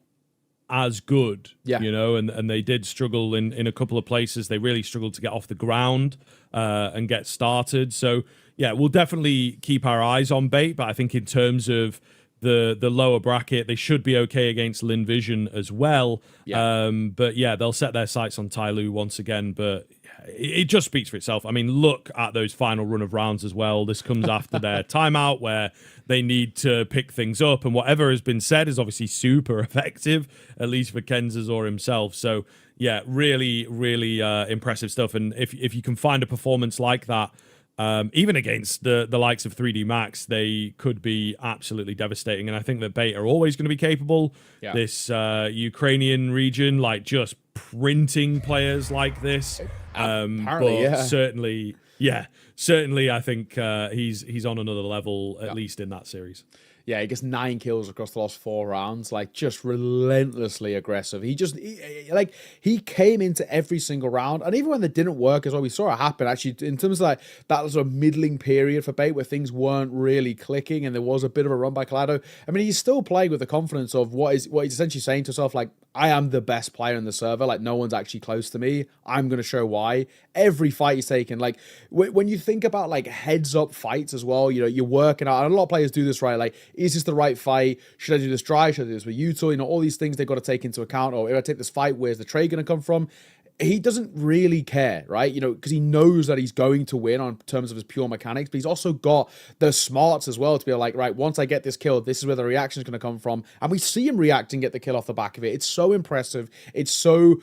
as good, you know, and they did struggle in a couple of places. They really struggled to get off the ground and get started. So, yeah, we'll definitely keep our eyes on Bait, but I think in terms of the lower bracket, they should be okay against Lin Vision as well. But yeah, they'll set their sights on Tyloo once again, but it just speaks for itself. I mean, look at those final run of rounds as well. This comes after their timeout where they need to pick things up, and whatever has been said is obviously super effective, at least for Kenzazor himself. So yeah, really, really impressive stuff. And if you can find a performance like that, even against the likes of 3D Max, they could be absolutely devastating. And I think that Bait are always going to be capable. This Ukrainian region, like, just printing players like this. But certainly, I think he's on another level, at least in that series. Yeah, he gets 9 kills across the last 4 rounds, like just relentlessly aggressive. He came into every single round, and even when they didn't work as well, we saw it happen actually in terms of like that was a middling period for Bait where things weren't really clicking and there was a bit of a run by Kaleido. I mean, he's still playing with the confidence of what he's essentially saying to himself, like, I am the best player in the server, like no one's actually close to me. I'm going to show why. Every fight he's taken, like when you think about like heads up fights as well, you know, you're working out, and a lot of players do this, right? Like, is this the right fight? Should I do this dry? Should I do this with Yuto? You know, all these things they've got to take into account. Or if I take this fight, where's the trade going to come from? He doesn't really care, right? You know, because he knows that he's going to win on terms of his pure mechanics, but he's also got the smarts as well to be like, right, once I get this kill, this is where the reaction is going to come from. And we see him react and get the kill off the back of it. It's so impressive. It's so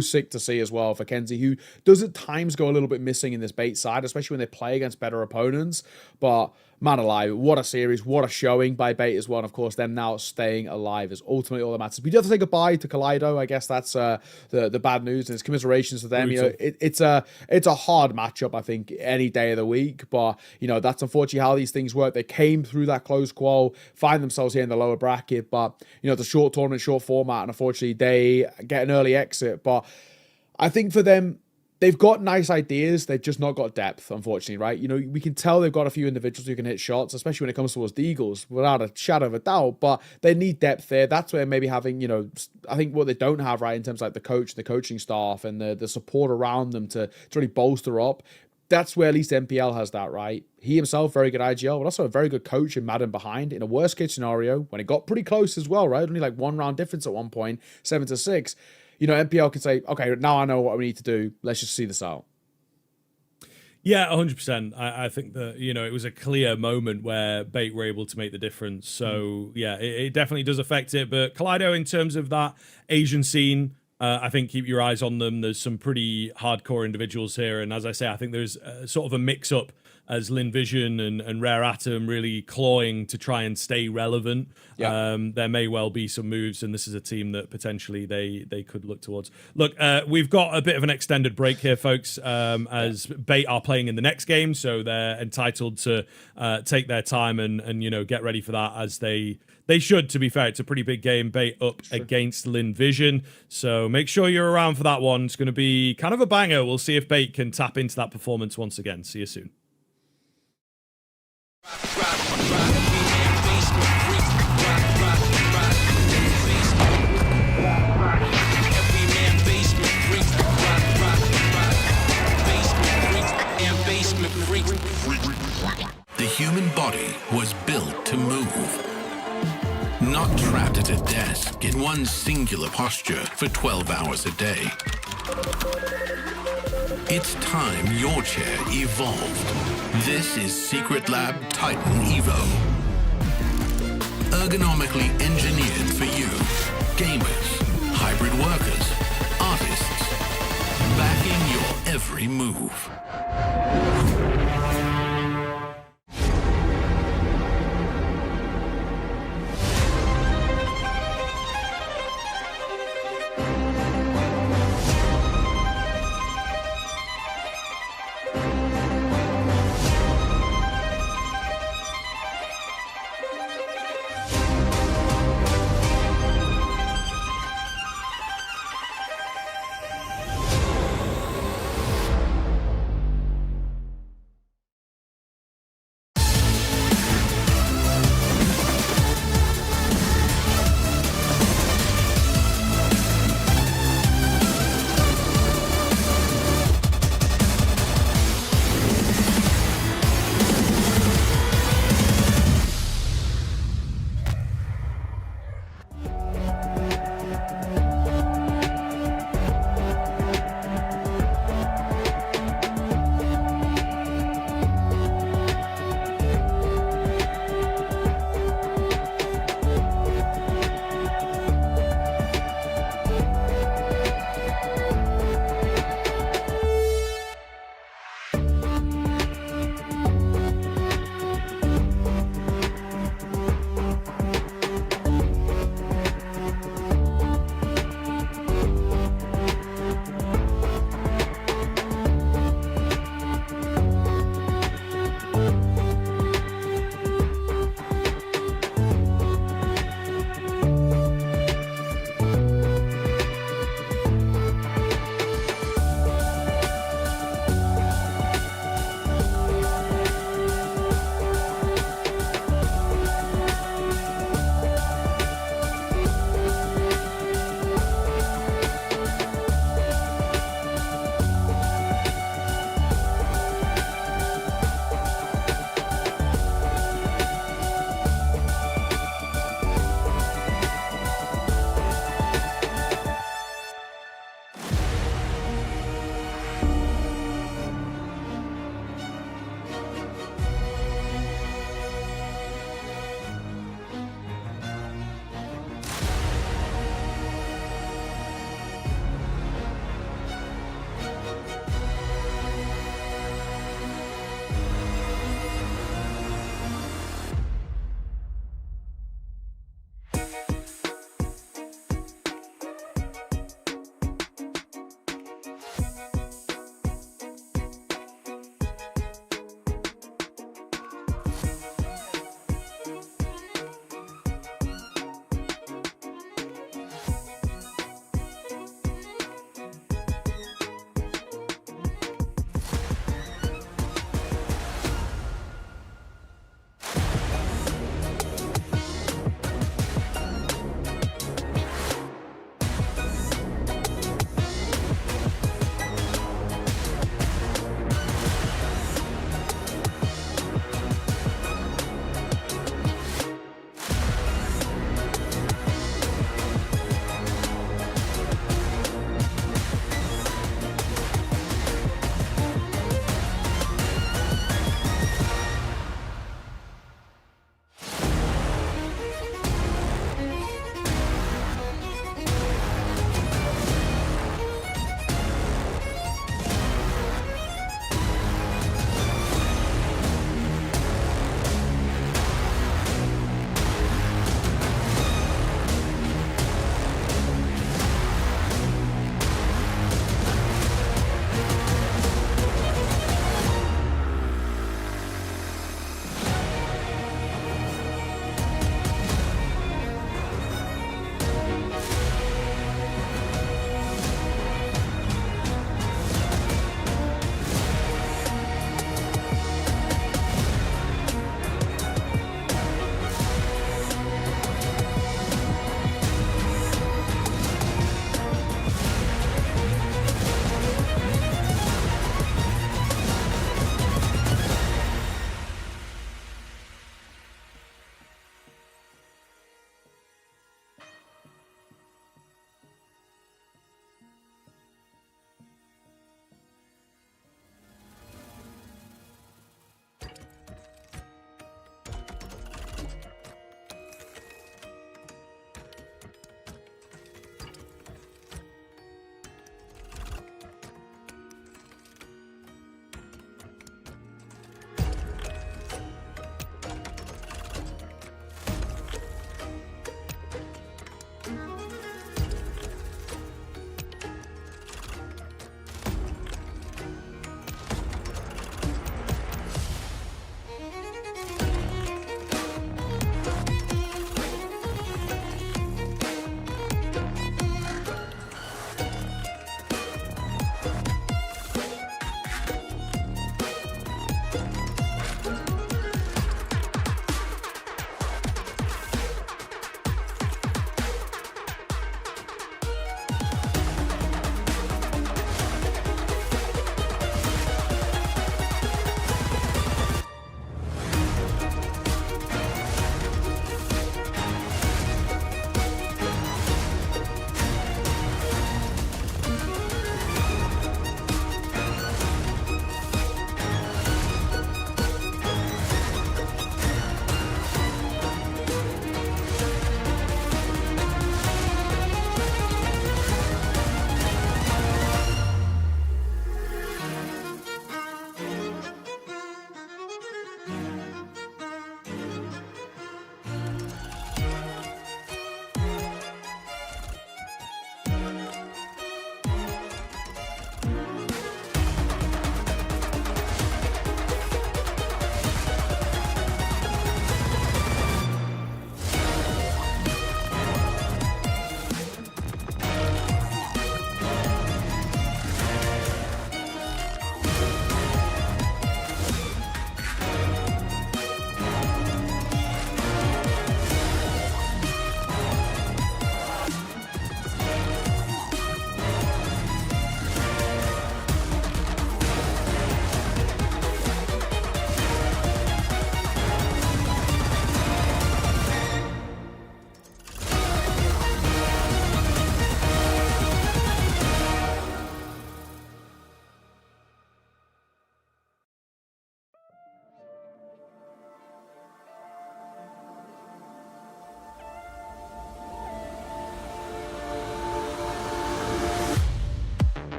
sick to see as well for Kenzie, who does at times go a little bit missing in this Bait side, especially when they play against better opponents. But man alive, what a series, what a showing by Bait as well. And of course, them now staying alive is ultimately all that matters. We do have to say goodbye to Kaleido. I guess that's the bad news, and it's commiserations to them. Brutal. You know, it's a hard matchup, I think, any day of the week. But you know, that's unfortunately how these things work. They came through that close qual, find themselves here in the lower bracket. But you know, it's a short tournament, short format, and unfortunately, they get an early exit. But I think for them, they've got nice ideas. They've just not got depth, unfortunately, right? You know, we can tell they've got a few individuals who can hit shots, especially when it comes towards the Eagles, without a shadow of a doubt. But they need depth there. That's where maybe having, you know, I think what they don't have, right, in terms of like the coach, the coaching staff, and the support around them to really bolster up. That's where at least MPL has that, right? He himself, very good IGL, but also a very good coach in Madden behind. In a worst case scenario, when it got pretty close as well, right? Only like 1 round difference at one point, 7-6. You know, MPL can say, okay, now I know what we need to do. Let's just see this out. Yeah, 100%. I think that, you know, it was a clear moment where Bait were able to make the difference. So, yeah, it definitely does affect it. But Kaleido, in terms of that Asian scene, I think keep your eyes on them. There's some pretty hardcore individuals here. And as I say, I think there's sort of a mix-up as Lin Vision and Rare Atom really clawing to try and stay relevant. Yeah. There may well be some moves, and this is a team that potentially they could look towards. Look, we've got a bit of an extended break here, folks, as Bait are playing in the next game, so they're entitled to take their time and you know, get ready for that as they should, to be fair. It's a pretty big game. Bait up against Lin Vision. So make sure you're around for that one. It's going to be kind of a banger. We'll see if Bait can tap into that performance once again. See you soon. The human body was built to move. Not trapped at a desk in one singular posture for 12 hours a day. It's time your chair evolved. This is Secret Lab Titan Evo. Ergonomically engineered for you. Gamers, hybrid workers, artists. Backing your every move.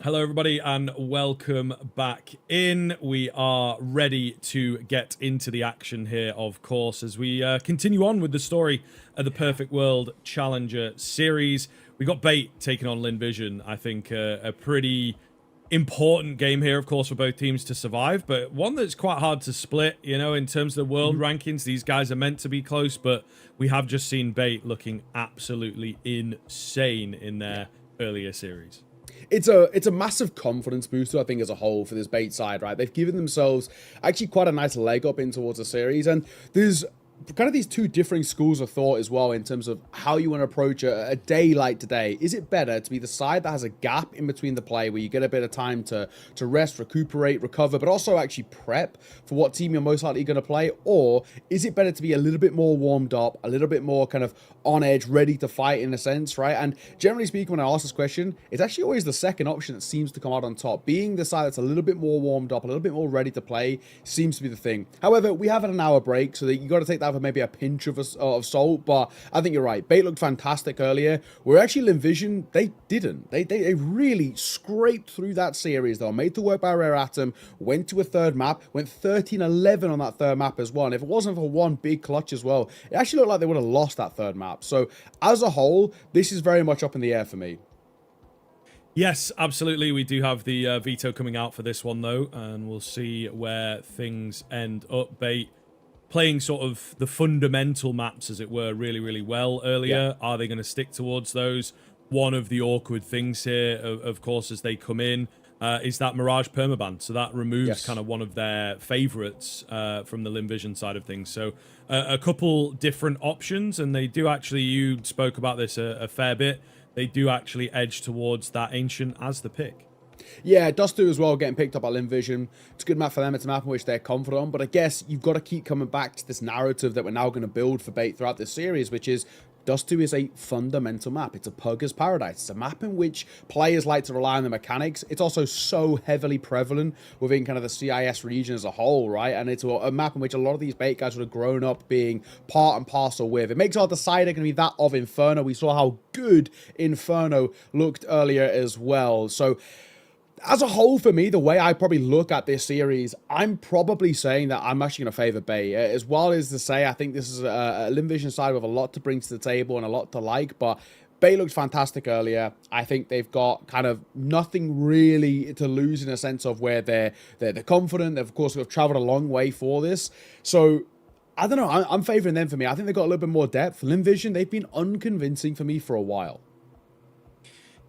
Hello, everybody, and welcome back in. We are ready to get into the action here, of course, as we continue on with the story of the Perfect World Challenger Series. We got Bait taking on Linvision. I think a pretty important game here, of course, for both teams to survive, but one that's quite hard to split, you know, in terms of the world rankings. These guys are meant to be close, but we have just seen Bait looking absolutely insane in their earlier series. It's a massive confidence booster, I think, as a whole for this Bait side, right? They've given themselves actually quite a nice leg up in towards the series, and there's kind of these two differing schools of thought as well in terms of how you want to approach a day like today. Is it better to be the side that has a gap in between the play where you get a bit of time to rest, recuperate, recover, but also actually prep for what team you're most likely going to play? Or is it better to be a little bit more warmed up, a little bit more kind of on edge, ready to fight in a sense, right? And generally speaking, when I ask this question, it's actually always the second option that seems to come out on top. Being the side that's a little bit more warmed up, a little bit more ready to play seems to be the thing. However, we have had an hour break, so that you got to take that with maybe a pinch of salt, but I think you're right. Bait looked fantastic earlier. Where actually Linvision, they didn't. They really scraped through that series, though. Made to work by Rare Atom, went to a third map, went 13-11 on that third map as well. And if it wasn't for one big clutch as well, it actually looked like they would have lost that third map. So as a whole, this is very much up in the air for me. Yes, absolutely. We do have the veto coming out for this one, though, and we'll see where things end up. Bait playing sort of the fundamental maps, as it were, really, really well earlier. Yeah. Are they going to stick towards those? One of the awkward things here, of course, as they come in, is that Mirage permaban. So that removes kind of one of their favorites from the Linvision side of things. So a couple different options, and they do actually, you spoke about this a fair bit, they do actually edge towards that Ancient as the pick. Yeah, Dust2 as well getting picked up by Linvision. It's a good map for them. It's a map in which they're confident on. But I guess you've got to keep coming back to this narrative that we're now going to build for Bait throughout this series, which is Dust2 is a fundamental map. It's a pugger's paradise. It's a map in which players like to rely on the mechanics. It's also so heavily prevalent within kind of the CIS region as a whole, right? And it's a map in which a lot of these Bait guys would have grown up being part and parcel with. It makes our decider going to be that of Inferno. We saw how good Inferno looked earlier as well. So as a whole, for me, the way I probably look at this series, I'm probably saying that I'm actually going to favor Bait. As well as to say, I think this is a Linvision side with a lot to bring to the table and a lot to like, but Bait looked fantastic earlier. I think they've got kind of nothing really to lose in a sense of where they're confident. They've, of course, have traveled a long way for this. So I don't know. I'm favoring them for me. I think they've got a little bit more depth. Linvision, they've been unconvincing for me for a while.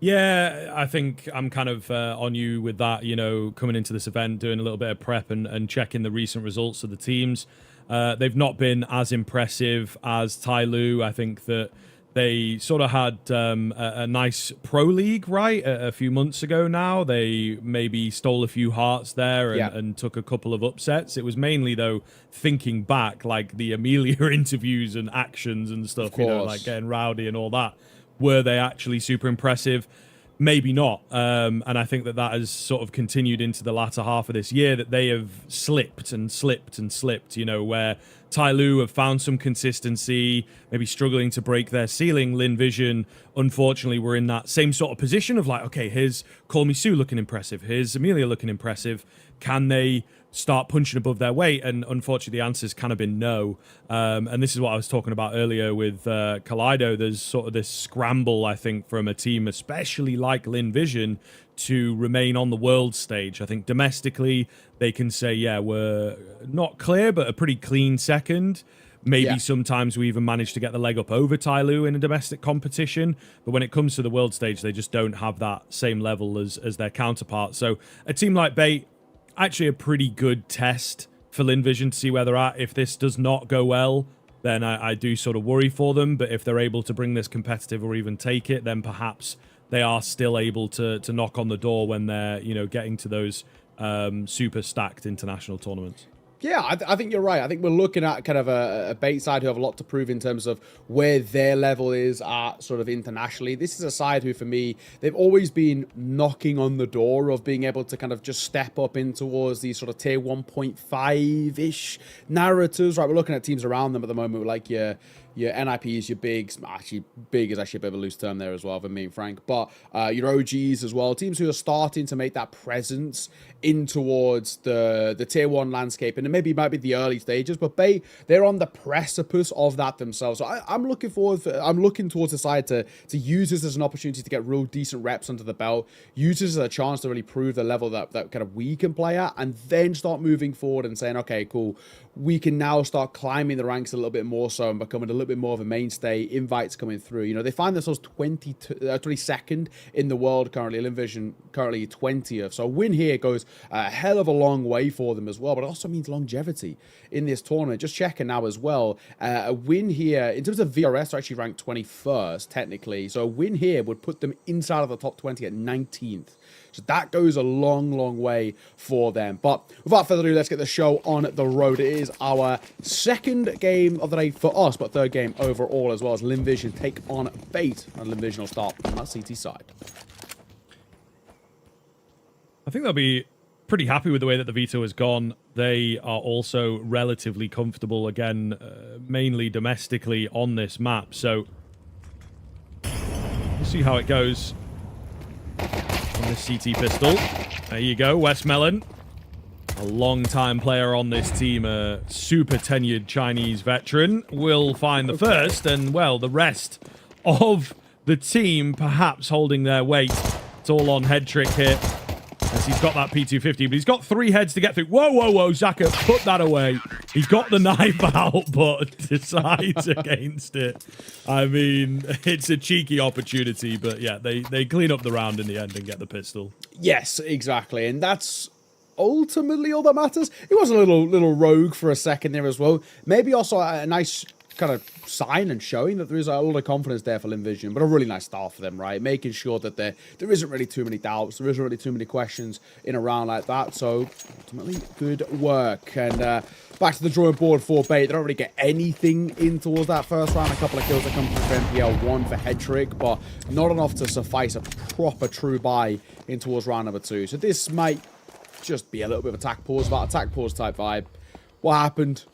Yeah, I think I'm kind of on you with that, you know, coming into this event, doing a little bit of prep and checking the recent results of the teams. They've not been as impressive as Tai Lu. I think that they sort of had a nice pro league, right, a few months ago now. They maybe stole a few hearts there and took a couple of upsets. It was mainly, though, thinking back, like the Amelia interviews and actions and stuff, you know, like getting rowdy and all that. Were they actually super impressive? Maybe not. And I think that has sort of continued into the latter half of this year, that they have slipped and slipped and slipped, you know, where Tai Lu have found some consistency, maybe struggling to break their ceiling. Linvision, unfortunately, were in that same sort of position of like, okay, here's Call Me Sue looking impressive. Here's Amelia looking impressive. Can they start punching above their weight? And unfortunately, the answer's kind of been no. And this is what I was talking about earlier with Kaleido. There's sort of this scramble, I think, from a team, especially like Linvision, to remain on the world stage. I think domestically, they can say, yeah, we're not clear, but a pretty clean second. Maybe sometimes we even manage to get the leg up over Tai Lu in a domestic competition. But when it comes to the world stage, they just don't have that same level as their counterparts. So a team like Bait, actually a pretty good test for Linvision to see where they're at. If this does not go well, then I do sort of worry for them. But if they're able to bring this competitive or even take it, then perhaps they are still able to knock on the door when they're, you know, getting to those super stacked international tournaments. Yeah, I think you're right. I think we're looking at kind of a Bait side who have a lot to prove in terms of where their level is at sort of internationally. This is a side who, for me, they've always been knocking on the door of being able to kind of just step up in towards these sort of tier 1.5-ish narratives, right? We're looking at teams around them at the moment, like your your NIPs, your bigs, actually big is actually a bit of a loose term there as well, if I'm being frank, but your OGs as well, teams who are starting to make that presence in towards the tier 1 landscape, and it might be the early stages, but they're on the precipice of that themselves. So I'm looking towards the side to use this as an opportunity to get real decent reps under the belt, use this as a chance to really prove the level that kind of we can play at, and then start moving forward and saying, okay, cool, we can now start climbing the ranks a little bit more so and becoming a little bit more of a mainstay, invites coming through. You know, they find themselves 22nd in the world currently, Invision currently 20th. So a win here goes a hell of a long way for them as well, but it also means longevity in this tournament. Just checking now as well, a win here, in terms of VRS, they're actually ranked 21st technically. So a win here would put them inside of the top 20 at 19th. So that goes a long, long way for them. But without further ado, let's get the show on the road. It is our second game of the day for us, but third game overall as well, as Invision take on Fate. And Invision will start on that CT side. I think they'll be pretty happy with the way that the Veto has gone. They are also relatively comfortable, again, mainly domestically on this map. So we'll see how it goes on this CT pistol. There you go, Westmelon. A long-time player on this team, a super tenured Chinese veteran, will find the first, and, well, the rest of the team perhaps holding their weight. It's all on Head Trick here, as he's got that P250, but he's got 3 heads to get through. Whoa, whoa, whoa, Zaka, put that away. He's got the knife out, but decides against it. I mean, it's a cheeky opportunity, but yeah, they clean up the round in the end and get the pistol. Yes, exactly, and that's ultimately all that matters. He was a little rogue for a second there as well. Maybe also a nice kind of sign and showing that there is a lot of confidence there for Invision, but a really nice start for them, right? Making sure that there isn't really too many doubts, there isn't really too many questions in a round like that. So ultimately, good work. And back to the drawing board for Bait. They don't really get anything in towards that first round. A couple of kills that come from NPL, 1 for Head Trick, but not enough to suffice a proper true buy in towards round number 2. So this might just be a little bit of attack pause type vibe. What happened?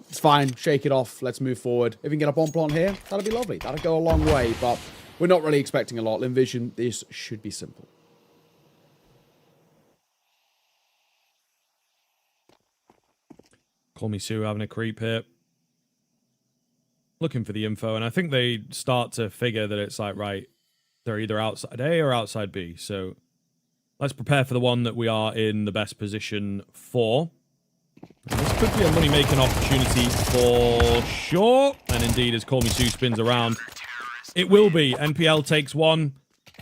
It's fine. Shake it off. Let's move forward. If we can get a bomb plant here, that'll be lovely. That'll go a long way, but we're not really expecting a lot. Invision, this should be simple. Call me Sue having a creep here. Looking for the info, and I think they start to figure that it's like, right, they're either outside A or outside B, so let's prepare for the one that we are in the best position for. And this could be a money-making opportunity for sure. And indeed, as Call Me Sue spins around, it will be. NPL takes 1.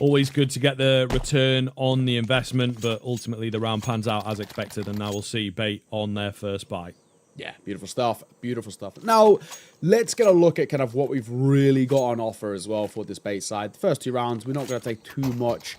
Always good to get the return on the investment, but ultimately the round pans out as expected, and now we'll see Bait on their first buy. Yeah, beautiful stuff. Beautiful stuff. Now, let's get a look at kind of what we've really got on offer as well for this Bait side. The first 2 rounds, we're not going to take too much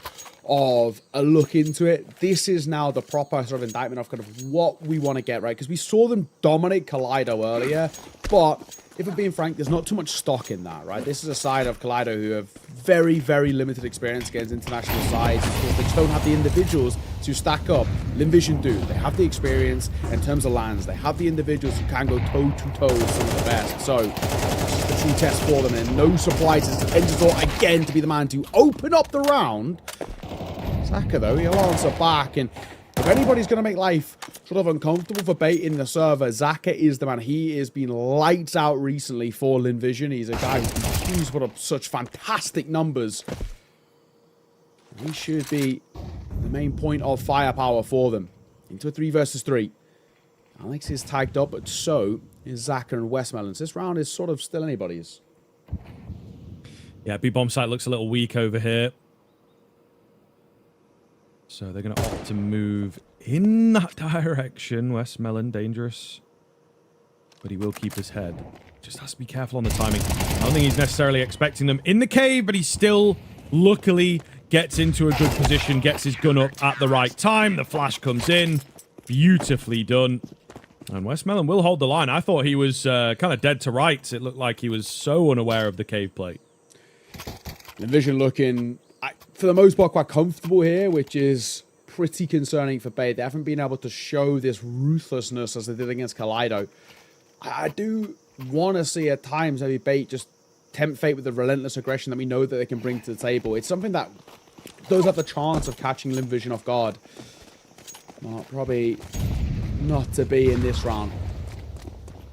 of a look into it. This is now the proper sort of indictment of kind of what we want to get, right? Because we saw them dominate Kaleido earlier, but if we're being frank, there's not too much stock in that, right? This is a side of Kaleido who have very, very limited experience against international sides. Of course, they just don't have the individuals to stack up. Invision do. They have the experience in terms of lands. They have the individuals who can go toe-to-toe with some of the best. So, it's the true test for them, and no surprises. Entasaur again to be the man to open up the round. Zaka, though, he'll answer back, and if anybody's going to make life sort of uncomfortable for Bait in the server, Zaka is the man. He has been lights out recently for Invision. He's a guy who continues to put up such fantastic numbers. He should be the main point of firepower for them. Into a 3 versus 3. Alex is tagged up, but so is Zaka and Westmelon. So this round is sort of still anybody's. Yeah, B-bomb site looks a little weak over here. So they're going to opt to move in that direction. Westmelon, dangerous. But he will keep his head. Just has to be careful on the timing. I don't think he's necessarily expecting them in the cave, but he still, luckily, gets into a good position, gets his gun up at the right time. The flash comes in. Beautifully done. And Westmelon will hold the line. I thought he was kind of dead to rights. It looked like he was so unaware of the cave plate. Invision looking, for the most part, quite comfortable here, which is pretty concerning for Bait. They haven't been able to show this ruthlessness as they did against Kaleido. I do want to see at times maybe Bait just tempt fate with the relentless aggression that we know that they can bring to the table. It's something that does have the chance of catching Lim Vision off guard. Well, probably not to be in this round.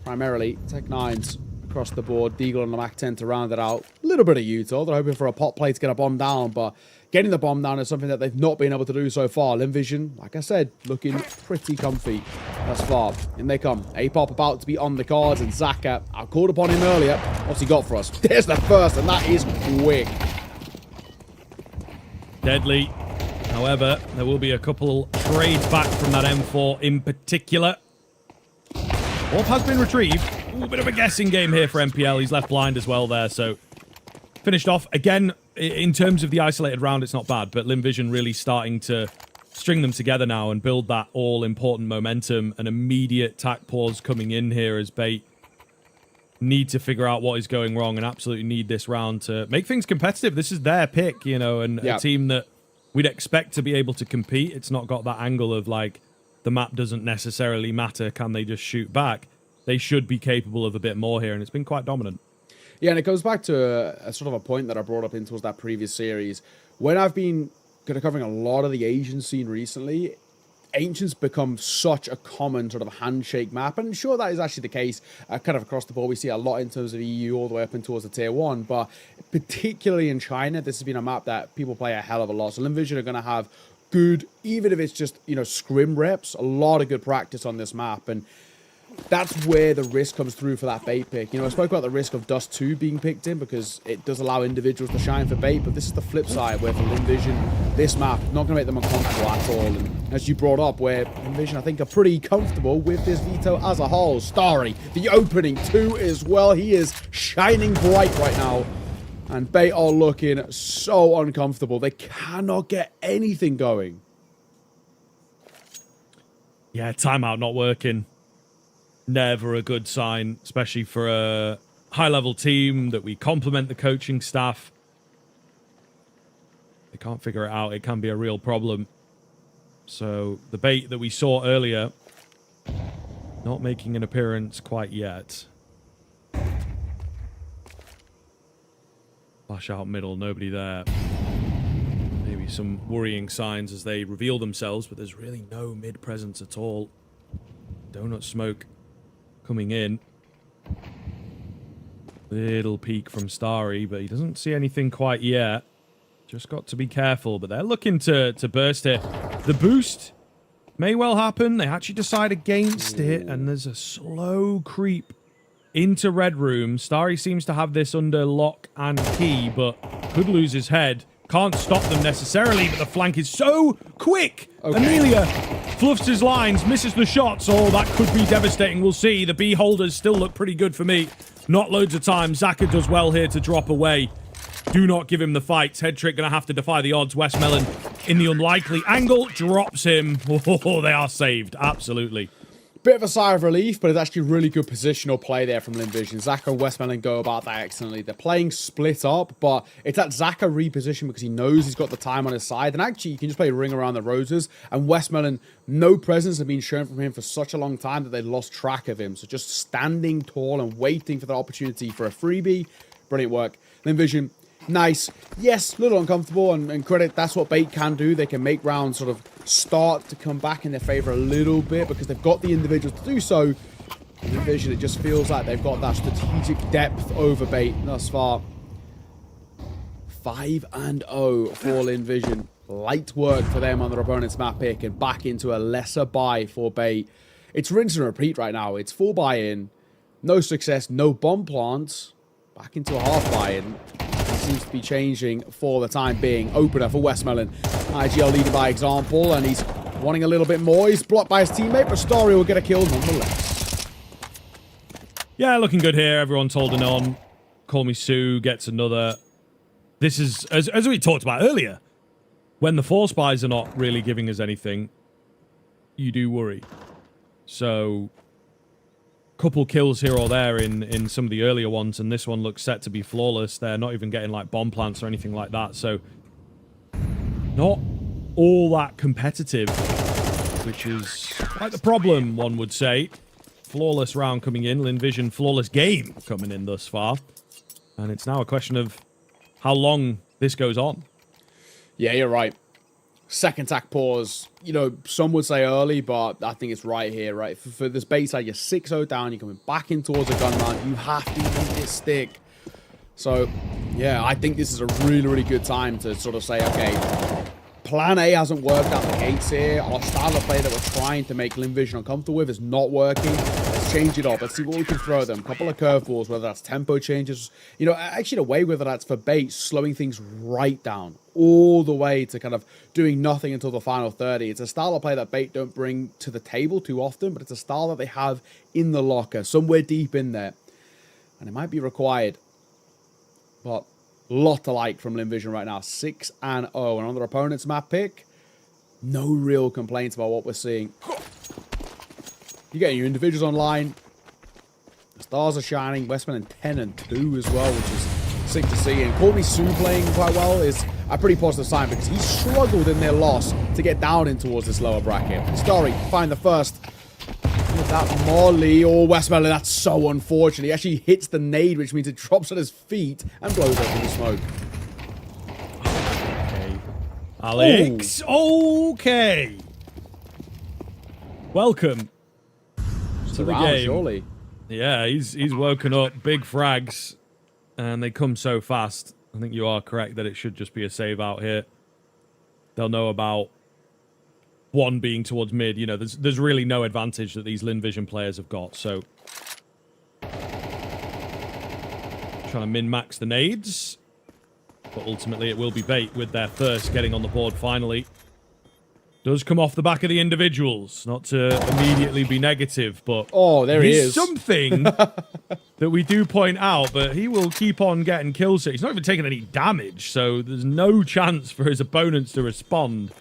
Primarily, Tech-9's across the board. Deagle and the Mac-10 to round it out. A little bit of Utah. They're hoping for a pot play to get a bomb down, but getting the bomb down is something that they've not been able to do so far. Lim Vision, like I said, looking pretty comfy thus far. In they come. A-Pop about to be on the cards, and Zaka, I called upon him earlier. What's he got for us? There's the first, and that is quick. Deadly. However, there will be a couple trades back from that M4 in particular. Orb has been retrieved. Ooh, a bit of a guessing game here for MPL. He's left blind as well there, so finished off. Again, in terms of the isolated round, it's not bad, but Lim Vision really starting to string them together now and build that all-important momentum. An immediate tack pause coming in here as Bait need to figure out what is going wrong and absolutely need this round to make things competitive. This is their pick, you know, and a team that we'd expect to be able to compete. It's not got that angle of, like, the map doesn't necessarily matter. Can they just shoot back? They should be capable of a bit more here, and it's been quite dominant. Yeah, and it goes back to a sort of a point that I brought up in towards that previous series. When I've been kind of covering a lot of the Asian scene recently, Ancient's become such a common sort of handshake map, and sure, that is actually the case kind of across the board. We see a lot in terms of EU all the way up in towards the tier 1, but particularly in China, this has been a map that people play a hell of a lot. So Lim Vision are going to have good, even if it's just, you know, scrim reps, a lot of good practice on this map, and that's where the risk comes through for that Bait pick. You know, I spoke about the risk of Dust 2 being picked in because it does allow individuals to shine for Bait, but this is the flip side where for Lim Vision, this map, not going to make them uncomfortable at all. And as you brought up, where Lim Vision, I think, are pretty comfortable with this Veto as a whole. Starry, the opening 2 as well. He is shining bright right now. And Bait are looking so uncomfortable. They cannot get anything going. Yeah, timeout not working. Never a good sign, especially for a high-level team that we compliment the coaching staff. They can't figure it out. It can be a real problem. So the Bait that we saw earlier, not making an appearance quite yet. Flash out middle, nobody there. Maybe some worrying signs as they reveal themselves, but there's really no mid presence at all. Donut smoke coming in. Little peek from Starry, but he doesn't see anything quite yet. Just got to be careful, but they're looking to burst it. The boost may well happen. They actually decide against it, and there's a slow creep into Red Room. Starry seems to have this under lock and key, but could lose his head. Can't stop them necessarily, but the flank is so quick. Okay. Amelia fluffs his lines, misses the shots. Oh, that could be devastating. We'll see. The B holders still look pretty good for me. Not loads of time. Zaka does well here to drop away. Do not give him the fight. Head Trick going to have to defy the odds. Westmelon in the unlikely angle drops him. Oh, they are saved. Absolutely. Bit of a sigh of relief, but it's actually really good positional play there from Lim Vision. Zaka and Westmelon go about that excellently. They're playing split up, but it's that Zaka reposition because he knows he's got the time on his side. And actually, you can just play Ring Around the Roses. And Westmelon, no presence had been shown from him for such a long time that they lost track of him. So just standing tall and waiting for the opportunity for a freebie. Brilliant work. Lim Vision, nice. Yes, a little uncomfortable, and credit, that's what Bait can do. They can make rounds sort of start to come back in their favor a little bit because they've got the individuals to do so. In the Vision, it just feels like they've got that strategic depth over Bait thus far. 5-0 for Lim Vision. Light work for them on their opponent's map pick and back into a lesser buy for Bait. It's rinse and repeat right now. It's full buy-in. No success, no bomb plants. Back into a half buy-in. Seems to be changing for the time being. Opener for Westmelon. IGL leading by example, and he's wanting a little bit more. He's blocked by his teammate, but Story will get a kill nonetheless. Yeah, looking good here. Everyone's holding on. Call Me Sue gets another. This is, as we talked about earlier, when the force buys are not really giving us anything, you do worry. So, couple kills here or there in some of the earlier ones, and this one looks set to be flawless. They're not even getting like bomb plants or anything like that, so not all that competitive, which is quite the problem, one would say. Flawless round coming in. Linvision, flawless game coming in thus far. And it's now a question of how long this goes on. Yeah, you're right. Second attack pause. You know, some would say early, but I think it's right here, right? For this base side, you're 6-0 down. You're coming back in towards a gun round. You have to make this stick. So, yeah, I think this is a really, really good time to sort of say, okay, plan A hasn't worked out the gates here. Our style of play that we're trying to make Linvision uncomfortable with is not working. Let's change it up. Let's see what we can throw them. A couple of curveballs, whether that's tempo changes. You know, actually, the way whether that's for bait, slowing things right down, all the way to kind of doing nothing until the final 30. It's a style of play that bait don't bring to the table too often, but it's a style that they have in the locker, somewhere deep in there. And it might be required. But lot to like from Linvision right now. 6-0. And on their opponent's map pick, no real complaints about what we're seeing. You're getting your individuals online. The stars are shining. Westman in 10-2 as well, which is sick to see. And Courtney Sue playing quite well is a pretty positive sign because he struggled in their loss to get down in towards this lower bracket. Starry find the first. With that Molly or Westmelon, that's so unfortunate. He actually hits the nade, which means it drops at his feet and blows up in the smoke. Okay. Alex, okay. Welcome to the game. Surely. Yeah, he's woken up. Big frags, and they come so fast. I think you are correct that it should just be a save out here. They'll know about one being towards mid. You know, there's really no advantage that these Linvision players have got. So trying to min-max the nades, but ultimately it will be bait with their first getting on the board finally. Does come off the back of the individuals. Not to immediately be negative, but there he is. Something that we do point out, but he will keep on getting kills. He's not even taking any damage, so there's no chance for his opponents to respond.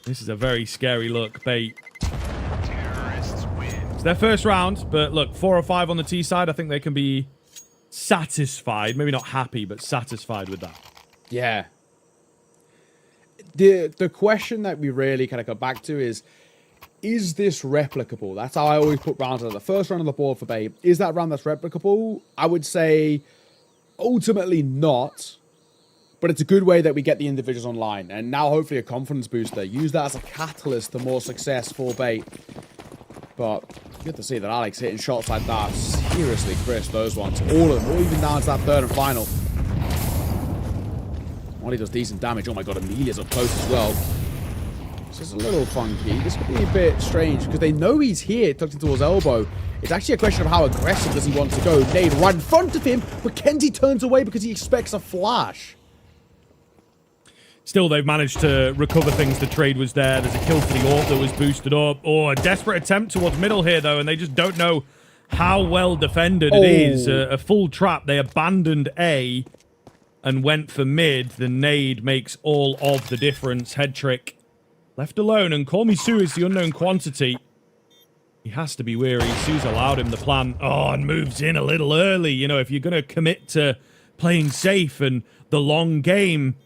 This is a very scary look, bait. Terrorists win. It's their first round, but look, 4 or 5 on the T side. I think they can be satisfied. Maybe not happy, but satisfied with that. Yeah. The question that we really kind of go back to is this replicable? That's how I always put rounds on the first round on the board for Babe. Is that round that's replicable? I would say ultimately not. But it's a good way that we get the individuals online. And now hopefully a confidence booster. Use that as a catalyst to more success for bait. But good to see that Alex hitting shots like that. Seriously crisp, those ones. All of them. Or even down to that third and final. Molly does decent damage. Oh my god, Amelia's up close as well. This is a little funky. This could be a bit strange because they know he's here, tucked into his elbow. It's actually a question of how aggressive does he want to go. Nade right in front of him, but Kenzie turns away because he expects a flash. Still, they've managed to recover things. The trade was there. There's a kill for the AWP that was boosted up. Oh, a desperate attempt towards middle here, though, and they just don't know how well defended it is. A full trap. They abandoned A and went for mid. The nade makes all of the difference. Head trick left alone, and Call Me Sue is the unknown quantity. He has to be weary. Sue's allowed him the plan. Oh, and moves in a little early. You know, if you're going to commit to playing safe and the long game,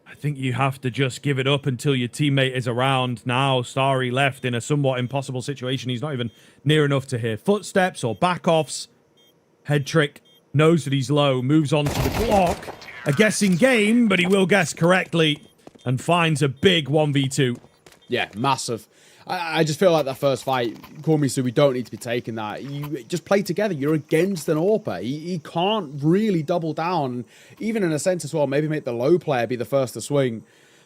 I think you have to just give it up until your teammate is around. Now, Starry left in a somewhat impossible situation. He's not even near enough to hear footsteps or back-offs. Head trick, knows that he's low, moves on to the Glock. A guessing game, but he will guess correctly and finds a big 1v2. Yeah, massive. I just feel like that first fight, Call Me Sue, we don't need to be taking that. You just play together. You're against an AWPer. He can't really double down. Even in a sense as well, maybe make the low player be the first to swing.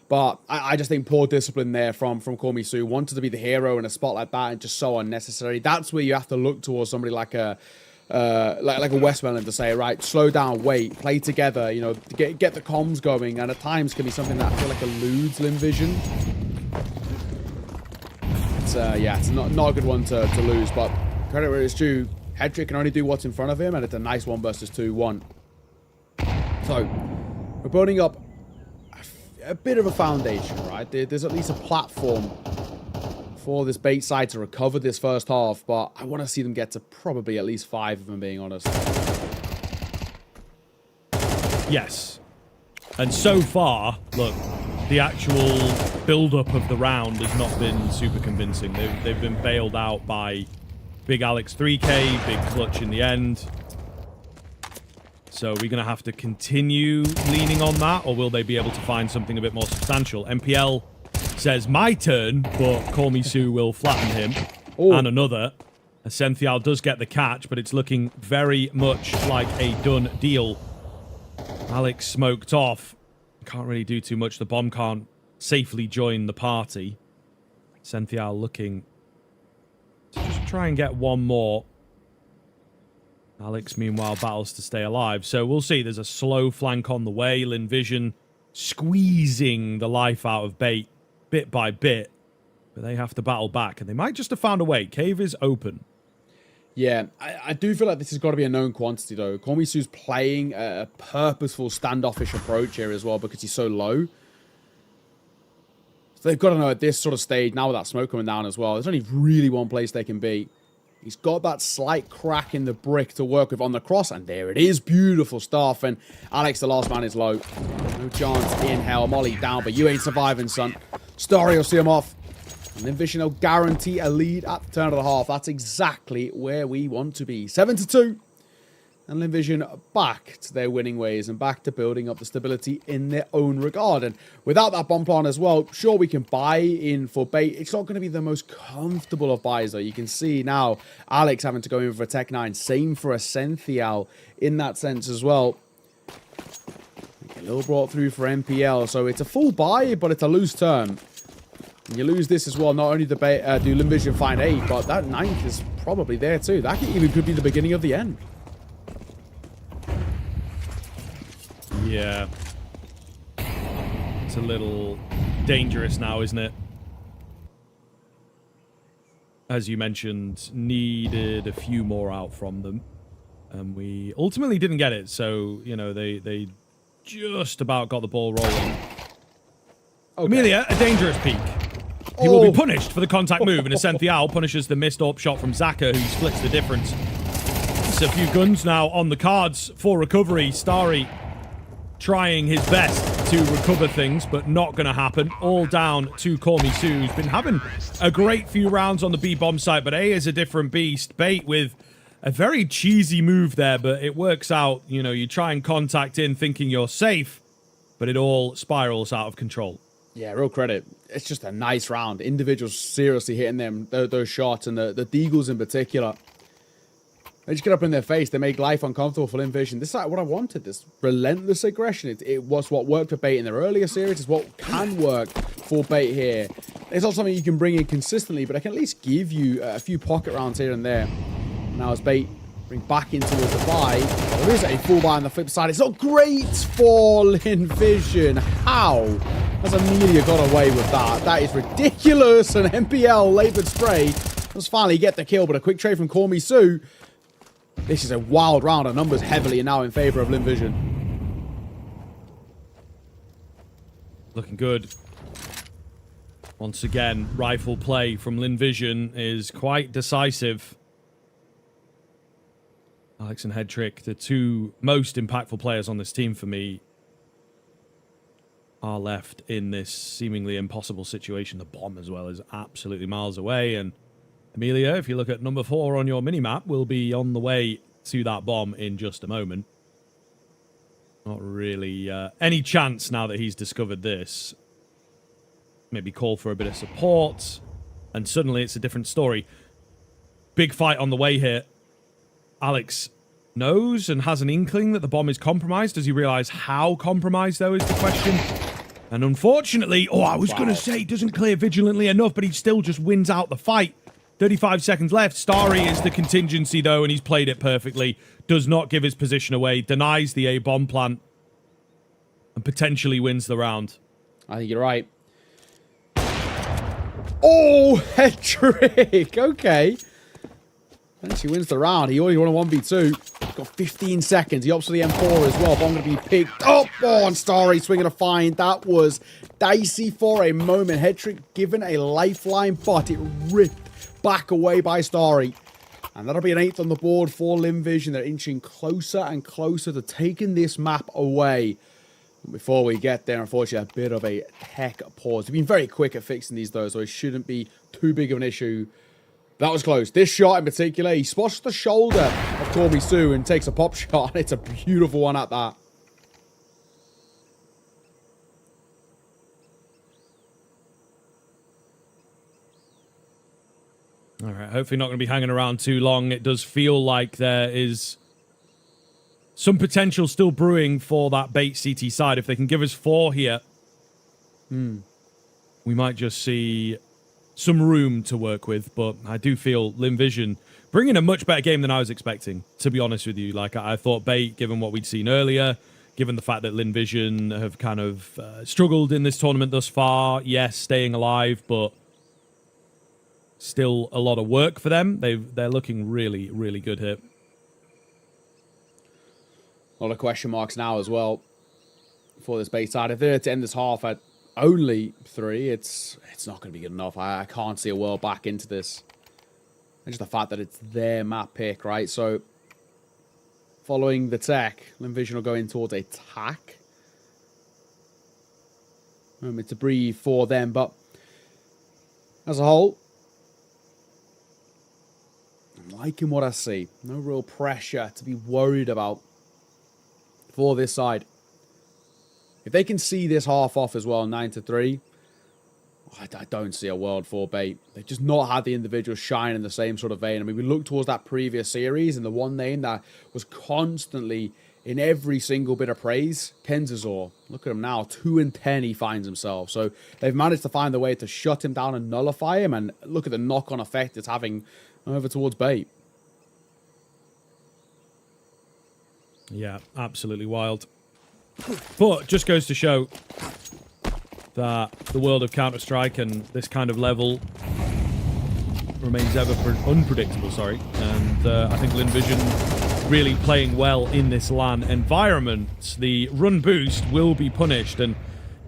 But I just think poor discipline there from Call Me Sue. Wanted to be the hero in a spot like that and just so unnecessary. That's where you have to look towards somebody like a Westmelon to say, right, slow down, wait, play together, you know, get the comms going. And at times can be something that I feel like eludes Linvision. It's not a good one to lose, but credit where it's due. Hedrick can only do what's in front of him, and it's a nice 1 versus 2-1. So, we're building up a bit of a foundation, right? There's at least a platform for this bait side to recover this first half, but I want to see them get to probably at least 5, if I'm being honest. Yes. And so far, look, the actual build-up of the round has not been super convincing. They've been bailed out by Big Alex 3K, big clutch in the end. So we're going to have to continue leaning on that, or will they be able to find something a bit more substantial? MPL says, my turn, but Call Me Sue will flatten him. Ooh. And another. Ascenthial does get the catch, but it's looking very much like a done deal. Alex smoked off. Can't really do too much. The bomb can't safely join the party. Ascenthial looking to just try and get one more. Alex, meanwhile, battles to stay alive. So we'll see. There's a slow flank on the way. Linvision squeezing the life out of Bait bit by bit. But they have to battle back. And they might just have found a way. Cave is open. Yeah, I do feel like this has got to be a known quantity, though. Call Me Sue's playing a purposeful standoffish approach here as well because he's so low. So they've got to know at this sort of stage, now with that smoke coming down as well, there's only really one place they can be. He's got that slight crack in the brick to work with on the cross, and there it is. Beautiful stuff. And Alex, the last man, is low. No chance in hell. Molly down, but you ain't surviving, son. Starry will see him off. And then Vision will guarantee a lead at the turn of the half. That's exactly where we want to be. 7-2. And Linvision back to their winning ways and back to building up the stability in their own regard. And without that bomb plan as well, sure, we can buy in for Bait. It's not going to be the most comfortable of buys, though. You can see now Alex having to go in for a Tech 9. Same for Ascenthial in that sense as well. A little brought through for MPL. So it's a full buy, but it's a loose turn. And you lose this as well. Not only do Linvision find 8, but that 9th is probably there too. That even could be the beginning of the end. Yeah. It's a little dangerous now, isn't it? As you mentioned, needed a few more out from them. And we ultimately didn't get it. So, you know, they just about got the ball rolling. Okay. Amelia, a dangerous peek. He will be punished for the contact move, and Ascenthial punishes the missed up shot from Zaka, who splits the difference. It's a few guns now on the cards for recovery. Starry trying his best to recover things, but not going to happen. All down to Call Me Sue, who's been having a great few rounds on the B-bomb site, but A is a different beast. Bait with a very cheesy move there, but it works out. You know, you try and contact in thinking you're safe, but it all spirals out of control. Yeah, real credit. It's just a nice round. Individuals seriously hitting them, those shots, and the Deagles in particular. They just get up in their face. They make life uncomfortable for Linvision. This is like what I wanted, this relentless aggression. It was what worked for Bait in their earlier series. It's what can work for Bait here. It's not something you can bring in consistently, but I can at least give you a few pocket rounds here and there. Now as Bait bring back in towards the buy, there is a full buy on the flip side. It's not great for Linvision. How has Amelia got away with that? That is ridiculous. And MPL, laboured spray, does finally get the kill, but a quick trade from Call Me Sue. This is a wild round, and numbers heavily are now in favour of Linvision. Looking good. Once again, rifle play from Linvision is quite decisive. Alex and Headtrick, the two most impactful players on this team for me, are left in this seemingly impossible situation. The bomb as well is absolutely miles away, and Amelia, if you look at number 4 on your minimap, will be on the way to that bomb in just a moment. Not really any chance now that he's discovered this. Maybe call for a bit of support, and suddenly it's a different story. Big fight on the way here. Alex knows and has an inkling that the bomb is compromised. Does he realize how compromised, though, is the question? And unfortunately, I was going to say, doesn't clear vigilantly enough, but he still just wins out the fight. 35 seconds left. Starry is the contingency, though, and he's played it perfectly. Does not give his position away. Denies the A-bomb plant. And potentially wins the round. I think you're right. Oh, head trick. Okay. And she wins the round. He already won a 1v2. He's got 15 seconds. He opts for the M4 as well. Bomb going to be picked up. Oh, and Starry swinging a find. That was dicey for a moment. Head trick given a lifeline, but it ripped back away by Starry. And that'll be an 8th on the board for Linvision. They're inching closer and closer to taking this map away. And before we get there, unfortunately, a bit of a tech pause. They've been very quick at fixing these, though, so it shouldn't be too big of an issue. That was close. This shot in particular, he spots the shoulder of Corby Sue and takes a pop shot. It's a beautiful one at that. All right, hopefully not going to be hanging around too long. It does feel like there is some potential still brewing for that bait CT side. If they can give us 4 here, we might just see some room to work with. But I do feel Linvision bringing a much better game than I was expecting, to be honest with you. Like, I thought bait, given what we'd seen earlier, given the fact that Linvision have kind of struggled in this tournament thus far, yes, staying alive, but still a lot of work for them. They're looking really, really good here. A lot of question marks now as well for this bait side. If they're to end this half at only 3, it's not going to be good enough. I can't see a world back into this. And just the fact that it's their map pick, right? So, following the tech, Linvision will go in towards attack. Moment to breathe for them, but as a whole, I'm liking what I see. No real pressure to be worried about for this side. If they can see this half off as well, 9-3, I don't see a world for bait. They've just not had the individual shine in the same sort of vein. I mean, we look towards that previous series and the one name that was constantly in every single bit of praise, Kenzazor. Look at him now, 2-10 he finds himself. So they've managed to find a way to shut him down and nullify him, and look at the knock-on effect it's having over towards bait. Yeah, absolutely wild. But just goes to show that the world of Counter-Strike and this kind of level remains ever unpredictable, And I think Linvision really playing well in this LAN environment. The run boost will be punished, and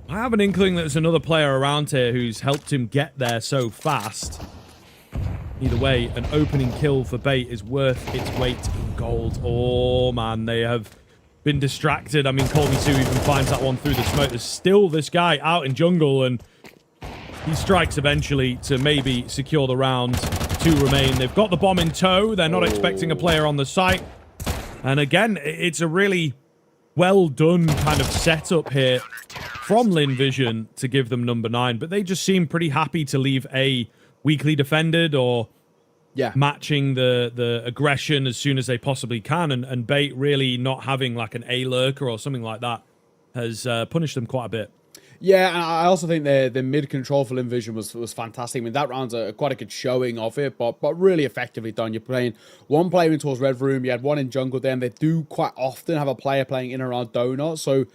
I have an inkling that there's another player around here who's helped him get there so fast. Either way, an opening kill for bait is worth its weight in gold. Oh, man, they have been distracted. I mean, Colby Sue even finds that one through the smoke. There's still this guy out in jungle, and he strikes eventually to maybe secure the round. 2 remain. They've got the bomb in tow. They're not expecting a player on the site. And again, it's a really well-done kind of setup here from Linvision to give them number 9. But they just seem pretty happy to leave A weakly defended or matching the aggression as soon as they possibly can, and bait really not having like an A lurker or something like that has punished them quite a bit. Yeah, and I also think the mid control for Linvision was fantastic. I mean, that round's quite a good showing of it, but really effectively done. You're playing one player in towards red room, you had one in jungle then. They do quite often have a player playing in and around donut, so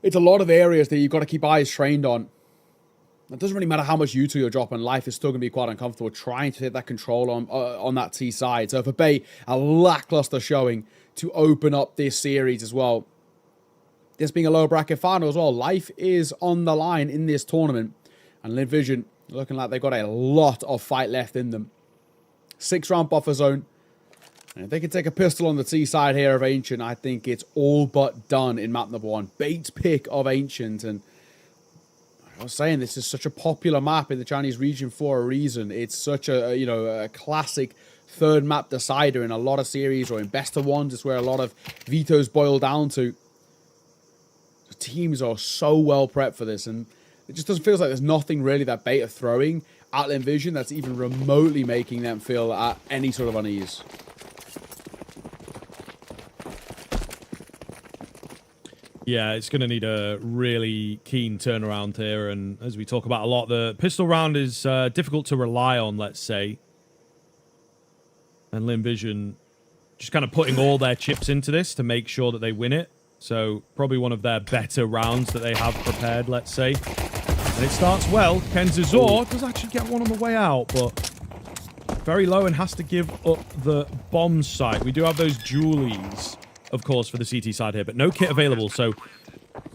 it's a lot of areas that you've got to keep eyes trained on. It doesn't really matter how much U2 you're dropping, life is still going to be quite uncomfortable trying to take that control on that T side. So for Bay, a lackluster showing to open up this series as well. This being a lower bracket final as well, life is on the line in this tournament. And Linvision looking like they've got a lot of fight left in them. 6-round buffer zone. And if they can take a pistol on the T side here of Ancient, I think it's all but done in map number 1. Bait's pick of Ancient, and I was saying this is such a popular map in the Chinese region for a reason. It's such a classic third map decider in a lot of series, or in best of ones. It's where a lot of vetoes boil down to. The teams are so well prepped for this, and it just doesn't feel like there's nothing really that bait are throwing at Linvision that's even remotely making them feel at any sort of unease. Yeah, it's going to need a really keen turnaround here, and as we talk about a lot, the pistol round is difficult to rely on, let's say. And Linvision just kind of putting all their chips into this to make sure that they win it. So probably one of their better rounds that they have prepared, let's say. And it starts well. Kenzazor does actually get one on the way out, but very low and has to give up the bomb site. We do have those Julies, of course, for the CT side here, but no kit available. So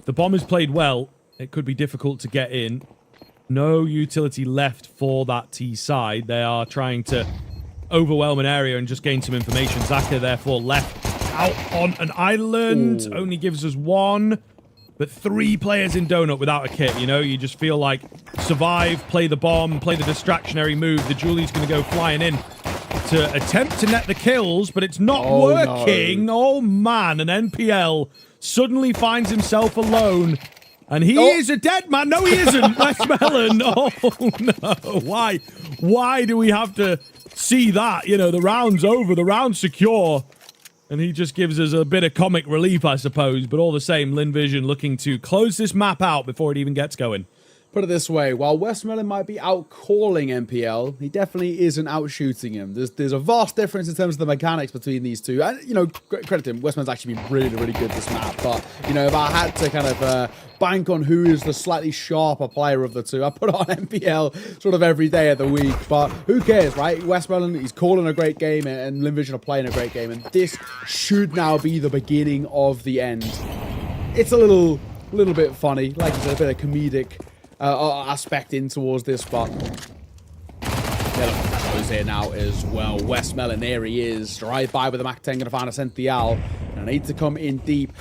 the bomb is played well. It could be difficult to get in. No utility left for that T side. They are trying to overwhelm an area and just gain some information. Zaka, therefore, left out on an island. Ooh. Only gives us 1. But 3 players in Donut without a kit, you know? You just feel like survive, play the bomb, play the distractionary move. The Julie's going to go flying in to attempt to net the kills, but it's not working. No. Oh, man. An NPL suddenly finds himself alone. And he is a dead man. No, he isn't. Westmelon. Oh, no. Why? Why do we have to see that? You know, the round's over. The round's secure. And he just gives us a bit of comic relief, I suppose. But all the same, Linvision looking to close this map out before it even gets going. Put it this way, while Westmelon might be out-calling NPL, he definitely isn't out-shooting him. There's a vast difference in terms of the mechanics between these two. And, you know, credit to him, Westmelon's actually been really, really good this map. But, you know, if I had to kind of bank on who is the slightly sharper player of the two, I put on NPL sort of every day of the week. But who cares, right? Westmelon, he's calling a great game, and Linvision are playing a great game. And this should now be the beginning of the end. It's a little bit funny. Like I said, a bit of comedic aspect in towards this, but goes here now as well. Westmelon, there he is. Drive by with the Mac 10, gonna find a Sential, and I need to come in deep.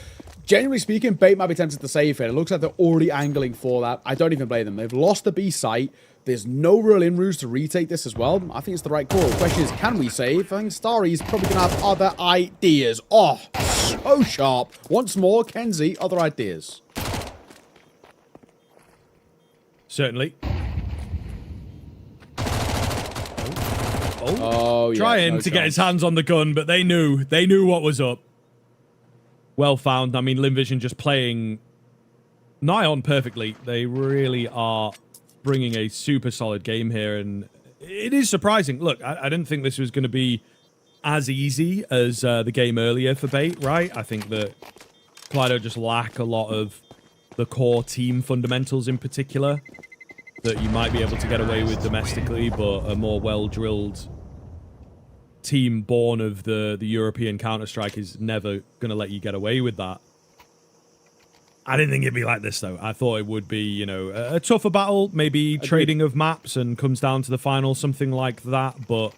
Generally speaking, Bait might be tempted to save here. It looks like they're already angling for that. I don't even blame them. They've lost the B site. There's no real in-routes to retake this as well. I think it's the right call. The question is, can we save? I think Starry's probably gonna have other ideas. Oh, so sharp. Once more, Kenzie, other ideas. Certainly. Oh, yeah, trying to get his hands on the gun, but they knew what was up. Well found. I mean, Linvision just playing nigh on perfectly. They really are bringing a super solid game here, and it is surprising. Look, I didn't think this was going to be as easy as the game earlier for Bait, right? I think that Kaleido just lack a lot of the core team fundamentals in particular that you might be able to get away with domestically, but a more well-drilled team born of the European Counter-Strike is never going to let you get away with that. I didn't think it'd be like this, though. I thought it would be, you know, a tougher battle, maybe trading of maps and comes down to the final, something like that, but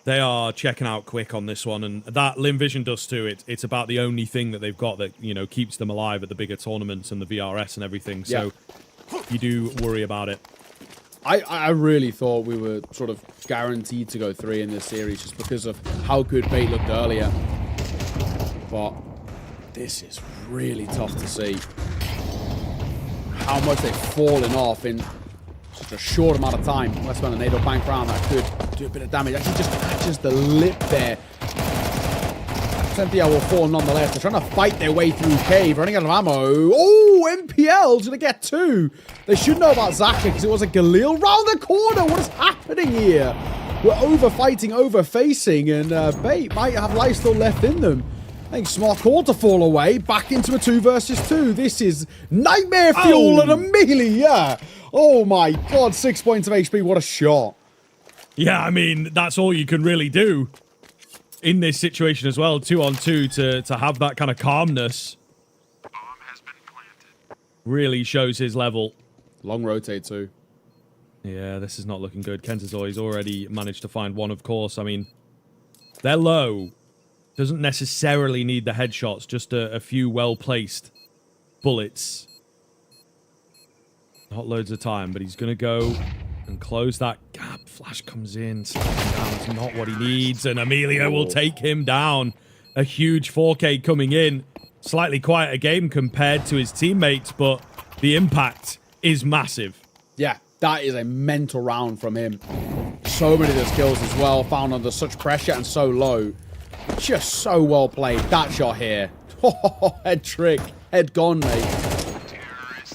they are checking out quick on this one, and that Linvision does too. It's about the only thing that they've got that, you know, keeps them alive at the bigger tournaments and the VRS and everything, so you do worry about it. I really thought we were sort of guaranteed to go 3 in this series just because of how good Bait looked earlier. But this is really tough to see. How much they've fallen off in such a short amount of time. Westmelon NATO bank round that could do a bit of damage. Actually just catches the lip there. Cynthia will fall nonetheless. They're trying to fight their way through cave, running out of ammo. Oh, NPL's gonna get 2. They should know about Zaka because it was a Galil round the corner. What is happening here? We're over-fighting, over-facing, and Bait might have life still left in them. I think smart call to fall away. Back into a 2 versus 2. This is nightmare fuel and a melee, yeah. Oh my god, 6 points of HP. What a shot. Yeah, I mean, that's all you can really do in this situation as well, 2-on-2, to have that kind of calmness. Bomb has been planted. Really shows his level. Long rotate too. Yeah, this is not looking good. Kenzazoi's already managed to find one, of course. I mean, they're low. Doesn't necessarily need the headshots, just a few well-placed bullets. Not loads of time, but he's going to go and close that gap. Flash comes in, slams him down. It's not what he needs, and Amelia will take him down. A huge 4K coming in. Slightly quieter game compared to his teammates, but the impact is massive. Yeah, that is a mental round from him. So many of those kills as well, found under such pressure and so low. Just so well played. That shot here. Head trick. Head gone, mate.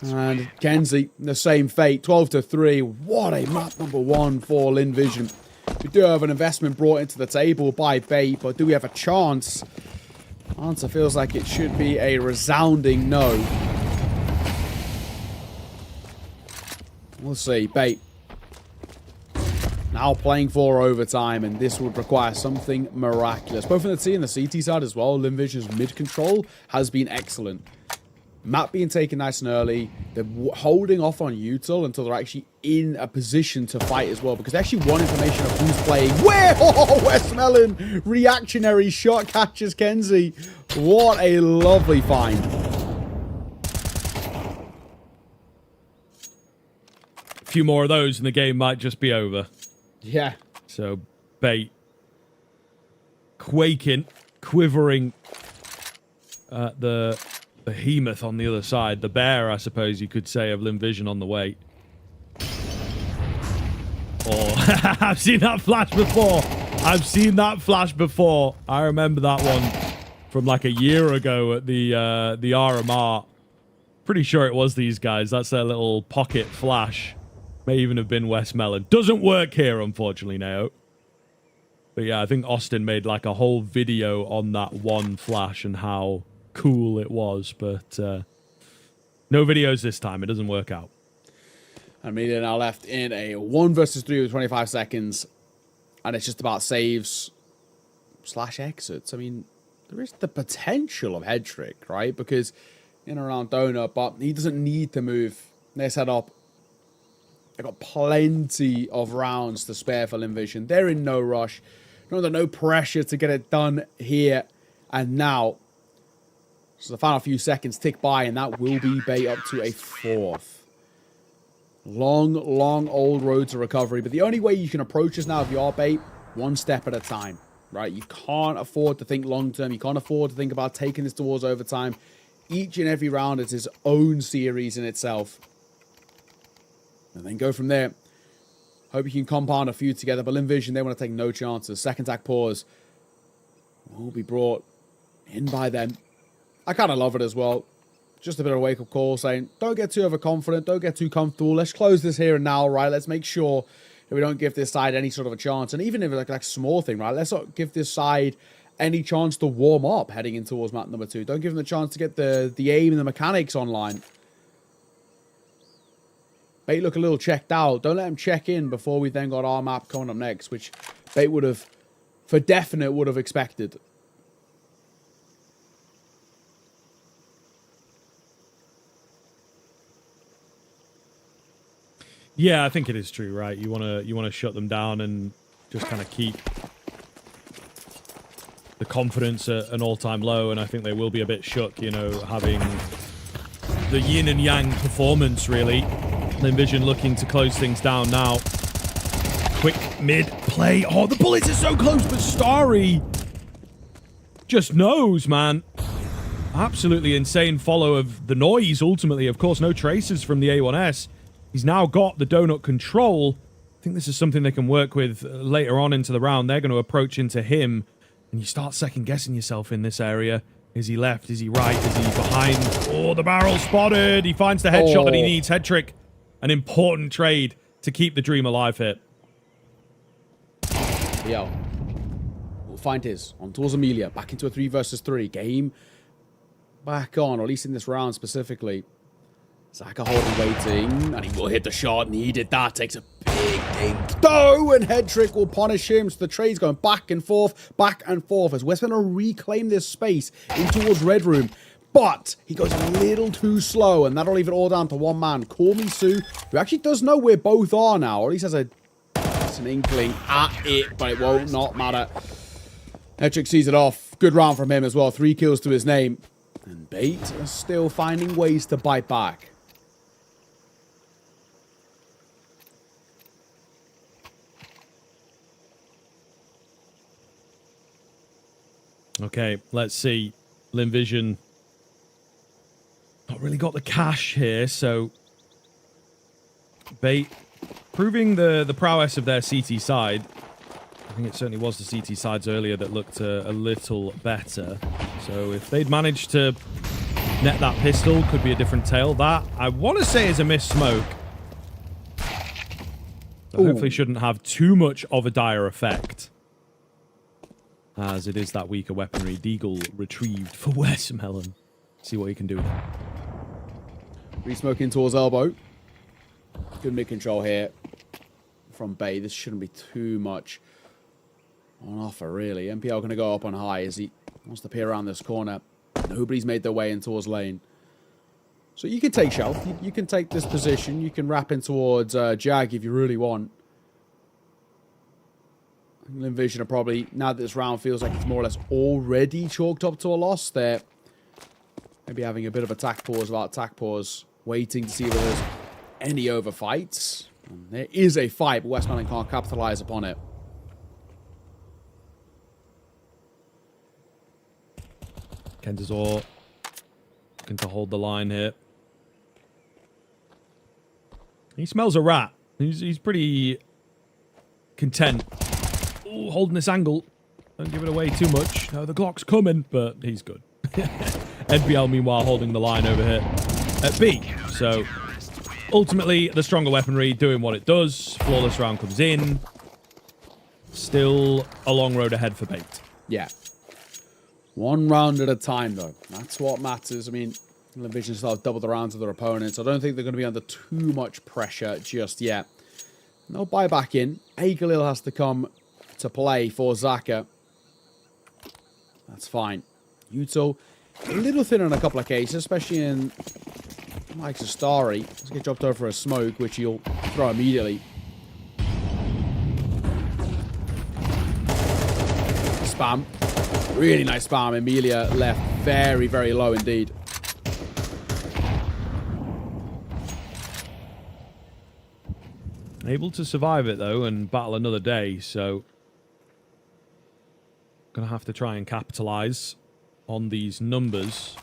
And Kenzie, the same fate, 12-3. What a map number 1 for Linvision. We do have an investment brought into the table by Bait, but do we have a chance? Answer feels like it should be a resounding no. We'll see. Bait now playing for overtime, and this would require something miraculous. Both in the T and the CT side as well, Linvision's mid control has been excellent. Map being taken nice and early. They're holding off on Util until they're actually in a position to fight as well, because they actually want information of who's playing where. Oh, Westmelon reactionary shot catches Kenzie. What a lovely find. few more of those and the game might just be over. Yeah. So, Bait quaking, quivering at the behemoth on the other side. The bear, I suppose you could say, of Linvision on the way. Oh, I've seen that flash before. I've seen that flash before. I remember that one from like a year ago at the RMR. Pretty sure it was these guys. That's their little pocket flash. May even have been West Melon. Doesn't work here, unfortunately, Nao. But yeah, I think Austin made like a whole video on that one flash and how cool it was. But no videos this time. It doesn't work out. And Media now left in a 1 versus 3 with 25 seconds. And it's just about saves / exits. I mean, there is the potential of head trick, right? Because in and around Donut, but he doesn't need to move. They're set up. They've got plenty of rounds to spare for Linvision. They're in no rush. Under no pressure to get it done here and now. So the final few seconds tick by, and that will be Bait up to a 4th. Long, long old road to recovery. But the only way you can approach this now if you are Bait, one step at a time, right? You can't afford to think long term. You can't afford to think about taking this towards overtime. Each and every round is his own series in itself. And then go from there. Hope you can compound a few together. But Linvision, they want to take no chances. Second attack pause will be brought in by them. I kind of love it as well. Just a bit of a wake-up call saying, don't get too overconfident. Don't get too comfortable. Let's close this here and now, right? Let's make sure that we don't give this side any sort of a chance. And even if it's like a small thing, right? Let's not give this side any chance to warm up heading in towards map number 2. Don't give them the chance to get the aim and the mechanics online. Bait look a little checked out. Don't let him check in before we then got our map coming up next, which Bait would have, for definite, would have expected. Yeah, I think it is true, right? You wanna shut them down and just kind of keep the confidence at an all-time low, and I think they will be a bit shook, you know, having the yin and yang performance, really. Linvision looking to close things down now. Quick mid play. Oh, the bullets are so close, but Starry just knows, man. Absolutely insane follow of the noise, ultimately. Of course, no traces from the A1S. He's now got the donut control. I think this is something they can work with later on into the round. They're going to approach into him, and you start second-guessing yourself in this area. Is he left? Is he right? Is he behind? Oh, the barrel spotted. He finds the headshot that he needs. Head trick. An important trade to keep the dream alive here. Yo. We'll find his. On towards Amelia. Back into a 3 versus 3. Game back on, or at least in this round specifically. Zaka holding, waiting, and he will hit the shot. Needed that. Takes a big throw, and head trick will punish him. So the trade's going back and forth as West going to reclaim this space in towards Red Room. But he goes a little too slow, and that'll leave it all down to one man. Call me Sue, who actually does know where both are now, or at least has an inkling at it, but it won't not matter. Head trick sees it off. Good round from him as well. 3 kills to his name. And Bait are still finding ways to bite back. Okay, let's see. Linvision not really got the cash here, so Bait proving the prowess of their CT side. I think it certainly was the CT sides earlier that looked a little better. So if they'd managed to net that pistol, could be a different tale. That, I want to say, is a missed smoke. But hopefully shouldn't have too much of a dire effect, as it is that weaker weaponry. Deagle retrieved for West Melon. See what he can do with it. Re-smoking towards elbow. Good mid-control here from Bay. This shouldn't be too much on offer, really. MPL going to go up on high as he wants to peer around this corner. Nobody's made their way in towards lane. So you can take shelf. You can take this position. You can wrap in towards Jag if you really want. Linvision are probably, now that this round feels like it's more or less already chalked up to a loss, they're maybe having a bit of attack pause about attack pause, waiting to see if there's any overfights. There is a fight, but Westmoreland can't capitalize upon it. Kentazor looking to hold the line here. He smells a rat. He's pretty content. Ooh, holding this angle. Don't give it away too much. No, the Glock's coming, but he's good. NBL, meanwhile, holding the line over here at B. So, ultimately, the stronger weaponry doing what it does. Flawless round comes in. Still a long road ahead for Bait. Yeah. One round at a time, though. That's what matters. I mean, Vision still have double the rounds of their opponents. I don't think they're going to be under too much pressure just yet. No buyback in. Galil has to come to play for Zaka. That's fine. Yuto, a little thin in a couple of cases, especially in Mike Starry. Let's get dropped over for a smoke, which he'll throw immediately. Spam. Really nice spam. Emilia left very, very low indeed. Able to survive it, though, and battle another day, so gonna have to try and capitalize on these numbers.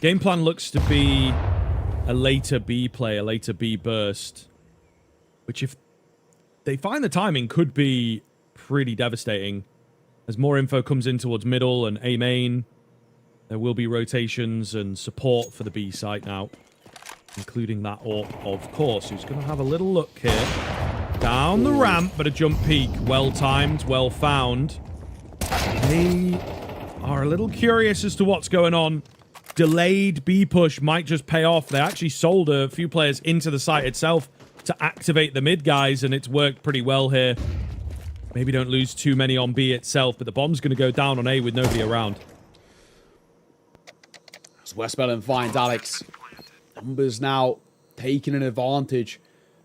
Game plan looks to be a later B play, a later B burst, which if they find the timing could be pretty devastating. As more info comes in towards middle and A main, there will be rotations and support for the B site now, including that AWP, of course, who's going to have a little look here. Down the ramp, but a jump peak. Well timed, well found. They are a little curious as to what's going on. Delayed B push might just pay off. They actually sold a few players into the site itself to activate the mid guys, and it's worked pretty well here. Maybe don't lose too many on B itself, but the bomb's going to go down on A with nobody around. As Westmoreland finds Alex. Numbers now taking an advantage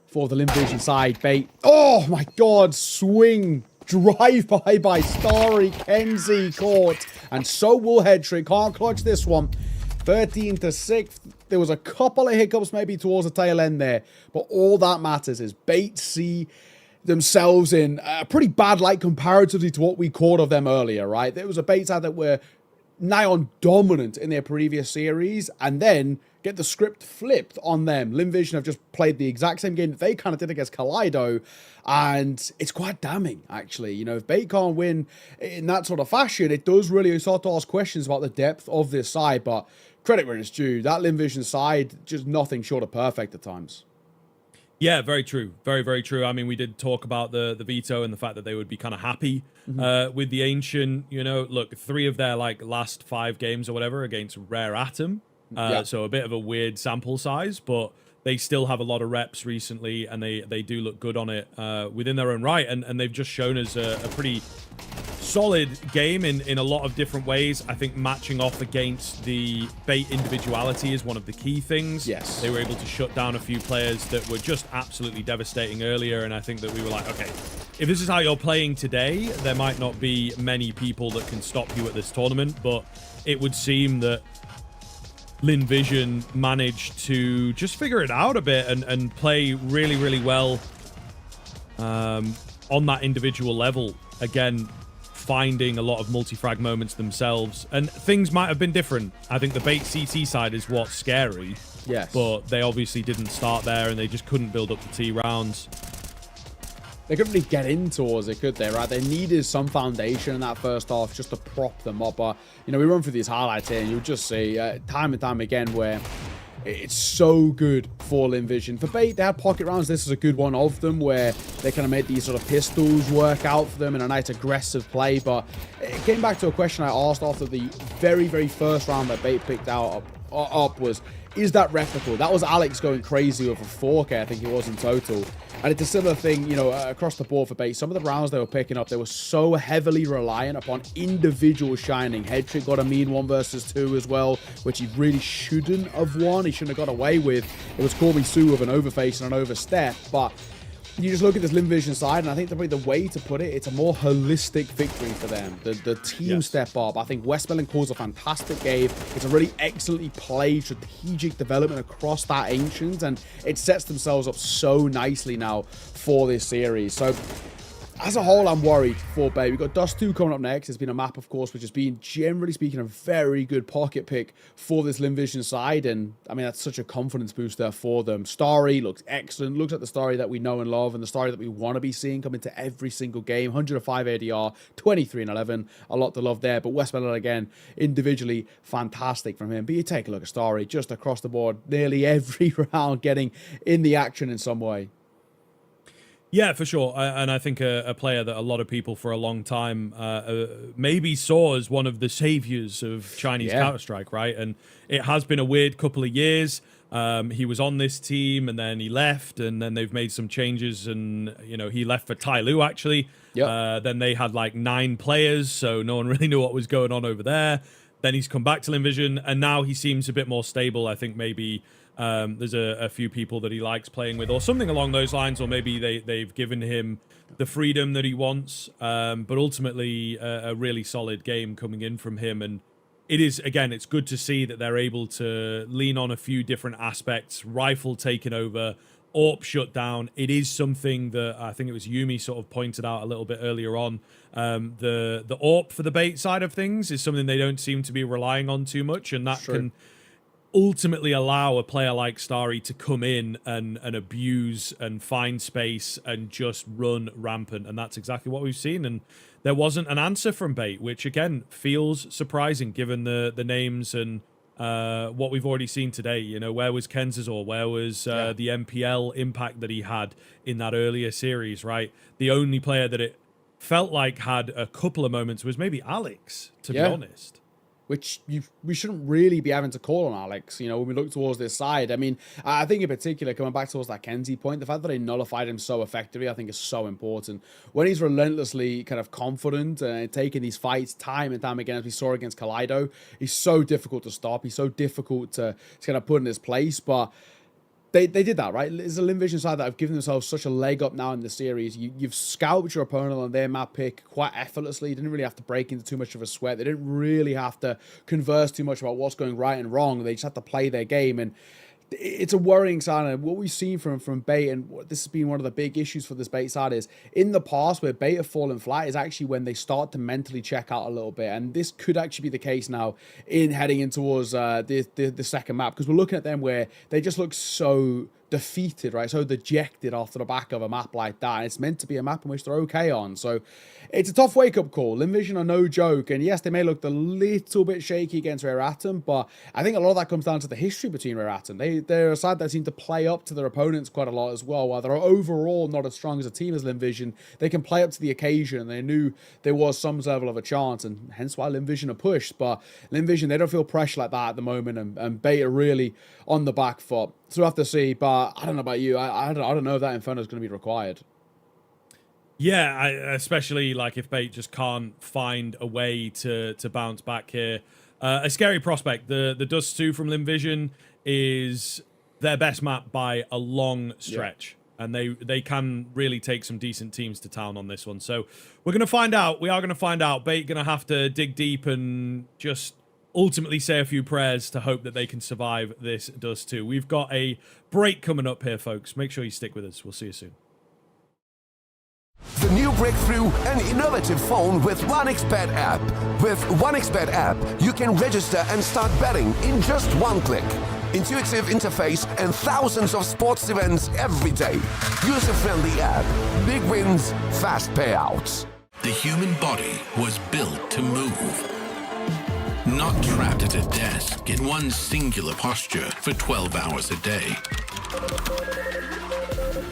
for the Vision side. Bait. Oh my god, swing. Drive-by by Starry. Kenzie caught. And so will Headtrick. Can't clutch this one. 13-6. There was a couple of hiccups maybe towards the tail end there. But all that matters is Bait see themselves in a pretty bad light comparatively to what we caught of them earlier, right? There was a Bait side that were nigh on dominant in their previous series, and then get the script flipped on them. Vision have just played the exact same game that they kind of did against Kaleido, and it's quite damning, actually. You know, if Bait can't win in that sort of fashion, it does really start to ask questions about the depth of this side, but credit where it's due. That Vision side, just nothing short of perfect at times. Yeah, very true. Very, very true. I mean, we did talk about the veto and the fact that they would be kind of happy with the Ancient. You know, look, 3 of their last 5 games or whatever against Rare Atom. So a bit of a weird sample size, but they still have a lot of reps recently, and they do look good on it within their own right. And they've just shown us a pretty solid game in a lot of different ways. I think matching off against the Bait individuality is one of the key things. Yes. They were able to shut down a few players that were just absolutely devastating earlier, and I think that we were like, okay, if this is how you're playing today, there might not be many people that can stop you at this tournament, but it would seem that Vision managed to just figure it out a bit and play really, really well on that individual level. Again, finding a lot of multi-frag moments themselves, and things might have been different. I think the Bait CT side is what's scary. Yes. But they obviously didn't start there, and they just couldn't build up the T rounds. They couldn't really get in towards it, could they, right? They needed some foundation in that first half just to prop them up. But, you know, we run through these highlights here, and you'll just see time and time again where it's so good for Vision. For Bait, they had pocket rounds. This is a good one of them where they kind of made these sort of pistols work out for them in a nice aggressive play. But it came back to a question I asked after the very, very first round that Bait picked up was, is that replicable? That was Alex going crazy with a 4K, I think it was in total. And it's a similar thing, you know, across the board for Bait. Some of the rounds they were picking up, they were so heavily reliant upon individual shining. Headtrick got a mean 1 versus 2 as well, which he really shouldn't have won. He shouldn't have got away with. It was Corby Sue with an overface and an overstep. But you just look at this Invision side, and I think probably the way to put it, it's a more holistic victory for them. The team step up. I think Westmoreland calls a fantastic game. It's a really excellently played strategic development across that Ancient, and it sets themselves up so nicely now for this series. So as a whole, I'm worried for Bay. We've got Dust 2 coming up next. It's been a map, of course, which has been, generally speaking, a very good pocket pick for this Invision side. And, I mean, that's such a confidence booster for them. Starry looks excellent. Looks like the Starry that we know and love and the Starry that we want to be seeing come into every single game. 105 ADR, 23 and 11. A lot to love there. But Westmoreland, again, individually, fantastic from him. But you take a look at Starry, just across the board, nearly every round getting in the action in some way. Yeah, for sure. And I think a player that a lot of people for a long time maybe saw as one of the saviors of Chinese Counter-Strike, right? And it has been a weird couple of years. He was on this team and then he left, and then they've made some changes, and, you know, he left for Tai Lu, actually. Yep. Then they had like 9 players, so no one really knew what was going on over there. Then he's come back to Invision, and now he seems a bit more stable. I think maybe there's a few people that he likes playing with or something along those lines, or maybe they've given him the freedom that he wants. But ultimately, a really solid game coming in from him. And it is, again, it's good to see that they're able to lean on a few different aspects. Rifle taken over, AWP shut down. It is something that I think it was Yumi sort of pointed out a little bit earlier on. The AWP for the bait side of things is something they don't seem to be relying on too much, and that can ultimately allow a player like Starry to come in and abuse and find space and just run rampant. And that's exactly what we've seen. And there wasn't an answer from Bait, which again feels surprising given the names and what we've already seen today. You know, where was Kenzazor? Where was the MPL impact that he had in that earlier series, right? The only player that it felt like had a couple of moments was maybe Alex, to be honest. Which we shouldn't really be having to call on Alex, you know, when we look towards this side. I mean, I think in particular, coming back towards that Kenzie point, the fact that they nullified him so effectively, I think is so important. When he's relentlessly kind of confident and taking these fights time and time again, as we saw against Kaleido, he's so difficult to stop. He's so difficult to kind of put in his place, but They did that, right? It's a Invision side that have given themselves such a leg up now in the series. You've scalped your opponent on their map pick quite effortlessly. You didn't really have to break into too much of a sweat. They didn't really have to converse too much about what's going right and wrong. They just had to play their game. And it's a worrying sign. And what we've seen from Bait, and this has been one of the big issues for this Bait side, is in the past where Bait have fallen flat is actually when they start to mentally check out a little bit. And this could actually be the case now in heading in towards the second map, because we're looking at them where they just look so defeated, right? So dejected off the back of a map like that. And it's meant to be a map in which they're okay on. So it's a tough wake-up call. Invision are no joke. And yes, they may look a little bit shaky against Rare Atom, but I think a lot of that comes down to the history between Rare Atom. They're a side that seem to play up to their opponents quite a lot as well. While they're overall not as strong as a team as Invision, they can play up to the occasion. They knew there was some level of a chance, and hence why Invision are pushed. But Invision, they don't feel pressure like that at the moment, and Bait are really on the back foot. So we'll have to see, but I don't know about you. I don't know if that Inferno is going to be required. Yeah, especially like if Bait just can't find a way to bounce back here. A scary prospect. The Dust 2 from Invision is their best map by a long stretch. Yeah. And they can really take some decent teams to town on this one. So we're going to find out. We are going to find out. Bait going to have to dig deep and just ultimately say a few prayers to hope that they can survive this Dust 2. We've got a break coming up here, folks. Make sure you stick with us. We'll see you soon. The new breakthrough and innovative phone with 1xBet app. With 1xBet app, you can register and start betting in just one click. Intuitive interface and thousands of sports events every day. User-friendly app. Big wins, fast payouts. The human body was built to move. Not trapped at a desk in one singular posture for 12 hours a day.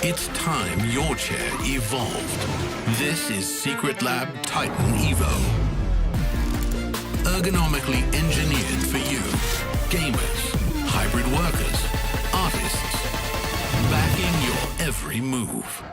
It's time your chair evolved. This is Secret Lab Titan Evo. Ergonomically engineered for you. Gamers, hybrid workers, artists. Backing your every move.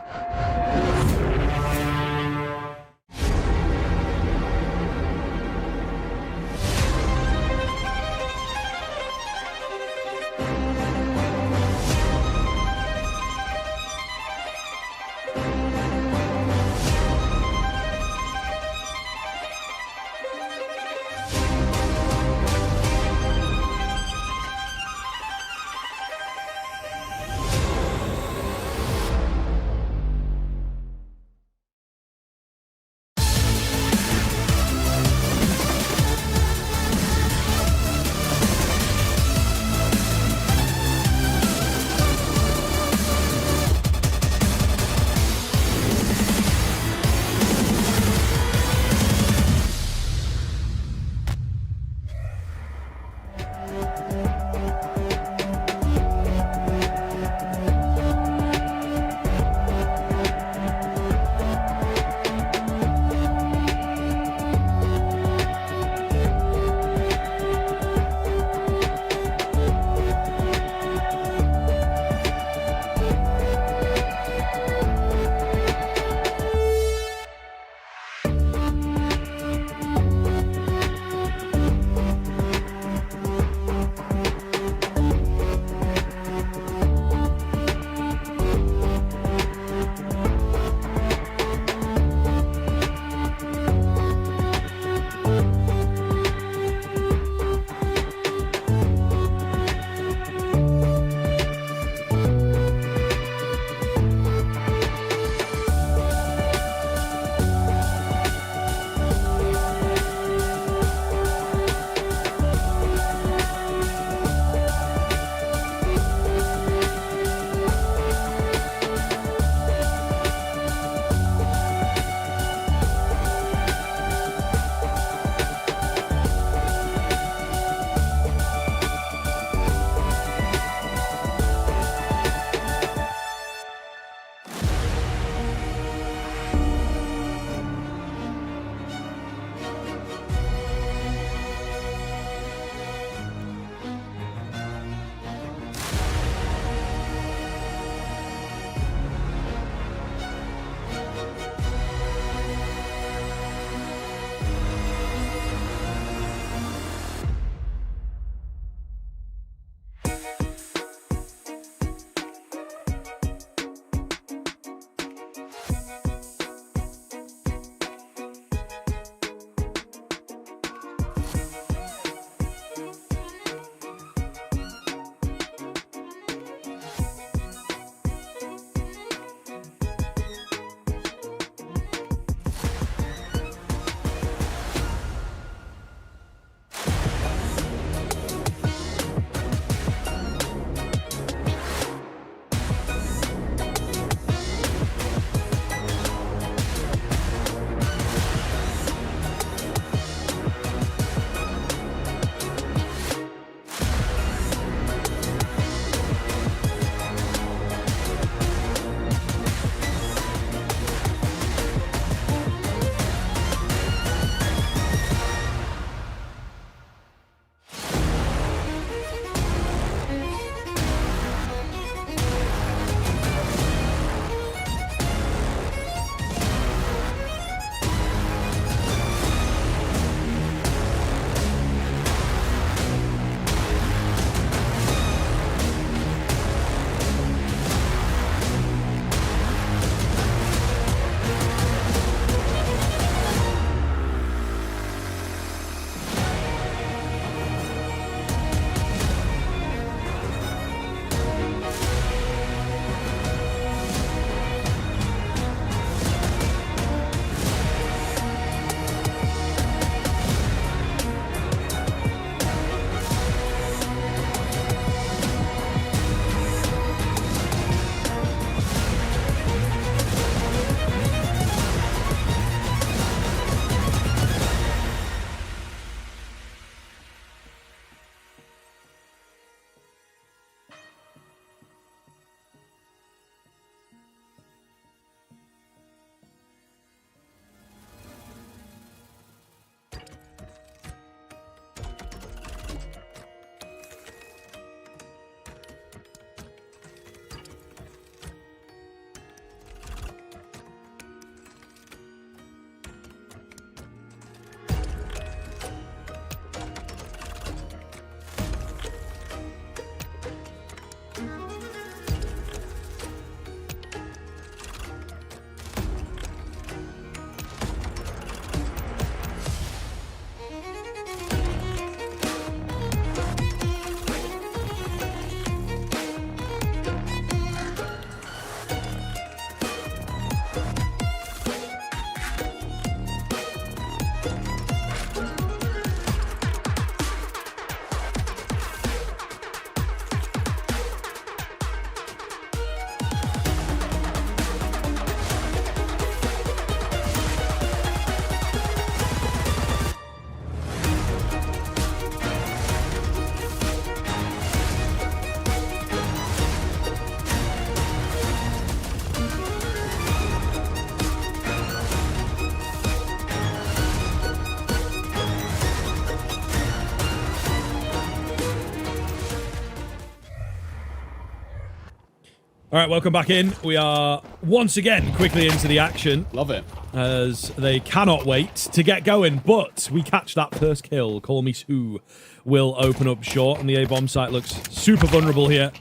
All right, welcome back in. We are once again quickly into the action. Love it. As they cannot wait to get going, but we catch that first kill. Call Me Sue will open up short, and the A-bomb site looks super vulnerable here,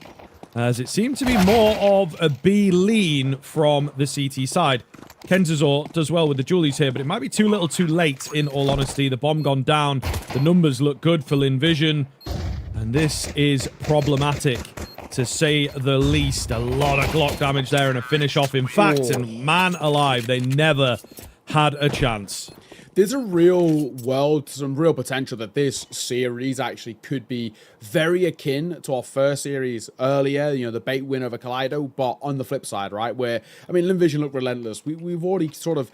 as it seemed to be more of a B lean from the CT side. Kenzazor does well with the Julies here, but it might be too little too late, in all honesty. The bomb gone down. The numbers look good for Linvision, and this is problematic, to say the least. A lot of Glock damage there and a finish off, in fact, and man alive, they never had a chance. There's a real world, some real potential that this series actually could be very akin to our first series earlier, you know, the bait win over Kaleido, but on the flip side, right, where, I mean, Linvision look relentless. We've already sort of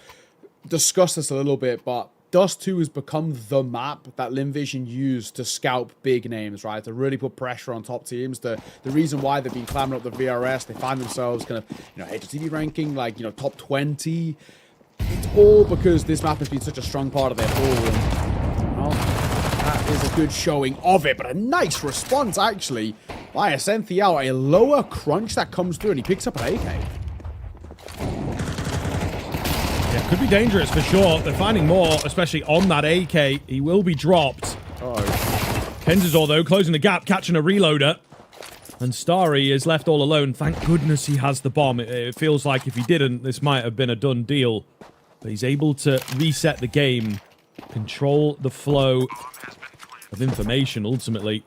discussed this a little bit, but Dust 2 has become the map that Linvision used to scalp big names, right? To really put pressure on top teams. The reason why they've been climbing up the VRS, they find themselves kind of, you know, HTV ranking, like, you know, top 20. It's all because this map has been such a strong part of their haul. And, well, that is a good showing of it, but a nice response, actually, by Ascenthiel. A lower crunch that comes through, and he picks up an AK. Yeah, could be dangerous for sure. They're finding more, especially on that AK. He will be dropped. Kenzazor, though, closing the gap, catching a reloader. And Starry is left all alone. Thank goodness he has the bomb. It feels like if he didn't, this might have been a done deal. But he's able to reset the game, control the flow of information, ultimately.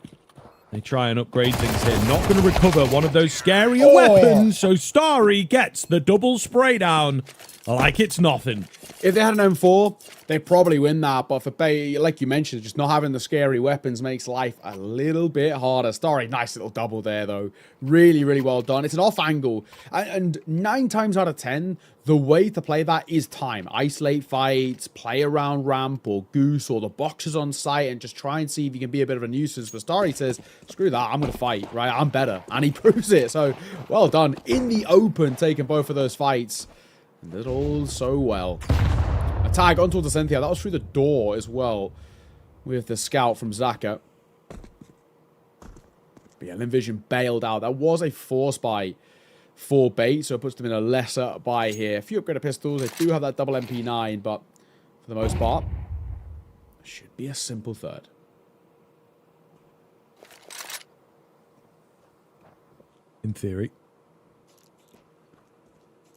They try and upgrade things here. Not going to recover one of those scarier weapons, so Starry gets the double spray down like it's nothing. If they had an M4, they probably win that, but for Bay, like you mentioned, just not having the scary weapons makes life a little bit harder. Starry, nice little double there, though. Really, really well done. It's an off angle, and 9 times out of 10, the way to play that is time. Isolate fights, play around ramp or goose or the boxes on site, and just try and see if you can be a bit of a nuisance. But Starry says, screw that, I'm going to fight, right? I'm better, and he proves it. So, well done. In the open, taking both of those fights. And did all so well. A tag onto the Cynthia. That was through the door as well, with the scout from Zaka. But yeah, Linvision bailed out. That was a force buy for bait, so it puts them in a lesser buy here. A few upgraded pistols. They do have that double MP9, but for the most part, should be a simple third. In theory.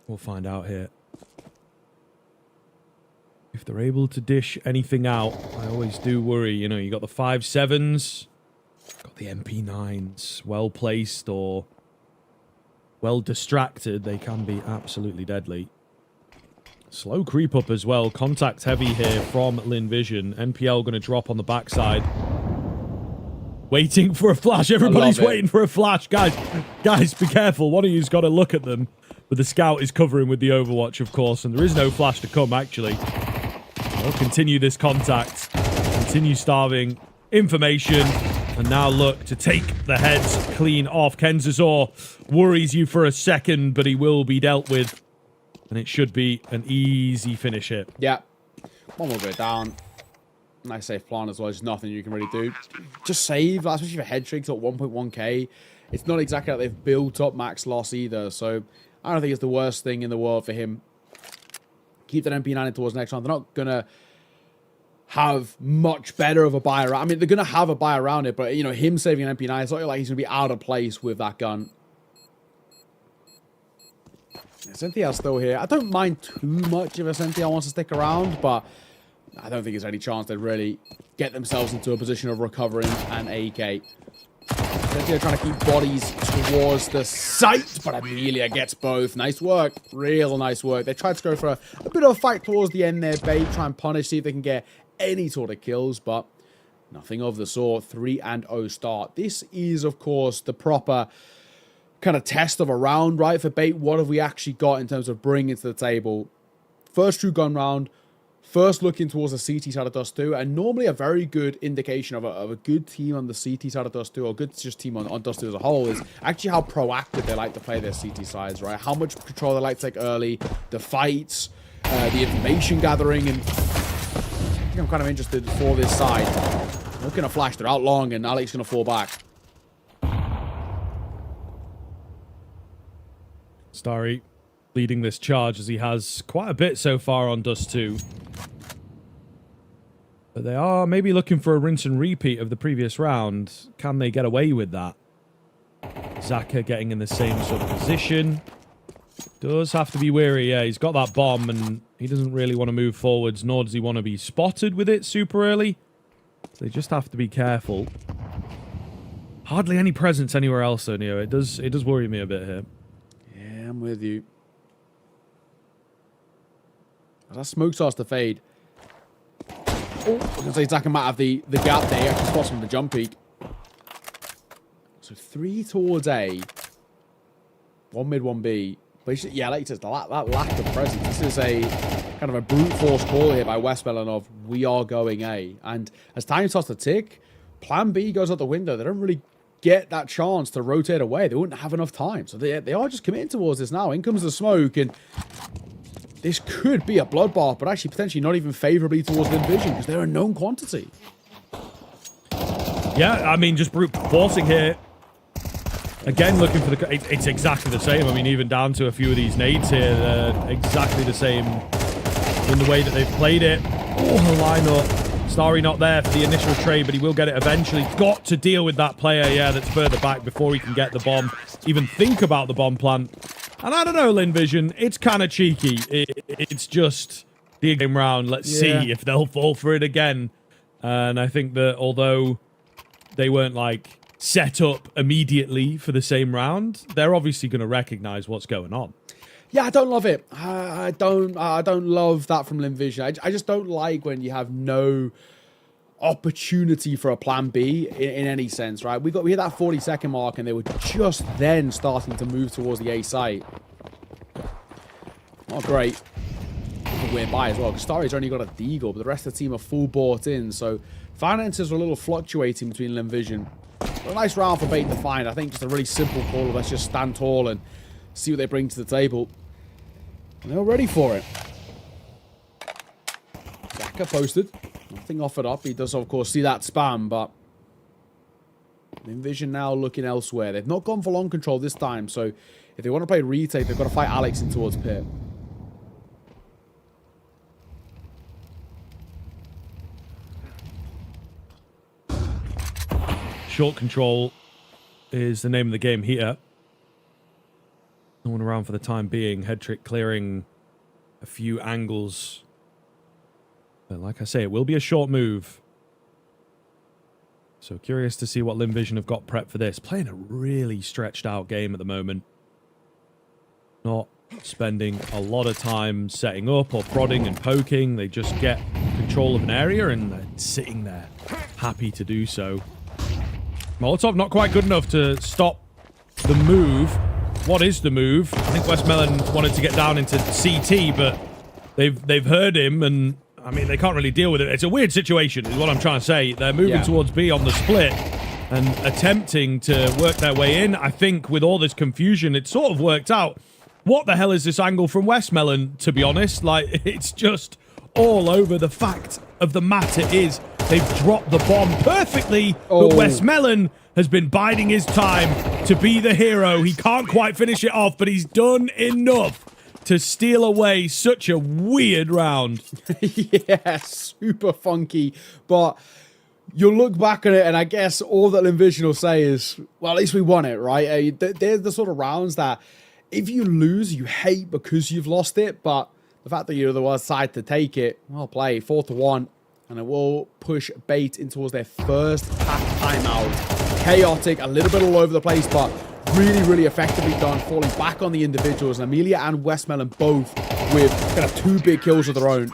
We'll find out here. If they're able to dish anything out, I always do worry. You know, you got the 5.7s, got the MP9s, well placed or well distracted, they can be absolutely deadly. Slow creep up as well. Contact heavy here from Linvision. NPL going to drop on the backside. Waiting for a flash. Everybody's waiting for a flash. Guys, be careful. One of you's got to look at them. But the scout is covering with the Overwatch, of course, and there is no flash to come, actually. They'll continue this contact. Continue starving information. And now look to take the heads clean off. Kenzazor worries you for a second, but he will be dealt with. And it should be an easy finish here. Yeah. One will go down. Nice safe plan as well. There's nothing you can really do. Just save, especially for head streaks at 1.1k. It's not exactly like they've built up max loss either. So I don't think it's the worst thing in the world for him. Keep that MP9 in towards next round. They're not going to have much better of a buy around. I mean, they're going to have a buy around it, but, you know, him saving an MP9, it's not like he's going to be out of place with that gun. Cynthia's still here. I don't mind too much if Cynthia wants to stick around, but I don't think there's any chance they'd really get themselves into a position of recovering an AK. Cynthia trying to keep bodies towards the site, but Amelia gets both. Nice work. Real nice work. They tried to go for a bit of a fight towards the end there, Bait. Try and punish, see if they can get any sort of kills, but nothing of the sort. 3-0 start. This is, of course, the proper kind of test of a round, right? For Bait, what have we actually got in terms of bringing to the table? First true gun round. First looking towards the CT side of Dust 2, and normally a very good indication of a good team on the CT side of Dust 2, or a good just team on Dust 2 as a whole, is actually how proactive they like to play their CT sides, right? How much control they like to take early, the fights, the information gathering, and I think I'm kind of interested for this side. Looking to flash, they're out long, and Alex going to fall back. Starry leading this charge as he has quite a bit so far on Dust 2. But they are maybe looking for a rinse and repeat of the previous round. Can they get away with that? Zaka getting in the same sort of position. Does have to be wary, yeah. He's got that bomb and he doesn't really want to move forwards, nor does he want to be spotted with it super early. So they just have to be careful. Hardly any presence anywhere else though, Neo. It does worry me a bit here. Yeah, I'm with you. That smoke starts to fade. Oh, I was going to say Zaka might have the gap there. He actually spots from the jump peak. So 3 towards A. 1 mid, 1 B. But yeah, like you said, that lack of presence. This is a kind of a brute force call here by Westmelon of we are going A. And as time starts to tick, plan B goes out the window. They don't really get that chance to rotate away. They wouldn't have enough time. So they are just committing towards this now. In comes the smoke, and this could be a bloodbath, but actually potentially not even favorably towards the Invision because they're a known quantity. Yeah, I mean, just brute forcing here. Again, looking for the... It's exactly the same. I mean, even down to a few of these nades here, they're exactly the same in the way that they've played it. Oh, the lineup. Starry not there for the initial trade, but he will get it eventually. Got to deal with that player, yeah, that's further back before he can get the bomb. Even think about the bomb plant. And I don't know, Linvision, it's kind of cheeky. It's just the game round. Let's see if they'll fall for it again. And I think that although they weren't, like, set up immediately for the same round, they're obviously going to recognize what's going on. Yeah, I don't love it. I don't love that from Linvision. I just don't like when you have no opportunity for a plan B in any sense, right? We hit that 40-second mark and they were just then starting to move towards the A site. Not great. A weird buy as well, because Starry's only got a deagle, but the rest of the team are full bought in, so finances are a little fluctuating between Linvision. A nice round for Bait to find. I think just a really simple call of let's just stand tall and see what they bring to the table. And they're ready for it. Zaka posted. Nothing offered up. He does, of course, see that spam, but Invision now looking elsewhere. They've not gone for long control this time, so if they want to play retake, they've got to fight Alex in towards Pit. Short control is the name of the game here. No one around for the time being. Head trick clearing a few angles. But like I say, it will be a short move. So curious to see what Linvision have got prepped for this. Playing a really stretched out game at the moment. Not spending a lot of time setting up or prodding and poking. They just get control of an area and they're sitting there, happy to do so. Molotov not quite good enough to stop the move. What is the move? I think Westmelon wanted to get down into CT, but they've heard him, and I mean they can't really deal with it. It's a weird situation, is what I'm trying to say. They're moving towards B on the split and attempting to work their way in. I think with all this confusion, it sort of worked out. What the hell is this angle from Westmelon? To be honest, like it's just all over. The fact of the matter is they've dropped the bomb perfectly, but Westmelon has been biding his time to be the hero. He can't quite finish it off, but he's done enough to steal away such a weird round. Yeah, super funky. But you'll look back on it, and I guess all that Linvision will say is, well, at least we won it, right? They're the sort of rounds that if you lose, you hate because you've lost it, but the fact that you're the one side to take it, well play, 4-1. And it will push Bait in towards their first timeout. Chaotic, a little bit all over the place, but really, really effectively done, falling back on the individuals. And Amelia and Westmelon both with kind of 2 big kills of their own.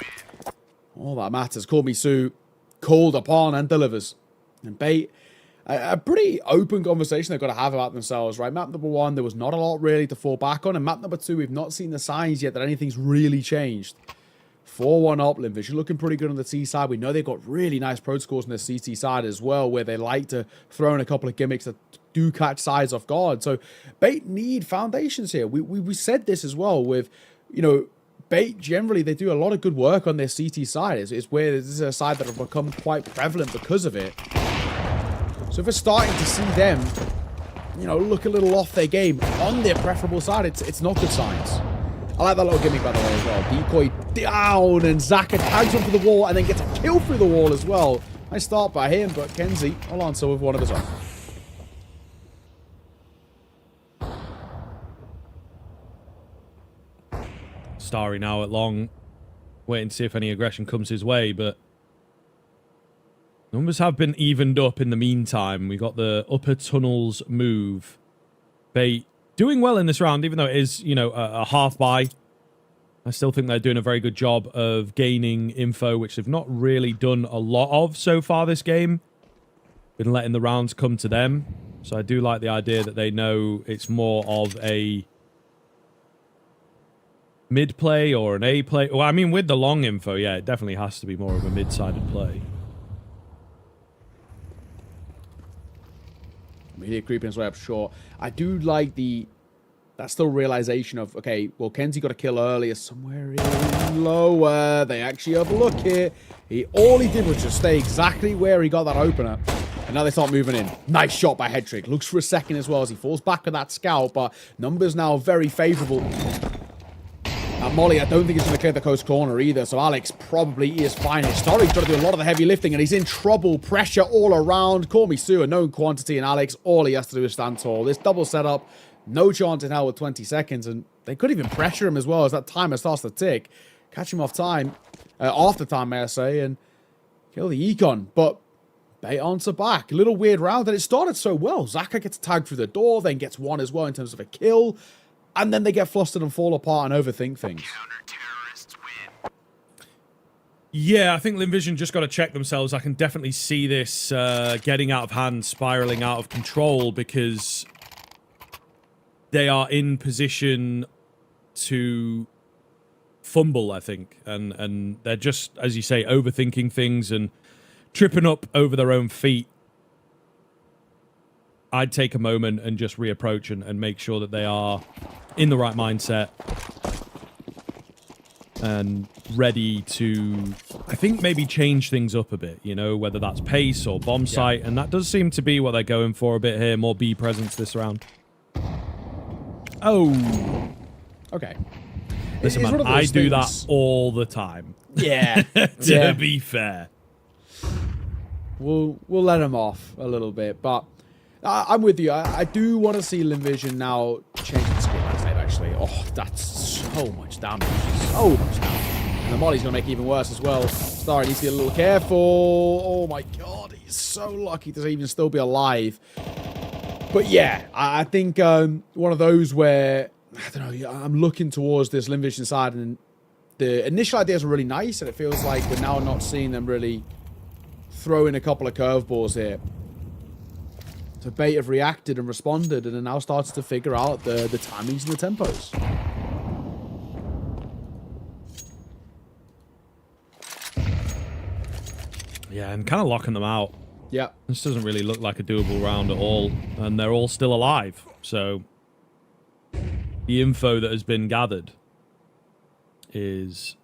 All that matters. Call me Sue, called upon and delivers. And Bait, a pretty open conversation they've got to have about themselves, right? Map number 1, there was not a lot really to fall back on. And map number 2, we've not seen the signs yet that anything's really changed. 4-1 up, Linvision looking pretty good on the T side. We know they've got really nice protocols on the CT side as well, where they like to throw in a couple of gimmicks that do catch sides off guard. So Bait need foundations here. We said this as well with, you know, Bait generally, they do a lot of good work on their CT side. It's where this is a side that have become quite prevalent because of it. So if we're starting to see them, you know, look a little off their game on their preferable side, it's not good signs. I like that little gimmick, by the way, as well. Decoy down, and Zaka tags onto the wall and then gets a kill through the wall as well. Nice start by him, but Kenzie will answer with one of his own. Starry now at long, waiting to see if any aggression comes his way, but numbers have been evened up in the meantime. We got the upper tunnels move. Bait doing well in this round, even though it is, you know, a half buy. I still think they're doing a very good job of gaining info, which they've not really done a lot of so far this game. Been letting the rounds come to them. So I do like the idea that they know it's more of a mid play or an A play. Well, I mean, with the long info, yeah, it definitely has to be more of a mid-sided play. Media creeping his way up short. I do like that still realization of, okay, well, Kenzie got a kill earlier somewhere in lower. They actually overlook it. All he did was just stay exactly where he got that opener. And now they start moving in. Nice shot by Headtrick. Looks for a second as well as he falls back with that scout, but numbers now very favorable. Molly, I don't think he's going to clear the coast corner either, so Alex probably is fine. Historic's got to do a lot of the heavy lifting, and he's in trouble. Pressure all around. Call me Sue, a known quantity, and Alex, all he has to do is stand tall. This double setup, no chance in hell with 20 seconds, and they could even pressure him as well as that timer starts to tick. Catch him off time, after time, may I say, and kill the Econ. But Bait answer back. A little weird round, and it started so well. Zaka gets tagged through the door, then gets one as well in terms of a kill. And then they get flustered and fall apart and overthink things. Counter-terrorists win. Yeah, I think Linvision just got to check themselves. I can definitely see this getting out of hand, spiraling out of control, because they are in position to fumble, I think. And they're just, as you say, overthinking things and tripping up over their own feet. I'd take a moment and just reapproach and make sure that they are in the right mindset and ready to, I think, maybe change things up a bit, you know, whether that's pace or bomb site. And that does seem to be what they're going for a bit here. More B presence this round. Oh. Okay. Listen, man, I do that all the time. Yeah. To be fair. We'll let him off a little bit, but I'm with you. I do want to see Linvision now change the skin landscape, actually. Oh, that's so much damage. So much damage. And the Molly's going to make it even worse as well. Starry needs to be a little careful. Oh my god, he's so lucky to even still be alive. But yeah, I think one of those where, I don't know, I'm looking towards this Linvision side, and the initial ideas are really nice, and it feels like we're now not seeing them really throw in a couple of curveballs here. So Bait have reacted and responded and are now starting to figure out the timings and the tempos. Yeah, and kind of locking them out. Yeah. This doesn't really look like a doable round at all. And they're all still alive. So the info that has been gathered is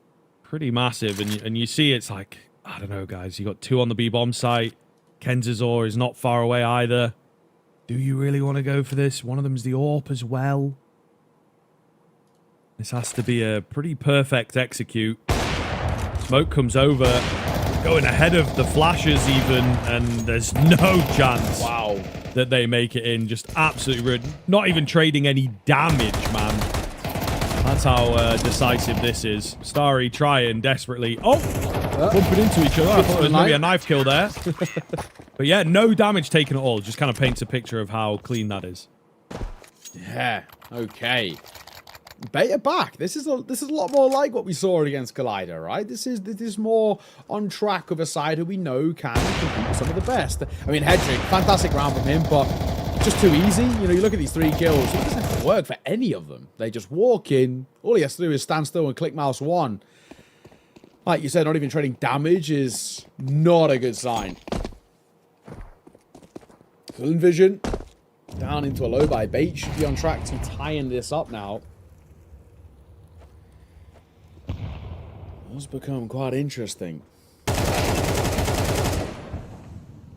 pretty massive. And you see it's like, I don't know, guys. You got 2 on the B-bomb site. Kenzazor is not far away either. Do you really want to go for this? One of them is the AWP as well. This has to be a pretty perfect execute. Smoke comes over, going ahead of the flashes even, and there's no chance that they make it in. Just absolutely rude. Not even trading any damage, man. That's how decisive this is. Starry trying desperately. Oh! Bumping into each other. I thought there was maybe a knife kill there. But yeah, no damage taken at all. Just kind of paints a picture of how clean that is. Yeah, okay. Bait are back. This is a lot more like what we saw against Collider, right? This is more on track of a side who we know can compete with some of the best. I mean, Headtrick, fantastic round from him, but just too easy. You know, you look at these 3 kills. It doesn't have to work for any of them. They just walk in. All he has to do is stand still and click mouse 1. Like you said, not even trading damage is not a good sign. Full Vision down into a low by Bait. Should be on track to tying this up now. It's become quite interesting.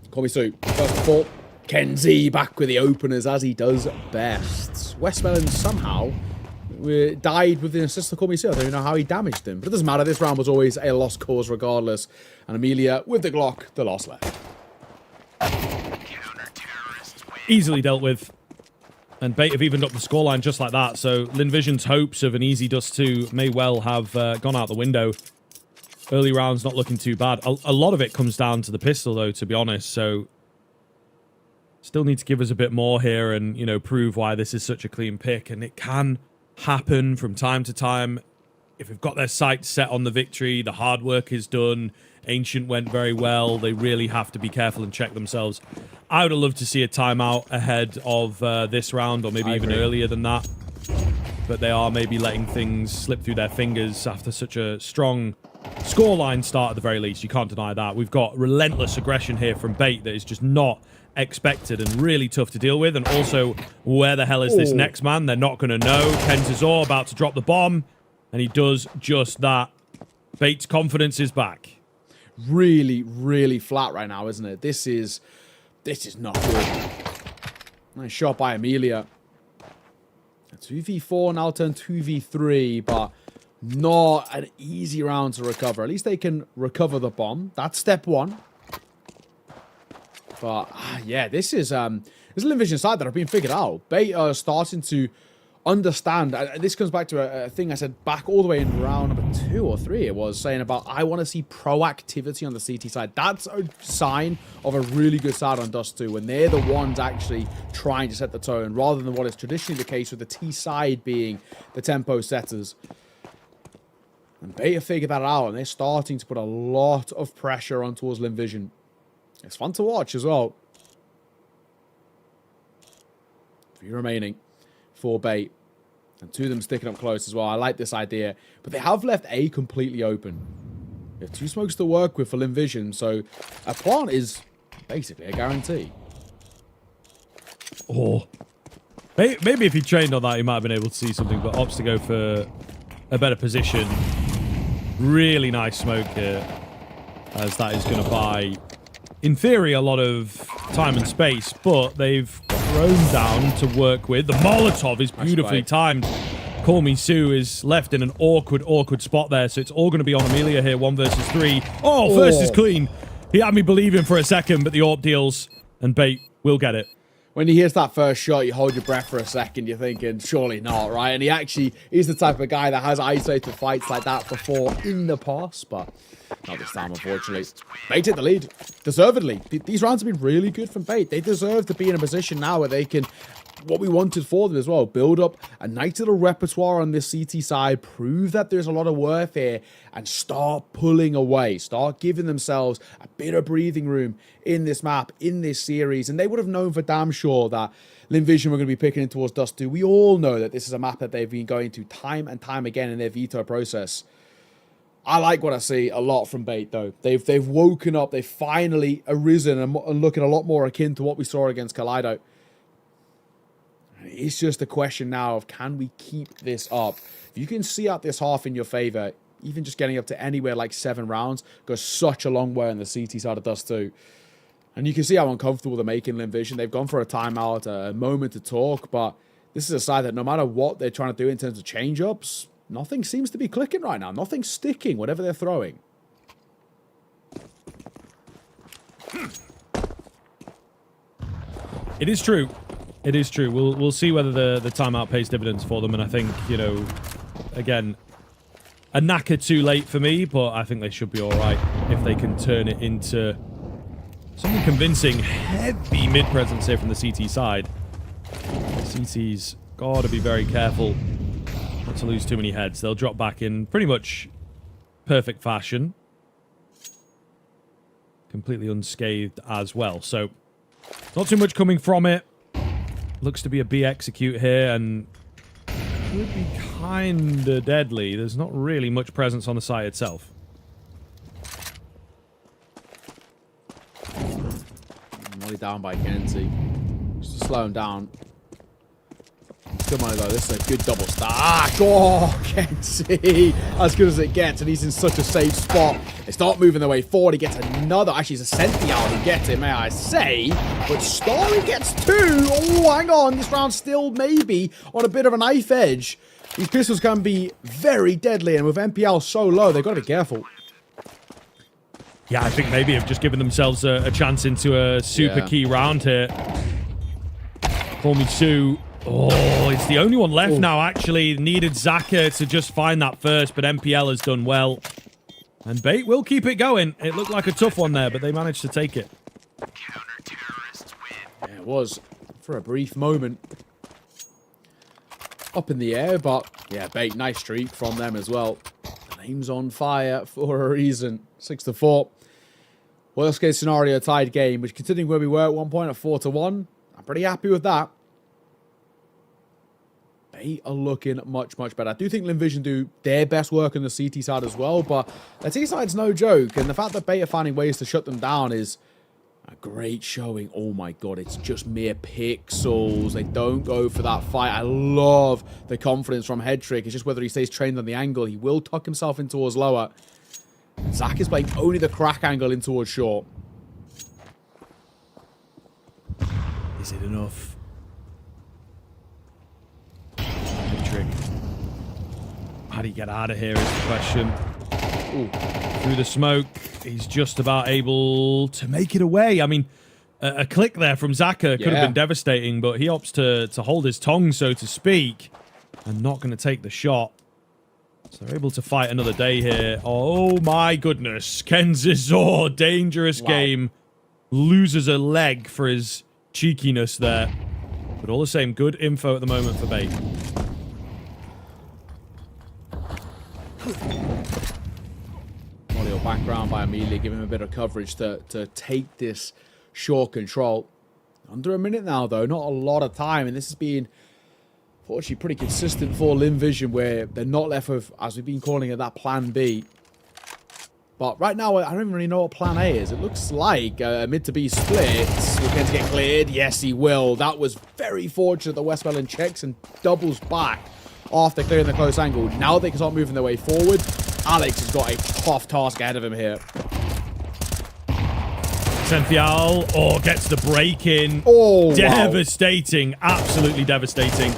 Call me Sue. First of all, Kenzie back with the openers as he does best. Westmelon somehow died with the assist to call me. I don't even know how he damaged him. But it doesn't matter. This round was always a lost cause regardless. And Amelia with the Glock, the loss left. Easily dealt with. And Bait have evened up the scoreline just like that. So Linvision's hopes of an easy Dust 2 may well have gone out the window. Early rounds not looking too bad. A lot of it comes down to the pistol, though, to be honest. So still need to give us a bit more here and, you know, prove why this is such a clean pick. And it can happen from time to time. If we've got their sights set on the victory, the hard work is done. Ancient went very well. They really have to be careful and check themselves. I would have loved to see a timeout ahead of this round, or maybe even earlier than that. But they are maybe letting things slip through their fingers after such a strong scoreline start at the very least. You can't deny that. We've got relentless aggression here from Bait that is just not expected and really tough to deal with. And also, where the hell is this next man? They're not going to know. Kentazor about to drop the bomb, and he does just that. Bait's confidence is back. Really, really flat right now, isn't it? This is not good. Nice shot by Amelia. 2v4 now turn 2v3, but not an easy round to recover. At least they can recover the bomb. That's step one. But yeah, this is an Invision side that have been figured out. Bait are starting to understand. This comes back to a thing I said back all the way in round number 2 or 3. It was saying about I want to see proactivity on the CT side. That's a sign of a really good side on Dust 2 when they're the ones actually trying to set the tone rather than what is traditionally the case with the T side being the tempo setters. And Bait have figured that out, and they're starting to put a lot of pressure on towards Linvision. It's fun to watch as well. 3 remaining for Bait. And 2 of them sticking up close as well. I like this idea. But they have left A completely open. They have 2 smokes to work with for Linvision, so a plant is basically a guarantee. Oh. Maybe if he trained on that, he might have been able to see something, but opts to go for a better position. Really nice smoke here, as that is going to buy, in theory, a lot of time and space, but they've thrown down to work with. The Molotov is beautifully timed. Call Me Sue is left in an awkward spot there, so it's all going to be on Amelia here, 1 versus 3. Oh, first is clean. He had me believing for a second, but the AWP deals, and Bait will get it. When he hears that first shot, you hold your breath for a second. You're thinking, surely not, right? And he actually is the type of guy that has isolated fights like that before in the past, but not this time, unfortunately. Bait take the lead, deservedly. These rounds have been really good from Bait. They deserve to be in a position now where they can, what we wanted for them as well, build up a nice little repertoire on this CT side, prove that there's a lot of worth here, and start pulling away, start giving themselves a bit of breathing room in this map, in this series. And they would have known for damn sure that Linvision were going to be picking in towards Dust 2. We all know that this is a map that they've been going to time and time again in their veto process. I like what I see a lot from Bait, though. They've woken up, they've finally arisen and looking a lot more akin to what we saw against Kaleido. It's just a question now of, can we keep this up? If you can see out this half in your favor, even just getting up to anywhere like 7 rounds goes such a long way on the CT side of Dust 2. And you can see how uncomfortable they're making Linvision. They've gone for a timeout, a moment to talk, but this is a side that no matter what they're trying to do in terms of change-ups, nothing seems to be clicking right now. Nothing's sticking, whatever they're throwing. It is true. It is true. We'll see whether the timeout pays dividends for them. And I think, you know, again, a knacker too late for me, but I think they should be all right if they can turn it into something convincing. Heavy mid-presence here from the CT side. CT's got to be very careful not to lose too many heads. They'll drop back in pretty much perfect fashion. Completely unscathed as well. So, not too much coming from it. Looks to be a B execute here, and could be kinda deadly. There's not really much presence on the site itself. Molly down by Kenzie. Just to slow him down. Come on, though. This is a good double stack. Oh, Kenzie. As good as it gets, and he's in such a safe spot. They start moving their way forward. He gets another. Actually, it's a Cynthia who gets it, may I say. But Starry gets 2. Oh, hang on. This round still maybe on a bit of a knife edge. These pistols can be very deadly, and with MPL so low, they've got to be careful. Yeah, I think maybe have just given themselves a chance into a super key round here. Call me Sue. Oh, it's the only one left now, actually. Needed Zaka to just find that first, but MPL has done well. And Bait will keep it going. It looked like a tough one there, but they managed to take it. Counter-terrorists win. Yeah, it was for a brief moment. Up in the air, but yeah, Bait, nice streak from them as well. The name's on fire for a reason. 6-4. Worst case scenario, tied game, which considering where we were at one point at 4-1, I'm pretty happy with that. Bait are looking much, much better. I do think Linvision do their best work on the CT side as well, but the T side's no joke, and the fact that Bait are finding ways to shut them down is a great showing. Oh my god, it's just mere pixels. They don't go for that fight. I love the confidence from Headtrick. It's just whether he stays trained on the angle. He will tuck himself in towards lower. Zach is playing only the crack angle in towards short. Is it enough? Headtrick. How do you get out of here is the question. Ooh. Through the smoke, he's just about able to make it away. I mean, a click there from Zaka could have been devastating, but he opts to hold his tongue, so to speak, and not going to take the shot. So they're able to fight another day here. Oh my goodness. Kenzizor, dangerous game. Loses a leg for his cheekiness there. But all the same, good info at the moment for Bait. Audio background by Amelia, giving him a bit of coverage to take this short control. Under a minute now, though. Not a lot of time. And this has been, fortunately, pretty consistent for Linvision, where they're not left with, as we've been calling it, that plan B. But right now, I don't even really know what plan A is. It looks like a mid to B split. We're going to get cleared. Yes, he will. That was very fortunate that West Berlin checks and doubles back after clearing the close angle. Now they can start moving their way forward. Alex has got a tough task ahead of him here. Senthial, gets the break in. Oh, devastating. Wow. Absolutely devastating.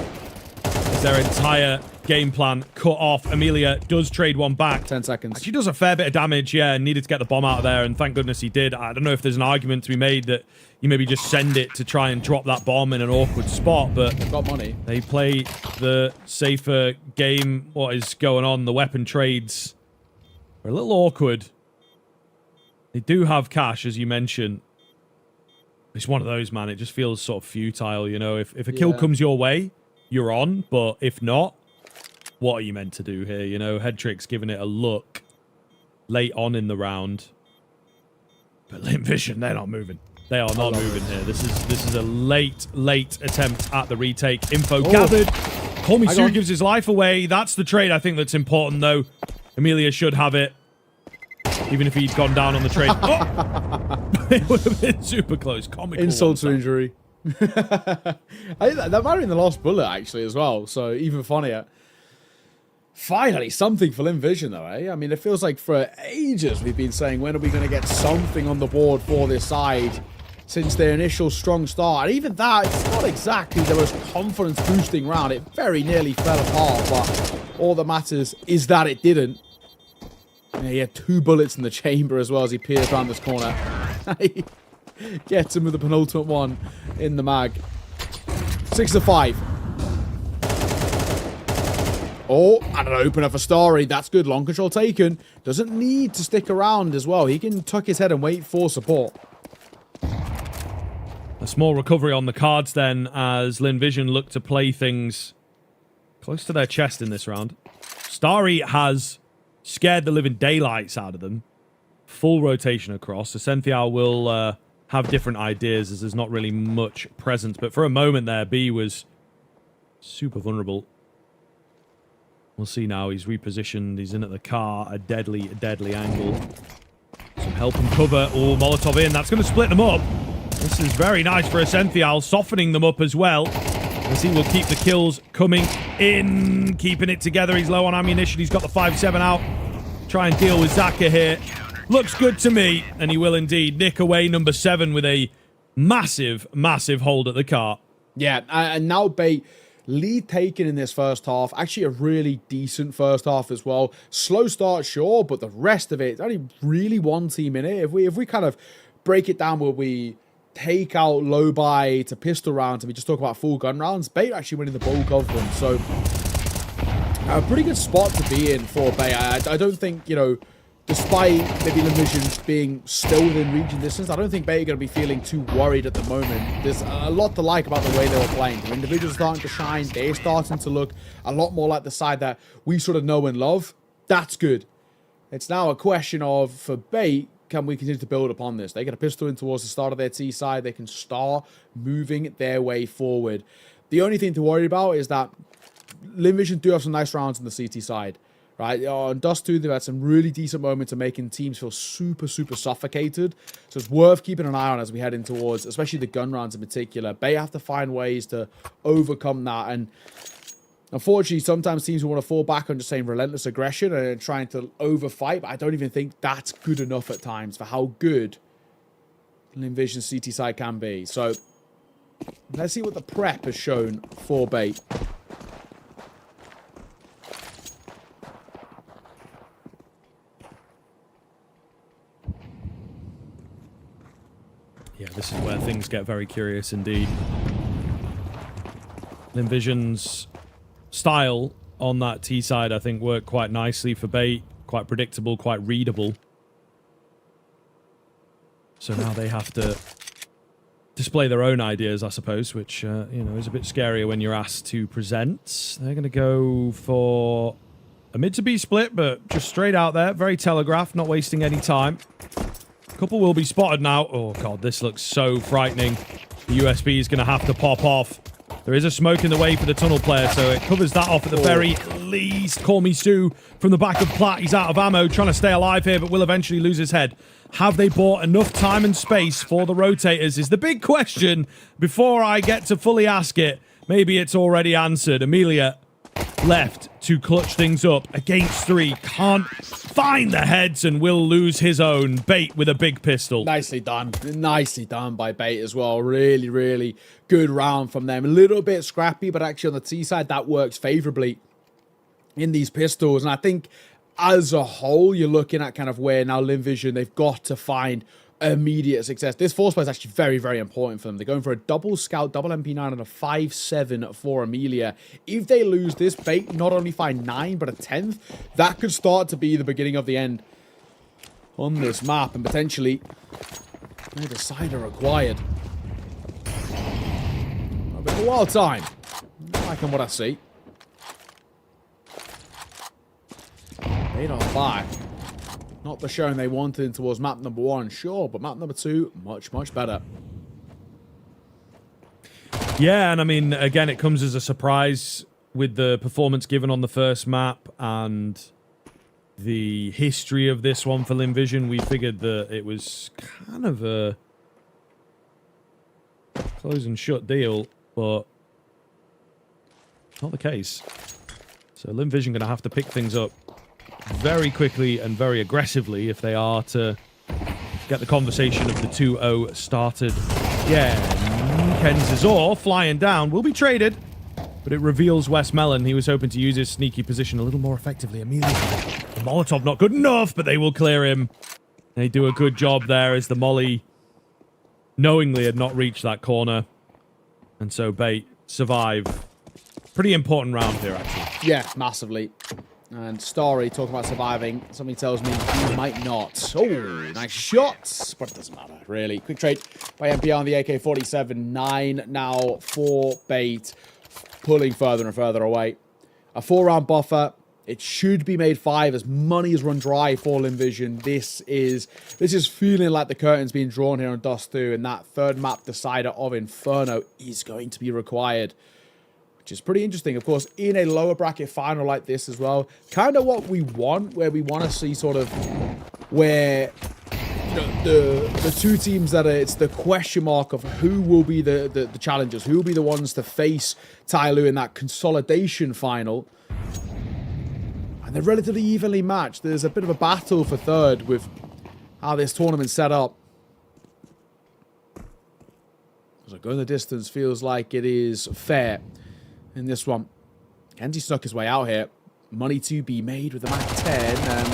As their entire game plan cut off. Amelia does trade one back. 10 seconds. She does a fair bit of damage, yeah, and needed to get the bomb out of there, and thank goodness he did. I don't know if there's an argument to be made that you maybe just send it to try and drop that bomb in an awkward spot, but they've got money. They play the safer game. What is going on? The weapon trades are a little awkward. They do have cash, as you mentioned. It's one of those, man. It just feels sort of futile, you know. If a kill comes your way, you're on, but if not, what are you meant to do here? You know, Headtrick's giving it a look late on in the round. But Linvision, they're not moving. They are not moving here. This is a late attempt at the retake. Info gathered. Kolmisu gives his life away. That's the trade I think that's important, though. Amelia should have it. Even if he'd gone down on the trade. It would have been super close. Comical. Insult to injury. That might have been the last bullet, actually, as well. So even funnier. Finally, something for Linvision, though, eh? I mean, it feels like for ages we've been saying, when are we going to get something on the board for this side since their initial strong start? And even that, it's not exactly the most confidence-boosting round. It very nearly fell apart, but all that matters is that it didn't. Yeah, he had 2 bullets in the chamber as well as he peers around this corner. He gets him with the penultimate one in the mag. 6-5. Oh, and an opener for Starry. That's good. Long control taken. Doesn't need to stick around as well. He can tuck his head and wait for support. A small recovery on the cards then as Linvision look to play things close to their chest in this round. Starry has scared the living daylights out of them. Full rotation across. So Senthial will have different ideas as there's not really much presence. But for a moment there, B was super vulnerable. We'll see now. He's repositioned. He's in at the car. A deadly angle. Some help and cover. Oh, Molotov in. That's going to split them up. This is very nice for a Senthial, softening them up as well. As he will keep the kills coming in, keeping it together. He's low on ammunition. He's got the 5-7 out. Try and deal with Zaka here. Looks good to me, and he will indeed nick away number 7 with a massive, massive hold at the cart. Yeah, and now Bait lead taken in this first half. Actually, a really decent first half as well. Slow start, sure, but the rest of it, it's only really one team in it. If we kind of break it down where we take out low buy to pistol rounds and we just talk about full gun rounds, Bait are actually winning the bulk of them. So a pretty good spot to be in for Bait. I don't think, you know, despite maybe Inferno being still within region distance, I don't think Bait are going to be feeling too worried at the moment. There's a lot to like about the way they were playing. The individuals starting to shine. They're starting to look a lot more like the side that we sort of know and love. That's good. It's now a question of, for Bait, can we continue to build upon this? They get a pistol in towards the start of their T side. They can start moving their way forward. The only thing to worry about is that Inferno do have some nice rounds on the CT side. Right, on Dust 2, they've had some really decent moments of making teams feel super, super suffocated. So it's worth keeping an eye on as we head in towards, especially the gun rounds in particular. They have to find ways to overcome that. And unfortunately, sometimes teams will want to fall back on just saying relentless aggression and trying to overfight. But I don't even think that's good enough at times for how good Inferno's CT side can be. So let's see what the prep has shown for Bait. Yeah, this is where things get very curious indeed. Inferno's style on that T side, I think, worked quite nicely for Bait. Quite predictable, quite readable. So now they have to display their own ideas, I suppose, which, you know, is a bit scarier when you're asked to present. They're going to go for a mid to B split, but just straight out there. Very telegraphed, not wasting any time. Couple will be spotted now. Oh, God, this looks so frightening. The USB is going to have to pop off. There is a smoke in the way for the tunnel player, so it covers that off at the very least. Call me Stu from the back of Platt. He's out of ammo, trying to stay alive here, but will eventually lose his head. Have they bought enough time and space for the rotators is the big question. Before I get to fully ask it, maybe it's already answered. Amelia left to clutch things up against 3. Can't find the heads and will lose his own. Bait with a big pistol. Nicely done. Nicely done by Bait as well. Really, really good round from them. A little bit scrappy, but actually on the T side, that works favorably in these pistols. And I think as a whole, you're looking at kind of where now Inferno, they've got to find immediate success. This force play is actually very, very important for them. They're going for a double scout, double MP9, and a 5-7 for Amelia. If they lose this, Bait not only find 9, but a 10th. That could start to be the beginning of the end on this map, and potentially a decider required. A bit of a wild time. Not liking what I see. Bait are back. Not the showing they wanted towards map number 1, sure, but map number 2, much, much better. Yeah, and I mean, again, it comes as a surprise with the performance given on the first map and the history of this one for Inferno. We figured that it was kind of a close and shut deal, but not the case. So Inferno going to have to pick things up very quickly and very aggressively if they are to get the conversation of the 2-0 started. Yeah, Kenzazor flying down will be traded, but it reveals West Mellon. He was hoping to use his sneaky position a little more effectively. Amelia, the Molotov not good enough, but they will clear him. They do a good job there as the Molly knowingly had not reached that corner. And so Bait survive. Pretty important round here, actually. Yeah, massively. And Starry talking about surviving. Something tells me he might not. Oh, nice shots. But it doesn't matter, really. Quick trade by MPR on the AK-47. 9 now for Bait. Pulling further and further away. A 4-round buffer. It should be made 5 as money is run dry for Inferno. This is feeling like the curtain's being drawn here on Dust 2. And that third map decider of Inferno is going to be required. Which is pretty interesting, of course, in a lower bracket final like this as well. Kind of what we want, where we want to see sort of where, you the two teams that it's the question mark of who will be the challengers, who will be the ones to face Tyloo in that consolidation final. And they're relatively evenly matched. There's a bit of a battle for third with how this tournament's set up. So going the distance feels like it is fair in this one. Kenzie snuck his way out here. Money to be made with the Mac 10. And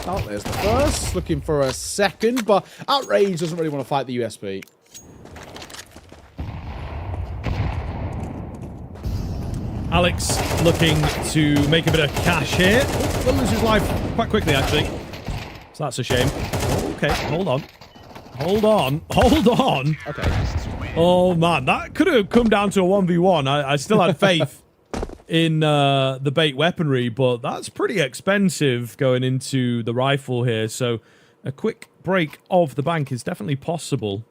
oh, there's the first. Looking for a second, but Outrage doesn't really want to fight the USP. Alex looking to make a bit of cash here. Oh, will lose his life quite quickly, actually. So that's a shame. Okay, hold on. Hold on. Hold on. Okay. Oh, man. That could have come down to a 1v1. I still had faith in the bait weaponry, but that's pretty expensive going into the rifle here. So a quick break of the bank is definitely possible.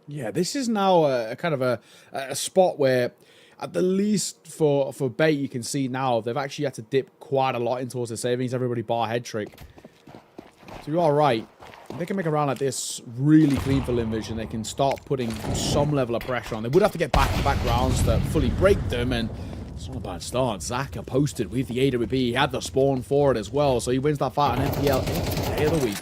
Yeah, this is now a kind of a spot where, at the least for bait, you can see now they've actually had to dip quite a lot in towards their savings. Everybody bar head trick. So you are right. They can make a round like this really clean for Inferno. They can start putting some level of pressure on. They would have to get back-to-back rounds to fully break them, and it's not a bad start. Zaka posted with the AWP. He had the spawn for it as well, so he wins that fight on MPL day of the week.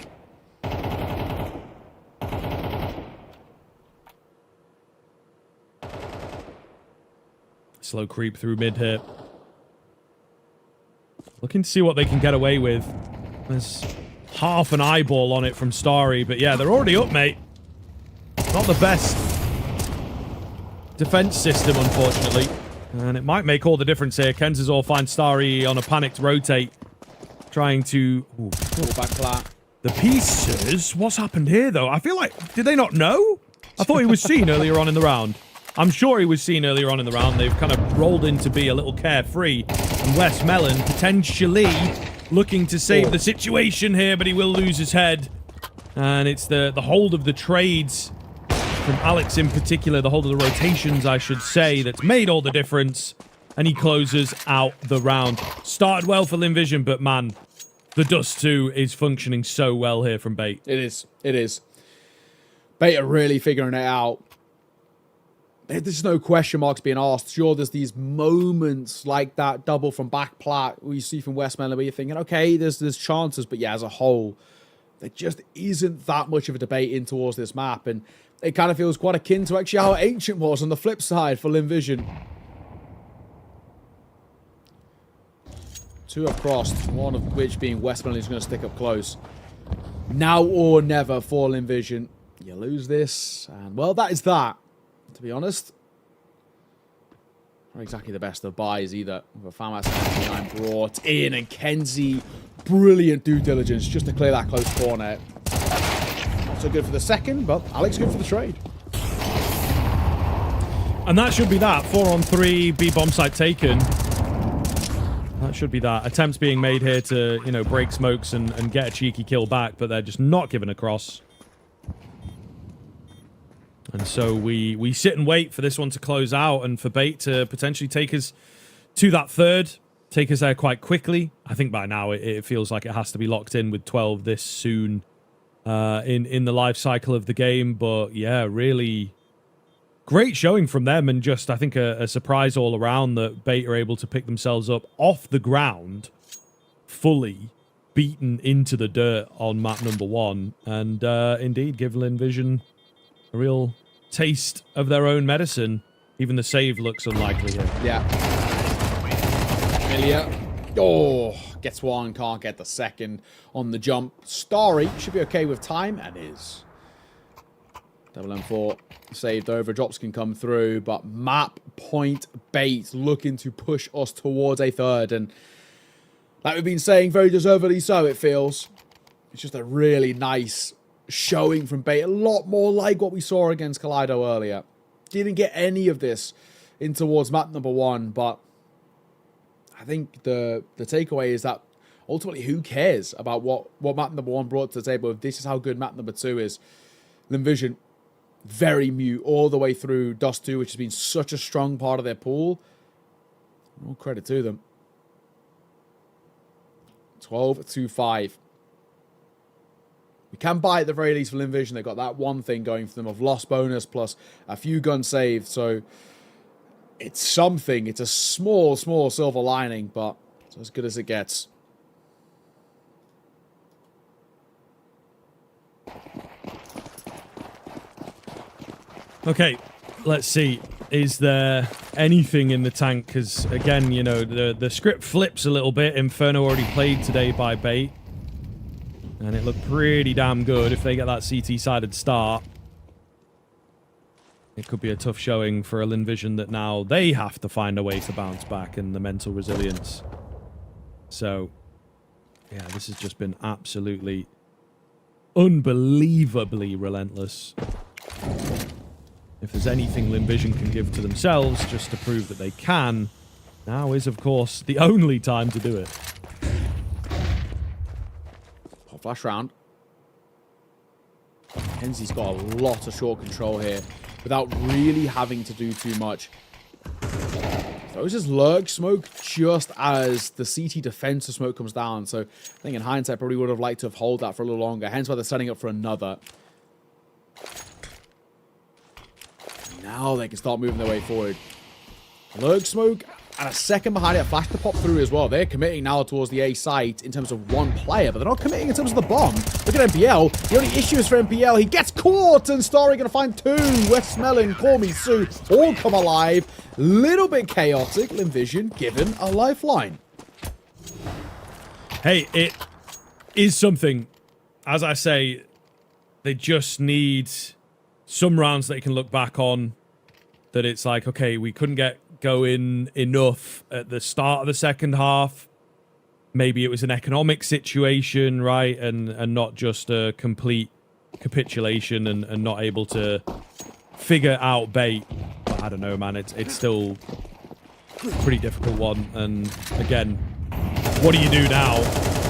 Slow creep through mid here. Looking to see what they can get away with. There's half an eyeball on it from Starry, but yeah, they're already up, mate. Not the best defense system, unfortunately. And it might make all the difference here. Kenzazor finds Starry on a panicked rotate, trying to... Ooh. Back flat. The pieces? What's happened here, though? I feel like... Did they not know? I thought he was seen earlier on in the round. I'm sure he was seen earlier on in the round. They've kind of rolled in to be a little carefree. And Wes Mellon potentially looking to save the situation here, but he will lose his head. And it's the hold of the trades from Alex in particular, the hold of the rotations, I should say, that's made all the difference. And he closes out the round. Started well for Inferno, but man, the Dust 2 is functioning so well here from Bait. It is. It is. Bait are really figuring it out. There's no question marks being asked. Sure, there's these moments like that double from back plat where you see from West Mellon where you're thinking, okay, there's chances, but yeah, as a whole, there just isn't that much of a debate in towards this map, and it kind of feels quite akin to actually how Ancient was on the flip side for Inferno. Two have crossed, one of which being West Mellon, who's going to stick up close. Now or never for Inferno. You lose this, and well, that is that. To be honest, not exactly the best of buys either. With a FAMAS 99 brought in, and Kenzie, brilliant due diligence just to clear that close corner. Not so good for the second, but Alex good for the trade. And that should be that. 4-on-3, B bomb site taken. That should be that. Attempts being made here to, you know, break smokes and get a cheeky kill back, but they're just not given across. And so we sit and wait for this one to close out and for Bait to potentially take us to that third, take us there quite quickly. I think by now it feels like it has to be locked in with 12 this soon in the life cycle of the game. But yeah, really great showing from them, and just I think a surprise all around that Bait are able to pick themselves up off the ground, fully beaten into the dirt on map number 1, and indeed give Inferno a real taste of their own medicine. Even the save looks unlikely here. Yeah. Milia. Oh, gets one, can't get the second on the jump. Starry should be okay with time, and is. Double M4 saved over. Drops can come through, but map point Bait looking to push us towards a third, and like we've been saying, very deservedly so, it feels. It's just a really nice showing from Bait, a lot more like what we saw against Kaleido earlier. Didn't get any of this in towards map number 1, but I think the takeaway is that ultimately, who cares about what map number 1 brought to the table if this is how good map number 2 is. Inferno, very mute all the way through Dust 2, which has been such a strong part of their pool. All credit to them. 12-5. We can buy at the very least for Inferno. They've got that one thing going for them of loss bonus plus a few guns saved. So it's something. It's a small silver lining, but it's as good as it gets. Okay, let's see. Is there anything in the tank? Because, again, you know, the script flips a little bit. Inferno already played today by bait. And it looked pretty damn good. If they get that CT-sided start, it could be a tough showing for a Linvision that now they have to find a way to bounce back and the mental resilience. So, yeah, this has just been absolutely unbelievably relentless. If there's anything Linvision can give to themselves just to prove that they can, now is, of course, the only time to do it. Pop flash round. Henzie's got a lot of short control here without really having to do too much. Throws his lurk smoke just as the CT defensive smoke comes down. So I think in hindsight, probably would have liked to have held that for a little longer. Hence why they're setting up for another. Now they can start moving their way forward. Lurk smoke and a second behind it. A flash to pop through as well. They're committing now towards the A site in terms of one player, but they're not committing in terms of the bomb. Look at MPL. The only issue is for MPL. He gets caught, and Starry going to find two. Westmelon, Call Me Sue, all come alive. Little bit chaotic. Linvision given a lifeline. Hey, it is something. As I say, they just need some rounds that they can look back on. That it's like, okay, we couldn't get going enough at the start of the second half. Maybe it was an economic situation, right? And not just a complete capitulation and not able to figure out bait. But I don't know, man. It's still a pretty difficult one. And again, what do you do now?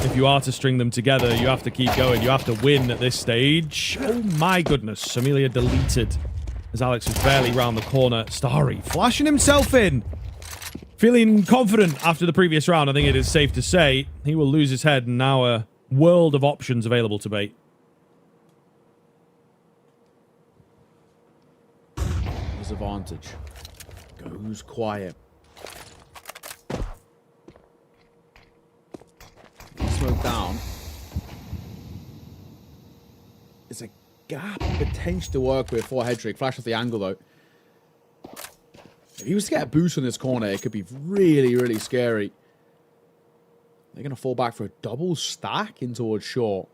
If you are to string them together, you have to keep going. You have to win at this stage. Oh my goodness. Amelia deleted as Alex was barely round the corner. Starry flashing himself in. Feeling confident after the previous round, I think it is safe to say. He will lose his head, and now a world of options available to bait. His advantage. Goes quiet. Smoke down. It's a gap potential to work with for Hedrick. Flash off the angle though. If he was to get a boost on this corner, it could be really, really scary. They're going to fall back for a double stack in towards short.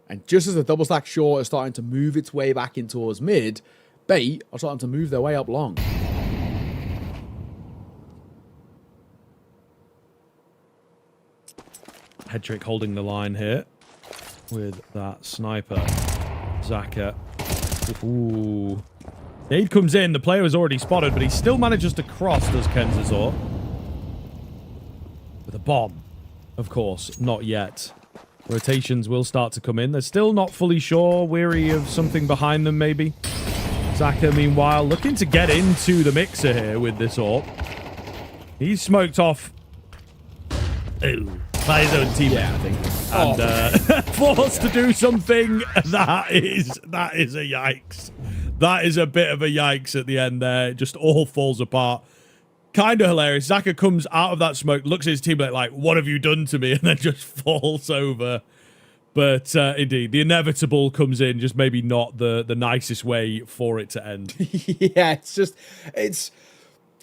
And just as the double stack short is starting to move its way back in towards mid, bait are starting to move their way up long. Hedrick holding the line here with that sniper. Zaka. Ooh. Nade comes in. The player was already spotted, but he still manages to cross, does Kenzazor. With a bomb. Of course, not yet. Rotations will start to come in. They're still not fully sure. Weary of something behind them, maybe. Zaka, meanwhile, looking to get into the mixer here with this AWP. He's smoked off. Ooh. By his own teammate, I think. And forced to do something. That is a yikes. That is a bit of a yikes at the end there. It just all falls apart. Kind of hilarious. Zaka comes out of that smoke, looks at his teammate like, what have you done to me? And then just falls over. But indeed, the inevitable comes in, just maybe not the nicest way for it to end. Yeah, it's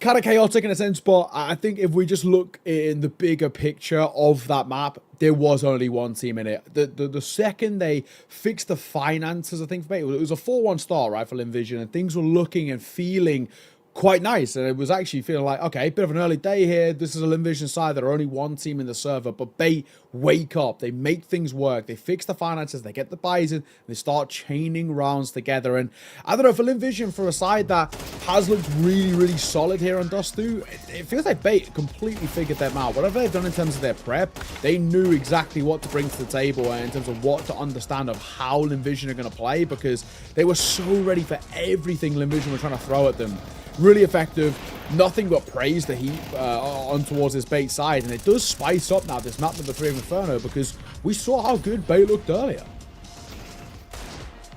kind of chaotic in a sense, but I think if we just look in the bigger picture of that map, there was only one team in it. The second they fixed the finances, I think for me, it was a 4-1 start, right, for Linvision, and things were looking and feeling quite nice, and it was actually feeling like, okay, bit of an early day here. This is a Linvision side that are only one team in the server, but they wake up, they make things work, they fix the finances, they get the buys in, they start chaining rounds together. And I don't know, for Linvision, for a side that has looked really, really solid here on Dustu. It feels like Bait completely figured them out. Whatever they've done in terms of their prep, they knew exactly what to bring to the table in terms of what to understand of how Linvision are going to play, because they were so ready for everything Linvision were trying to throw at them. Really effective, nothing but praise to heap on towards this Bait side, and it does spice up now this map number 3 of Inferno, because we saw how good Bait looked earlier.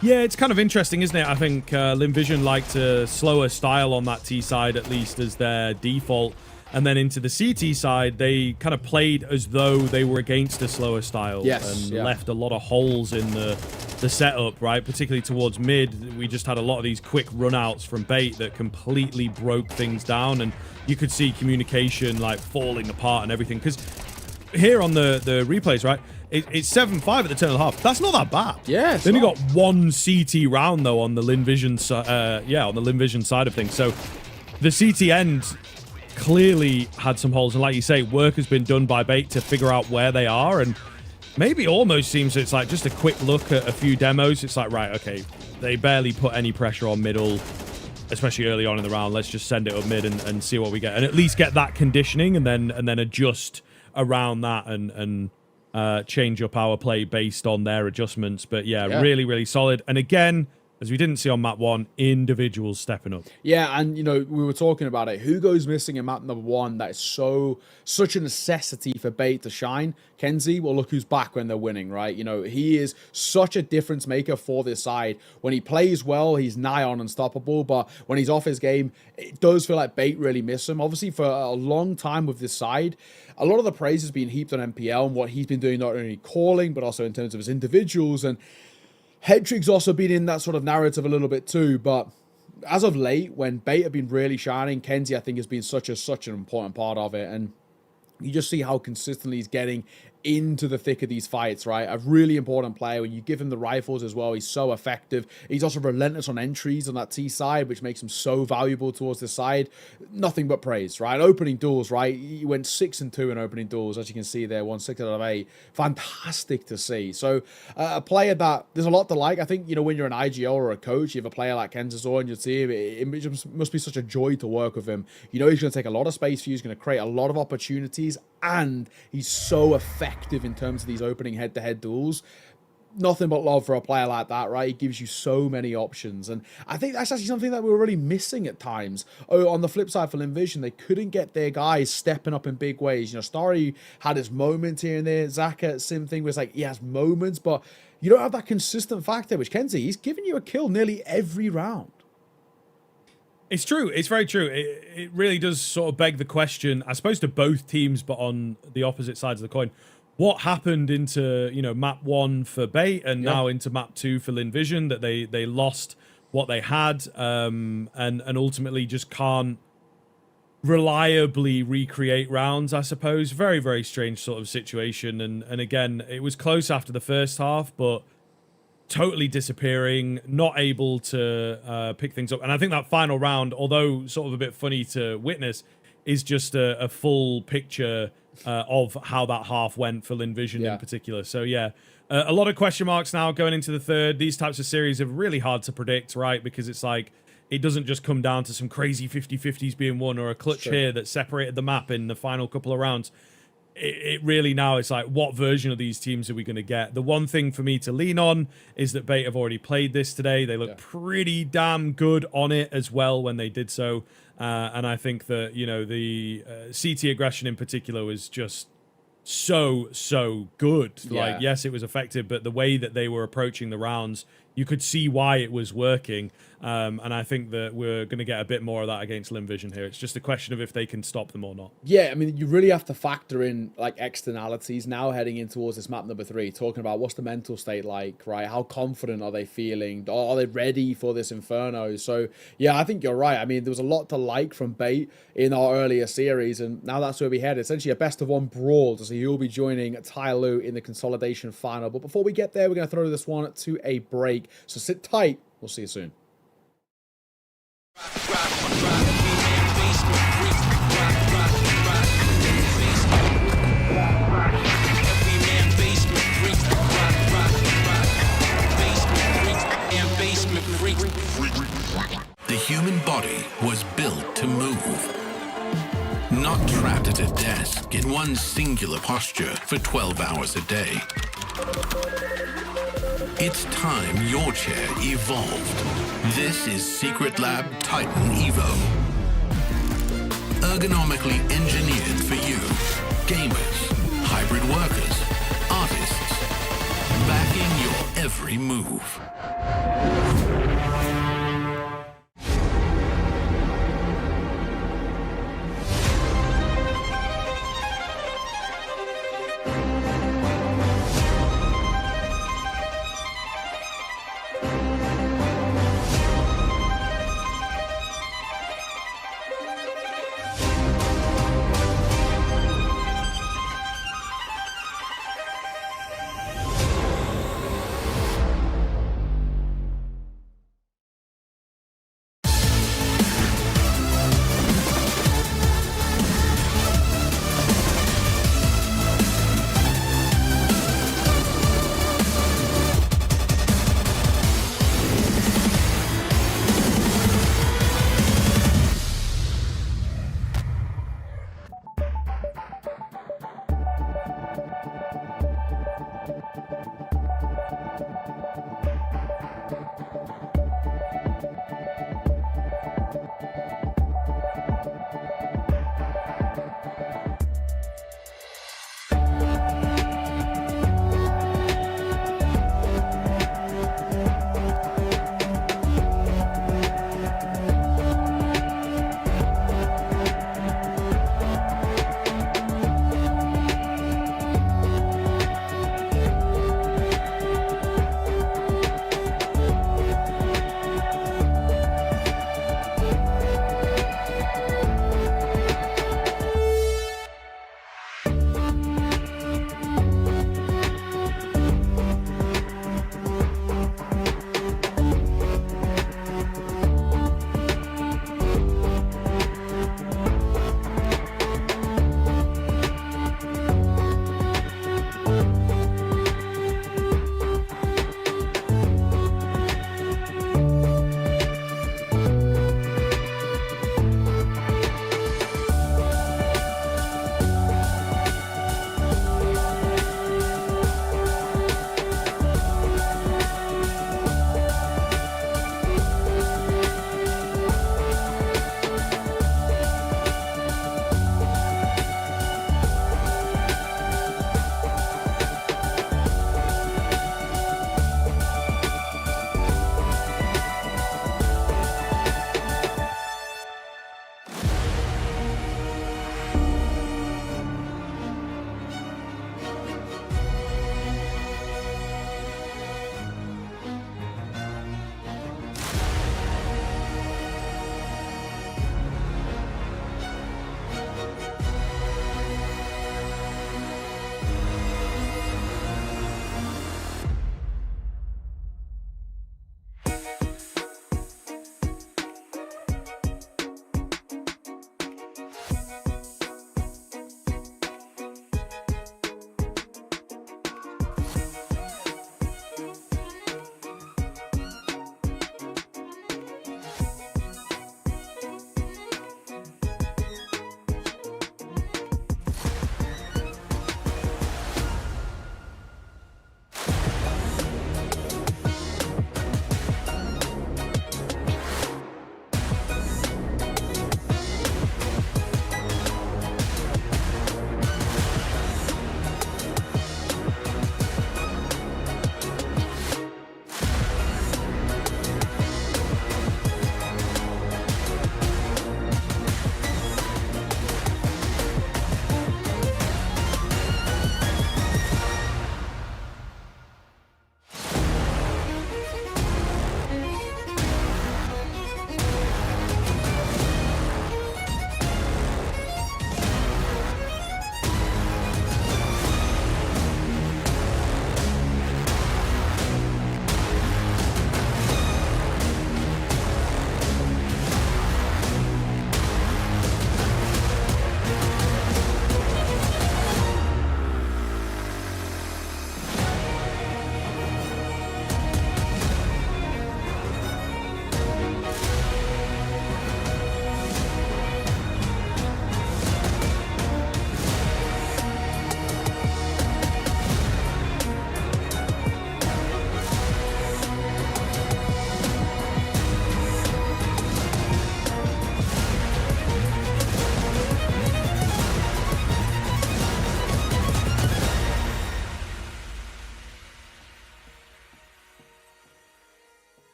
Yeah, it's kind of interesting, isn't it? I think Linvision liked a slower style on that T side, at least as their default. And then into the CT side, they kind of played as though they were against a slower style. Yes, and left a lot of holes in the setup, right? Particularly towards mid. We just had a lot of these quick runouts from Bait that completely broke things down. And you could see communication like falling apart and everything. Because here on the replays, right? It's 7-5 at the turn of the half. That's not that bad. Yeah, they only got one CT round though on the Linvision, on the Linvision side of things. So the CT end clearly had some holes, and like you say, work has been done by Bait to figure out where they are, and maybe almost seems it's like just a quick look at a few demos. It's like, right, okay, they barely put any pressure on middle, especially early on in the round. Let's just send it up mid and see what we get, and at least get that conditioning, and then adjust around that and change up our play based on their adjustments. But yeah, really, really solid. And again, as we didn't see on map 1, individuals stepping up. Yeah, and you know, we were talking about it. Who goes missing in map number 1 that is such a necessity for Bait to shine? Kenzie, well, look who's back when they're winning, right? You know, he is such a difference maker for this side. When he plays well, he's nigh on unstoppable, but when he's off his game, it does feel like Bait really miss him. Obviously, for a long time with this side, a lot of the praise has been heaped on MPL and what he's been doing, not only calling, but also in terms of his individuals. And Headtrig's also been in that sort of narrative a little bit too, but as of late, when Bait have been really shining, Kenzie, I think, has been such an important part of it, and you just see how consistently he's getting into the thick of these fights, right? A really important player. When you give him the rifles as well, he's so effective. He's also relentless on entries on that T side, which makes him so valuable towards this side. Nothing but praise, right? Opening duels, right? He went 6-2 in opening duels, as you can see there, won 6 out of 8. Fantastic to see. So a player that there's a lot to like. I think, you know, when you're an IGL or a coach, you have a player like Kenzazor in your team, it must be such a joy to work with him. You know, he's going to take a lot of space for you. He's going to create a lot of opportunities, and he's so effective in terms of these opening head-to-head duels. Nothing but love for a player like that, right? He gives you so many options, and I think that's actually something that we were really missing at times. Oh, on the flip side for Linvision, they couldn't get their guys stepping up in big ways. You know, Starry had his moments here and there. Zaka, same thing, was like he has moments, but you don't have that consistent factor, which Kenzie, he's giving you a kill nearly every round. It's true. It's very true. It really does sort of beg the question, I suppose, to both teams, but on the opposite sides of the coin. What happened into, you know, map 1 for Bait and now into map 2 for Linvision, that they lost what they had and ultimately just can't reliably recreate rounds, I suppose. Very, very strange sort of situation. And again, it was close after the first half, but totally disappearing, not able to pick things up. And I think that final round, although sort of a bit funny to witness, is just a full picture of how that half went for Linvision in particular. So yeah, a lot of question marks now going into the third. These types of series are really hard to predict, right? Because it's like, it doesn't just come down to some crazy 50-50s being won or a clutch here that separated the map in the final couple of rounds. It really now, it's like, what version of these teams are we going to get? The one thing for me to lean on is that Bait have already played this today. They look pretty damn good on it as well when they did so. And I think that, you know, the CT aggression in particular was just so good. Like, yes, it was effective, but the way that they were approaching the rounds, you could see why it was working. And I think that we're going to get a bit more of that against Linvision here. It's just a question of if they can stop them or not. Yeah, I mean, you really have to factor in like externalities now heading in towards this map number 3, talking about what's the mental state like, right? How confident are they feeling? Are they ready for this Inferno? So yeah, I think you're right. I mean, there was a lot to like from Bait in our earlier series, and now that's where we head. Essentially a best of 1 brawl to see who will be joining Ty Lu in the consolidation final. But before we get there, we're going to throw this one to a break. So sit tight. We'll see you soon. The human body was built to move. Not trapped at a desk in one singular posture for 12 hours a day. It's time your chair evolved. This is Secret Lab Titan Evo. Ergonomically engineered for you. Gamers, hybrid workers, artists. Backing your every move.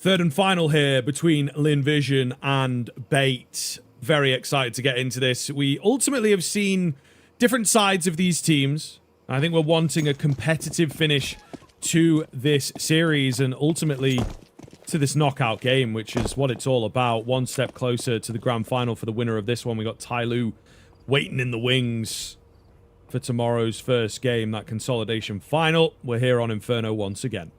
Third and final here between Linvision and Bait. Very excited to get into this. We ultimately have seen different sides of these teams. I think we're wanting a competitive finish to this series and ultimately to this knockout game, which is what it's all about. One step closer to the grand final for the winner of this one. We got Ty Lue waiting in the wings for tomorrow's first game, that consolidation final. We're here on Inferno once again.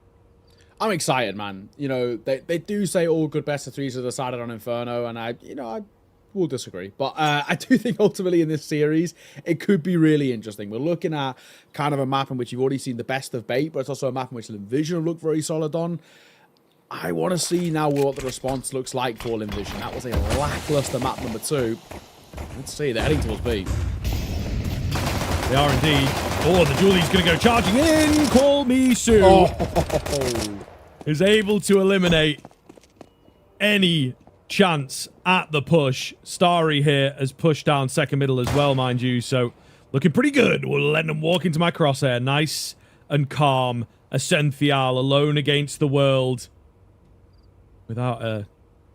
I'm excited, man. You know, they do say all good best of threes are decided on Inferno, and I will disagree. But I do think ultimately in this series, it could be really interesting. We're looking at kind of a map in which you've already seen the best of Bait, but it's also a map in which Linvision look very solid on. I want to see now what the response looks like for Linvision. That was a lackluster map number 2. Let's see, they're heading towards B. They are indeed. Oh, the Julie's going to go charging in. Call me Sue. Oh. Is able to eliminate any chance at the push. Starry here has pushed down second middle as well, mind you. So looking pretty good. We're letting them walk into my crosshair. Nice and calm. Ascenthial alone against the world. Without a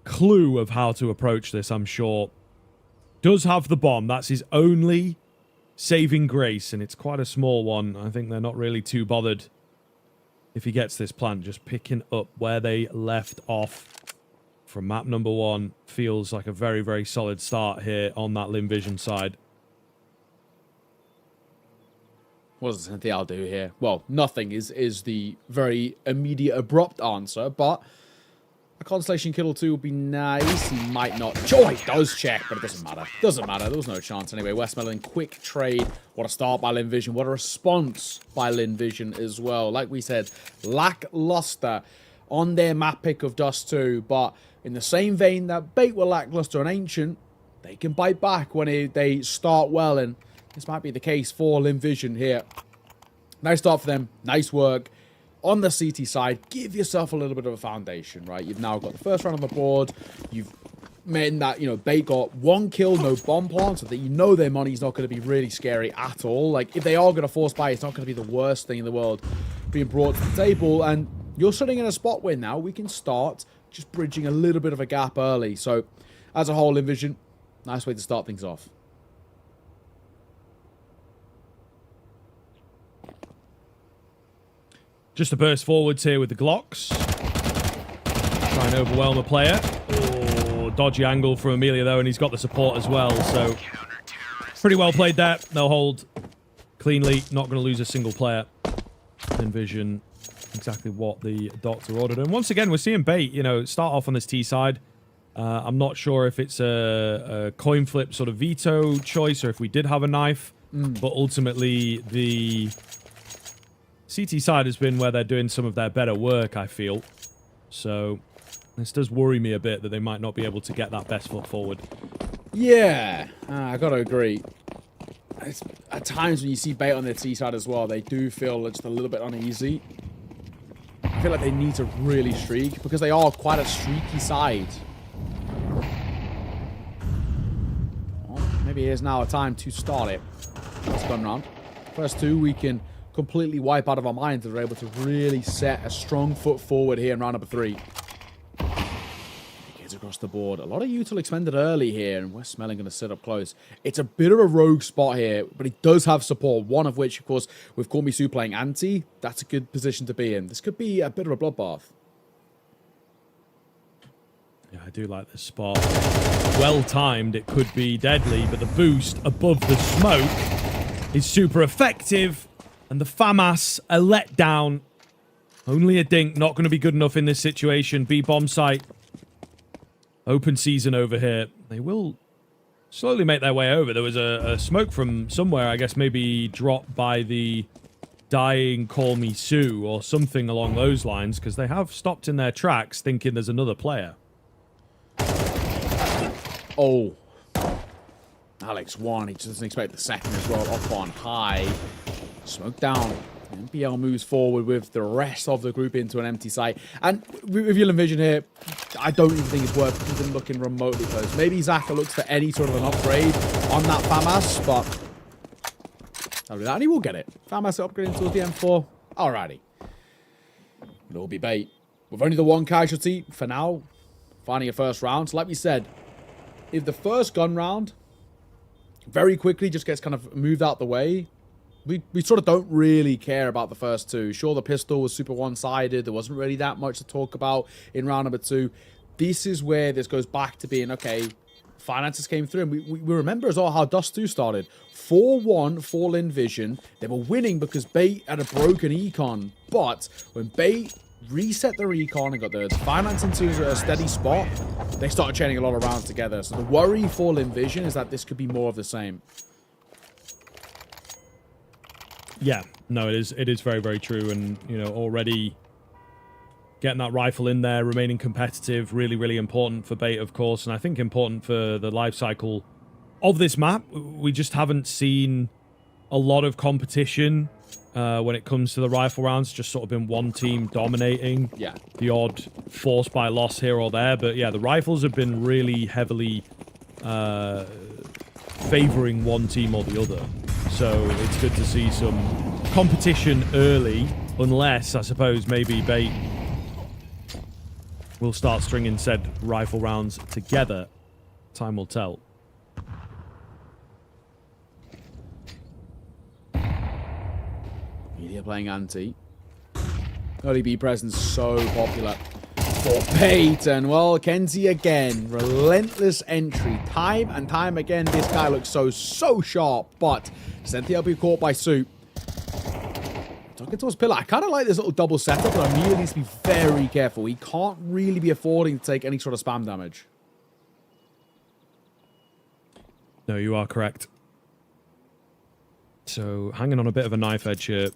clue of how to approach this, I'm sure. Does have the bomb. That's his only saving grace, and it's quite a small one. I think they're not really too bothered if he gets this plant. Just picking up where they left off from map number 1 feels like a very, very solid start here on that Linvision side. What does Ascenthial do here? Well, nothing is the very immediate, abrupt answer, but a Constellation kill or 2 would be nice. He might not. Sure, he does check, but it doesn't matter. Doesn't matter. There was no chance anyway. Westmelon, quick trade. What a start by Linvision. What a response by Linvision as well. Like we said, lackluster on their map pick of Dust 2, but in the same vein that Bait were lackluster on Ancient, they can bite back when they start well, and this might be the case for Linvision here. Nice start for them. Nice work. On the CT side, give yourself a little bit of a foundation, right? You've now got the first round on the board. You've made that, Bait got 1 kill, no bomb plant, so that you know their money's not going to be really scary at all. Like, if they are going to force buy, it's not going to be the worst thing in the world being brought to the table. And you're sitting in a spot where now we can start just bridging a little bit of a gap early. So, as a whole, Invision, nice way to start things off. Just a burst forwards here with the Glocks. Try and overwhelm a player. Oh, dodgy angle from Amelia though, and he's got the support as well, so pretty well played there. No hold. Cleanly, not going to lose a single player. Envision exactly what the doctor ordered. And once again, we're seeing Bait, start off on this T side. I'm not sure if it's a coin flip sort of veto choice or if we did have a knife, but ultimately the CT side has been where they're doing some of their better work, I feel. So this does worry me a bit that they might not be able to get that best foot forward. Yeah, I got to agree. At times when you see Bait on their T side as well, they do feel just a little bit uneasy. I feel like they need to really streak because they are quite a streaky side. Well, maybe here's now a time to start it. Let's go round. First 2 we can completely wipe out of our minds that we're able to really set a strong foot forward here in round number 3. Kids across the board. A lot of util expended early here, and Westmelon going to sit up close. It's a bit of a rogue spot here, but he does have support, one of which, of course, with Call Me Sue playing anti, that's a good position to be in. This could be a bit of a bloodbath. Yeah, I do like this spot. Well timed, it could be deadly, but the boost above the smoke is super effective. And the FAMAS, a letdown. Only a dink, not going to be good enough in this situation. B bomb site. Open season over here. They will slowly make their way over. There was a smoke from somewhere, I guess maybe dropped by the dying Call Me Sue or something along those lines, because they have stopped in their tracks thinking there's another player. Oh. Alex won. He just doesn't expect the second as well. Up on high. Smoke down. NPL moves forward with the rest of the group into an empty site. And with your Vision here, I don't even think it's worth even looking remotely close. Maybe Zaka looks for any sort of an upgrade on that FAMAS, but I'll do that, and he will get it. FAMAS upgrading towards the M4. Alrighty. It'll be Bait. with only the one casualty for now, finding a first round. So like we said, if the first gun round very quickly just gets kind of moved out the way, we sort of don't really care about the first two. Sure, the pistol was super one-sided. There wasn't really that much to talk about in round number 2. This is where this goes back to being, okay, finances came through. And we remember as well how Dust 2 started. 4-1 for Invision. They were winning because Bait had a broken econ. But when Bait reset the recon and got the finance into a steady spot, they started chaining a lot of rounds together. So the worry for Invision is that this could be more of the same. Yeah, no, it is very, very true. And, you know, already getting that rifle in there, remaining competitive, really, really important for Bait, of course. And I think important for the life cycle of this map. We just haven't seen a lot of competition when it comes to the rifle rounds. Just sort of been one team dominating. Yeah. The odd force by loss here or there. But yeah, the rifles have been really heavily favoring one team or the other. So it's good to see some competition early, unless, I suppose, maybe Bait will start stringing said rifle rounds together. Time will tell. Media playing anti. Early B presence so popular for Peyton. Well, Kenzie again. Relentless entry. Time and time again, this guy looks so sharp. But Cynthia will be caught by Soup. Talking towards Pillar. I kind of like this little double setup, but Amelia needs to be very careful. He can't really be affording to take any sort of spam damage. No, you are correct. So, hanging on a bit of a knife edge here.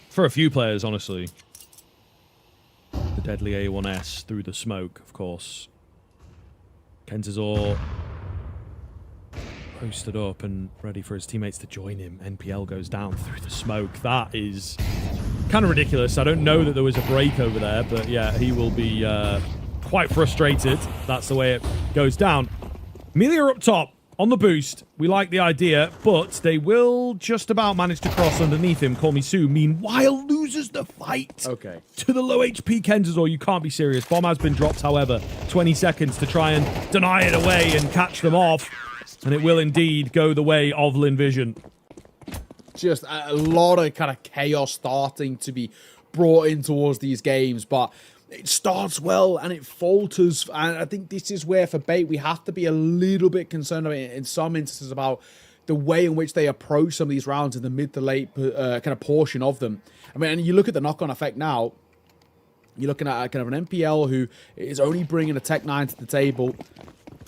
For a few players, honestly. The deadly A1S through the smoke, of course. Kentazor posted up and ready for his teammates to join him. NPL goes down through the smoke. That is kind of ridiculous. I don't know that there was a break over there, but yeah, he will be quite frustrated. That's the way it goes down. Amelia up top on the boost. We like the idea, but they will just about manage to cross underneath him. Call me Sue. Meanwhile, loses the fight. Okay. To the low HP Kentazor. You can't be serious. Bomb has been dropped, however. 20 seconds to try and deny it away and catch them off. And it will indeed go the way of Linvision. Just a lot of kind of chaos starting to be brought in towards these games, but it starts well and it falters. And I think this is where for Bait we have to be a little bit concerned about it in some instances about the way in which they approach some of these rounds in the mid to late kind of portion of them. I mean, and you look at the knock-on effect now. You're looking at kind of an MPL who is only bringing a Tech 9 to the table.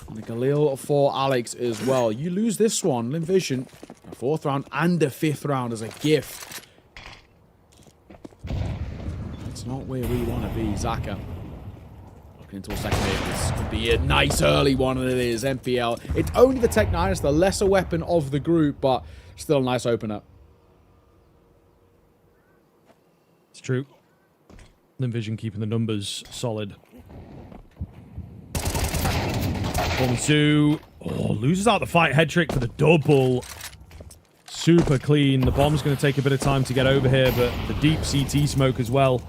And the Galil for Alex as well. You lose this one, Linvision, a 4th round and a 5th round as a gift. It's not where we want to be, Zaka. Looking into a second hit. This could be a nice early one, and it is MPL. It's only the Tech 9, it's the lesser weapon of the group, but still a nice opener. It's true. Linvision keeping the numbers solid. Sue. Oh, loses out the fight. Head trick for the double. Super clean. The bomb's going to take a bit of time to get over here, but the deep CT smoke as well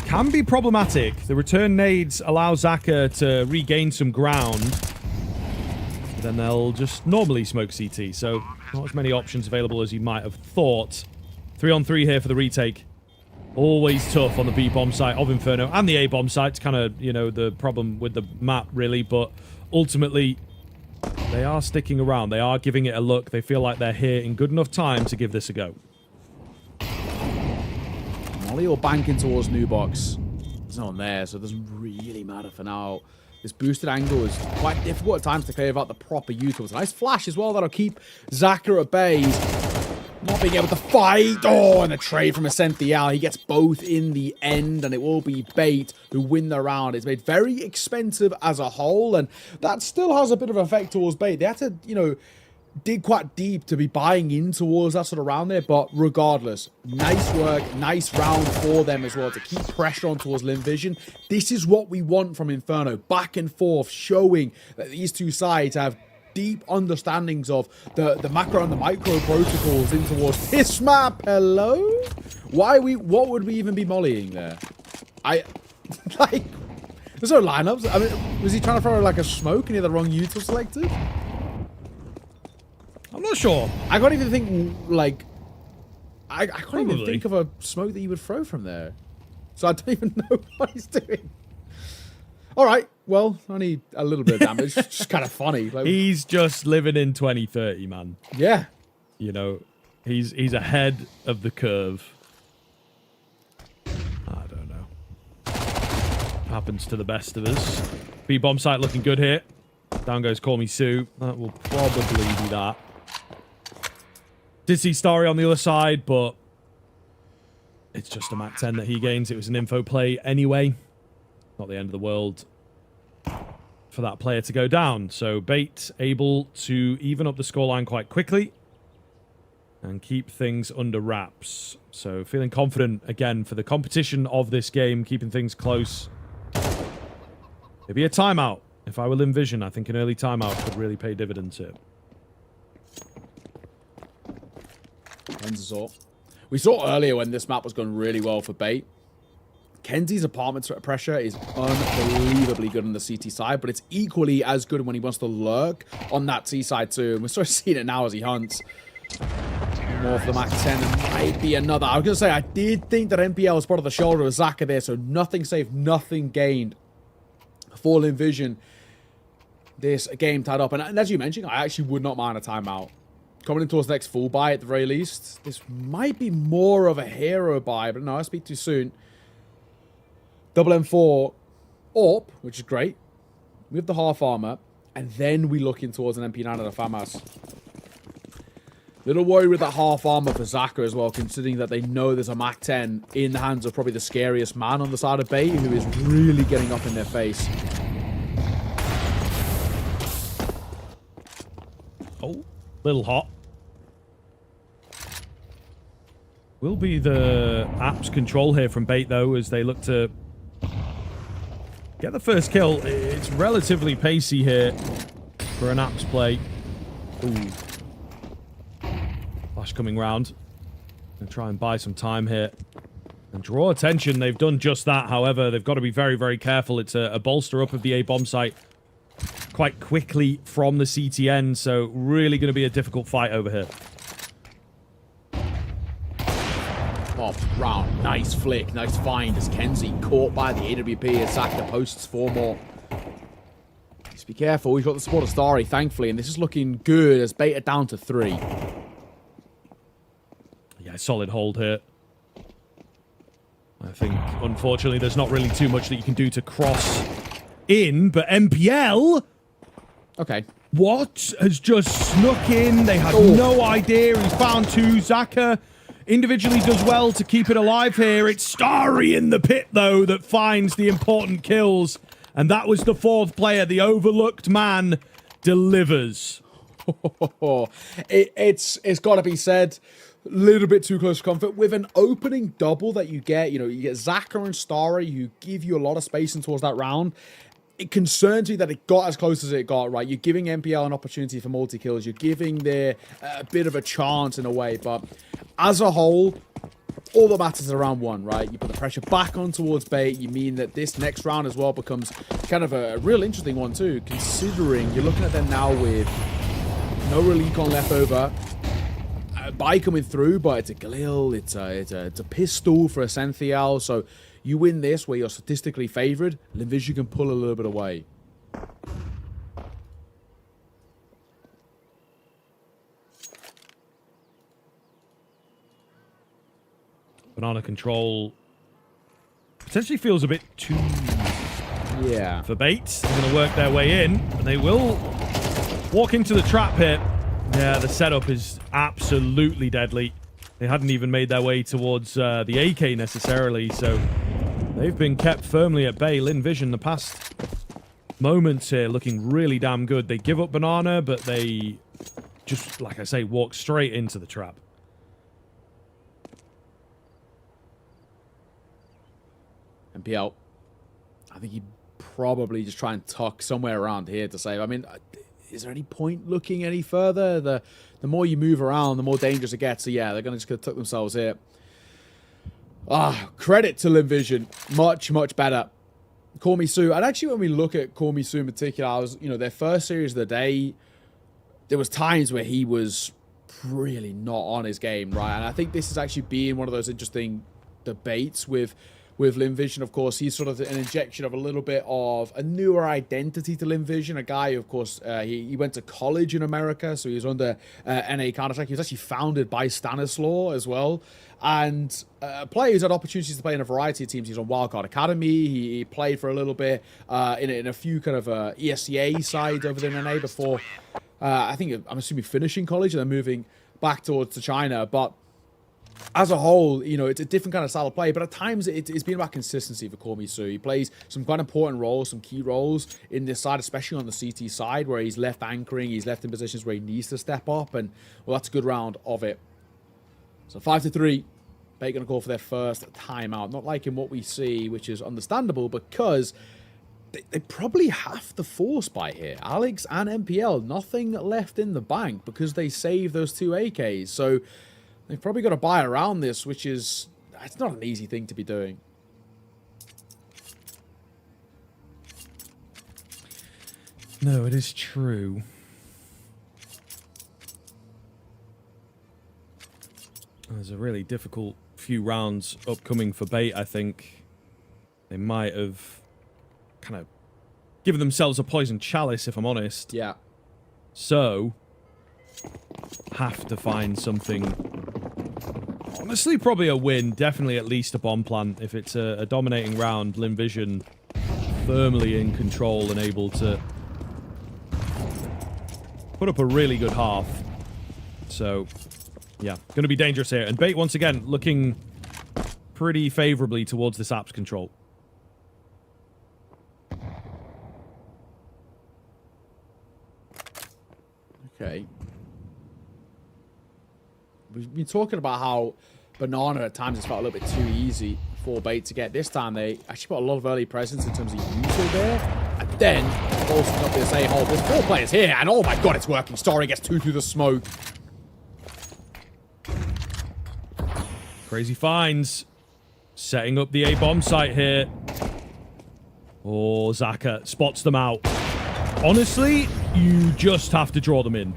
can be problematic. The return nades allow Zaka to regain some ground. Then they'll just normally smoke CT, so not as many options available as you might have thought. 3-on-3 here for the retake. Always tough on the B bomb site of Inferno and the A bomb site. It's kind of, you know, the problem with the map, really, but ultimately, they are sticking around. They are giving it a look. They feel like they're here in good enough time to give this a go. Molly or banking towards New Box. There's no one there, so it doesn't really matter for now. This boosted angle is quite difficult at times to clear out the proper utils. Nice flash as well that'll keep Zaka at bay. Not being able to fight. Oh, and a trade from Essential. He gets both in the end, and it will be Bait who win the round. It's made very expensive as a whole, and that still has a bit of effect towards Bait. They had to, you know, dig quite deep to be buying in towards that sort of round there, but regardless, nice work, nice round for them as well to keep pressure on towards Linvision. This is what we want from Inferno. Back and forth, showing that these two sides have deep understandings of the macro and the micro protocols in towards this map. Hello? What would we even be mollying there? Like, there's no lineups. I mean, was he trying to throw like a smoke and he had the wrong util selected? I'm not sure. I can't even think, like, I can't even Probably. think of a smoke that you would throw from there. So I don't even know what he's doing. All right, well, only a little bit of damage. It's just kind of funny. Like, He's just living in 2030, man. yeah. You know, he's ahead of the curve. I don't know. Happens to the best of us. B bomb site looking good here. Down goes Call Me Sue. That will probably be that. Did see Starry on the other side, but it's just a Mac 10 that he gains. It was an info play anyway. Not the end of the world for that player to go down. So Bait able to even up the scoreline quite quickly and keep things under wraps. So feeling confident again for the competition of this game, keeping things close. Maybe a timeout. If I will envision, I think an early timeout could really pay dividends here. We saw earlier when this map was going really well for Bait. Kenzie's apartment pressure is unbelievably good on the CT side, but it's equally as good when he wants to lurk on that T side too. And we're sort of seeing it now as he hunts. More for the Mac 10 and might be another. I was going to say, I did think that NPL was part of the shoulder of Zaka there, so nothing saved, nothing gained. For Vision, this game tied up. And as you mentioned, I actually would not mind a timeout. Coming in towards the next full buy at the very least. This might be more of a hero buy, but no, I speak too soon. Double M4 AWP, which is great. We have the half armor, and then we look in towards an MP9 and a FAMAS. Little worry with that half armor for Zaka as well, considering that they know there's a Mac 10 in the hands of probably the scariest man on the side of Bait, who is really getting up in their face. Oh, little hot. Will be the Apps control here from Bait, though, as they look to get the first kill. It's relatively pacey here for an Apps play. Ooh. Flash coming round. And try and buy some time here. And draw attention. They've done just that. However, they've got to be very, very careful. It's a bolster up of the A bomb site quite quickly from the CTN. So really going to be a difficult fight over here. Pop round. Nice flick. Nice find as Kenzie caught by the AWP as Zaka posts 4 more. Just be careful. We've got the support of Starry, thankfully. And this is looking good as Bait are down to 3. Yeah, solid hold here. I think, unfortunately, there's not really too much that you can do to cross in, but MPL... Okay. What? Has just snuck in. They had no idea. He's found 2. Zaka individually does well to keep it alive here. It's Starry in the pit, though, that finds the important kills. And that was the 4th player. The overlooked man delivers. It's got to be said, a little bit too close for comfort. With an opening double that you get Zaka and Starry who give you a lot of space in towards that round. It concerns me that it got as close as it got, right? You're giving MPL an opportunity for multi-kills. You're giving there a bit of a chance in a way. But as a whole, all that matters is round 1, right? You put the pressure back on towards Bait. You mean that this next round as well becomes kind of a real interesting one too, considering you're looking at them now with no real econ left over. Buy coming through, but it's a Galil, it's a pistol for a Senthiel, so you win this where you're statistically favored, Linvision can pull a little bit away. Banana control potentially feels a bit too... Yeah. For Bait. They're going to work their way in, and they will walk into the trap here. Yeah, the setup is absolutely deadly. They hadn't even made their way towards the AK necessarily, so they've been kept firmly at bay. Linvision, the past moments here, looking really damn good. They give up Banana, but they just, like I say, walk straight into the trap. MPL, I think he'd probably just try and tuck somewhere around here to save. I mean, is there any point looking any further? The more you move around, the more dangerous it gets. So yeah, they're going to just tuck themselves here. Credit to Linvision. Much, much better. Kormisu, and actually when we look at Kormisu in particular, I was, their first series of the day, there was times where he was really not on his game, right? And I think this is actually being one of those interesting debates with Linvision. Of course, he's sort of an injection of a little bit of a newer identity to Linvision, a guy who, of course, he went to college in America, so he was under NA Counter-Strike. He was actually founded by Stanislaw as well. And a player who's had opportunities to play in a variety of teams. He's on Wildcard Academy. He played for a little bit in a few kind of ESCA sides over there in NA before, I'm assuming finishing college and then moving back towards China. But as a whole, it's a different kind of style of play, but at times it's been about consistency for Kormisu. He plays some quite important roles, some key roles in this side, especially on the CT side, where he's left anchoring, he's left in positions where he needs to step up, and, well, that's a good round of it. So 5-3, Bait going to call for their first timeout. Not liking what we see, which is understandable, because they probably have to force buy here. Alex and MPL, nothing left in the bank because they saved those 2 AKs, so they've probably got to buy around this, which is, it's not an easy thing to be doing. No, it is true. There's a really difficult few rounds upcoming for Bait, I think. They might have kind of given themselves a poison chalice, if I'm honest. Yeah. So, have to find something. Honestly, probably a win. Definitely at least a bomb plant. If it's a dominating round, Linvision firmly in control and able to put up a really good half. So, yeah, going to be dangerous here. And Bait, once again, looking pretty favorably towards this app's control. Okay. We've been talking about how Banana at times has felt a little bit too easy for Bait to get. This time they actually put a lot of early presence in terms of user there. And then, bolstering up this A-hole. There's 4 players here, and oh my god, it's working. Story gets 2 through the smoke. Crazy finds. Setting up the A-bomb site here. Oh, Zaka spots them out. Honestly, you just have to draw them in.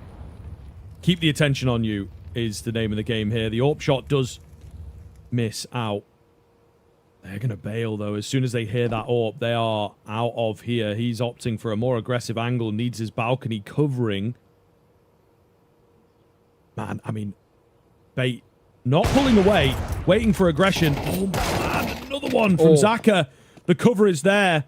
Keep the attention on you is the name of the game here. The AWP shot does miss out. They're going to bail, though. As soon as they hear that AWP, they are out of here. He's opting for a more aggressive angle, needs his balcony covering. Man, I mean, Bait not pulling away, waiting for aggression. Oh, man, another one from Zaka. The cover is there.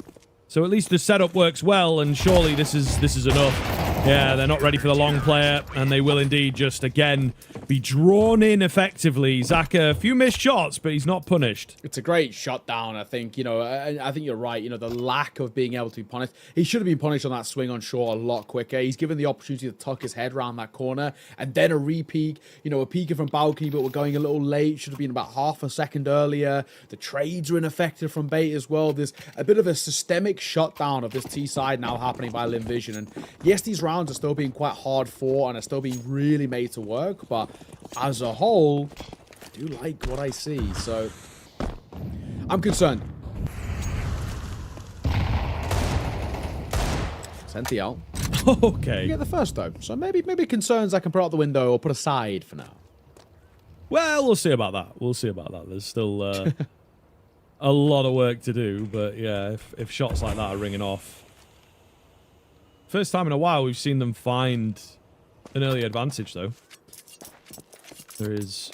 So at least the setup works well, and surely this is enough. Yeah, they're not ready for the long player, and they will indeed just, again, be drawn in effectively. Zaka, a few missed shots, but he's not punished. It's a great shutdown, I think. I think you're right. The lack of being able to be punished. He should have been punished on that swing on short a lot quicker. He's given the opportunity to tuck his head around that corner, and then a re-peek. A peeker from balcony, but we're going a little late. Should have been about half a second earlier. The trades are ineffective from Bait as well. There's a bit of a systemic shutdown of this T side now happening by Linvision. And yes, these rounds are still being quite hard fought and are still being really made to work, but as a whole, I do like what I see, so I'm concerned. Sent the out. Okay. You get the first though, so maybe concerns I can put out the window or put aside for now. Well, we'll see about that. We'll see about that. There's still a lot of work to do, but yeah, if shots like that are ringing off. First time in a while we've seen them find an early advantage, though. There is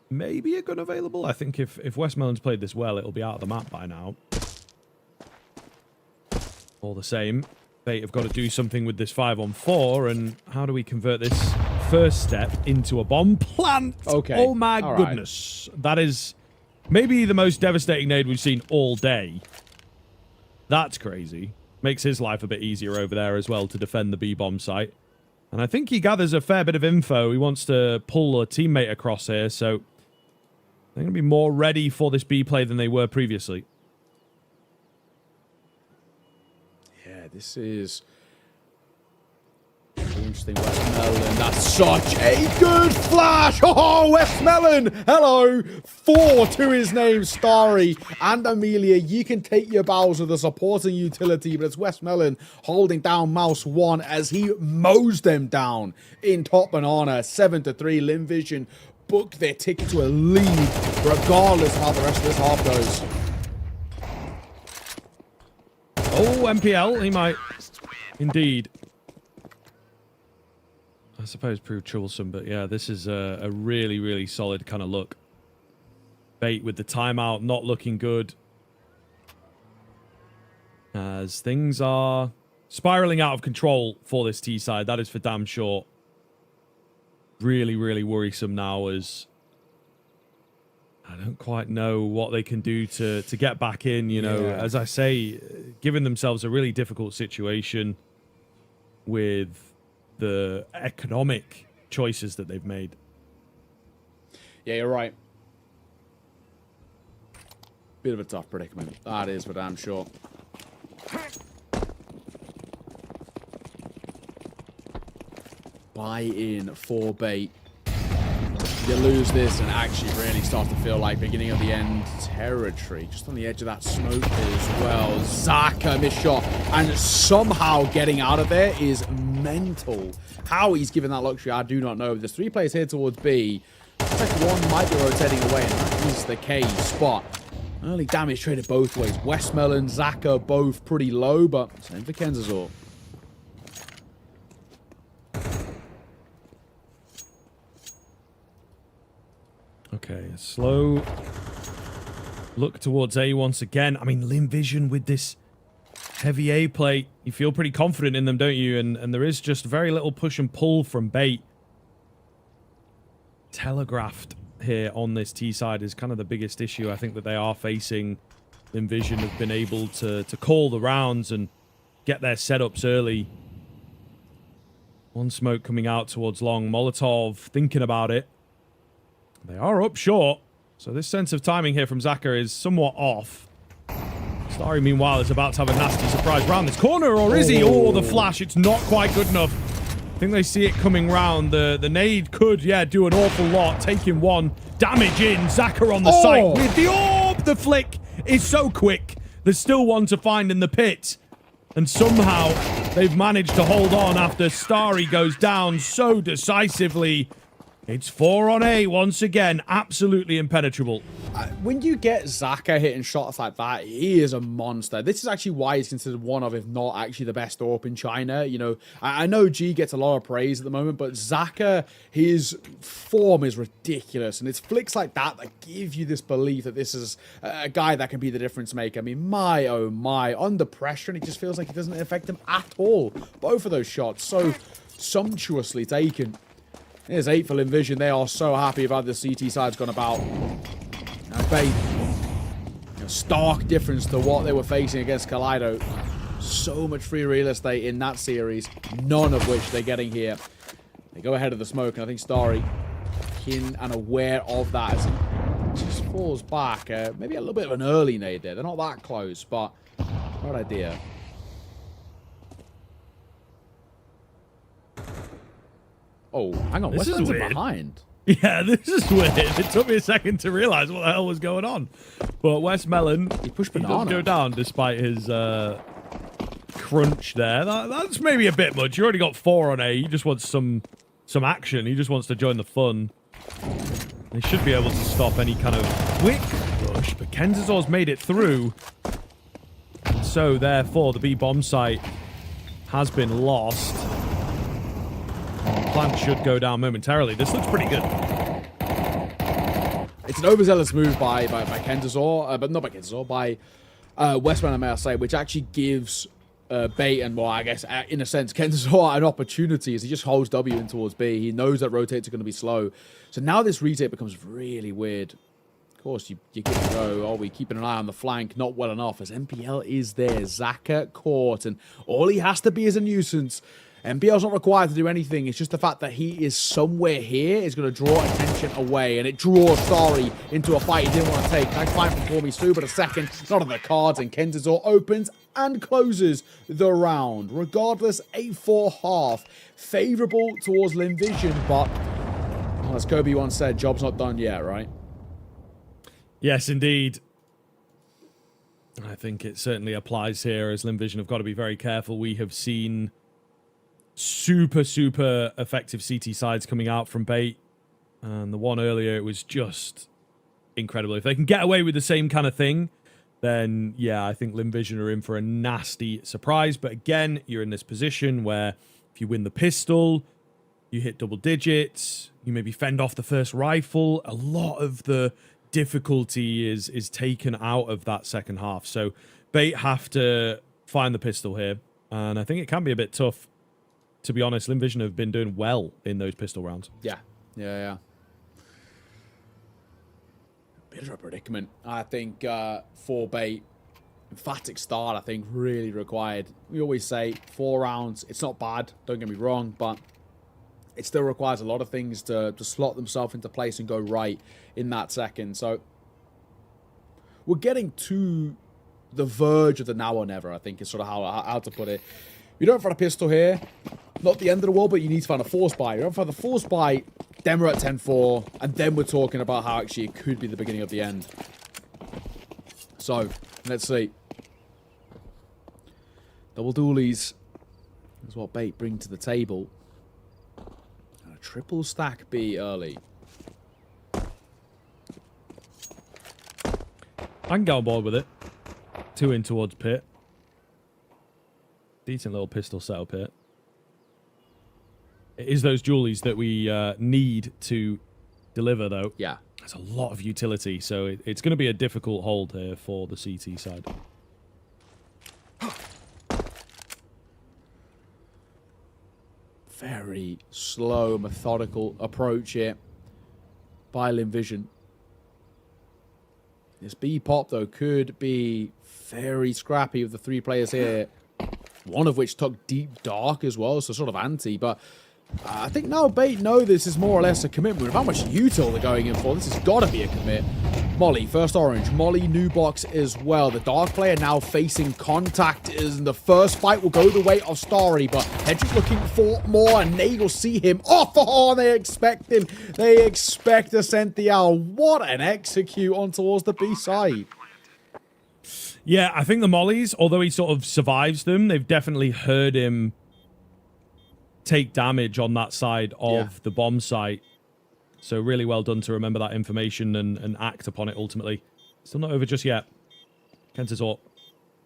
maybe a gun available. I think if Westmelon's played this well, it'll be out of the map by now. All the same, Bait have got to do something with this 5-on-4, and how do we convert this first step into a bomb plant? Okay. Oh my all goodness. Right. That is maybe the most devastating nade we've seen all day. That's crazy. Makes his life a bit easier over there as well to defend the B-bomb site. And I think he gathers a fair bit of info. He wants to pull a teammate across here, so they're going to be more ready for this B play than they were previously. Yeah, this is interesting. Westmelon, that's such a good flash. Oh, Westmelon, hello. 4 to his name, Starry and Amelia. You can take your bows with a supporting utility, but it's Westmelon holding down Mouse 1 as he mows them down in top banana. 7-3, Lim Vision book their ticket to a lead, regardless of how the rest of this half goes. Oh, MPL, he might indeed, I suppose, prove troublesome, but yeah, this is a really, really solid kind of look. Bait with the timeout, not looking good. As things are spiraling out of control for this T side, that is for damn sure. Really, really worrisome now, as I don't quite know what they can do to get back in, you know. As I say, giving themselves a really difficult situation with the economic choices that they've made. Yeah, you're right. Bit of a tough predicament. That is for damn sure. Buy in for bait. You lose this and actually really start to feel like beginning of the end territory. Just on the edge of that smoke as well. Zaka missed shot and somehow getting out of there is mental. How he's given that luxury, I do not know. There's 3 players here towards B. Looks like one might be rotating away, and that is the case. But early damage traded both ways. Westmelon, Zaka both pretty low, but same for Kenzazor. Okay, a slow look towards A once again. I mean, Lim Vision with this heavy A play, you feel pretty confident in them, don't you? And there is just very little push and pull from bait. Telegraphed here on this T side is kind of the biggest issue I think that they are facing. Lim Vision have been able to call the rounds and get their setups early. One smoke coming out towards long. Molotov thinking about it. They are up short, so this sense of timing here from Zaka is somewhat off. Starry, meanwhile, is about to have a nasty surprise round this corner, or is he? Oh, the flash, it's not quite good enough. I think they see it coming round. The nade could, yeah, do an awful lot, taking 1 damage in. Zaka on the site with the orb. The flick is so quick. There's still one to find in the pit. And somehow they've managed to hold on after Starry goes down so decisively. It's 4 on A once again. Absolutely impenetrable. When you get Zaka hitting shots like that, he is a monster. This is actually why he's considered one of, if not actually the best AWP in China. You know, I know G gets a lot of praise at the moment, but Zaka, his form is ridiculous. And it's flicks like that that give you this belief that this is a guy that can be the difference maker. I mean, my, oh my, under pressure, and it just feels like it doesn't affect him at all. Both of those shots so sumptuously taken. There's 8 for Lim Vision. They are so happy about the CT side's gone about. Now, Bait, stark difference to what they were facing against Kaleido. So much free real estate in that series, none of which they're getting here. They go ahead of the smoke, and I think Starry keen and aware of that as he just falls back. Maybe a little bit of an early nade there. They're not that close, but right idea. Oh, hang on. This is weird. Behind. Yeah, this is weird. It took me a second to realize what the hell was going on. But Westmelon, he pushed Banana. Banana. He doesn't go down despite his crunch there. That's maybe a bit much. You already got 4 on A. He just wants some action. He just wants to join the fun. They should be able to stop any kind of quick rush, but Kenzazor's made it through. And so, therefore, the B bomb site has been lost. Plant should go down momentarily. This looks pretty good. It's an overzealous move by Kenzazor, but not by Kenzazor, by Westmelon, may I say, which actually gives Bait and, well, I guess, in a sense, Kenzazor an opportunity as he just holds W in towards B. He knows that rotates are going to be slow. So now this retake becomes really weird. Of course, you give it a go. Oh, we keeping an eye on the flank. Not well enough as MPL is there. Zaka caught, and all he has to be is a nuisance. NBL's not required to do anything. It's just the fact that he is somewhere here is going to draw attention away, and it draws Starry into a fight he didn't want to take. Nice fight from Corby Stu, but a second, not on the cards, and Kenzazor opens and closes the round. Regardless, 8-4 half. Favorable towards Linvision, but as Kobe once said, job's not done yet, right? Yes, indeed. I think it certainly applies here, as Linvision have got to be very careful. We have seen super effective CT sides coming out from Bait, and the one earlier, it was just incredible. If they can get away with the same kind of thing, then yeah, I think Linvision are in for a nasty surprise. But again, you're in this position where if you win the pistol, you hit double digits, you maybe fend off the first rifle, a lot of the difficulty is taken out of that second half. So Bait have to find the pistol here, and I think it can be a bit tough. To be honest, Linvision have been doing well in those pistol rounds. Yeah. Bit of a predicament, I think, for Bait. Emphatic start, I think, really required. We always say 4 rounds. It's not bad, don't get me wrong, but it still requires a lot of things to slot themselves into place and go right in that second. So we're getting to the verge of the now or never, I think, is sort of how to put it. You don't find a pistol here, not the end of the world, but you need to find a force buy. You don't find the force buy, then we're at 10-4, and then we're talking about how actually it could be the beginning of the end. So, let's see. Double dualies is what Bait bring to the table. And a triple stack B early. I can go on board with it. 2 in towards pit. Decent little pistol setup here. It is those dualies that we need to deliver, though. Yeah. That's a lot of utility, so it's going to be a difficult hold here for the CT side. Very slow, methodical approach here by Linvision. This B pop, though, could be very scrappy with the 3 players here. One of which took deep dark as well, so sort of anti. But I think now Bait know this is more or less a commitment. With how much util they're going in for, this has got to be a commit. Molly, first orange. Molly, new box as well. The dark player now facing contact. In the first fight will go the way of Starry, but Hedrick looking for more, and Nagel see him off. Oh, they expect him. They expect to send the owl. What an execute on towards the B side. Yeah, I think the mollies, although he sort of survives them, they've definitely heard him take damage on that side of the bomb site. So really well done to remember that information and act upon it ultimately. Still not over just yet. Kenzazor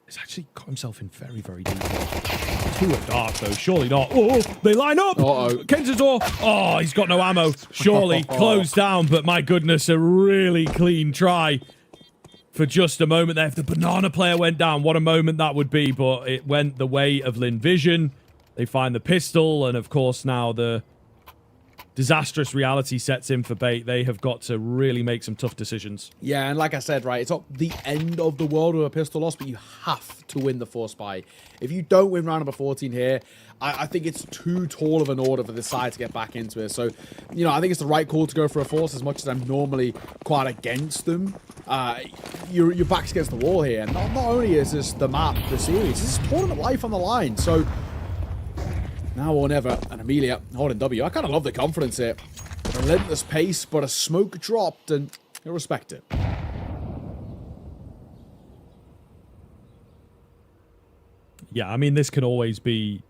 has actually got himself in very deep. 2 at dark, though. Surely not. Oh, they line up. Kenzazor. Oh, he's got no ammo. Surely closed down, but my goodness, a really clean try. For just a moment there, if the banana player went down, what a moment that would be. But it went the way of Linvision. They find the pistol, and of course now the disastrous reality sets in for Bait. They have got to really make some tough decisions. Yeah, and like I said, right, it's not the end of the world with a pistol loss, but you have to win the force buy. If you don't win round number 14 here, I think it's too tall of an order for this side to get back into it. So, you know, I think it's the right call to go for a force, as much as I'm normally quite against them. Your back's against the wall here. And not only is this the map, the series, this is tournament life on the line. So, now or never, and Amelia holding W. I kind of love the confidence here. Relentless pace, but a smoke dropped, and I respect it. Yeah, I mean, this can always be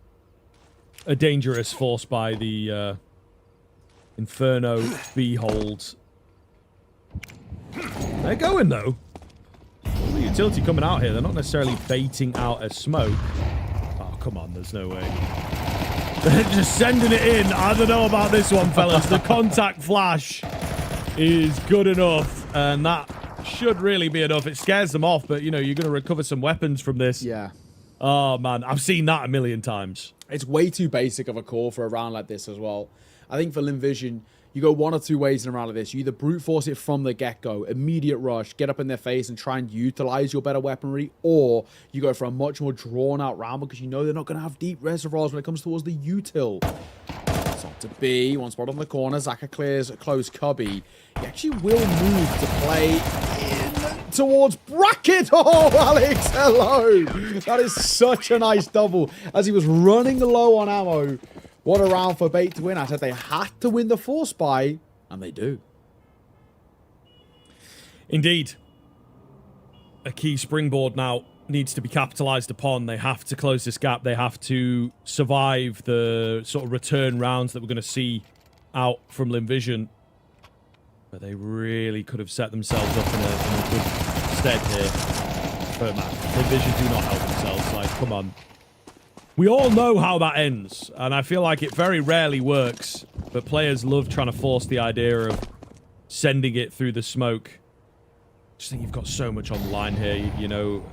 a dangerous force by the Inferno B holds. They're going, though. The utility coming out here. They're not necessarily baiting out a smoke. Oh, come on. There's no way. They're just sending it in. I don't know about this one, fellas. The contact flash is good enough, and that should really be enough. It scares them off, but, you know, you're going to recover some weapons from this. Yeah. Oh, man. I've seen that a million times. It's way too basic of a call for a round like this as well. I think for Linvision, You go one or two ways in a round like this. You either brute force it from the get-go, immediate rush, get up in their face and try and utilize your better weaponry, or you go for a much more drawn-out round because you know they're not going to have deep reservoirs when it comes towards the util. It's on to B, one spot on the corner. Zaka clears a close cubby. He actually will move to play in towards bracket. Oh, Alex, hello. That is such a nice double as he was running low on ammo. What a round for Bait to win. I said they had to win the force buy, and they do. Indeed. A key springboard now needs to be capitalized upon. They have to close this gap. They have to survive the sort of return rounds that we're going to see out from Linvision. But they really could have set themselves up in a good stead here. But man, Linvision do not help themselves. Like, come on. We all know how that ends, and I feel like it very rarely works, but players love trying to force the idea of sending it through the smoke. I just think you've got so much on the line here, you know.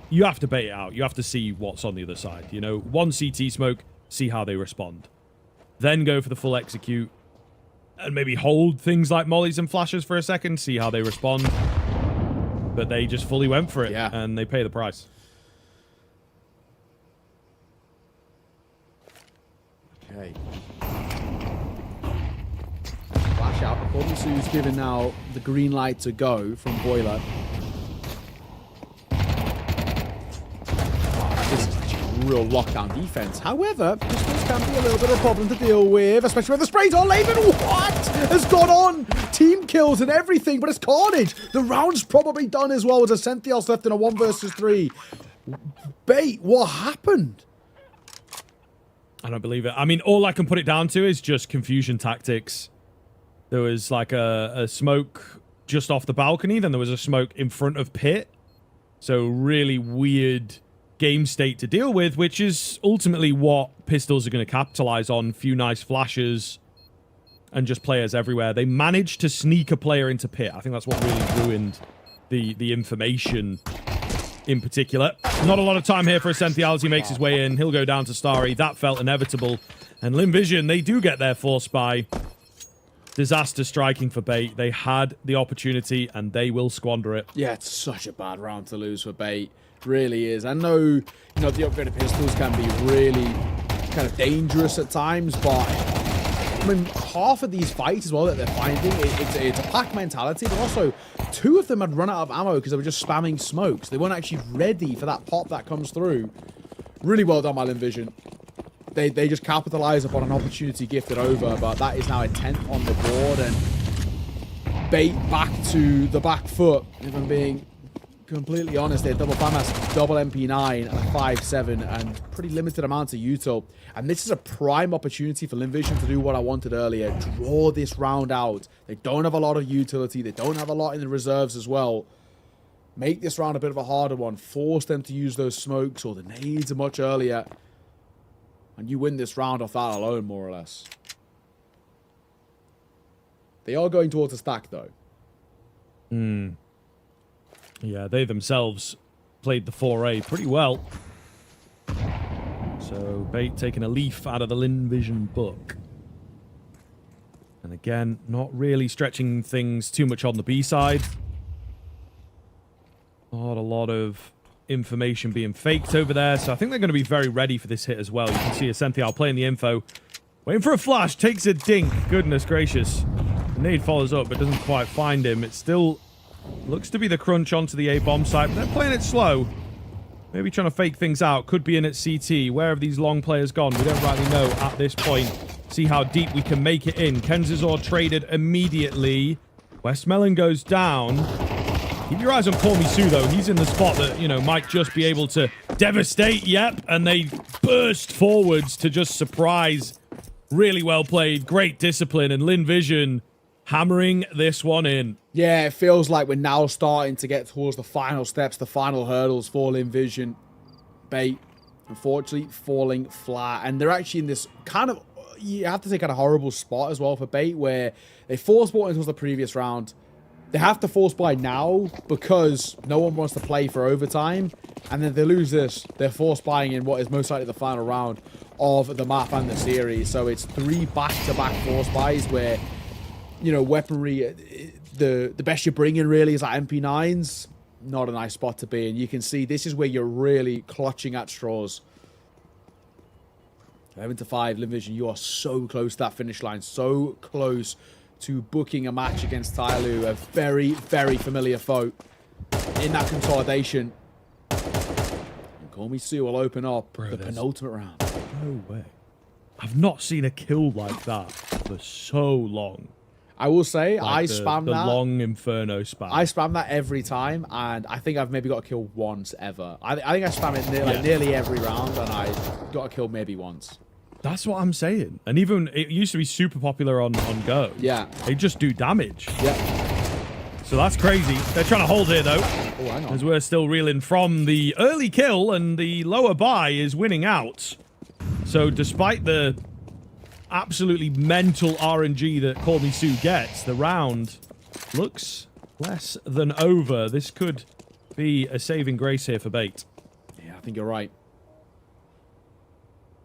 You have to bait it out. You have to see what's on the other side, you know. One CT smoke, see how they respond. Then go for the full execute, and maybe hold things like mollies and flashes for a second, see how they respond. But they just fully went for it, and they pay the price. Okay. Flash out. Komusu's given now the green light to go from Boiler. This is actually a real lockdown defense. However, pistols can be a little bit of a problem to deal with, especially when the sprays on. Laven, what has gone on? Team kills and everything, but it's carnage. The round's probably done as well with a Centios left in a 1 versus 3. Bait, what happened? I don't believe it. I mean, all I can put it down to is just confusion tactics. There was like a smoke just off the balcony, then there was a smoke in front of pit. So really weird game state to deal with, which is ultimately what Pistols are going to capitalize on. Few nice flashes and just players everywhere. They managed to sneak a player into pit. I think that's what really ruined the information in particular. Not a lot of time here for Essentials. He makes his way in. He'll go down to Starry. That felt inevitable. And Linvision, they do get their force by. Disaster striking for Bait. They had the opportunity and they will squander it. Yeah, it's such a bad round to lose for Bait. It really is. I know, you know, the upgraded pistols can be really kind of dangerous at times, but I mean, half of these fights as well that they're finding, it's a pack mentality, but also 2 of them had run out of ammo because they were just spamming smokes. They weren't actually ready for that pop that comes through. Really well done by Linvision. They just capitalize upon an opportunity gifted over, but that is now a 10th on the board, and Bait back to the back foot, if I'm being completely honest. They double FAMAS, double MP9, and a 5.7, and pretty limited amount of util. And this is a prime opportunity for Linvision to do what I wanted earlier, draw this round out. They don't have a lot of utility, they don't have a lot in the reserves as well. Make this round a bit of a harder one, force them to use those smokes or the nades much earlier, and you win this round off that alone, more or less. They are going towards a stack, though. Yeah, they themselves played the 4A pretty well. So, Bait taking a leaf out of the Linvision book. And again, not really stretching things too much on the B side. Not a lot of information being faked over there, so I think they're going to be very ready for this hit as well. You can see Essential playing the info. Waiting for a flash, takes a dink. Goodness gracious. The nade follows up, but doesn't quite find him. It still looks to be the crunch onto the A-bomb site, but they're playing it slow. Maybe trying to fake things out. Could be in at CT. Where have these long players gone? We don't rightly know at this point. See how deep we can make it in. Kenzazor traded immediately. Westmelon goes down. Keep your eyes on Kormisu, though. He's in the spot that, you know, might just be able to devastate. Yep, and they burst forwards to just surprise. Really well played. Great discipline. And Linvision hammering this one in. Yeah, it feels like we're now starting to get towards the final steps, the final hurdles for Linvision. Bait, unfortunately, falling flat. And they're actually in this kind of, you have to say, kind of horrible spot as well for Bait, where they force bought into the previous round. they have to force buy now because no one wants to play for overtime. And then they lose this. They're force buying in what is most likely the final round of the map and the series. So it's 3 back-to-back force buys where, you know, weaponry, the best you bring in really is like MP9s. Not a nice spot to be in. You can see this is where you're really clutching at straws. 11-5, Linvision, you are so close to that finish line. So close to booking a match against Tyloo, a very, very familiar foe in that consolidation. And Call Me Sue will open up the penultimate round. No way. I've not seen a kill like that for so long. I will say, Like I the spam that. long Inferno spam. I spam that every time, and I think I've maybe got a kill once ever. I think I spam it nearly every round, and I got a kill maybe once. That's what I'm saying. And even, it used to be super popular on Go. Yeah. They just do damage. Yeah. So that's crazy. They're trying to hold here, though. Oh, hang on. As we're still reeling from the early kill, and the lower buy is winning out. So despite the absolutely mental RNG that Call Me Sue gets, the round looks less than over. This could be a saving grace here for Bait. Yeah, I think you're right.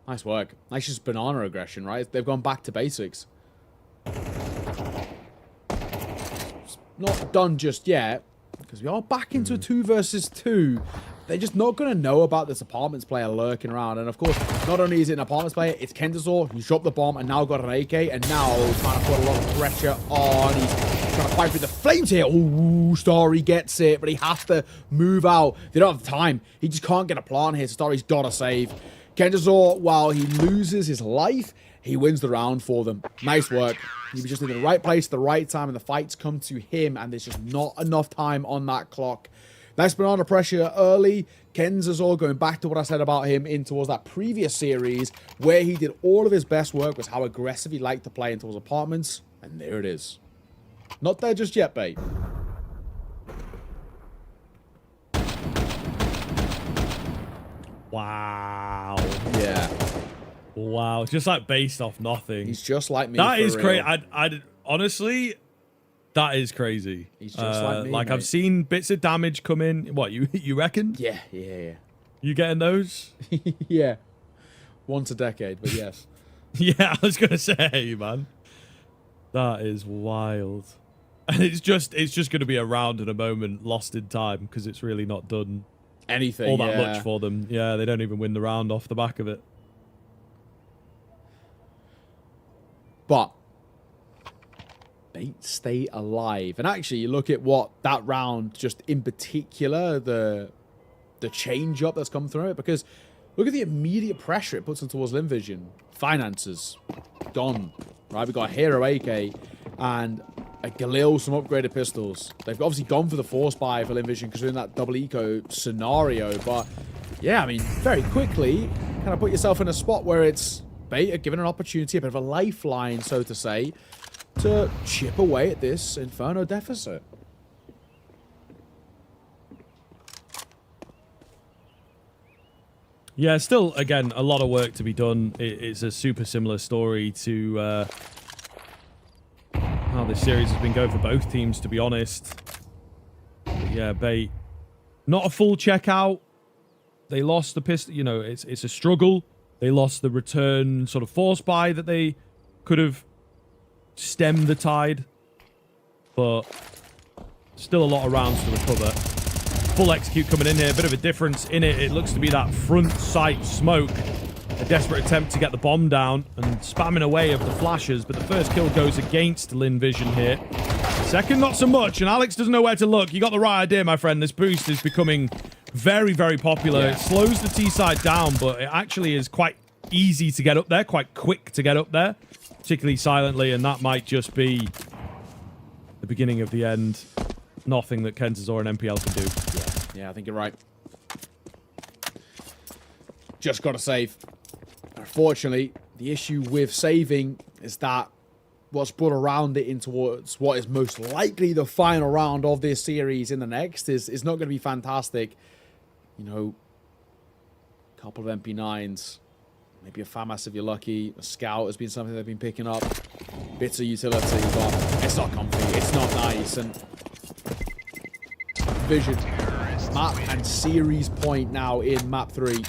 Nice work. Nice just banana aggression, right? They've gone back to basics. It's not done just yet, because we are back into a 2 versus 2. They're just not going to know about this apartments player lurking around. And of course, not only is it an apartments player, it's Kendazor, who's dropped the bomb and now got an AK, and now trying to put a lot of pressure on. He's trying to fight through the flames here. Ooh, Starry gets it, but he has to move out. They don't have time. He just can't get a plan here, so Starry's got to save. Kendazor, while he loses his life, he wins the round for them. Nice work. He was just in the right place at the right time, and the fights come to him, and there's just not enough time on that clock. Nice banana pressure early. Kendazor, going back to what I said about him in towards that previous series, where he did all of his best work was how aggressive he liked to play in towards apartments, and there it is. Not there just yet, Bait. Wow. Yeah. Wow. Just like based off nothing. He's just like me. That is crazy. real. I'd honestly, that is crazy. He's just like me, Like mate. I've seen bits of damage come in. What, you reckon? Yeah. You getting those? Yeah. Once a decade, but yes. Yeah, I was gonna say, man. That is wild. And it's just gonna be a round in a moment, lost in time, because it's really not done Anything. all that yeah. much for them. Yeah, they don't even win the round off the back of it. But they stay alive. And actually, you look at what that round, just in particular, the change up that's come through it, because look at the immediate pressure it puts in towards Linvision. Finances gone, right? We got a Hero AK and a Galil, some upgraded pistols. They've obviously gone for the force buy for Linvision because they're in that double eco scenario. But yeah, I mean, very quickly, kind of put yourself in a spot where it's Bait are given an opportunity, a bit of a lifeline, so to say, to chip away at this Inferno deficit. Yeah, still, again, a lot of work to be done. It's a super similar story to how this series has been going for both teams, to be honest. But yeah, Bait, not a full checkout. They lost the pistol. You know, it's a struggle. They lost the return sort of force buy that they could have stemmed the tide. But still a lot of rounds to recover. Full execute coming in here. A bit of a difference in it. It looks to be that front sight smoke. A desperate attempt to get the bomb down and spamming away of the flashes. But the first kill goes against Linvision here. Second, not so much. And Alex doesn't know where to look. You got the right idea, my friend. This boost is becoming very, very popular. Yeah. It slows the T-side down, but it actually is quite easy to get up there. Quite quick to get up there. Particularly silently. And that might just be the beginning of the end. Nothing that Kendazor and MPL can do. Yeah, I think you're right. Just got to save. Unfortunately, the issue with saving is that what's brought around it in towards what is most likely the final round of this series in the next is not going to be fantastic. You know, a couple of MP9s, maybe a FAMAS if you're lucky. A Scout has been something they've been picking up. Bits of utility, but it's not comfy. It's not nice. And Vision. Map and series point now in map 3.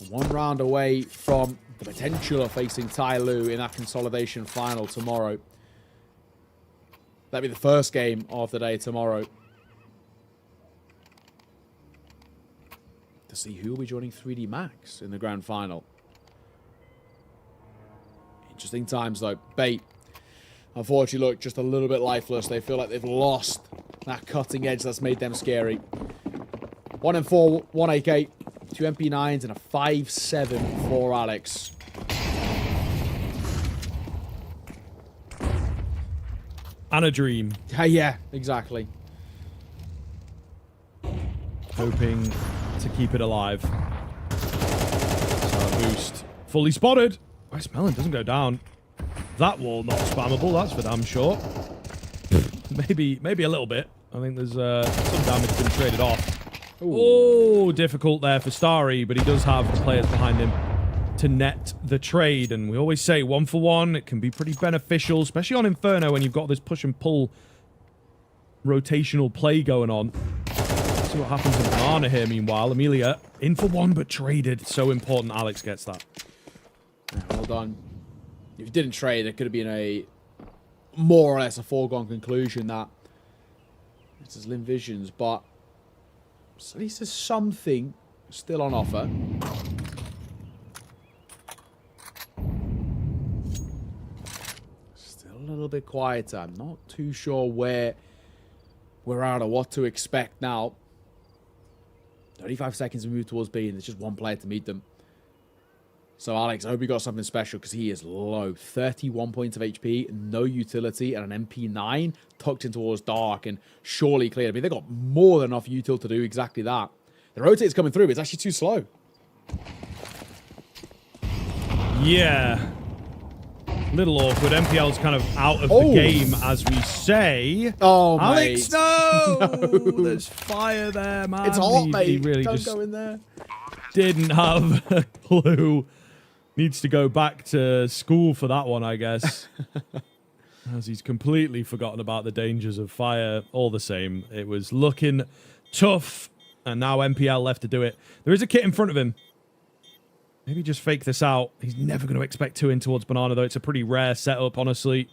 1 round away from the potential of facing Tai Lu in that consolidation final tomorrow. That'll be the first game of the day tomorrow. To see who will be joining 3D Max in the grand final. Interesting times though. Bait, unfortunately, look just a little bit lifeless. They feel like they've lost that cutting edge that's made them scary. 1-4, 1 AK, 2 MP9s, and a 5-7 for Alex. And a dream. Yeah, exactly. Hoping to keep it alive. So boost. Fully spotted. Westmelon doesn't go down. That wall not spammable, that's for damn sure. maybe a little bit. I think there's some damage been traded off. Oh, difficult there for Starry, but he does have the players behind him to net the trade. And we always say 1 for 1, it can be pretty beneficial, especially on Inferno when you've got this push and pull rotational play going on. Let's see what happens in Banana here, meanwhile. Amelia in for 1, but traded. So important Alex gets that. Yeah, well done. If you didn't trade, it could have been a more or less a foregone conclusion that this is Linvision's, but at least there's something still on offer. Still a little bit quieter. I'm not too sure where we're at or what to expect now. 35 seconds to move towards B, and there's just one player to meet them. So, Alex, I hope you got something special because he is low. 31 points of HP, no utility, and an MP9 tucked in towards Dark and surely cleared. I mean, they got more than enough util to do exactly that. The rotate's coming through, but it's actually too slow. Yeah. Little awkward. MPL's kind of out of the game, as we say. Oh, Alex, mate. no! There's fire there, man. It's hot, mate. He really Don't just go in there. didn't have a clue. Needs to go back to school for that one, I guess. As he's completely forgotten about the dangers of fire. All the same, it was looking tough. And now MPL left to do it. There is a kit in front of him. Maybe just fake this out. He's never going to expect 2 in towards Banana, though. It's a pretty rare setup, honestly.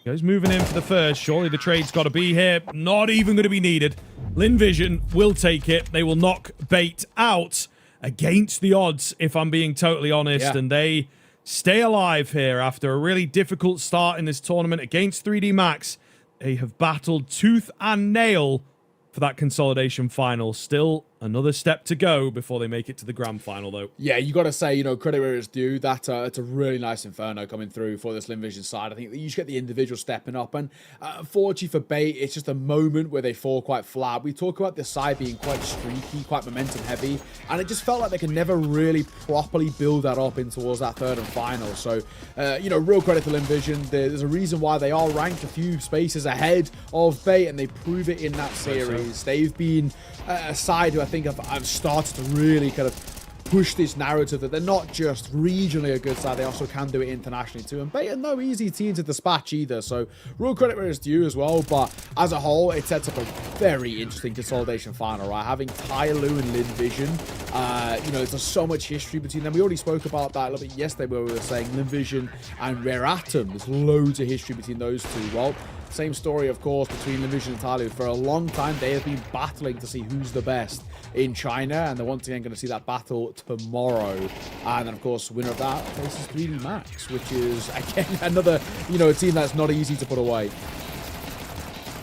Goes moving in for the first. Surely the trade's got to be here. Not even going to be needed. Linvision will take it. They will knock Bait out. Against the odds, if I'm being totally honest, Yeah. and they stay alive here after a really difficult start in this tournament against 3D Max. They have battled tooth and nail for that consolidation final. Still another step to go before they make it to the grand final, though. Yeah, you got to say, credit where it's due. That it's a really nice Inferno coming through for this Linvision side. I think that you should get the individual stepping up. And unfortunately for Bait, it's just a moment where they fall quite flat. We talk about this side being quite streaky, quite momentum heavy. And it just felt like they could never really properly build that up in towards that third and final. So, real credit to Linvision. There's a reason why they are ranked a few spaces ahead of Bait, and they prove it in that series. They've been a side who I think I've started to really kind of push this narrative that they're not just regionally a good side, they also can do it internationally too. And Bait are no easy team to dispatch either, so real credit where it's due as well. But as a whole, it sets up a very interesting consolidation final, right? Having Tai Lu and Linvision, there's so much history between them. We already spoke about that a little bit yesterday where we were saying Linvision and Rare Atom. There's loads of history between those two. Well, same story, of course, between Linvision and Tai Lu. For a long time, they have been battling to see who's the best in China, and they're once again going to see that battle tomorrow. And then, of course, winner of that faces 3D Max, which is, again, another, team that's not easy to put away.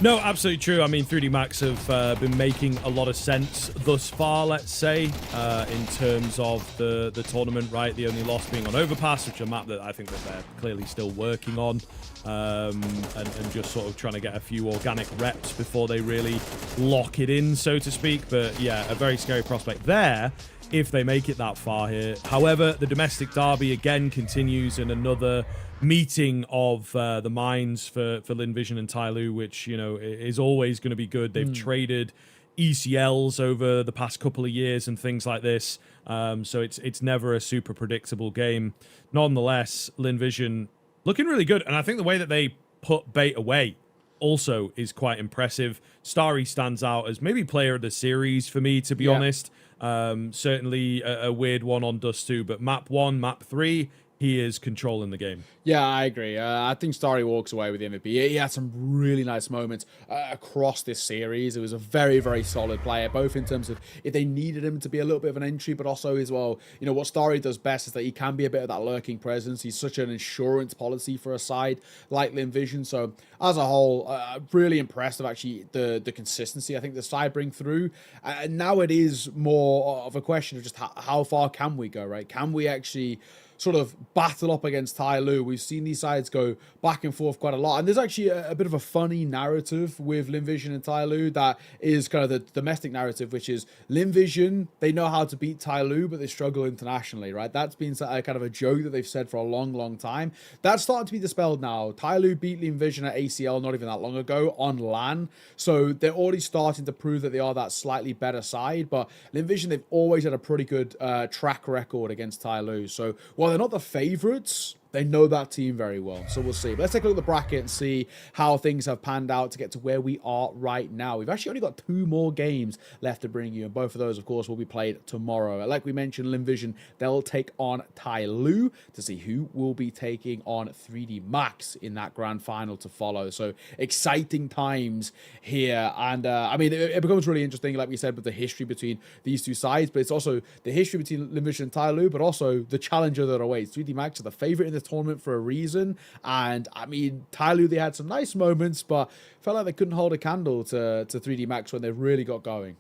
No, absolutely true. I mean, 3D Max have been making a lot of sense thus far, let's say, in terms of the tournament, right? The only loss being on Overpass, which is a map that I think that they're clearly still working on, and just sort of trying to get a few organic reps before they really lock it in, so to speak. But yeah, a very scary prospect there if they make it that far here. However, the domestic derby again continues in another meeting of the minds for Linvision and Tai Lu, which, is always going to be good. They've traded ECLs over the past couple of years and things like this. So it's never a super predictable game. Nonetheless, Linvision looking really good. And I think the way that they put Bait away also is quite impressive. Starry stands out as maybe player of the series for me, to be honest. Certainly a weird one on Dust 2, but map 1, map 3, he is controlling the game. Yeah, I agree. I think Starry walks away with the MVP. He had some really nice moments across this series. It was a very, very solid player, both in terms of if they needed him to be a little bit of an entry, but also as well, you know, what Starry does best is that he can be a bit of that lurking presence. He's such an insurance policy for a side like Inferno. So as a whole, really impressed with actually the consistency I think the side bring through. And now it is more of a question of just how far can we go, right? Can we actually sort of battle up against Tai Lu? We've seen these sides go back and forth quite a lot, and there's actually a bit of a funny narrative with Inferno and Tai Lu that is kind of the domestic narrative, which is Inferno, they know how to beat Tai Lu, but they struggle internationally, right? That's been kind of a joke that they've said for a long time. That's starting to be dispelled now. Tai Lu beat Inferno at ACL not even that long ago on LAN, so they're already starting to prove that they are that slightly better side, but Inferno, they've always had a pretty good track record against Tai Lu, so while they're not the favorites, they know that team very well. So we'll see. But let's take a look at the bracket and see how things have panned out to get to where we are right now. We've actually only got 2 more games left to bring you, and both of those, of course, will be played tomorrow. Like we mentioned, Inferno, they'll take on Tai Lu to see who will be taking on 3D Max in that grand final to follow. So exciting times here. And I mean, it becomes really interesting, like we said, with the history between these two sides, but it's also the history between Inferno and Tai Lu, but also the challenger that awaits. 3D Max are the favorite in the tournament for a reason, and I mean, Tai Lu, they had some nice moments, but felt like they couldn't hold a candle to 3D Max when they really got going.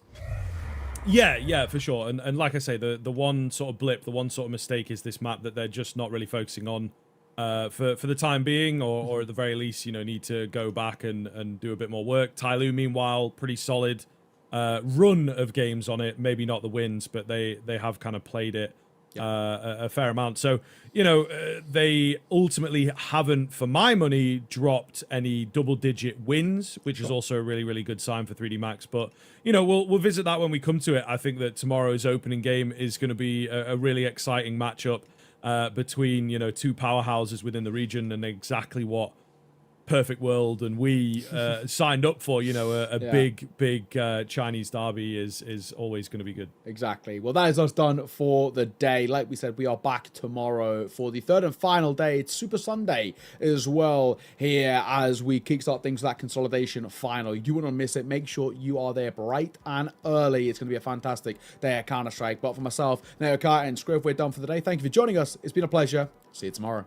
Yeah, for sure. And like I say, the one sort of blip, the one sort of mistake is this map that they're just not really focusing on for the time being, or at the very least, you know, need to go back and do a bit more work. Tai Lu, meanwhile, pretty solid run of games on it. Maybe not the wins, but they have kind of played it a fair amount. So, you know, they ultimately haven't, for my money, dropped any double-digit wins, which is also a really, really good sign for 3D Max. But, you know, we'll visit that when we come to it. I think that tomorrow's opening game is going to be a really exciting matchup between, you know, two powerhouses within the region, and exactly what Perfect World and we signed up for. You know, a big Chinese derby is always going to be good. Exactly. Well, that is us done for the day. Like we said, we are back tomorrow for the third and final day. It's Super Sunday as well here as we kickstart things for that consolidation final. You wouldn't want to miss it. Make sure you are there bright and early. It's going to be a fantastic day at Counter-Strike. But for myself, Neokar and Scriv, we're done for the day. Thank you for joining us. It's been a pleasure. See you tomorrow.